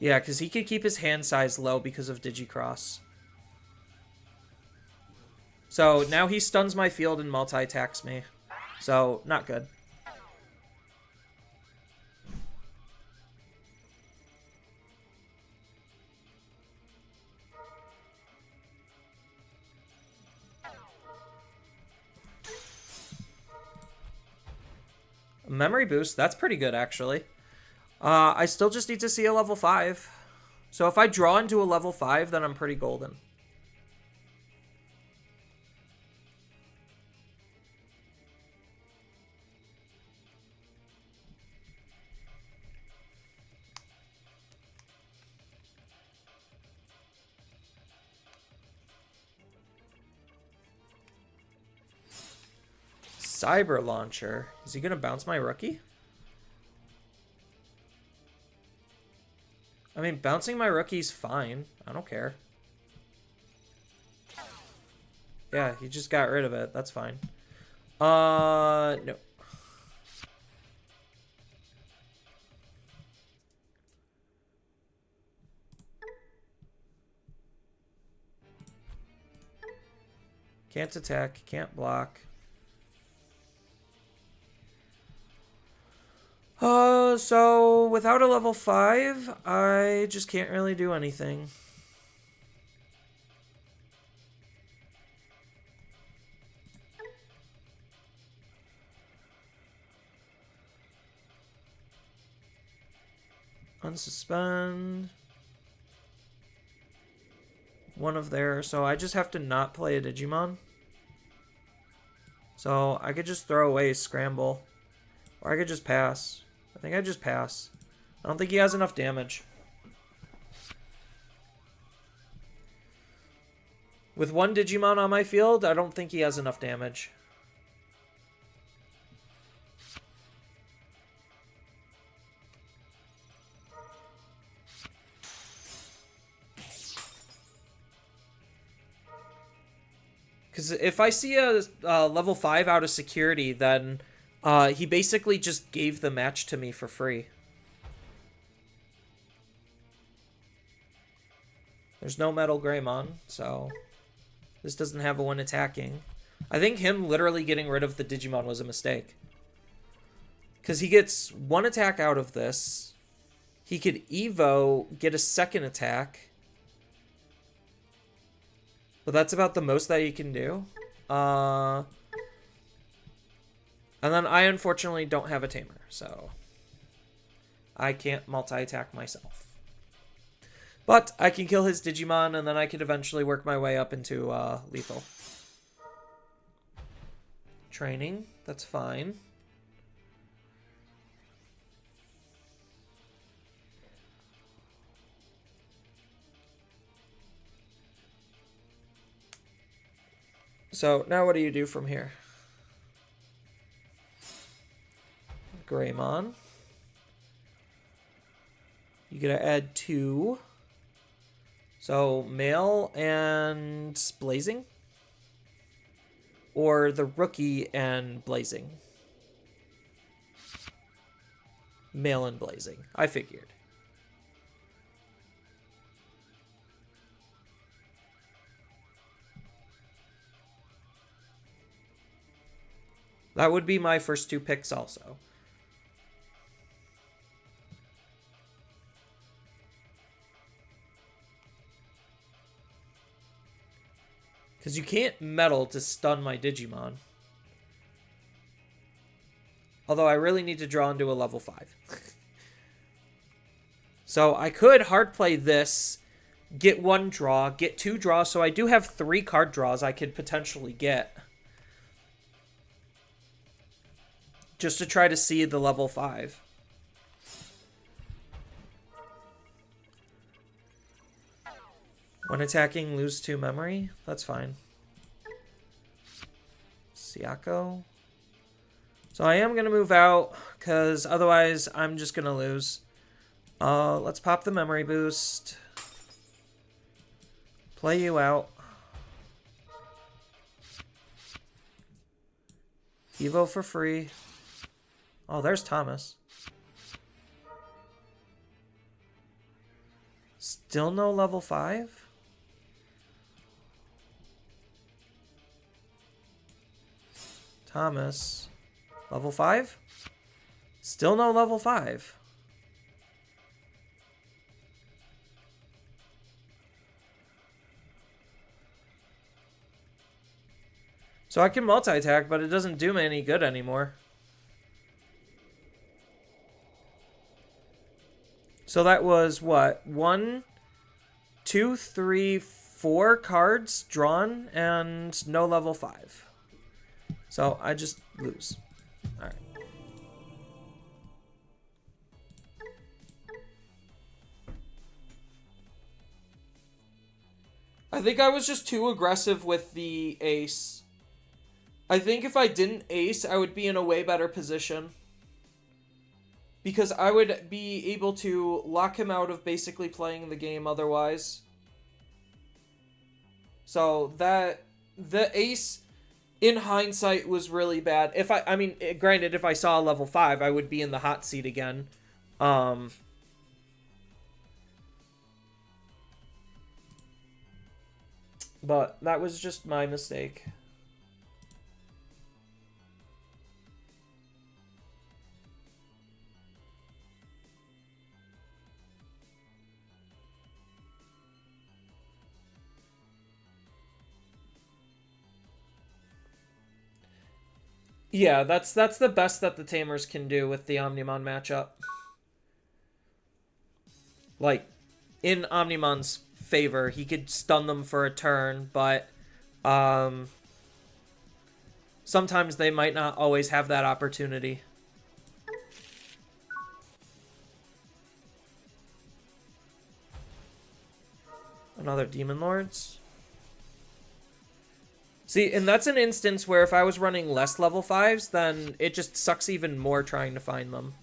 Yeah, because he could keep his hand size low because of Digicross. So now he stuns my field and multi-attacks me. So, not good. Memory boost, that's pretty good, actually. I still just need to see a level 5. So if I draw into a level 5, then I'm pretty golden. Cyber Launcher. Is he going to bounce my rookie? I mean, bouncing my rookie's fine. I don't care. Yeah, he just got rid of it. That's fine. No. Can't attack, can't block. So without a level 5, I just can't really do anything. Unsuspend. One of there. So I just have to not play a Digimon. So I could just throw away Scramble. Or I could just pass. I think I just pass. I don't think he has enough damage. With one Digimon on my field, I don't think he has enough damage. Because if I see a level 5 out of security, then he basically just gave the match to me for free. There's no Metal Greymon, so this doesn't have a one attacking. I think him literally getting rid of the Digimon was a mistake. Because he gets one attack out of this. He could Evo, get a second attack. But that's about the most that you can do. And then I unfortunately don't have a tamer, so I can't multi-attack myself. But I can kill his Digimon, and then I could eventually work my way up into lethal. Training, that's fine. So now what do you do from here? Greymon. You gotta add 2. So male and blazing? Or the rookie and blazing? Male and blazing. I figured. That would be my first 2 picks also. Because you can't metal to stun my Digimon. Although I really need to draw into a level 5. So I could hard play this, get 1 draw, get 2 draws. So I do have 3 card draws I could potentially get. Just to try to see the level 5. When attacking, lose 2 memory. That's fine. Siako. So I am going to move out, because otherwise I'm just going to lose. Let's pop the memory boost. Play you out. Evo for free. Oh, there's Thomas. Still no level 5? Thomas. Level 5? Still no level 5. So I can multi-attack, but it doesn't do me any good anymore. So that was what? 1, 2, 3, 4 cards drawn and no level 5. So I just lose. Alright. I think I was just too aggressive with the ace. I think if I didn't ace, I would be in a way better position. Because I would be able to lock him out of basically playing the game otherwise. So the ace, in hindsight, was really bad. I mean, granted, if I saw a level 5, I would be in the hot seat again. But that was just my mistake. Yeah, that's the best that the Tamers can do with the Omnimon matchup. Like, in Omnimon's favor, he could stun them for a turn, but sometimes they might not always have that opportunity. Another Demon Lords. See, and that's an instance where if I was running less level 5s, then it just sucks even more trying to find them.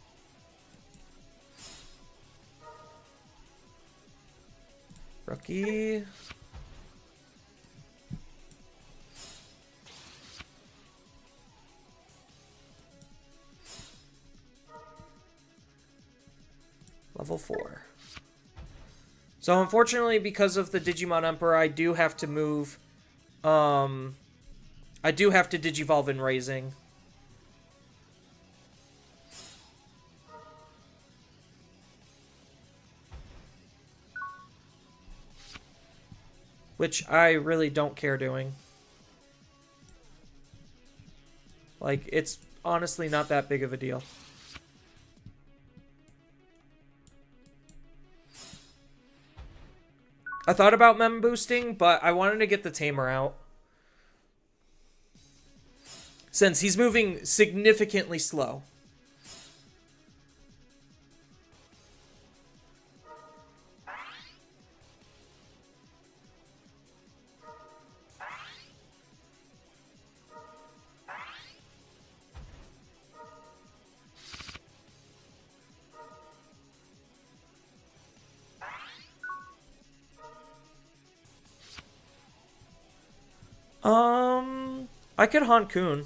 Rookie. Level 4. So unfortunately, because of the Digimon Emperor, I do have to move. I do have to Digivolve in Raising. Which I really don't care doing. Like, it's honestly not that big of a deal. I thought about mem boosting, but I wanted to get the Tamer out. Since he's moving significantly slow. I could Hankoon.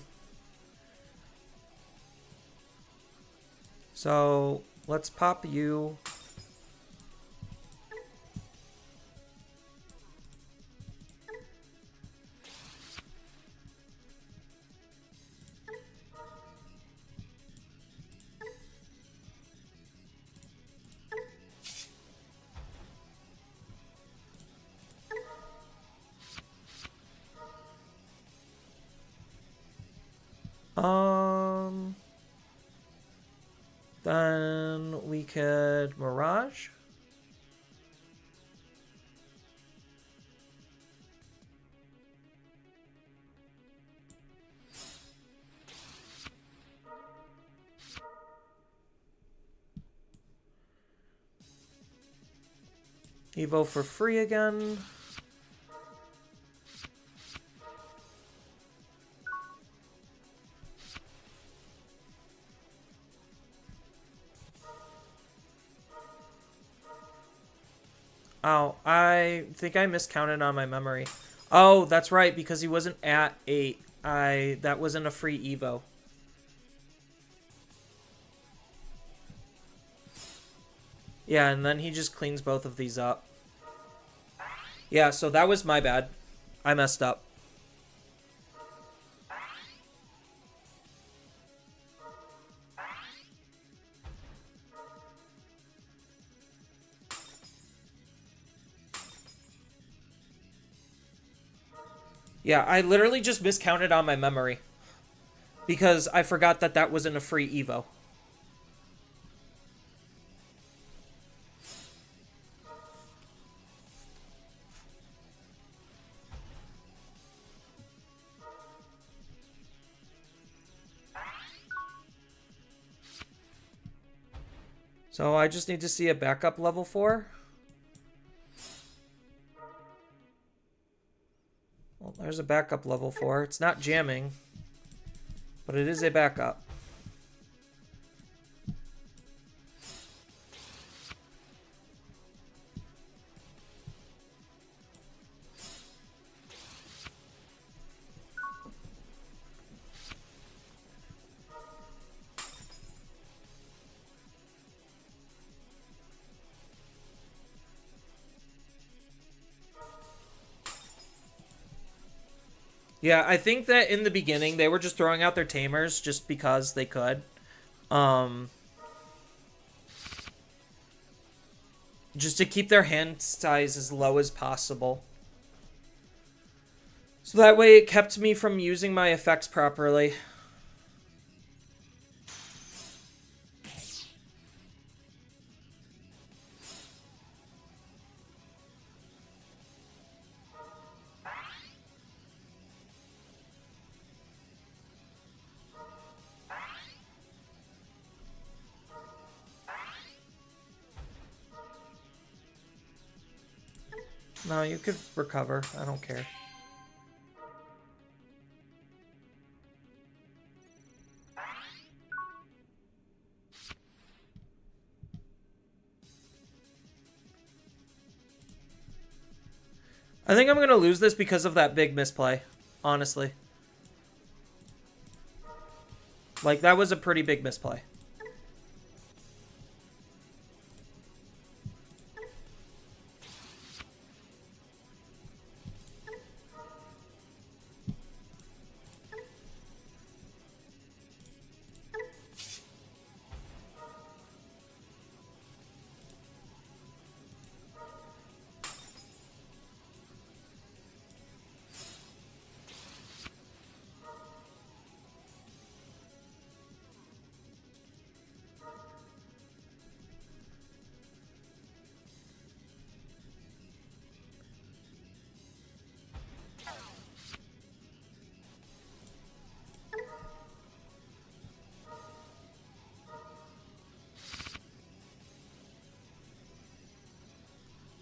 So, let's pop you. Then we could Mirage. Evo for free again. Oh, I think I miscounted on my memory. Oh, that's right, because he wasn't at 8. That wasn't a free Evo. Yeah, and then he just cleans both of these up. Yeah, so that was my bad. I messed up. Yeah, I literally just miscounted on my memory. Because I forgot that that wasn't a free Evo. So I just need to see a backup level 4. Well, there's a backup level 4. It's not jamming. But it is a backup. Yeah, I think that in the beginning they were just throwing out their tamers just because they could. Just to keep their hand size as low as possible. So that way it kept me from using my effects properly. No, you could recover. I don't care. I think I'm going to lose this because of that big misplay, honestly. Like, that was a pretty big misplay.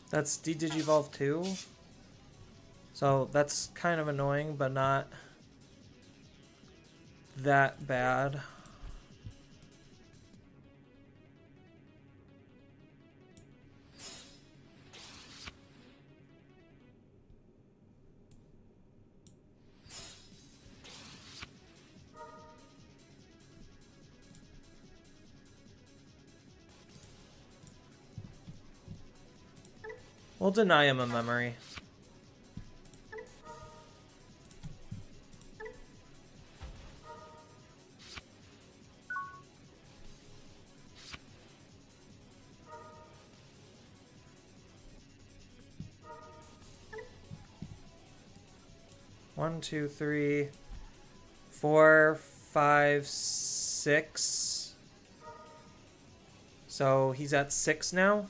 That's D-Digivolve 2. So that's kind of annoying, but not that bad. We'll deny him a memory. One, two, three, 4, 5, 6. So he's at 6 now.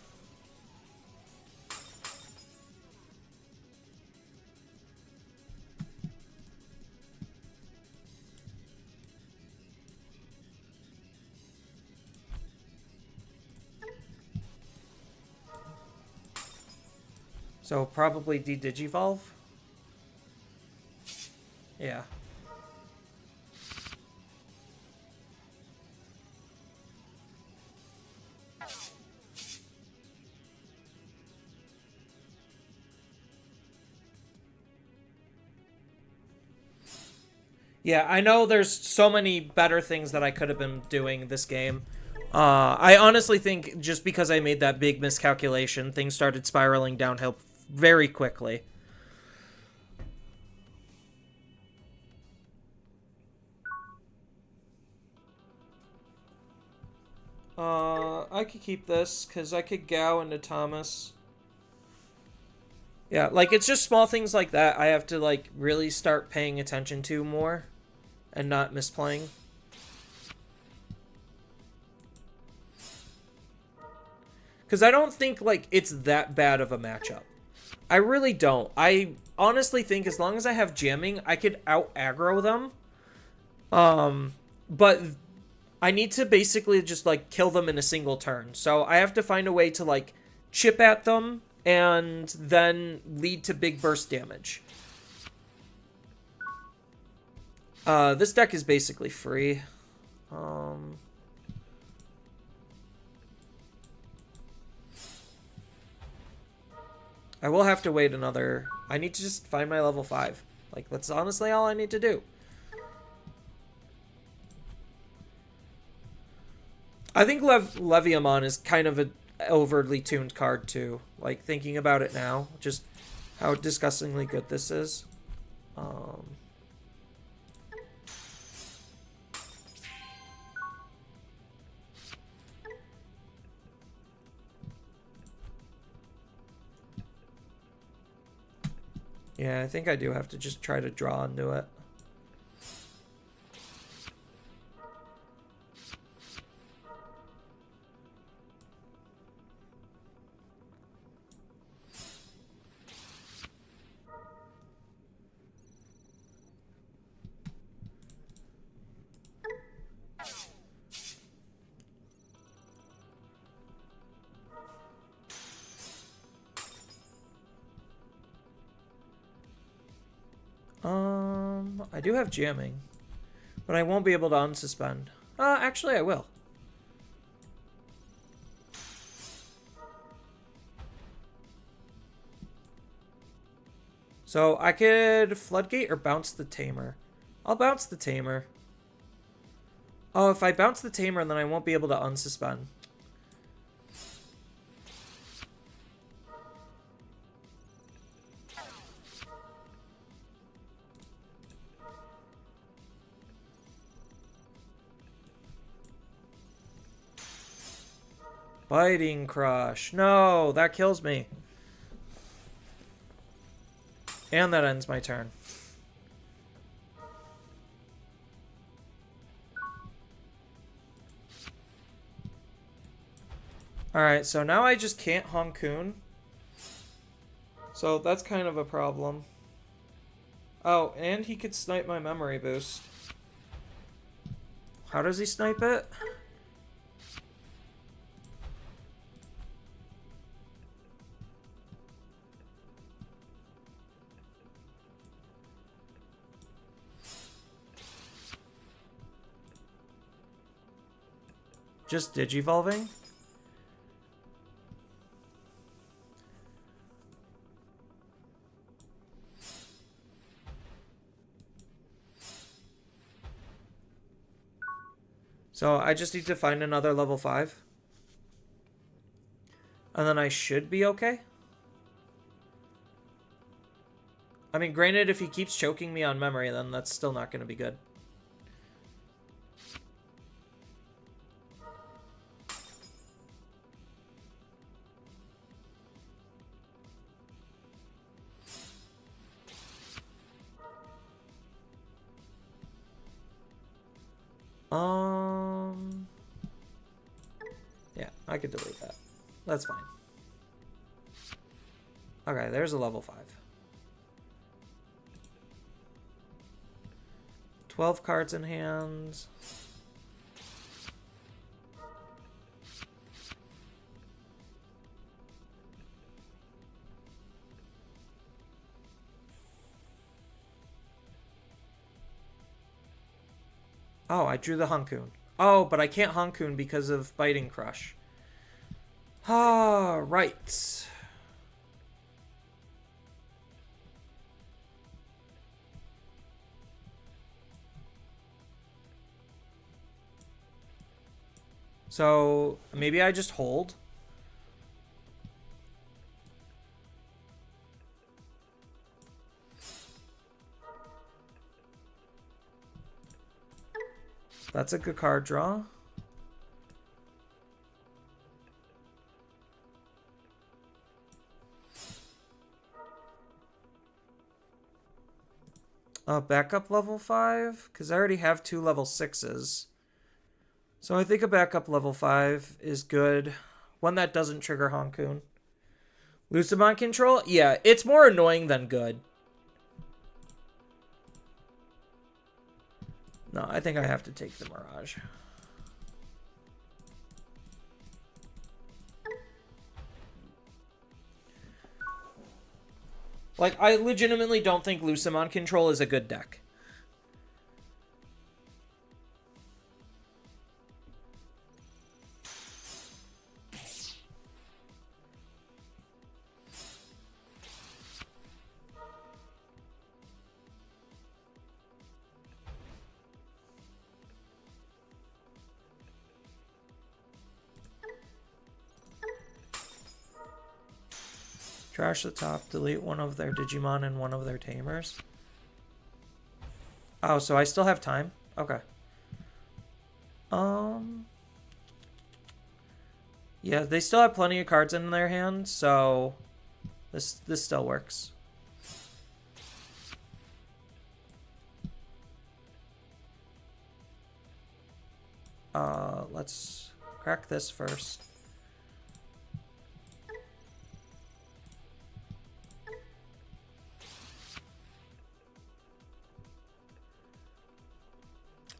So probably D-Digivolve. Yeah. Yeah, I know there's so many better things that I could have been doing this game. I honestly think just because I made that big miscalculation, things started spiraling downhill very quickly. I could keep this, because I could Gao into Thomas. Yeah, like, it's just small things like that I have to, like, really start paying attention to more and not misplaying. Because I don't think, like, it's that bad of a matchup. I really don't. I honestly think as long as I have jamming, I could out-aggro them. But I need to basically just, like, kill them in a single turn. So I have to find a way to, like, chip at them and then lead to big burst damage. This deck is basically free. I will have to wait another... I need to just find my level 5. Like, that's honestly all I need to do. I think Leviamon is kind of an overly tuned card, too. Like, thinking about it now, just how disgustingly good this is. Yeah, I think I do have to just try to draw into it. I do have jamming, but I won't be able to unsuspend. Actually, I will. So I could Floodgate or bounce the Tamer. I'll bounce the Tamer. Oh, if I bounce the Tamer, then I won't be able to unsuspend. Biting Crush. No, that kills me. And that ends my turn. Alright, so now I just can't Honkoon. So that's kind of a problem. Oh, and he could snipe my memory boost. How does he snipe it? Just digivolving? So I just need to find another level 5. And then I should be okay. I mean, granted, if he keeps choking me on memory, then that's still not going to be good. Yeah, I could delete that. That's fine. Okay, there's a level 5. 12 cards in hand. Oh, I drew the Honkoon. Oh, but I can't Honkoon because of Biting Crush. Ah, right. So, maybe I just hold. That's a good card draw. Backup level 5? Because I already have 2 level 6s. So I think a backup level 5 is good. One that doesn't trigger Honkoon. Lucimon control? Yeah, it's more annoying than good. No, I think I have to take the Mirage. Like, I legitimately don't think Lucimon control is a good deck. Trash the top, delete one of their Digimon and one of their tamers. Oh, so I still have time? Okay. Yeah, they still have plenty of cards in their hand, so this still works. Let's crack this first.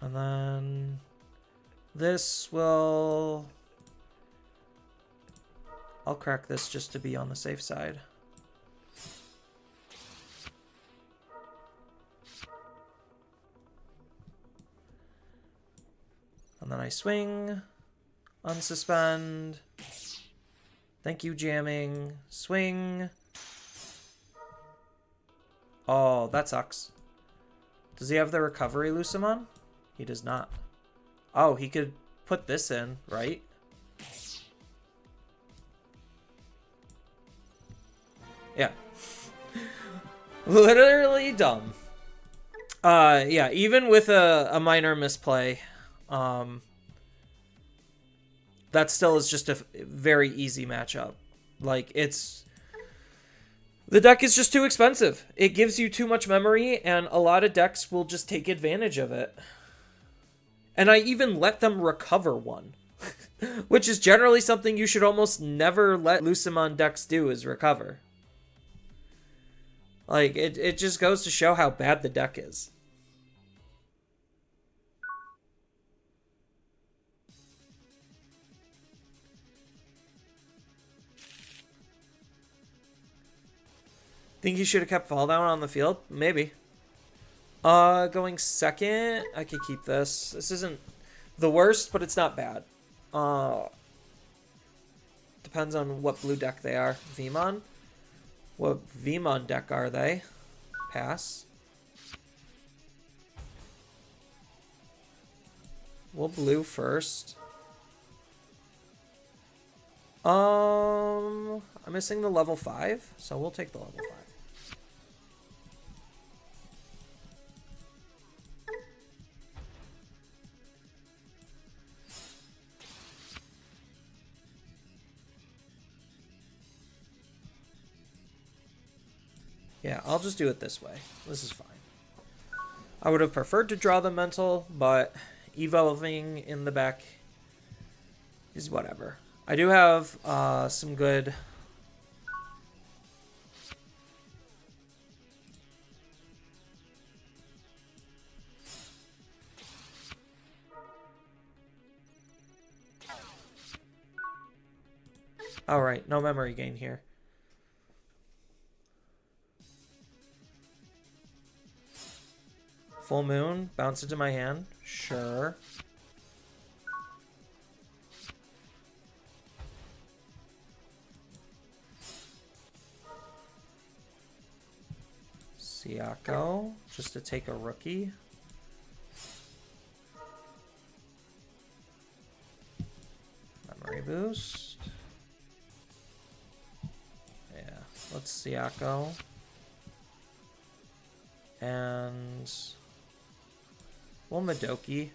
And then this will... I'll crack this just to be on the safe side. And then I swing, unsuspend. Thank you, jamming. Swing. Oh, that sucks. Does he have the recovery Lucimon? He does not. Oh, he could put this in, right? Yeah. Literally dumb. Yeah, even with a minor misplay, that still is just a very easy matchup. Like, it's... The deck is just too expensive. It gives you too much memory, and a lot of decks will just take advantage of it. And I even let them recover one. Which is generally something you should almost never let Lucimon decks do, is recover. Like, it just goes to show how bad the deck is. Think you should have kept Fall Down on the field? Maybe. Going second, I could keep this. This isn't the worst, but it's not bad. Depends on what blue deck they are. Vmon? What Vmon deck are they? Pass. We'll blue first. I'm missing the level 5, so we'll take the level 5. Yeah, I'll just do it this way. This is fine. I would have preferred to draw the mental, but evolving in the back is whatever. I do have some good... Alright, no memory gain here. Full Moon, bounce into my hand. Sure. Siako, just to take a rookie. Memory boost. Yeah, let's Siako. And we'll Madoki.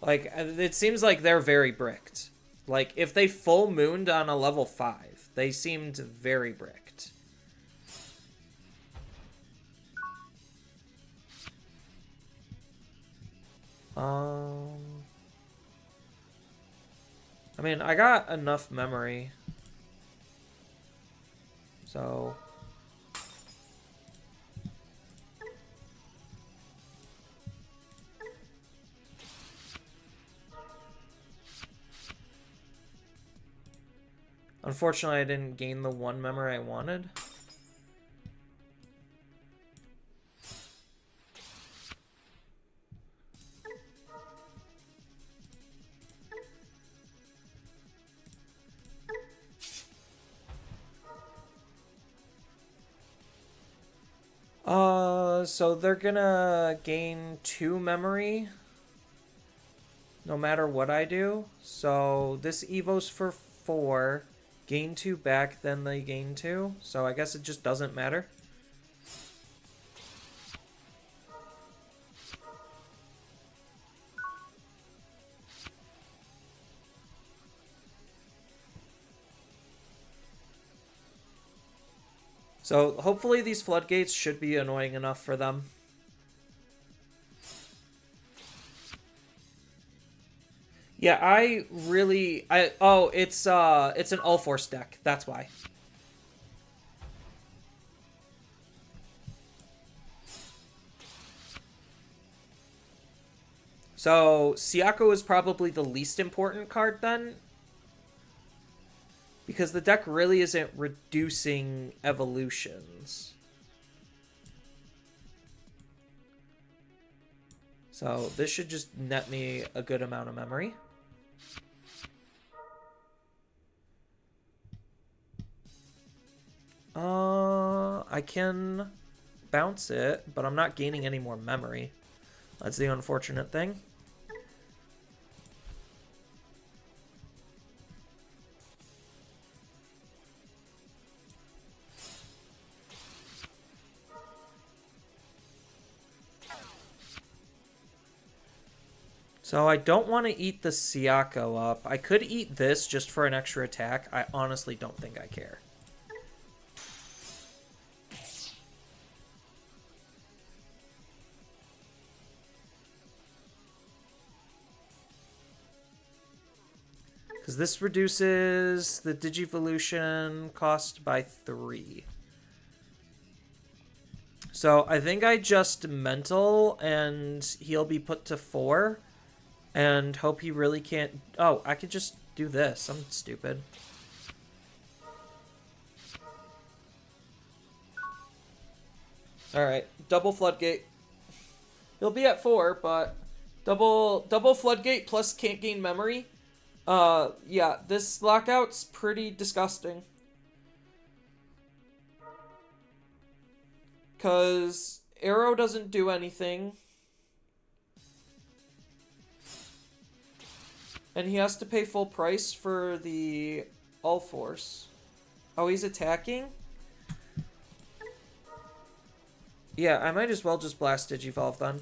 Like, it seems like they're very bricked. Like, if they full mooned on a level 5, they seemed very bricked. I mean, I got enough memory. So... Unfortunately, I didn't gain the one memory I wanted. So they're gonna gain 2 memory no matter what I do. So this Evo's for 4. gain 2 back, then they gain 2. So I guess it just doesn't matter. So hopefully these floodgates should be annoying enough for them. Yeah, oh, it's an all force deck. That's why. So Siako is probably the least important card then, because the deck really isn't reducing evolutions. So this should just net me a good amount of memory. I can bounce it, but I'm not gaining any more memory. That's the unfortunate thing. So I don't want to eat the Siako up. I could eat this just for an extra attack. I honestly don't think I care. Because this reduces the Digivolution cost by 3. So I think I just mental and he'll be put to 4. And hope he really can't... Oh, I could just do this. I'm stupid. Alright, double Floodgate. He'll be at 4, but double Floodgate plus can't gain memory. Yeah, this lockout's pretty disgusting. Because Arrow doesn't do anything. And he has to pay full price for the All Force. Oh, he's attacking? Yeah, I might as well just blast Digivolve then.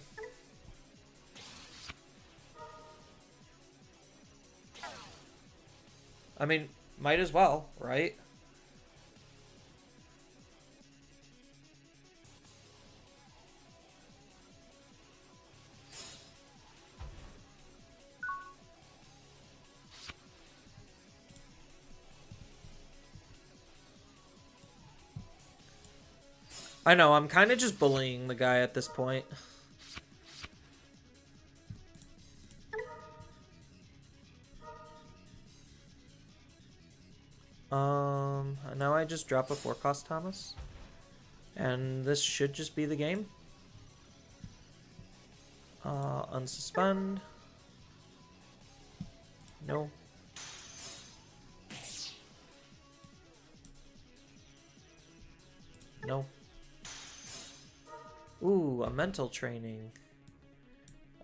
I mean, might as well, right? I know, I'm kind of just bullying the guy at this point. Now I just drop a 4-cost Thomas. And this should just be the game. Unsuspend. No. No. Ooh, a mental training.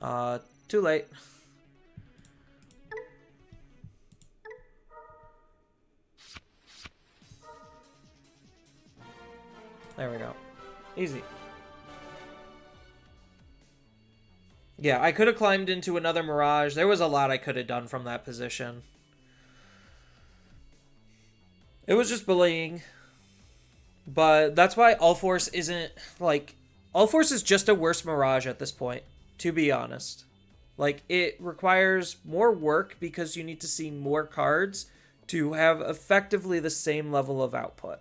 Too late. There we go. Easy. Yeah, I could have climbed into another Mirage. There was a lot I could have done from that position. It was just bullying. But that's why All Force isn't, like... All Force is just a worse Mirage at this point, to be honest. Like, it requires more work because you need to see more cards to have effectively the same level of output.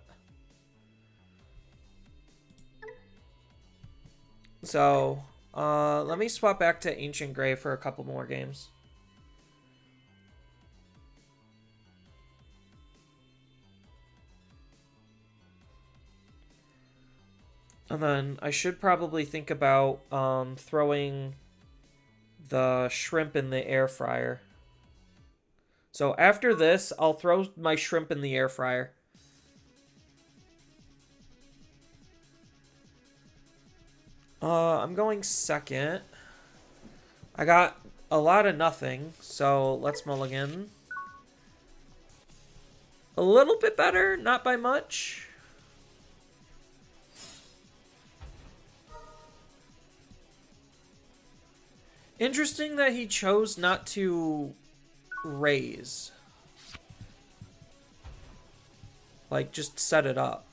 So, let me swap back to Ancient Grey for a couple more games. And then I should probably think about throwing the shrimp in the air fryer. So after this, I'll throw my shrimp in the air fryer. I'm going second. I got a lot of nothing, so let's mulligan. A little bit better, not by much. Interesting that he chose not to raise. Like, just set it up.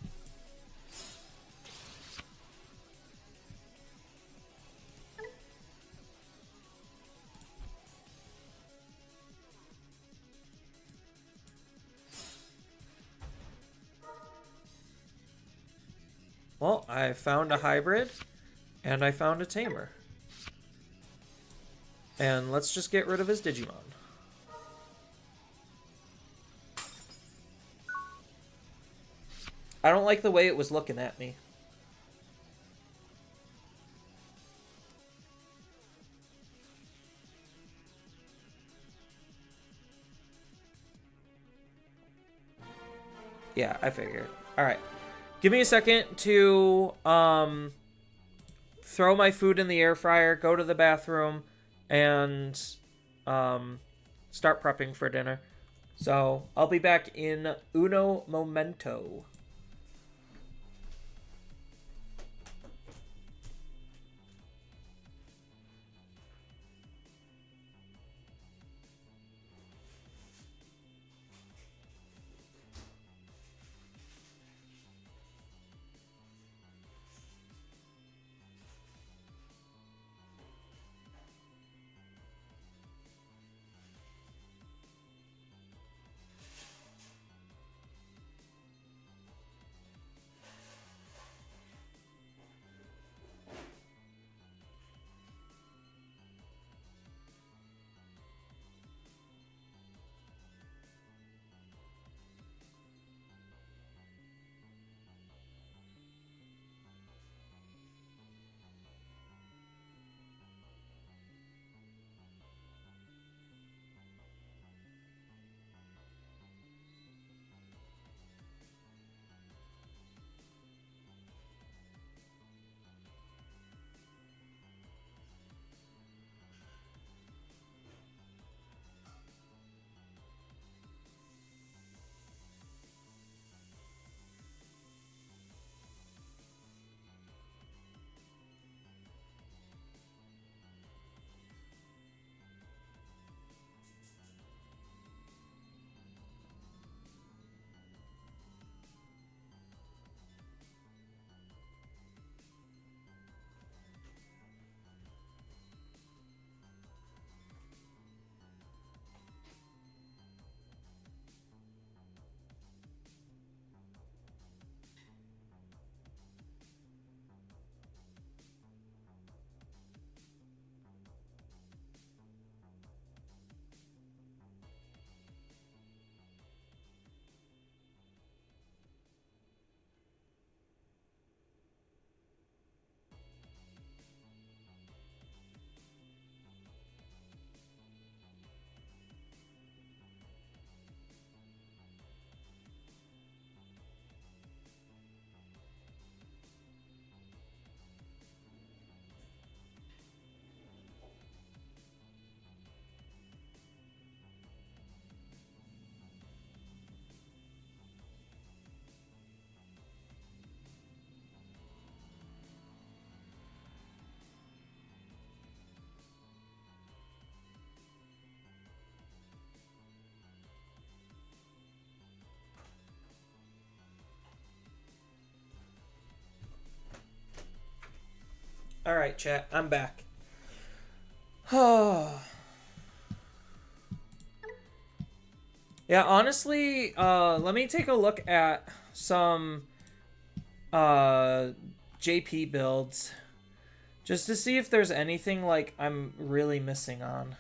Well, I found a hybrid, and I found a tamer. And let's just get rid of his Digimon. I don't like the way it was looking at me. Yeah, I figured. Alright. Give me a second to throw my food in the air fryer, go to the bathroom, and start prepping for dinner. So I'll be back in uno momento. All right, chat. I'm back. Yeah, honestly, let me take a look at some JP builds just to see if there's anything like I'm really missing on.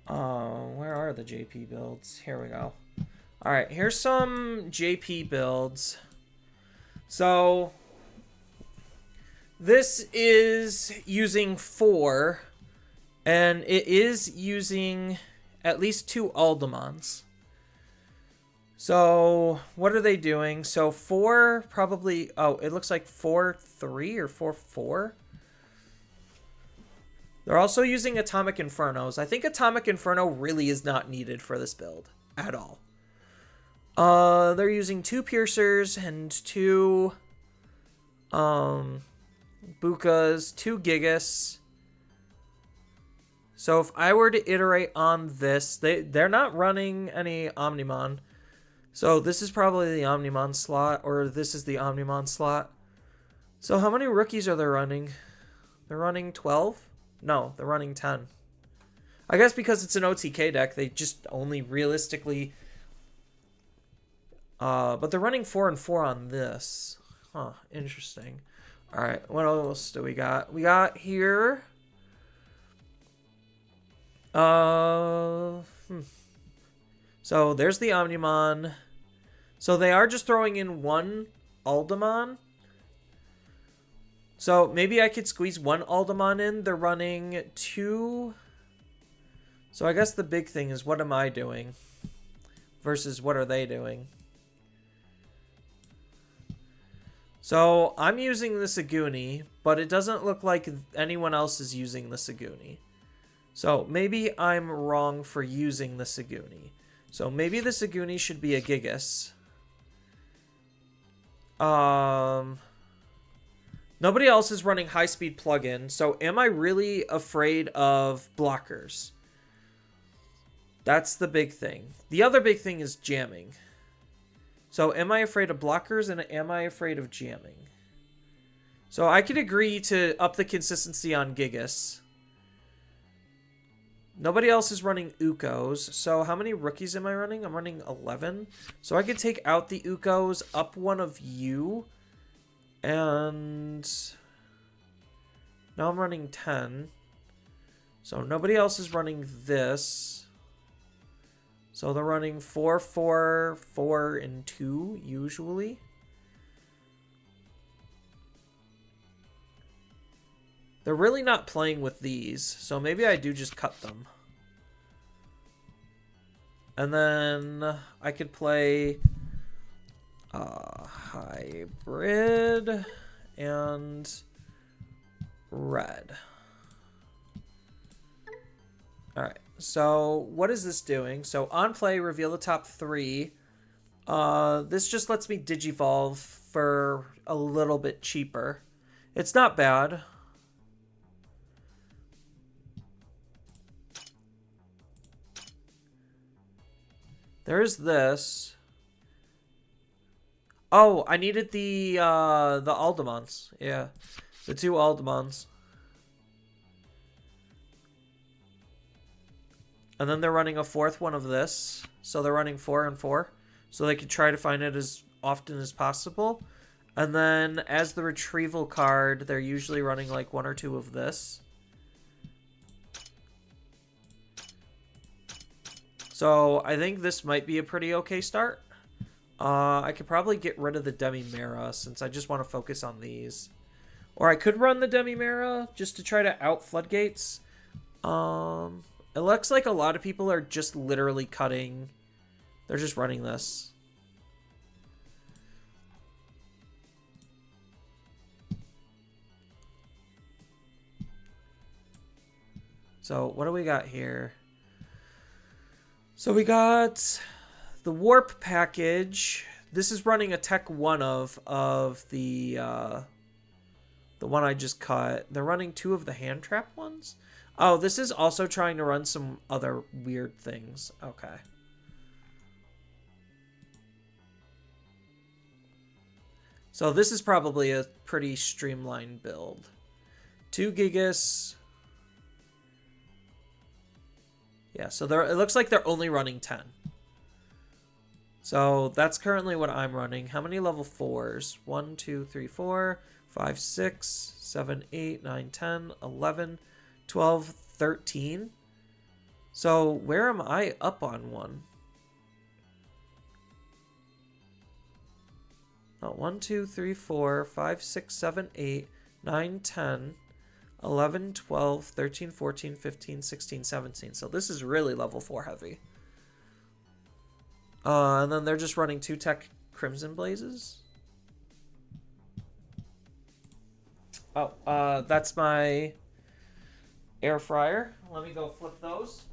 Where are the JP builds? Here we go. All right, here's some JP builds. So this is using 4, and it is using at least 2 Aldemons. So what are they doing? So 4 probably, oh, it looks like 4-3 or 4-4. They're also using Atomic Infernos. I think Atomic Inferno really is not needed for this build at all. They're using 2 Piercers and 2 Bukas, 2 Gigas. So if I were to iterate on this, they're not running any Omnimon. So this is probably the Omnimon slot, or this is the Omnimon slot. So how many rookies are they running? They're running 12? No, they're running 10. I guess because it's an OTK deck, they just only realistically... but they're running 4 and 4 on this. Huh, interesting. Alright, what else do we got? We got here... So there's the Omnimon. So they are just throwing in 1 Aldemon. So maybe I could squeeze 1 Aldemon in. They're running 2. So I guess the big thing is, what am I doing versus what are they doing? So I'm using the Saguni, but it doesn't look like anyone else is using the Saguni. So maybe I'm wrong for using the Saguni. So maybe the Saguni should be a Gigas. Nobody else is running high-speed plug-in, so am I really afraid of blockers? That's the big thing. The other big thing is jamming. So am I afraid of blockers and am I afraid of jamming? So I could agree to up the consistency on Gigas. Nobody else is running Ukos. So how many rookies am I running? I'm running 11. So I could take out the Ukos, up one of you. And now I'm running 10. So nobody else is running this. So they're running 4, 4, 4, and 2 usually. They're really not playing with these, so maybe I do just cut them. And then I could play hybrid and red. Alright, so what is this doing? So on play, reveal the top 3. This just lets me digivolve for a little bit cheaper. It's not bad. There's this. Oh, I needed the Aldemons. Yeah, the 2 Aldemons. And then they're running a 4th one of this. So they're running 4 and 4. So they can try to find it as often as possible. And then as the retrieval card, they're usually running like 1 or 2 of this. So I think this might be a pretty okay start. I could probably get rid of the Demi-Mera since I just want to focus on these. Or I could run the Demi-Mera just to try to out Floodgates. It looks like a lot of people are just literally cutting. They're just running this. So what do we got here? So we got the Warp package. This is running a Tech 1 of the one I just cut. They're running 2 of the Hand Trap ones. Oh, this is also trying to run some other weird things. Okay. So this is probably a pretty streamlined build. 2 Gigas. Yeah, so it looks like they're only running 10. So that's currently what I'm running. How many level 4s? 1, 2, 3, 4, 5, 6, 7, 8, 9, 10, 11, 12, 13. So where am I up on one? Oh, 1, 2, 3, 4, 5, 6, 7, 8, 9, 10, 11, 12, 13, 14, 15, 16, 17. So this is really level 4 heavy. And then they're just running 2 Tech Crimson Blazes. Oh, that's my air fryer. Let me go flip those.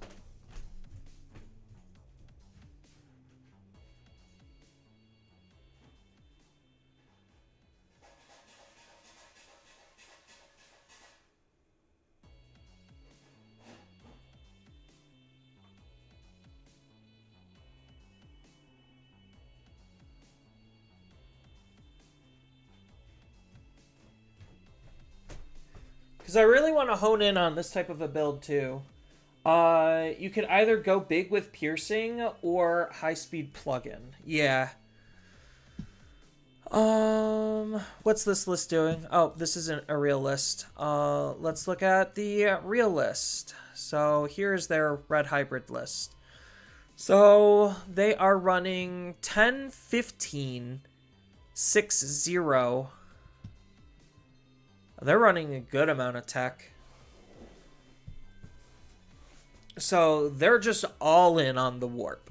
Because I really want to hone in on this type of a build too. You could either go big with piercing or high-speed plug-in. Yeah. What's this list doing? Oh, this isn't a real list. Let's look at the real list. So here's their red hybrid list. So they are running 10, 15, 6, 0. They're running a good amount of tech. So they're just all in on the warp.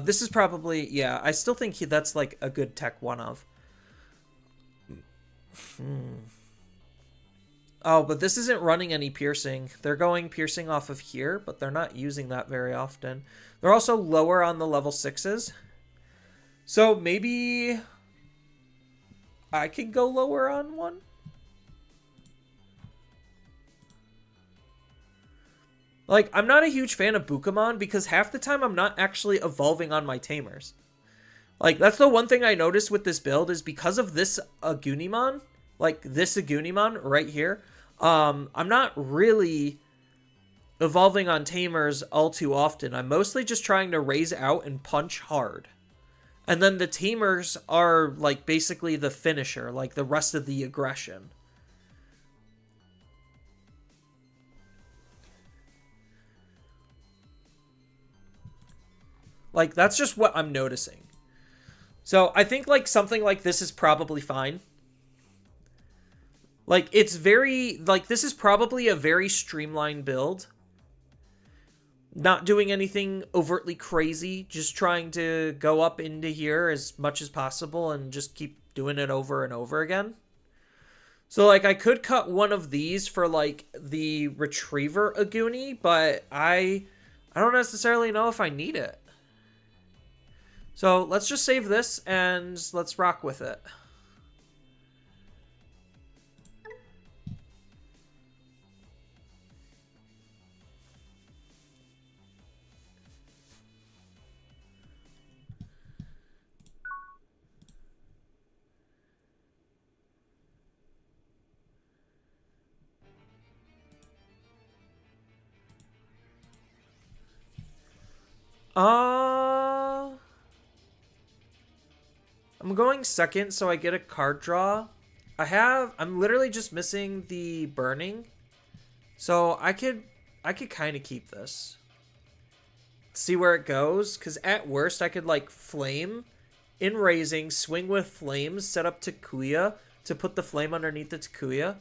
This is probably, yeah, I still think that's like a good tech one of. Oh, but this isn't running any piercing. They're going piercing off of here, but they're not using that very often. They're also lower on the level 6s. So maybe I could go lower on one. Like, I'm not a huge fan of Bukamon because half the time I'm not actually evolving on my tamers. Like, that's the one thing I noticed with this build is because of this Agunimon, like this Agunimon right here, I'm not really evolving on tamers all too often. I'm mostly just trying to raise out and punch hard. And then the tamers are, like, basically the finisher, like the rest of the aggression. Like, that's just what I'm noticing. So, I think, like, something like this is probably fine. Like, it's very, like, this is probably a very streamlined build. Not doing anything overtly crazy, just trying to go up into here as much as possible and just keep doing it over and over again. So, like, I could cut one of these for, like, the Retriever Aguni, but I don't necessarily know if I need it. So, let's just save this and let's rock with it. I'm going second, so I get a card draw. I'm literally just missing the burning. So I could kind of keep this. See where it goes, because at worst I could like flame in raising, swing with flames, set up Takuya to put the flame underneath the Takuya.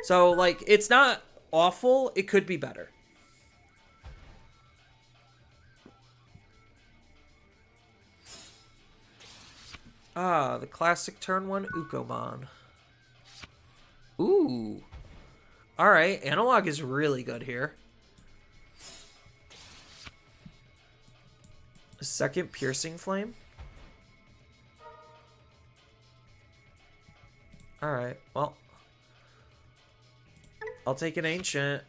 So like it's not awful, it could be better. Ah, the classic turn 1 Ukomon. Ooh. Alright, analog is really good here. A second piercing flame. Alright, well. I'll take an ancient.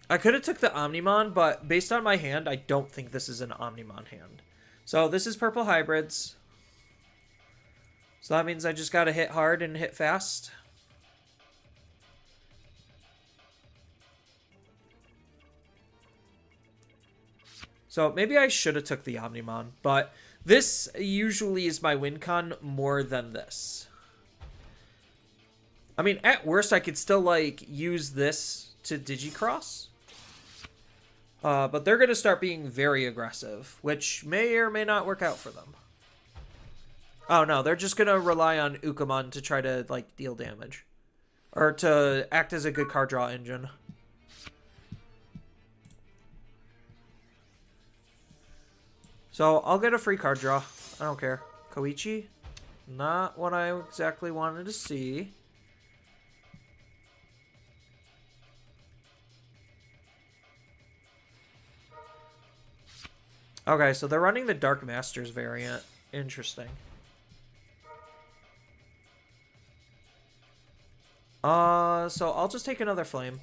I could have took the Omnimon, but based on my hand, I don't think this is an Omnimon hand. So this is purple hybrids. So that means I just gotta hit hard and hit fast. So maybe I should have took the Omnimon, but this usually is my win con more than this. I mean, at worst, I could still, like, use this to Digicross. But they're going to start being very aggressive, which may or may not work out for them. Oh, no, they're just going to rely on Ukomon to try to, like, deal damage. Or to act as a good card draw engine. So, I'll get a free card draw. I don't care. Koichi? not what I exactly wanted to see. Okay, so they're running the Dark Masters variant. Interesting. So I'll just take another flame.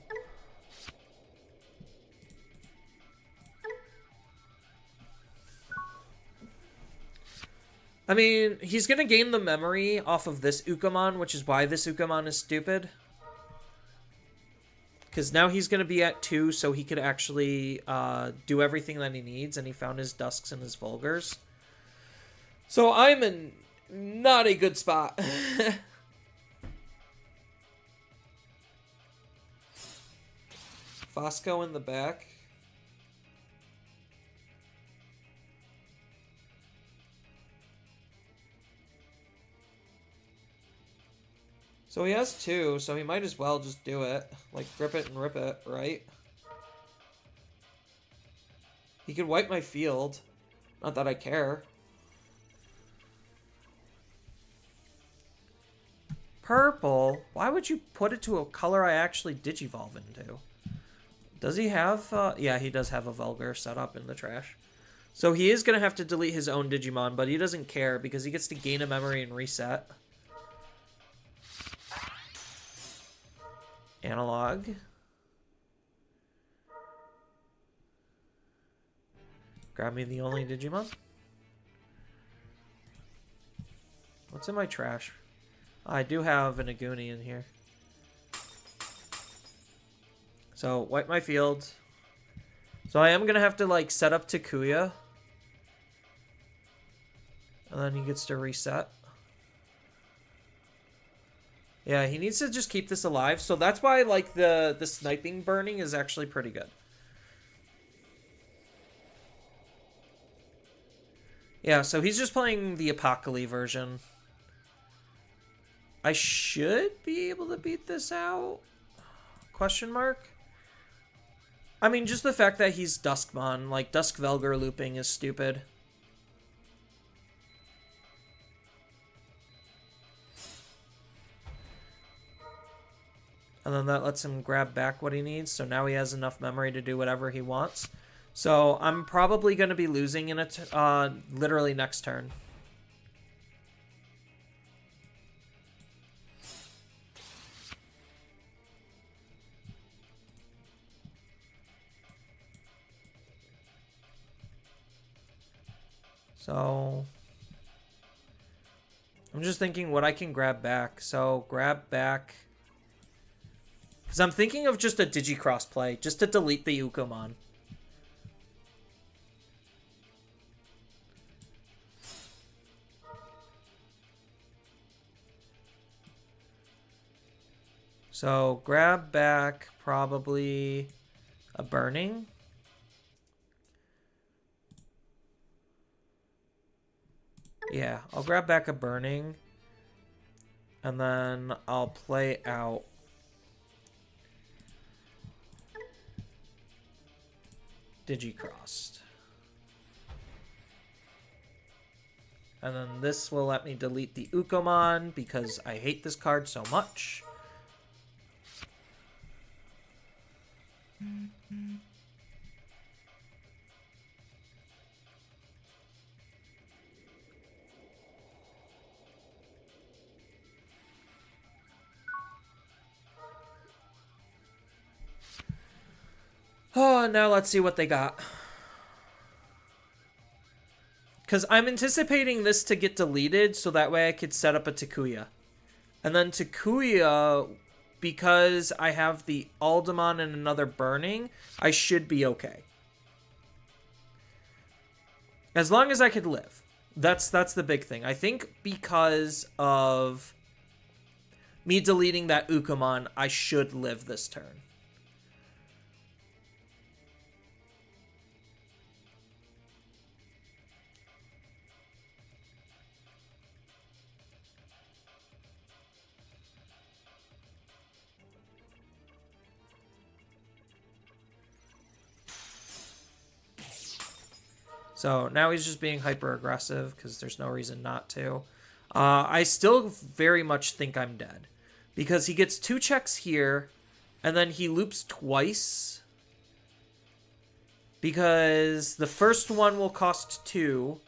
I mean, he's gonna gain the memory off of this Ukamon, which is why this Ukamon is stupid. Because now he's gonna be at 2, so he could actually do everything that he needs, and he found his Dusks and his Vulgars. So I'm in not a good spot. Fosco in the back. So he has 2, so he might as well just do it. Like, grip it and rip it, right? He could wipe my field. Not that I care. Purple? Why would you put it to a color I actually Digivolve into? Does he have... yeah, he does have a Vulgar set up in the trash. So he is going to have to delete his own Digimon, but he doesn't care because he gets to gain a memory and reset. Analog. Grab me the only Digimon. What's in my trash? I do have an Aguni in here. So, wipe my field. So I am going to have to, like, set up Takuya. And then he gets to reset. Yeah, he needs to just keep this alive. So that's why, like, the sniping burning is actually pretty good. Yeah, so he's just playing the Apocalypse version. I should be able to beat this out? Question mark? I mean, just the fact that he's Duskmon, like, Dusk Velgar looping is stupid. And then that lets him grab back what he needs, so now he has enough memory to do whatever he wants. So I'm probably going to be losing in it literally next turn. So I'm just thinking what I can grab back. So grab back. Because I'm thinking of just a Digicross play, just to delete the Ukomon. So grab back probably a Burning. Yeah, I'll grab back a Burning. And then I'll play out Digicrossed. And then this will let me delete the Ukomon because I hate this card so much. Oh, now let's see what they got. Because I'm anticipating this to get deleted so that way I could set up a Takuya. And then Takuya, because I have the Aldemon and another Burning, I should be okay. As long as I could live. That's the big thing. I think because of me deleting that Ukomon, I should live this turn. So now he's just being hyper aggressive because there's no reason not to. I still very much think I'm dead. Because he gets 2 checks here, and then he loops twice. Because the first one will cost 2,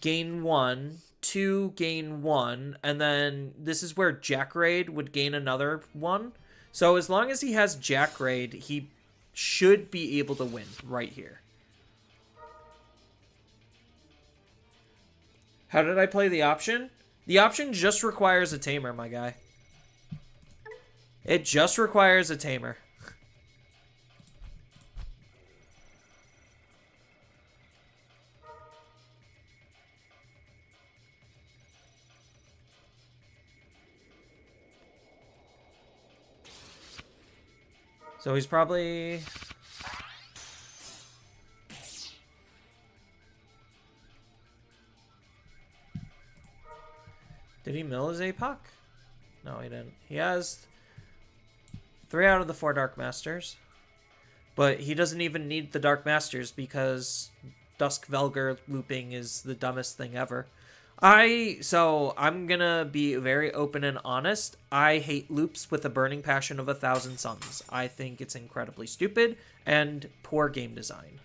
gain 1, 2, gain 1, and then this is where Jack Raid would gain another 1. So as long as he has Jack Raid, he should be able to win right here. How did I play the option? The option just requires a tamer, my guy. It just requires a tamer. So he's probably... Did he mill his APOC? No, he didn't. He has 3 out of the 4 Dark Masters. But he doesn't even need the Dark Masters because Dusk Velgar looping is the dumbest thing ever. So I'm gonna be very open and honest. I hate loops with a burning passion of 1,000 suns. I think it's incredibly stupid and poor game design.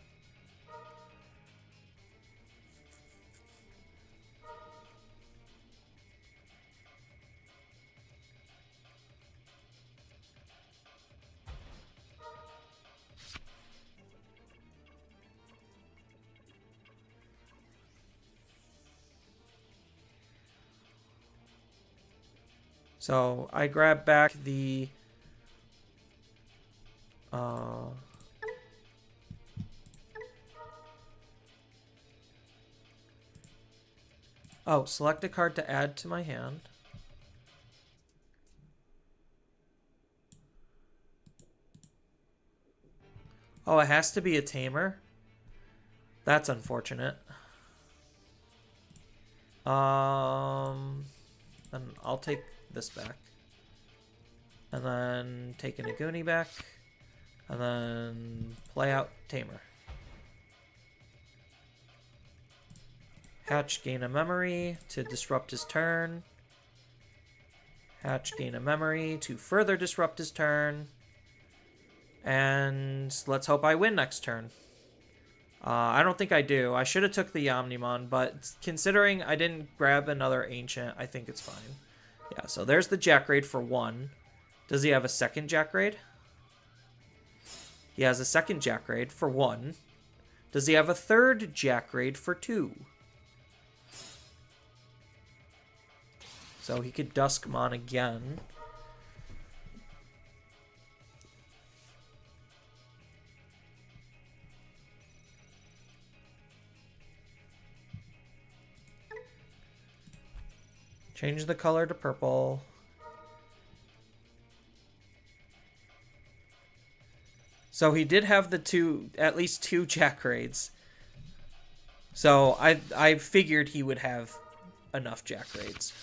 So I grab back the select a card to add to my hand. Oh, it has to be a tamer. That's unfortunate. Then I'll take this back. And then take a Naguni back. And then play out Tamer. Hatch, gain a memory to disrupt his turn. Hatch, gain a memory to further disrupt his turn. And let's hope I win next turn. I don't think I do. I should have took the Omnimon, but considering I didn't grab another Ancient, I think it's fine. Yeah, so there's the Jack Raid for 1. Does he have a second Jack Raid? He has a second Jack Raid for 1. Does he have a third Jack Raid for 2? So he could Duskmon again. Change the color to purple. So he did have the at least two Jack Raids. So I figured he would have enough Jack Raids.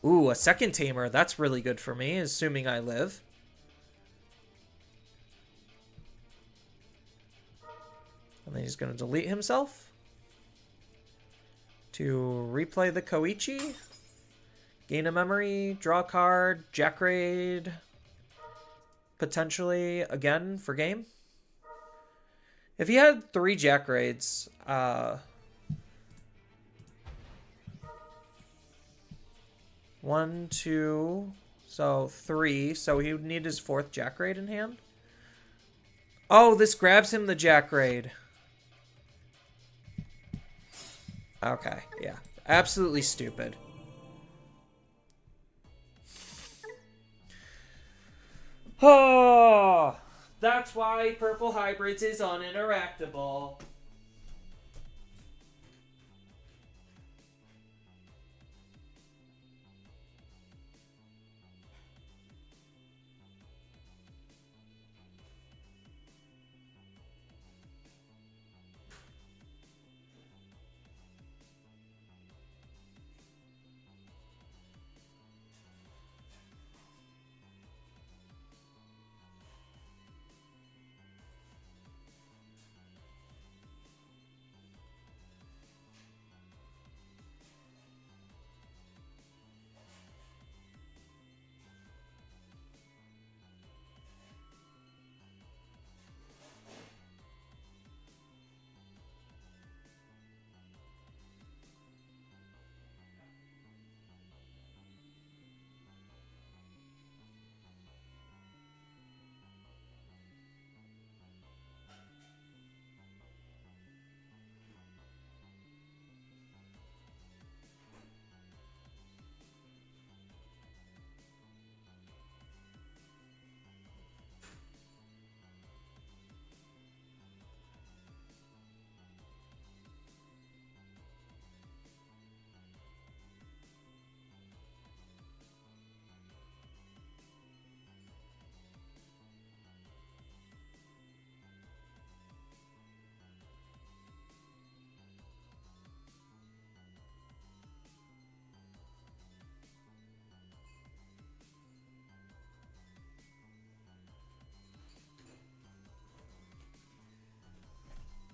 Ooh, a second Tamer. That's really good for me, assuming I live. And then he's going to delete himself to replay the Koichi. Gain a memory, draw a card, Jack Raid. Potentially again for game. If he had 3 Jack Raids, 1, 2, so 3. So he would need his 4th Jack Raid in hand. Oh, this grabs him the Jack Raid. Okay, yeah. Absolutely stupid. Oh, that's why Purple Hybrids is uninteractable.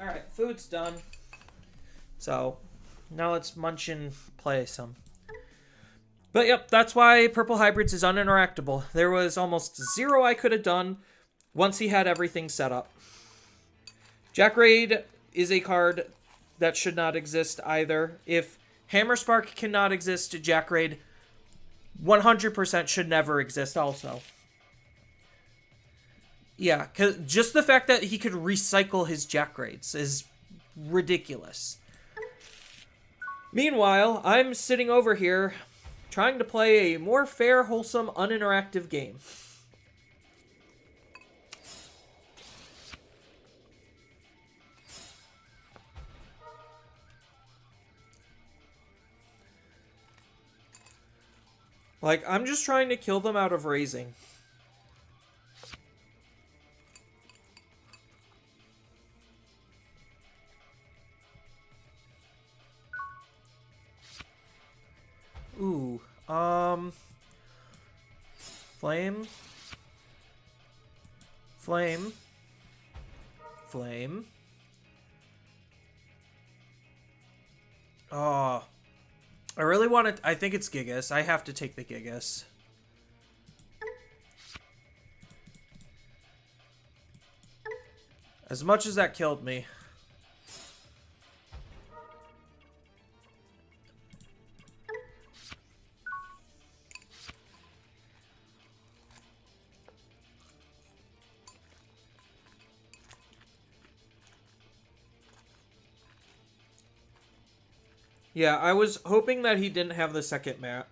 Alright, food's done. So, now let's munch and play some. But yep, that's why Purple Hybrids is uninteractable. There was almost zero I could have done once he had everything set up. Jack Raid is a card that should not exist either. If Hammer Spark cannot exist, Jack Raid 100% should never exist also. Yeah, cause just the fact that he could recycle his Jack Raids is ridiculous. Meanwhile, I'm sitting over here trying to play a more fair, wholesome, uninteractive game. Like, I'm just trying to kill them out of raising. Ooh, Flame. Flame. Flame. Oh. I really want to... I think it's Gigas. I have to take the Gigas. As much as that killed me. Yeah, I was hoping that he didn't have the second mat.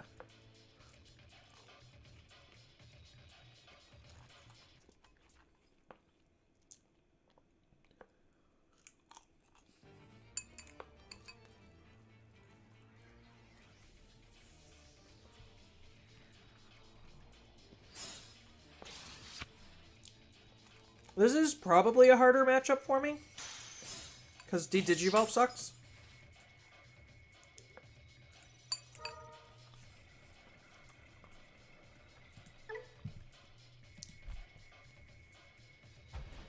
This is probably a harder matchup for me. Because D-Digivolve sucks.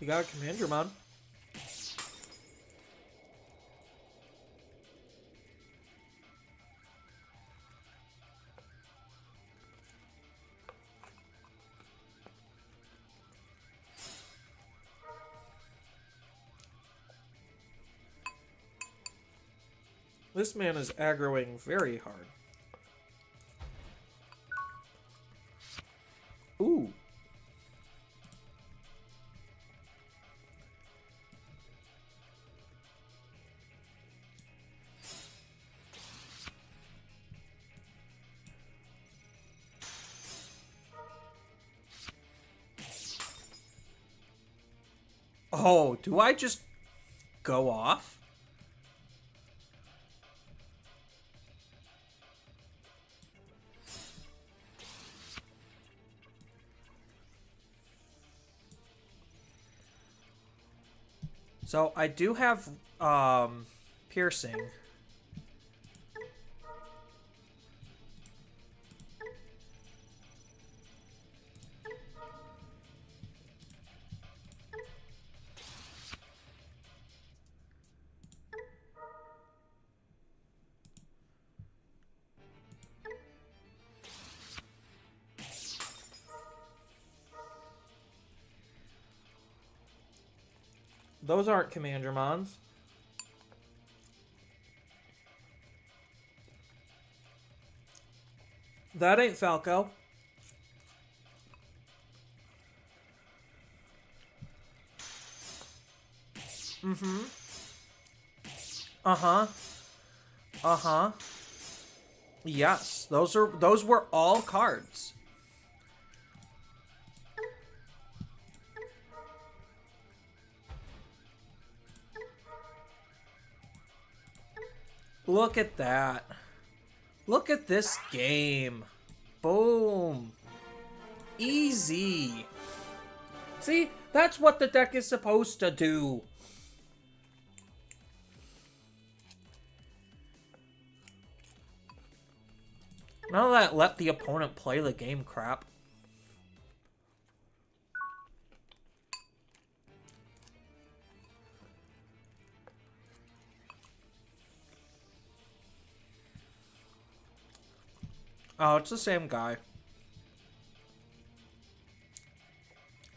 You got a Commandramon. This man is aggroing very hard. Ooh. Oh, do I just go off? So I do have piercing. Those aren't Commandramons. That ain't Falco. Mm-hmm. Uh-huh. Uh-huh. Yes, those were all cards. Look at that. Look at this game. Boom. Easy. See, that's what the deck is supposed to do. None of that let the opponent play the game crap. Oh, it's the same guy.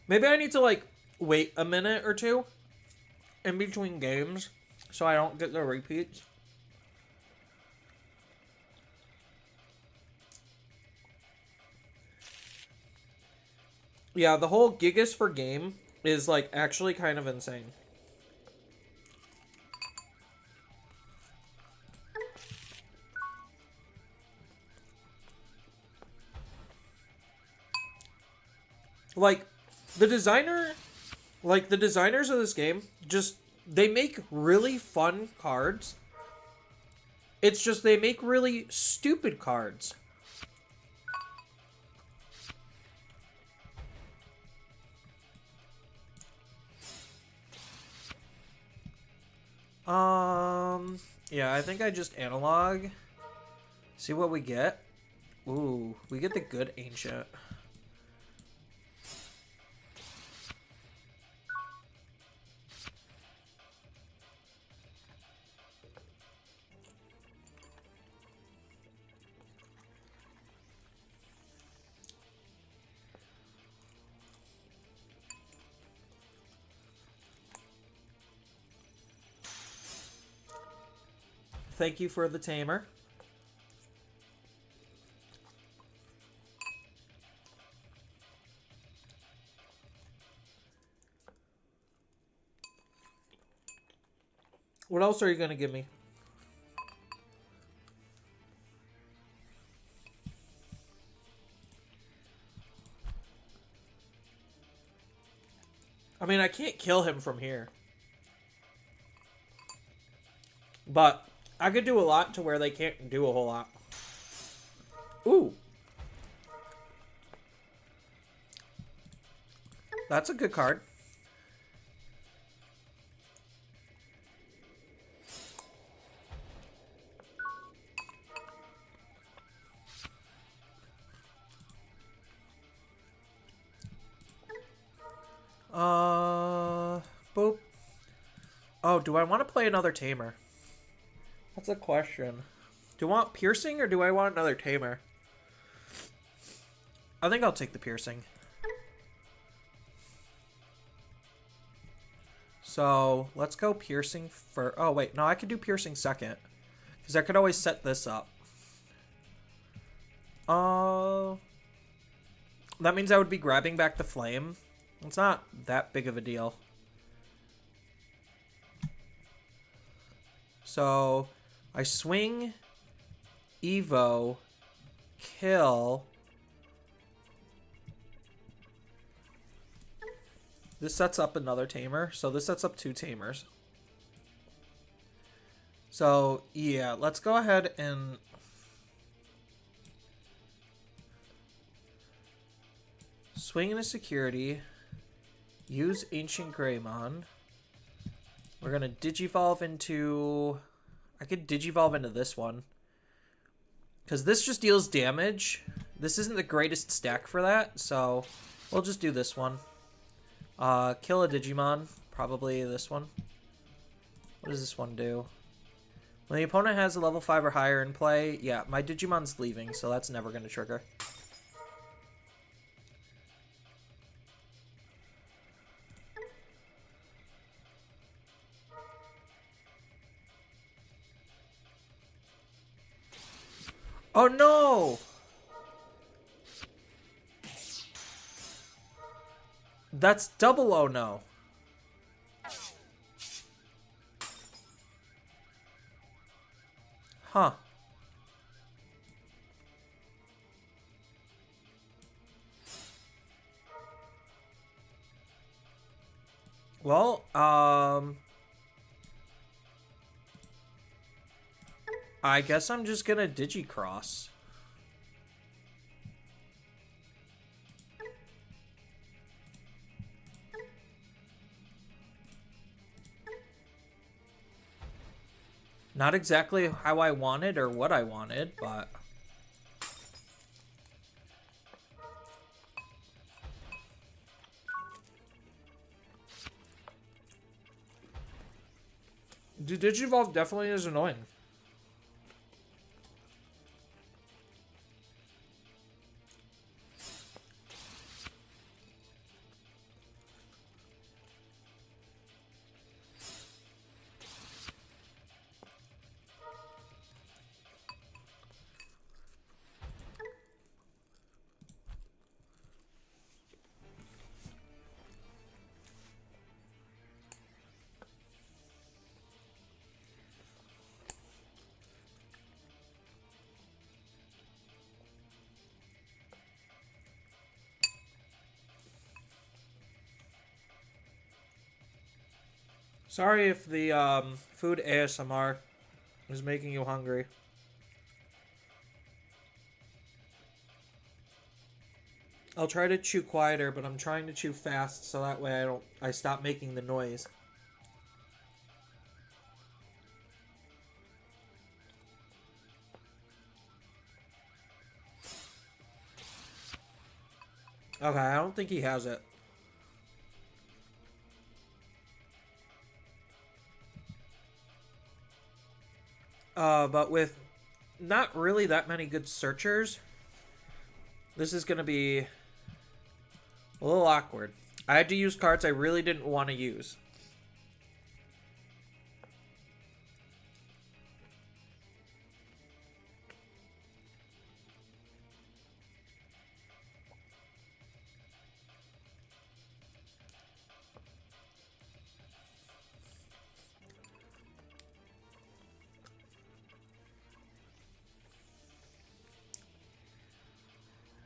Maybe I need to, like, wait a minute or two in between games so I don't get the repeats. Yeah, the whole gigas for game is, like, actually kind of insane. Like, the designer... Like, the designers of this game just... They make really fun cards. It's just they make really stupid cards. Yeah, I think I just analog. See what we get. Ooh, we get the good ancient. Thank you for the tamer. What else are you gonna give me? I mean, I can't kill him from here. But I could do a lot to where they can't do a whole lot. Ooh. That's a good card. Boop. Oh, do I want to play another tamer? That's a question. Do I want piercing or do I want another tamer? I think I'll take the piercing. So, let's go piercing for... Oh, wait. No, I could do piercing second. Because I could always set this up. That means I would be grabbing back the flame. It's not that big of a deal. So, I swing, Evo, kill. This sets up another tamer, so this sets up 2 tamers. So, yeah, let's go ahead and... Swing into security. Use Ancient Greymon. We're gonna Digivolve into... I could Digivolve into this one. Because this just deals damage. This isn't the greatest stack for that, so we'll just do this one. Kill a Digimon. Probably this one. What does this one do? When the opponent has a level 5 or higher in play, yeah, my Digimon's leaving, so that's never going to trigger. Oh no! That's double oh no. Huh. Well, I guess I'm just gonna Digicross. Not exactly how I wanted or what I wanted, but... Digivolve definitely is annoying. Sorry if the food ASMR is making you hungry. I'll try to chew quieter, but I'm trying to chew fast so that way I stop making the noise. Okay, I don't think he has it. But with not really that many good searchers, this is going to be a little awkward. I had to use cards I really didn't want to use.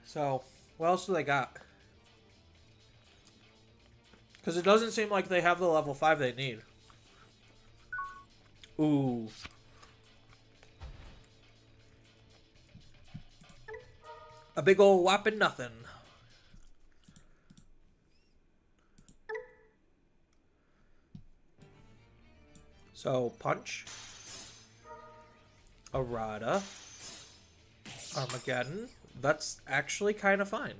So, what else do they got? Because it doesn't seem like they have the level 5 they need. Ooh. A big old whopping nothing. So, Punch. Errata. Armageddon. That's actually kind of fine.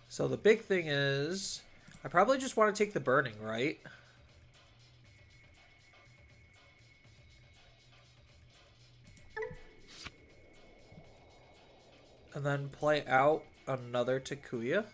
So the big thing is, I probably just want to take the burning, right? And then play out another Takuya.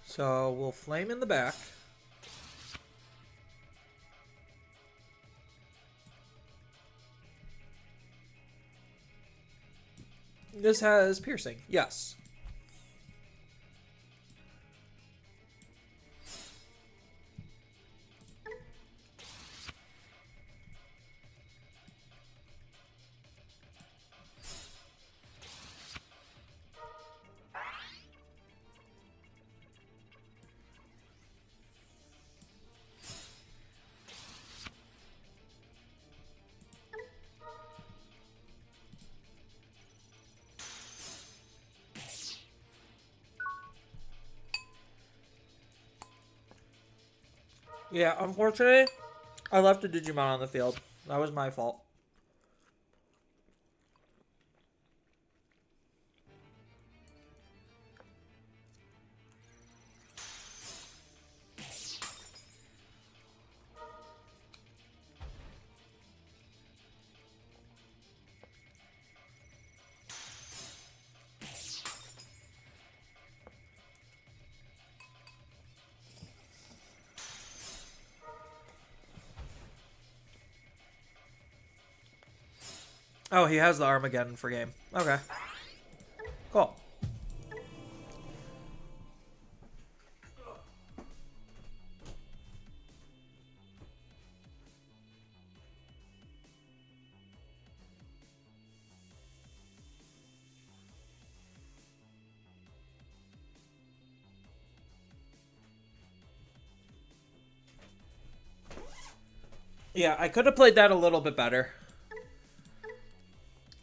So we'll flame in the back. This has piercing, yes. Yeah, unfortunately, I left a Digimon on the field. That was my fault. Oh, he has the Armageddon for game. Okay. Cool. Yeah, I could have played that a little bit better.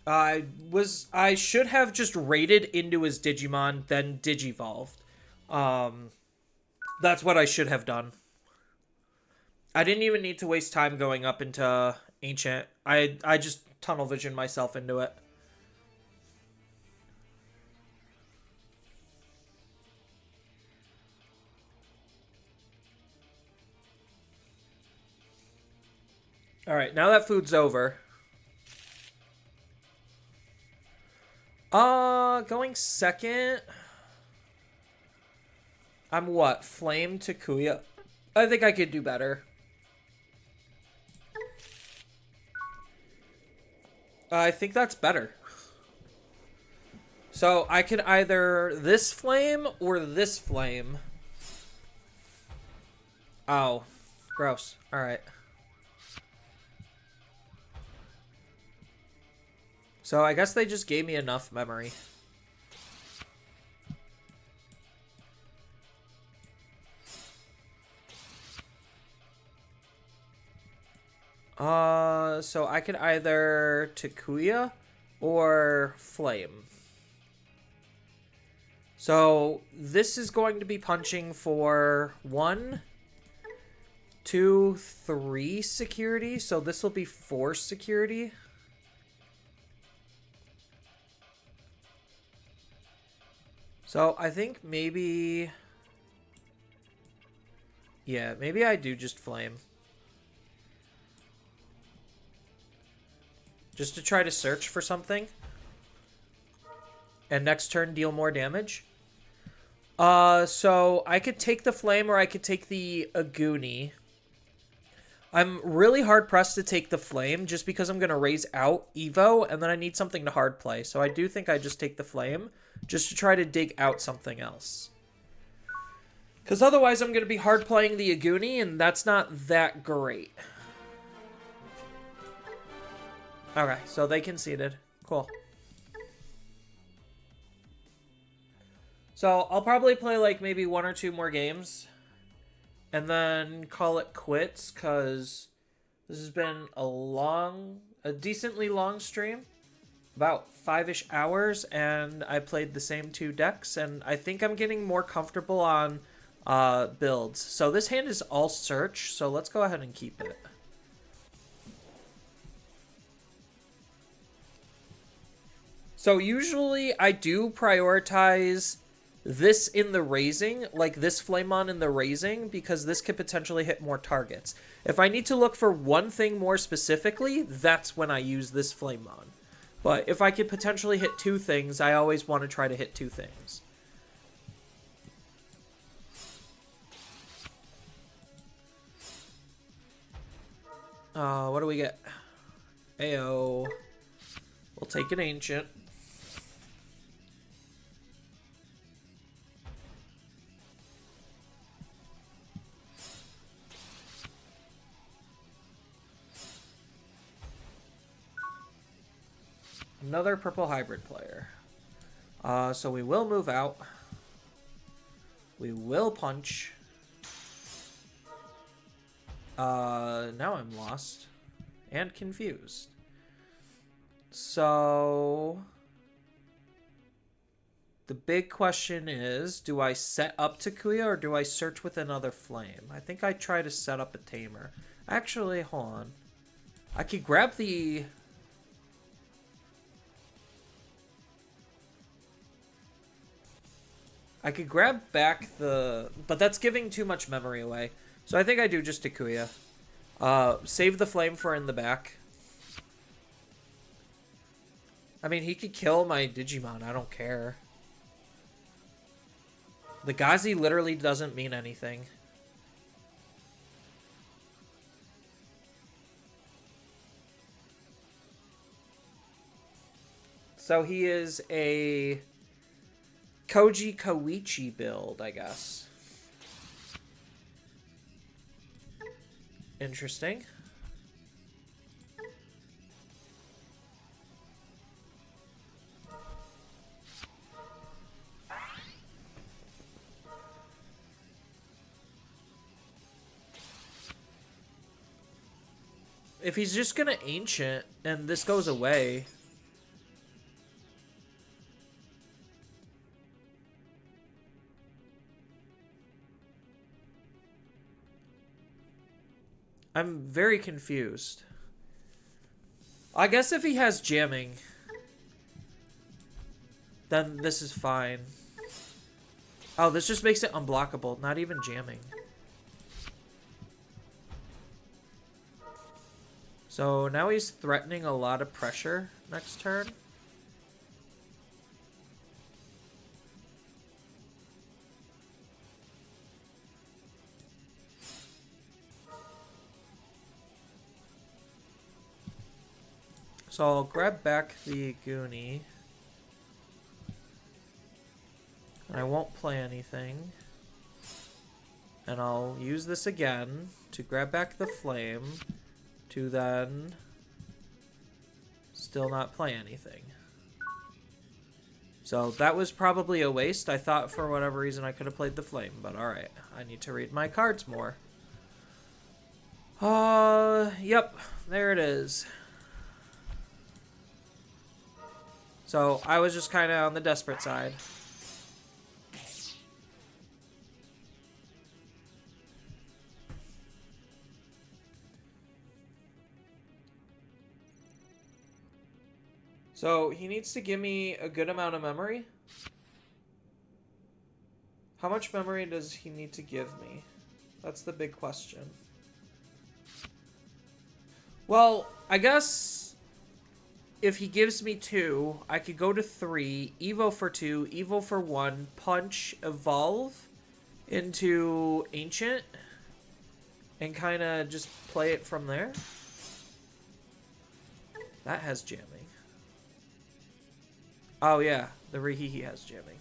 I should have just raided into his Digimon, then Digivolved. That's what I should have done. I didn't even need to waste time going up into Ancient. I just tunnel vision myself into it. Alright, now that food's over. Going second. I'm what? Flame Takuya? I think I could do better. I think that's better. So I could either this flame or this flame. Oh, gross. All right. So I guess they just gave me enough memory. So I could either Takuya or Flame. So this is going to be punching for 1, 2, 3 security. So this will be 4 security. So I think maybe... Yeah, maybe I do just Flame. Just to try to search for something. And next turn deal more damage. So I could take the Flame or I could take the Aguni. I'm really hard pressed to take the Flame just because I'm going to raise out Evo and then I need something to hard play. So I do think I just take the Flame just to try to dig out something else. Because otherwise I'm going to be hard playing the Aguni and that's not that great. Okay, so they conceded. Cool. So I'll probably play like maybe 1 or 2 more games and then call it quits because this has been a decently long stream, about 5-ish hours, and I played the same 2 decks, and I think I'm getting more comfortable on builds. So this hand is all search, so let's go ahead and keep it. So usually I do prioritize this in the raising, like this Flamon in the raising, because this could potentially hit more targets. If I need to look for one thing more specifically, that's when I use this Flamon. But if I could potentially hit 2 things, I always want to try to hit 2 things. What do we get? Ayo. We'll take an Ancient. Another purple hybrid player. So we will move out. We will punch. Now I'm lost and confused. So the big question is, do I set up Takuya or do I search with another flame? I think I try to set up a tamer. Actually, hold on. I could grab the... I could grab back the... But that's giving too much memory away. So I think I do just Takuya. Save the flame for in the back. I mean, he could kill my Digimon. I don't care. The Gazi literally doesn't mean anything. So he is a Koji Koichi build, I guess. Interesting. If he's just gonna Ancient and this goes away... I'm very confused. I guess if he has jamming, then this is fine. Oh, this just makes it unblockable, not even jamming. So now he's threatening a lot of pressure next turn. So I'll grab back the Goonie. And I won't play anything. And I'll use this again to grab back the Flame to then still not play anything. So that was probably a waste. I thought for whatever reason I could have played the Flame, but alright. I need to read my cards more. Yep, there it is. So I was just kind of on the desperate side. So he needs to give me a good amount of memory. How much memory does he need to give me? That's the big question. Well, I guess if he gives me 2, I could go to 3, Evo for 2, Evo for 1, Punch, Evolve into Ancient, and kind of just play it from there. That has jamming. Oh yeah, the Rihihi has jamming.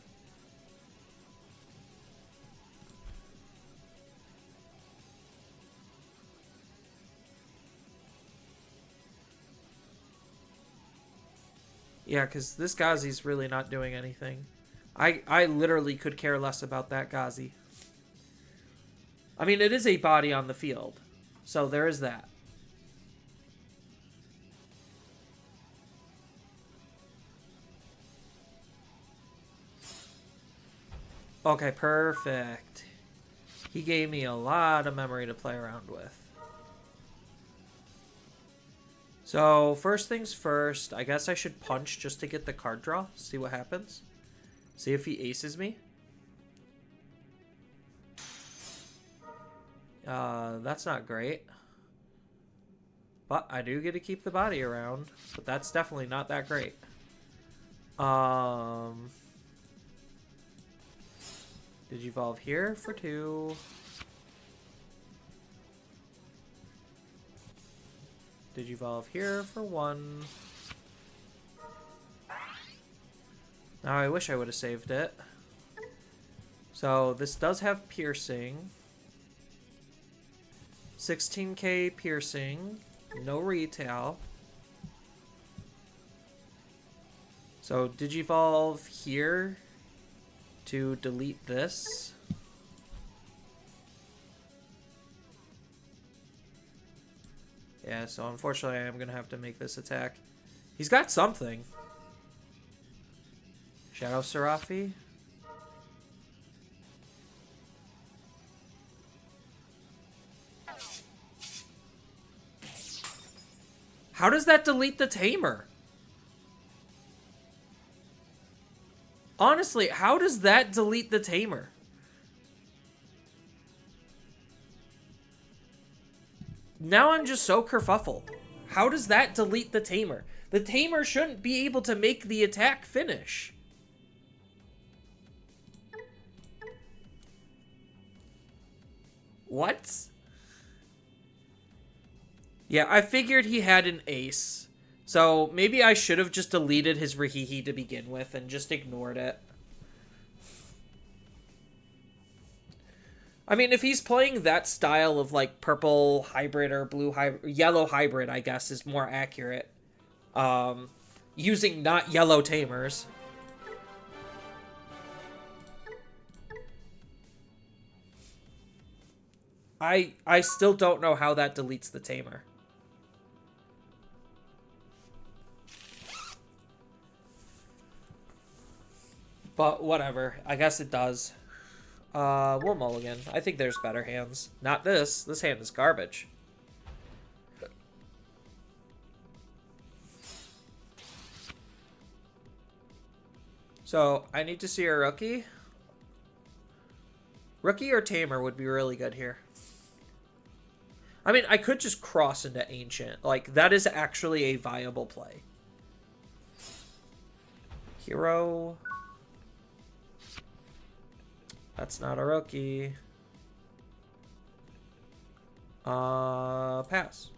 Yeah, because this Gazi's really not doing anything. I literally could care less about that Gazi. I mean, it is a body on the field. So there is that. Okay, perfect. He gave me a lot of memory to play around with. So, first things first, I guess I should punch just to get the card draw. See what happens. See if he aces me. That's not great. But I do get to keep the body around. But that's definitely not that great. Did you evolve here for 2? Did you evolve here for 1? Now I wish I would have saved it. So this does have piercing. 16k piercing. No retail. So Digivolve here to delete this. Yeah, so unfortunately I am going to have to make this attack. He's got something. Shadow Seraphi. How does that delete the Tamer? Honestly, how does that delete the Tamer? Now I'm just so kerfuffled. How does that delete the Tamer? The Tamer shouldn't be able to make the attack finish. What? Yeah, I figured he had an ace. So maybe I should have just deleted his Rihihi to begin with and just ignored it. I mean, if he's playing that style of like purple hybrid or blue hybrid, yellow hybrid, I guess is more accurate. Using not yellow Tamers. I still don't know how that deletes the Tamer. But whatever. I guess it does. We'll mulligan. I think there's better hands. Not this. This hand is garbage. So, I need to see a rookie. Rookie or Tamer would be really good here. I mean, I could just cross into Ancient. Like, that is actually a viable play. Hero. That's not a rookie. Pass.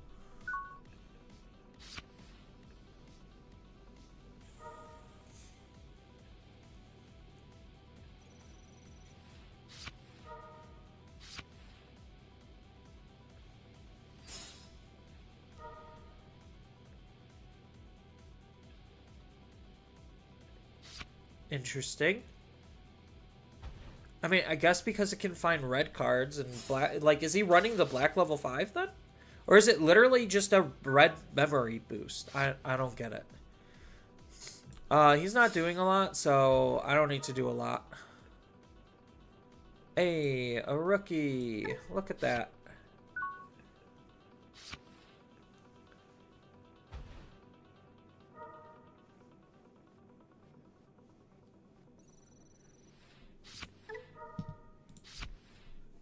Interesting. I mean, I guess because it can find red cards and black... Like, is he running the black level 5 then? Or is it literally just a red memory boost? I don't get it. He's not doing a lot, so I don't need to do a lot. Hey, a rookie. Look at that.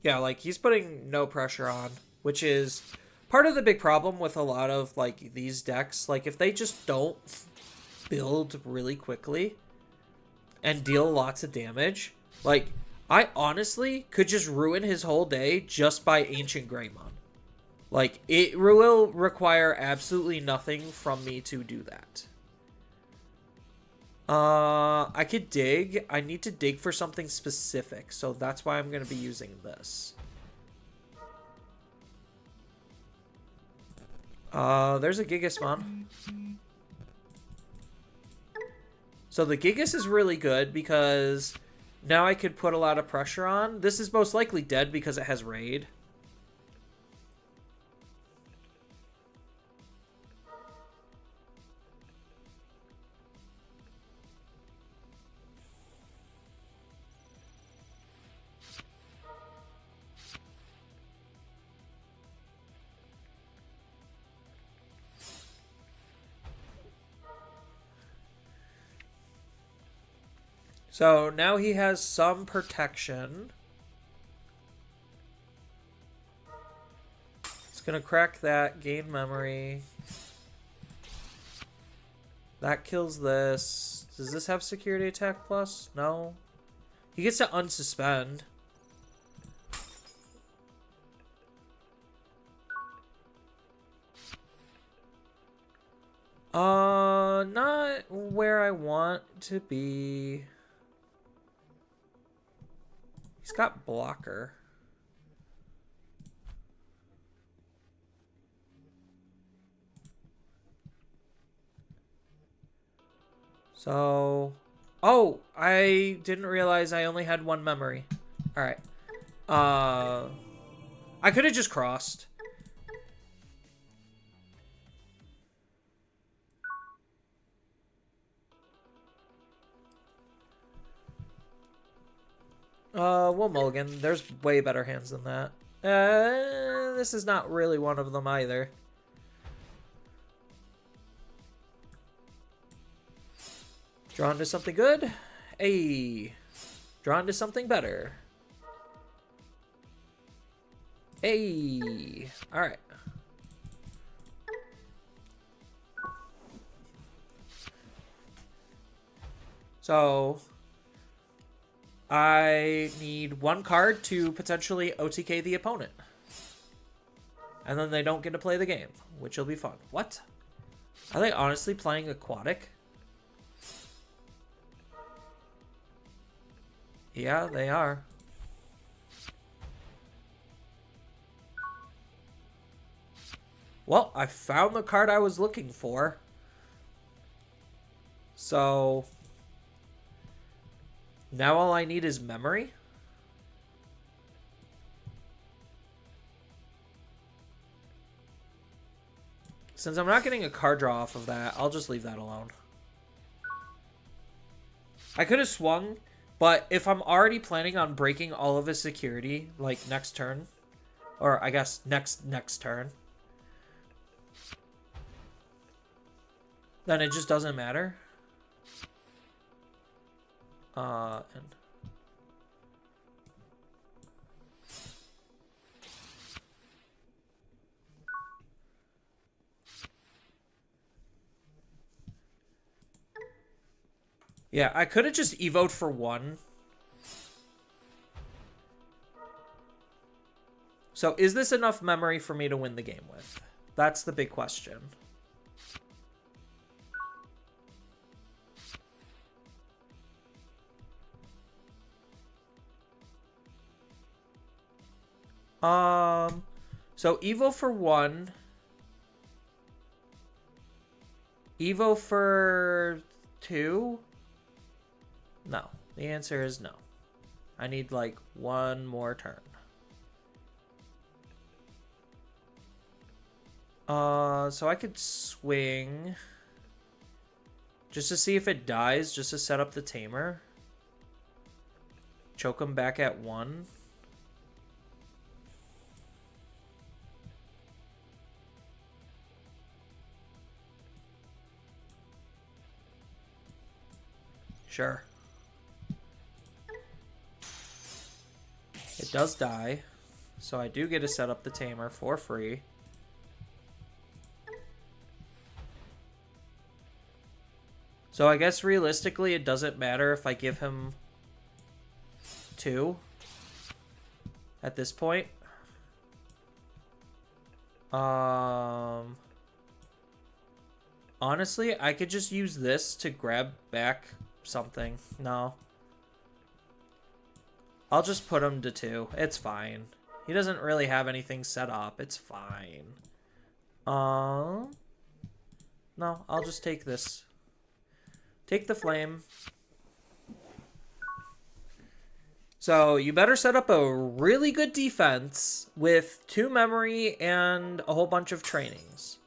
Yeah, like, he's putting no pressure on, which is part of the big problem with a lot of, like, these decks. Like, if they just don't build really quickly and deal lots of damage, like, I honestly could just ruin his whole day just by Ancient Greymon. Like, it will require absolutely nothing from me to do that. I could dig. I need to dig for something specific, so that's why I'm going to be using this. There's a Gigasmon. So the Gigas is really good because now I could put a lot of pressure on. This is most likely dead because it has Raid. So now he has some protection. It's going to crack that, gain memory. That kills this. Does this have security attack plus? No. He gets to unsuspend. Not where I want to be. He's got blocker. So, oh, I didn't realize I only had one memory. All right. I could have just crossed. Well, mulligan. There's way better hands than that. This is not really one of them either. Drawn to something good. Hey. Drawn to something better. Hey. Alright. So I need one card to potentially OTK the opponent. And then they don't get to play the game, which will be fun. What? Are they honestly playing Aquatic? Yeah, they are. Well, I found the card I was looking for. So now all I need is memory. Since I'm not getting a card draw off of that, I'll just leave that alone. I could have swung, but if I'm already planning on breaking all of his security, like next turn, or I guess next turn, then it just doesn't matter. And yeah, I could have just evoed for one. So is this enough memory for me to win the game with? That's the big question. So Evo for one. Evo for two. No. The answer is no. I need, like, one more turn. So I could swing just to see if it dies, just to set up the tamer. Choke him back at 1. Sure. It does die, so I do get to set up the tamer for free. So I guess realistically it doesn't matter if I give him 2 at this point. Honestly, I could just use this to grab back something. No. I'll just put him to 2. It's fine. He doesn't really have anything set up. It's fine. No, I'll just take this. Take the flame. So you better set up a really good defense with 2 memory and a whole bunch of trainings.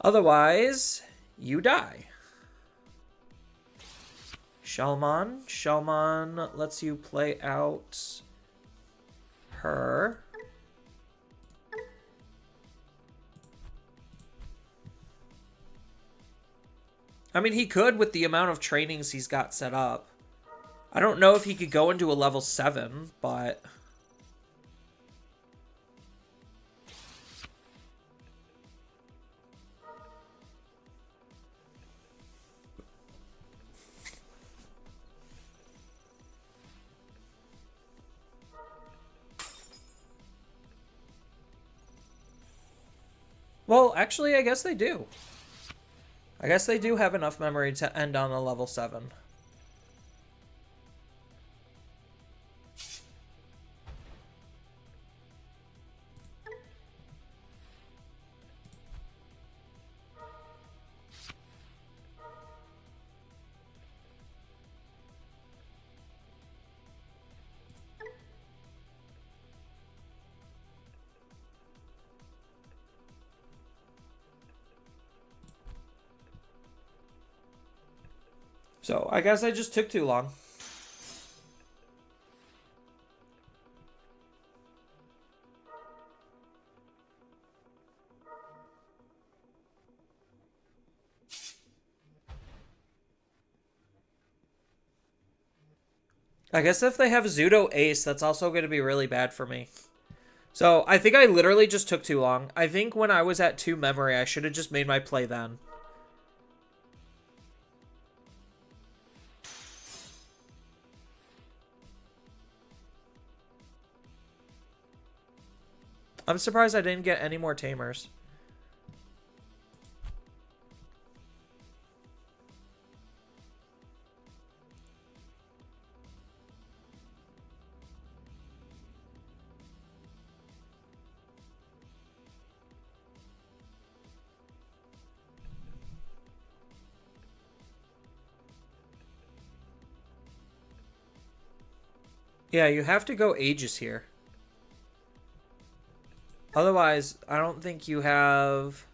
Otherwise, you die. Shalman. Shalman lets you play out her. I mean, he could with the amount of trainings he's got set up. I don't know if he could go into a level 7, but... Well, actually, I guess they do. I guess they do have enough memory to end on a level 7. So, I guess I just took too long. I guess if they have Zudo Ace, that's also going to be really bad for me. So, I think I literally just took too long. I think when I was at 2 memory, I should have just made my play then. I'm surprised I didn't get any more tamers. Yeah, you have to go Aegis here. Otherwise, I don't think you have...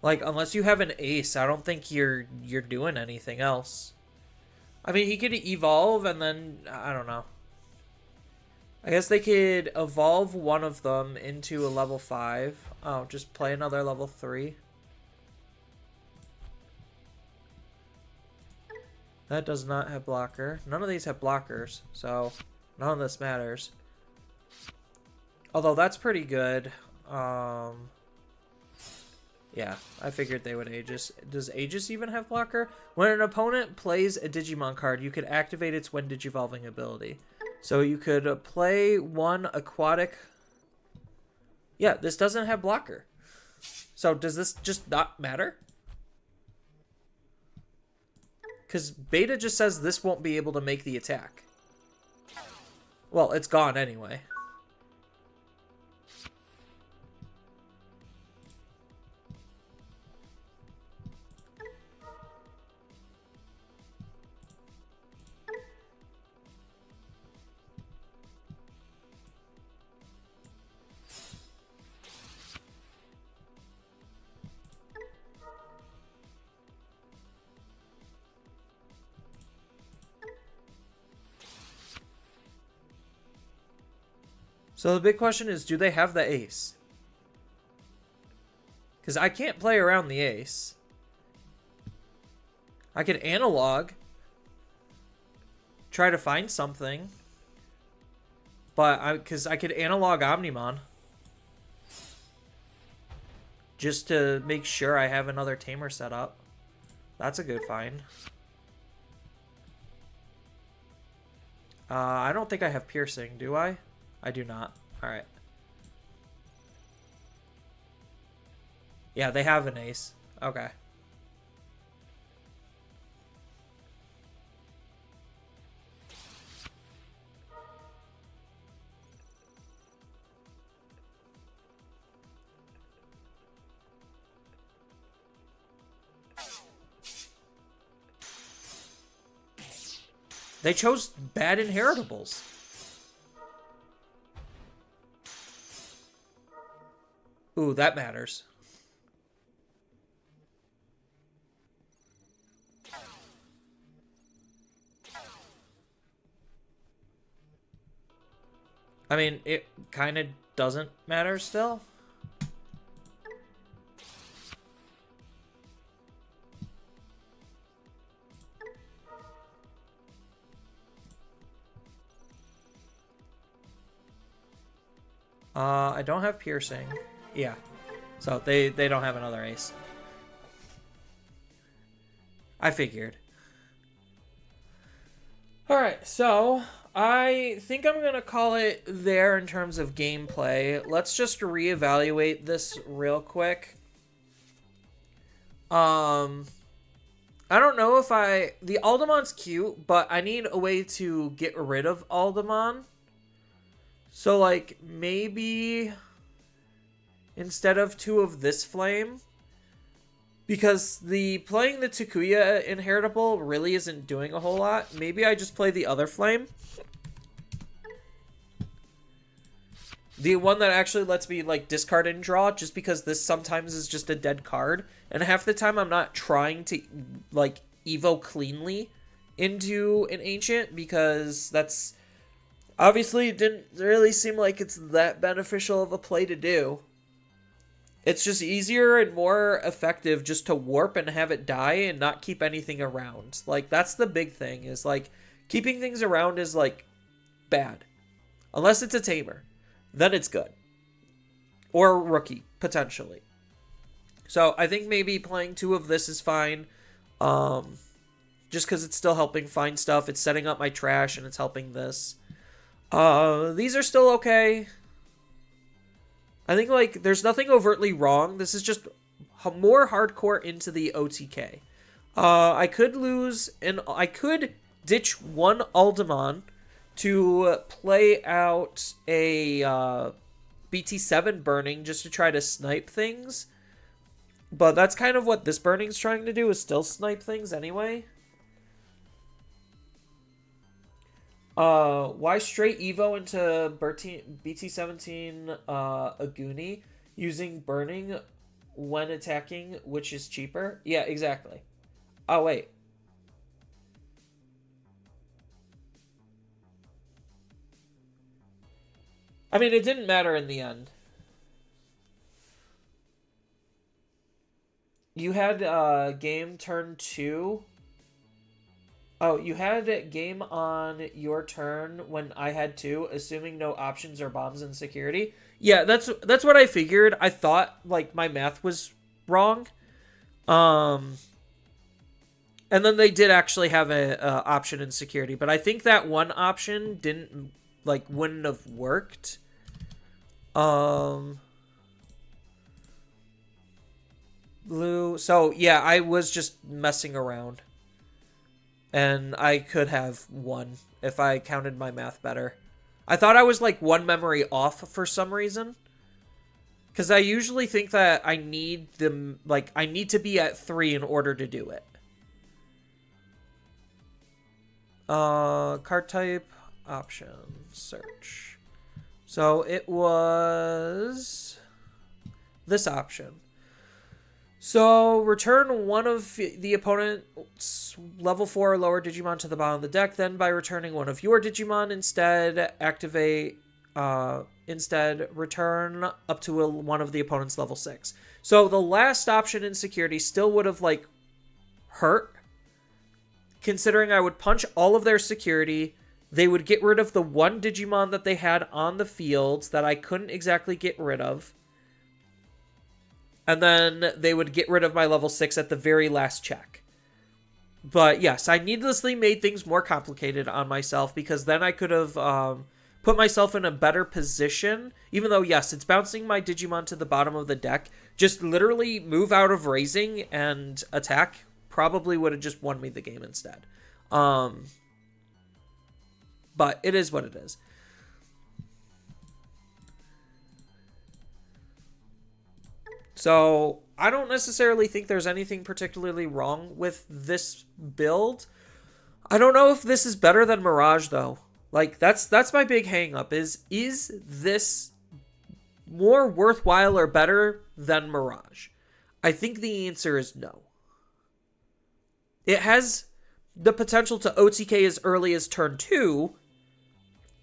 Like, unless you have an ace, I don't think you're doing anything else. I mean, he could evolve and then... I don't know. I guess they could evolve one of them into a level 5. Oh, just play another level 3. That does not have blocker. None of these have blockers, so none of this matters. Although that's pretty good. Yeah, I figured they would Aegis. Does Aegis even have blocker? When an opponent plays a Digimon card, you could activate its when digivolving ability. So you could play one aquatic... Yeah, this doesn't have blocker. So does this just not matter? Because Beta just says this won't be able to make the attack. Well, it's gone anyway. So the big question is, do they have the ace? Because I can't play around the ace. I could analog. Try to find something. But because I could analog Omnimon. Just to make sure I have another tamer set up. That's a good find. I don't think I have piercing, do I? I do not. Alright. Yeah, they have an ace. Okay. They chose bad inheritables. Ooh, that matters. I mean, it kind of doesn't matter still. I don't have piercing. Yeah. So they don't have another ace. I figured. Alright, so I think I'm going to call it there in terms of gameplay. Let's just reevaluate this real quick. I don't know if the Aldemon's cute, but I need a way to get rid of Aldemon. So, like, maybe instead of 2 of this flame, because playing the Takuya inheritable really isn't doing a whole lot, maybe I just play the other flame. The one that actually lets me, like, discard and draw, just because this sometimes is just a dead card. And half the time I'm not trying to, like, evo cleanly into an ancient, because that's... Obviously, it didn't really seem like it's that beneficial of a play to do. It's just easier and more effective just to warp and have it die and not keep anything around. Like, that's the big thing, is, like, keeping things around is, like, bad. Unless it's a tamer. Then it's good. Or rookie, potentially. So, I think maybe playing 2 of this is fine. Just because it's still helping find stuff. It's setting up my trash and it's helping this. These are still okay. I think, like, there's nothing overtly wrong. This is just more hardcore into the OTK. I could lose, and I could ditch one Aldemon to play out a BT7 burning just to try to snipe things. But that's kind of what this burning's trying to do, is still snipe things anyway. Why straight Evo into BT17 Aguni using burning when attacking, which is cheaper? Yeah, exactly. Oh, wait. I mean, it didn't matter in the end. You had game turn 2. Oh, you had game on your turn when I had 2, assuming no options or bombs in security. Yeah, that's what I figured. I thought, like, my math was wrong. And then they did actually have a option in security, but I think that one option wouldn't have worked. Blue. So, yeah, I was just messing around. And I could have won if I counted my math better. I thought I was, like, 1 memory off for some reason. Because I usually think that I need them, like, I need to be at 3 in order to do it. Card type, option, search. So it was this option. So return one of the opponent's level 4 or lower Digimon to the bottom of the deck. Then by returning one of your Digimon instead, activate instead return up to one of the opponent's level 6. So the last option in security still would have like hurt, considering I would punch all of their security. They would get rid of the one Digimon that they had on the field that I couldn't exactly get rid of. And then they would get rid of my level 6 at the very last check. But yes, I needlessly made things more complicated on myself, because then I could have put myself in a better position. Even though, yes, it's bouncing my Digimon to the bottom of the deck. Just literally move out of raising and attack probably would have just won me the game instead. But it is what it is. So I don't necessarily think there's anything particularly wrong with this build. I don't know if this is better than Mirage, though. Like, that's my big hang up, is this more worthwhile or better than Mirage? I think the answer is no. It has the potential to OTK as early as turn 2,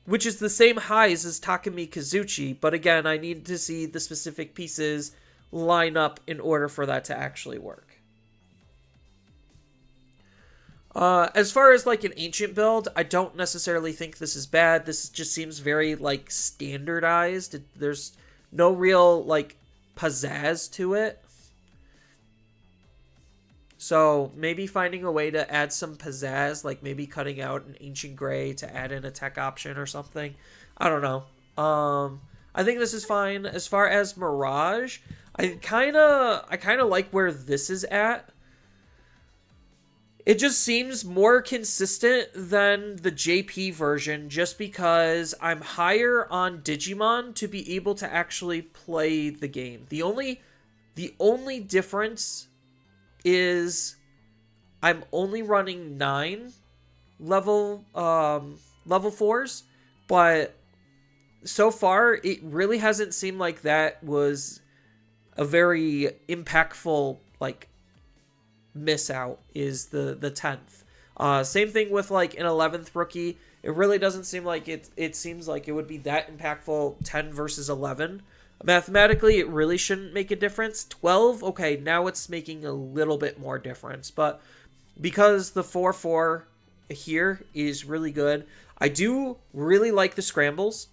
which is the same highs as Takumi Kazuchi, but again, I need to see the specific pieces line up in order for that to actually work. As far as like an ancient build, I don't necessarily think this is bad. This just seems very like standardized. There's no real like pizzazz to it. So maybe finding a way to add some pizzazz, like maybe cutting out an Ancient Gray to add in a tech option or something. I don't know. I think this is fine. As far as Mirage, I kind of like where this is at. It just seems more consistent than the JP version, just because I'm higher on Digimon to be able to actually play the game. The only difference is I'm only running 9 level 4s, but so far it really hasn't seemed like that was a very impactful like miss out, is the 10th. Same thing with like an 11th rookie. It really doesn't seem like it seems like it would be that impactful 10 versus 11. Mathematically, it really shouldn't make a difference. 12, okay, now it's making a little bit more difference. But because the 4-4 here is really good, I do really like the scrambles.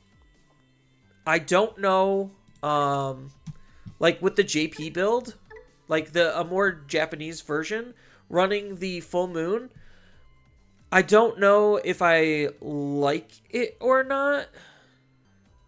I don't know, like with the JP build, like a more Japanese version, running the full moon, I don't know if I like it or not.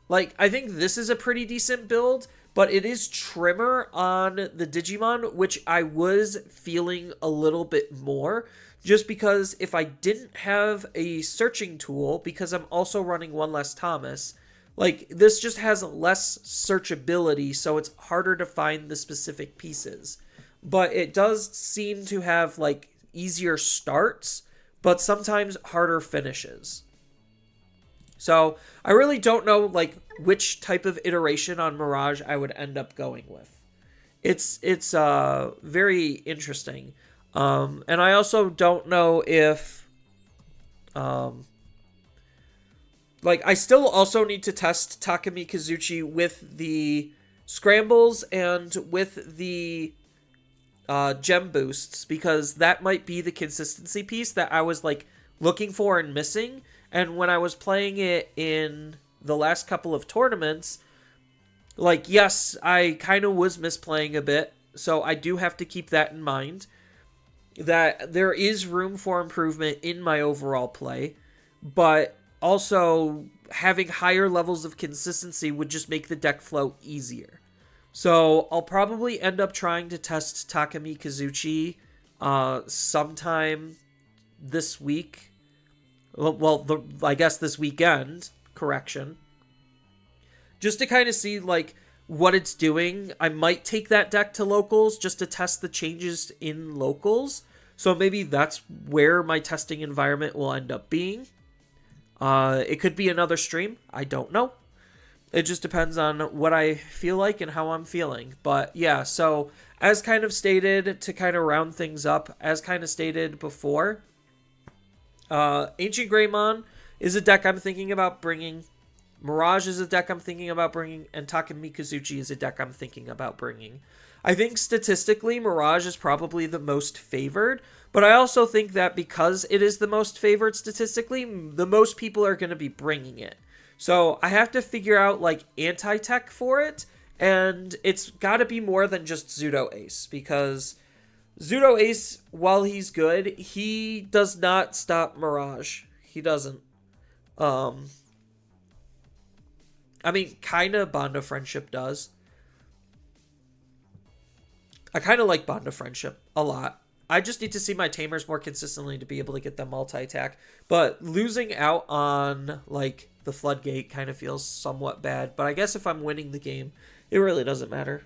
Like, I think this is a pretty decent build, but it is trimmer on the Digimon, which I was feeling a little bit more, just because if I didn't have a searching tool, because I'm also running one less Thomas, like, this just has less searchability, so it's harder to find the specific pieces. But it does seem to have, like, easier starts, but sometimes harder finishes. So I really don't know like which type of iteration on Mirage I would end up going with. It's very interesting. And I also don't know if like I still also need to test Takumi Kazuchi with the scrambles and with the gem boosts, because that might be the consistency piece that I was like looking for and missing. And when I was playing it in the last couple of tournaments, like, yes, I kind of was misplaying a bit, so I do have to keep that in mind, that there is room for improvement in my overall play, but also having higher levels of consistency would just make the deck flow easier. So I'll probably end up trying to test Takumi Kazuchi sometime this week. I guess this weekend, correction. Just to kind of see, like, what it's doing. I might take that deck to locals just to test the changes in locals. So maybe that's where my testing environment will end up being. It could be another stream. I don't know. It just depends on what I feel like and how I'm feeling. But yeah, so as kind of stated, to kind of round things up, as kind of stated before, Ancient Greymon is a deck I'm thinking about bringing. Mirage is a deck I'm thinking about bringing, and Takamikazuchi is a deck I'm thinking about bringing. I think statistically, Mirage is probably the most favored, but I also think that because it is the most favored statistically, the most people are going to be bringing it. So I have to figure out like anti-tech for it, and it's got to be more than just Zudo Ace, because Zudo Ace, while he's good, he does not stop Mirage. He doesn't. I mean, kind of Bond of Friendship does. I kind of like Bond of Friendship a lot. I just need to see my Tamers more consistently to be able to get them multi-attack. But losing out on, like, the Floodgate kind of feels somewhat bad. But I guess if I'm winning the game, it really doesn't matter.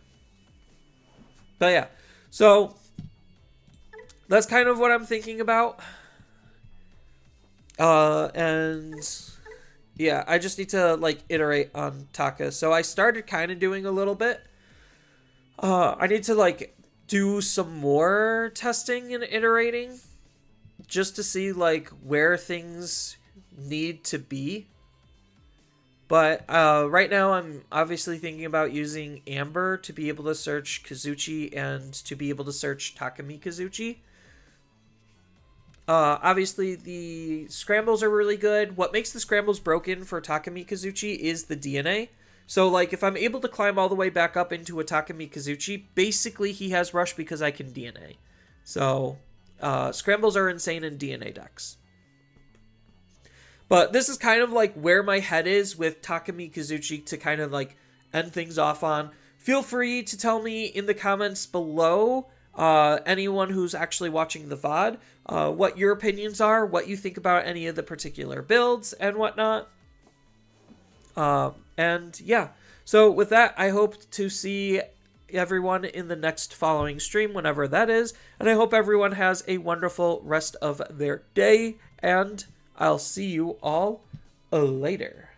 But yeah, so that's kind of what I'm thinking about. And yeah, I just need to, like, iterate on Taka. So I started kind of doing a little bit. I need to, like, do some more testing and iterating just to see, like, where things need to be. But right now I'm obviously thinking about using Amber to be able to search Kazuchi and to be able to search Takamikazuchi. Obviously the scrambles are really good. What makes the scrambles broken for Takamikazuchi is the DNA. So, like, if I'm able to climb all the way back up into a Takamikazuchi, basically he has Rush because I can DNA. So, scrambles are insane in DNA decks. But this is kind of, like, where my head is with Takamikazuchi to kind of, like, end things off on. Feel free to tell me in the comments below, anyone who's actually watching the VOD, what your opinions are, what you think about any of the particular builds and whatnot. And yeah, so with that, I hope to see everyone in the next following stream, whenever that is, and I hope everyone has a wonderful rest of their day, and I'll see you all later.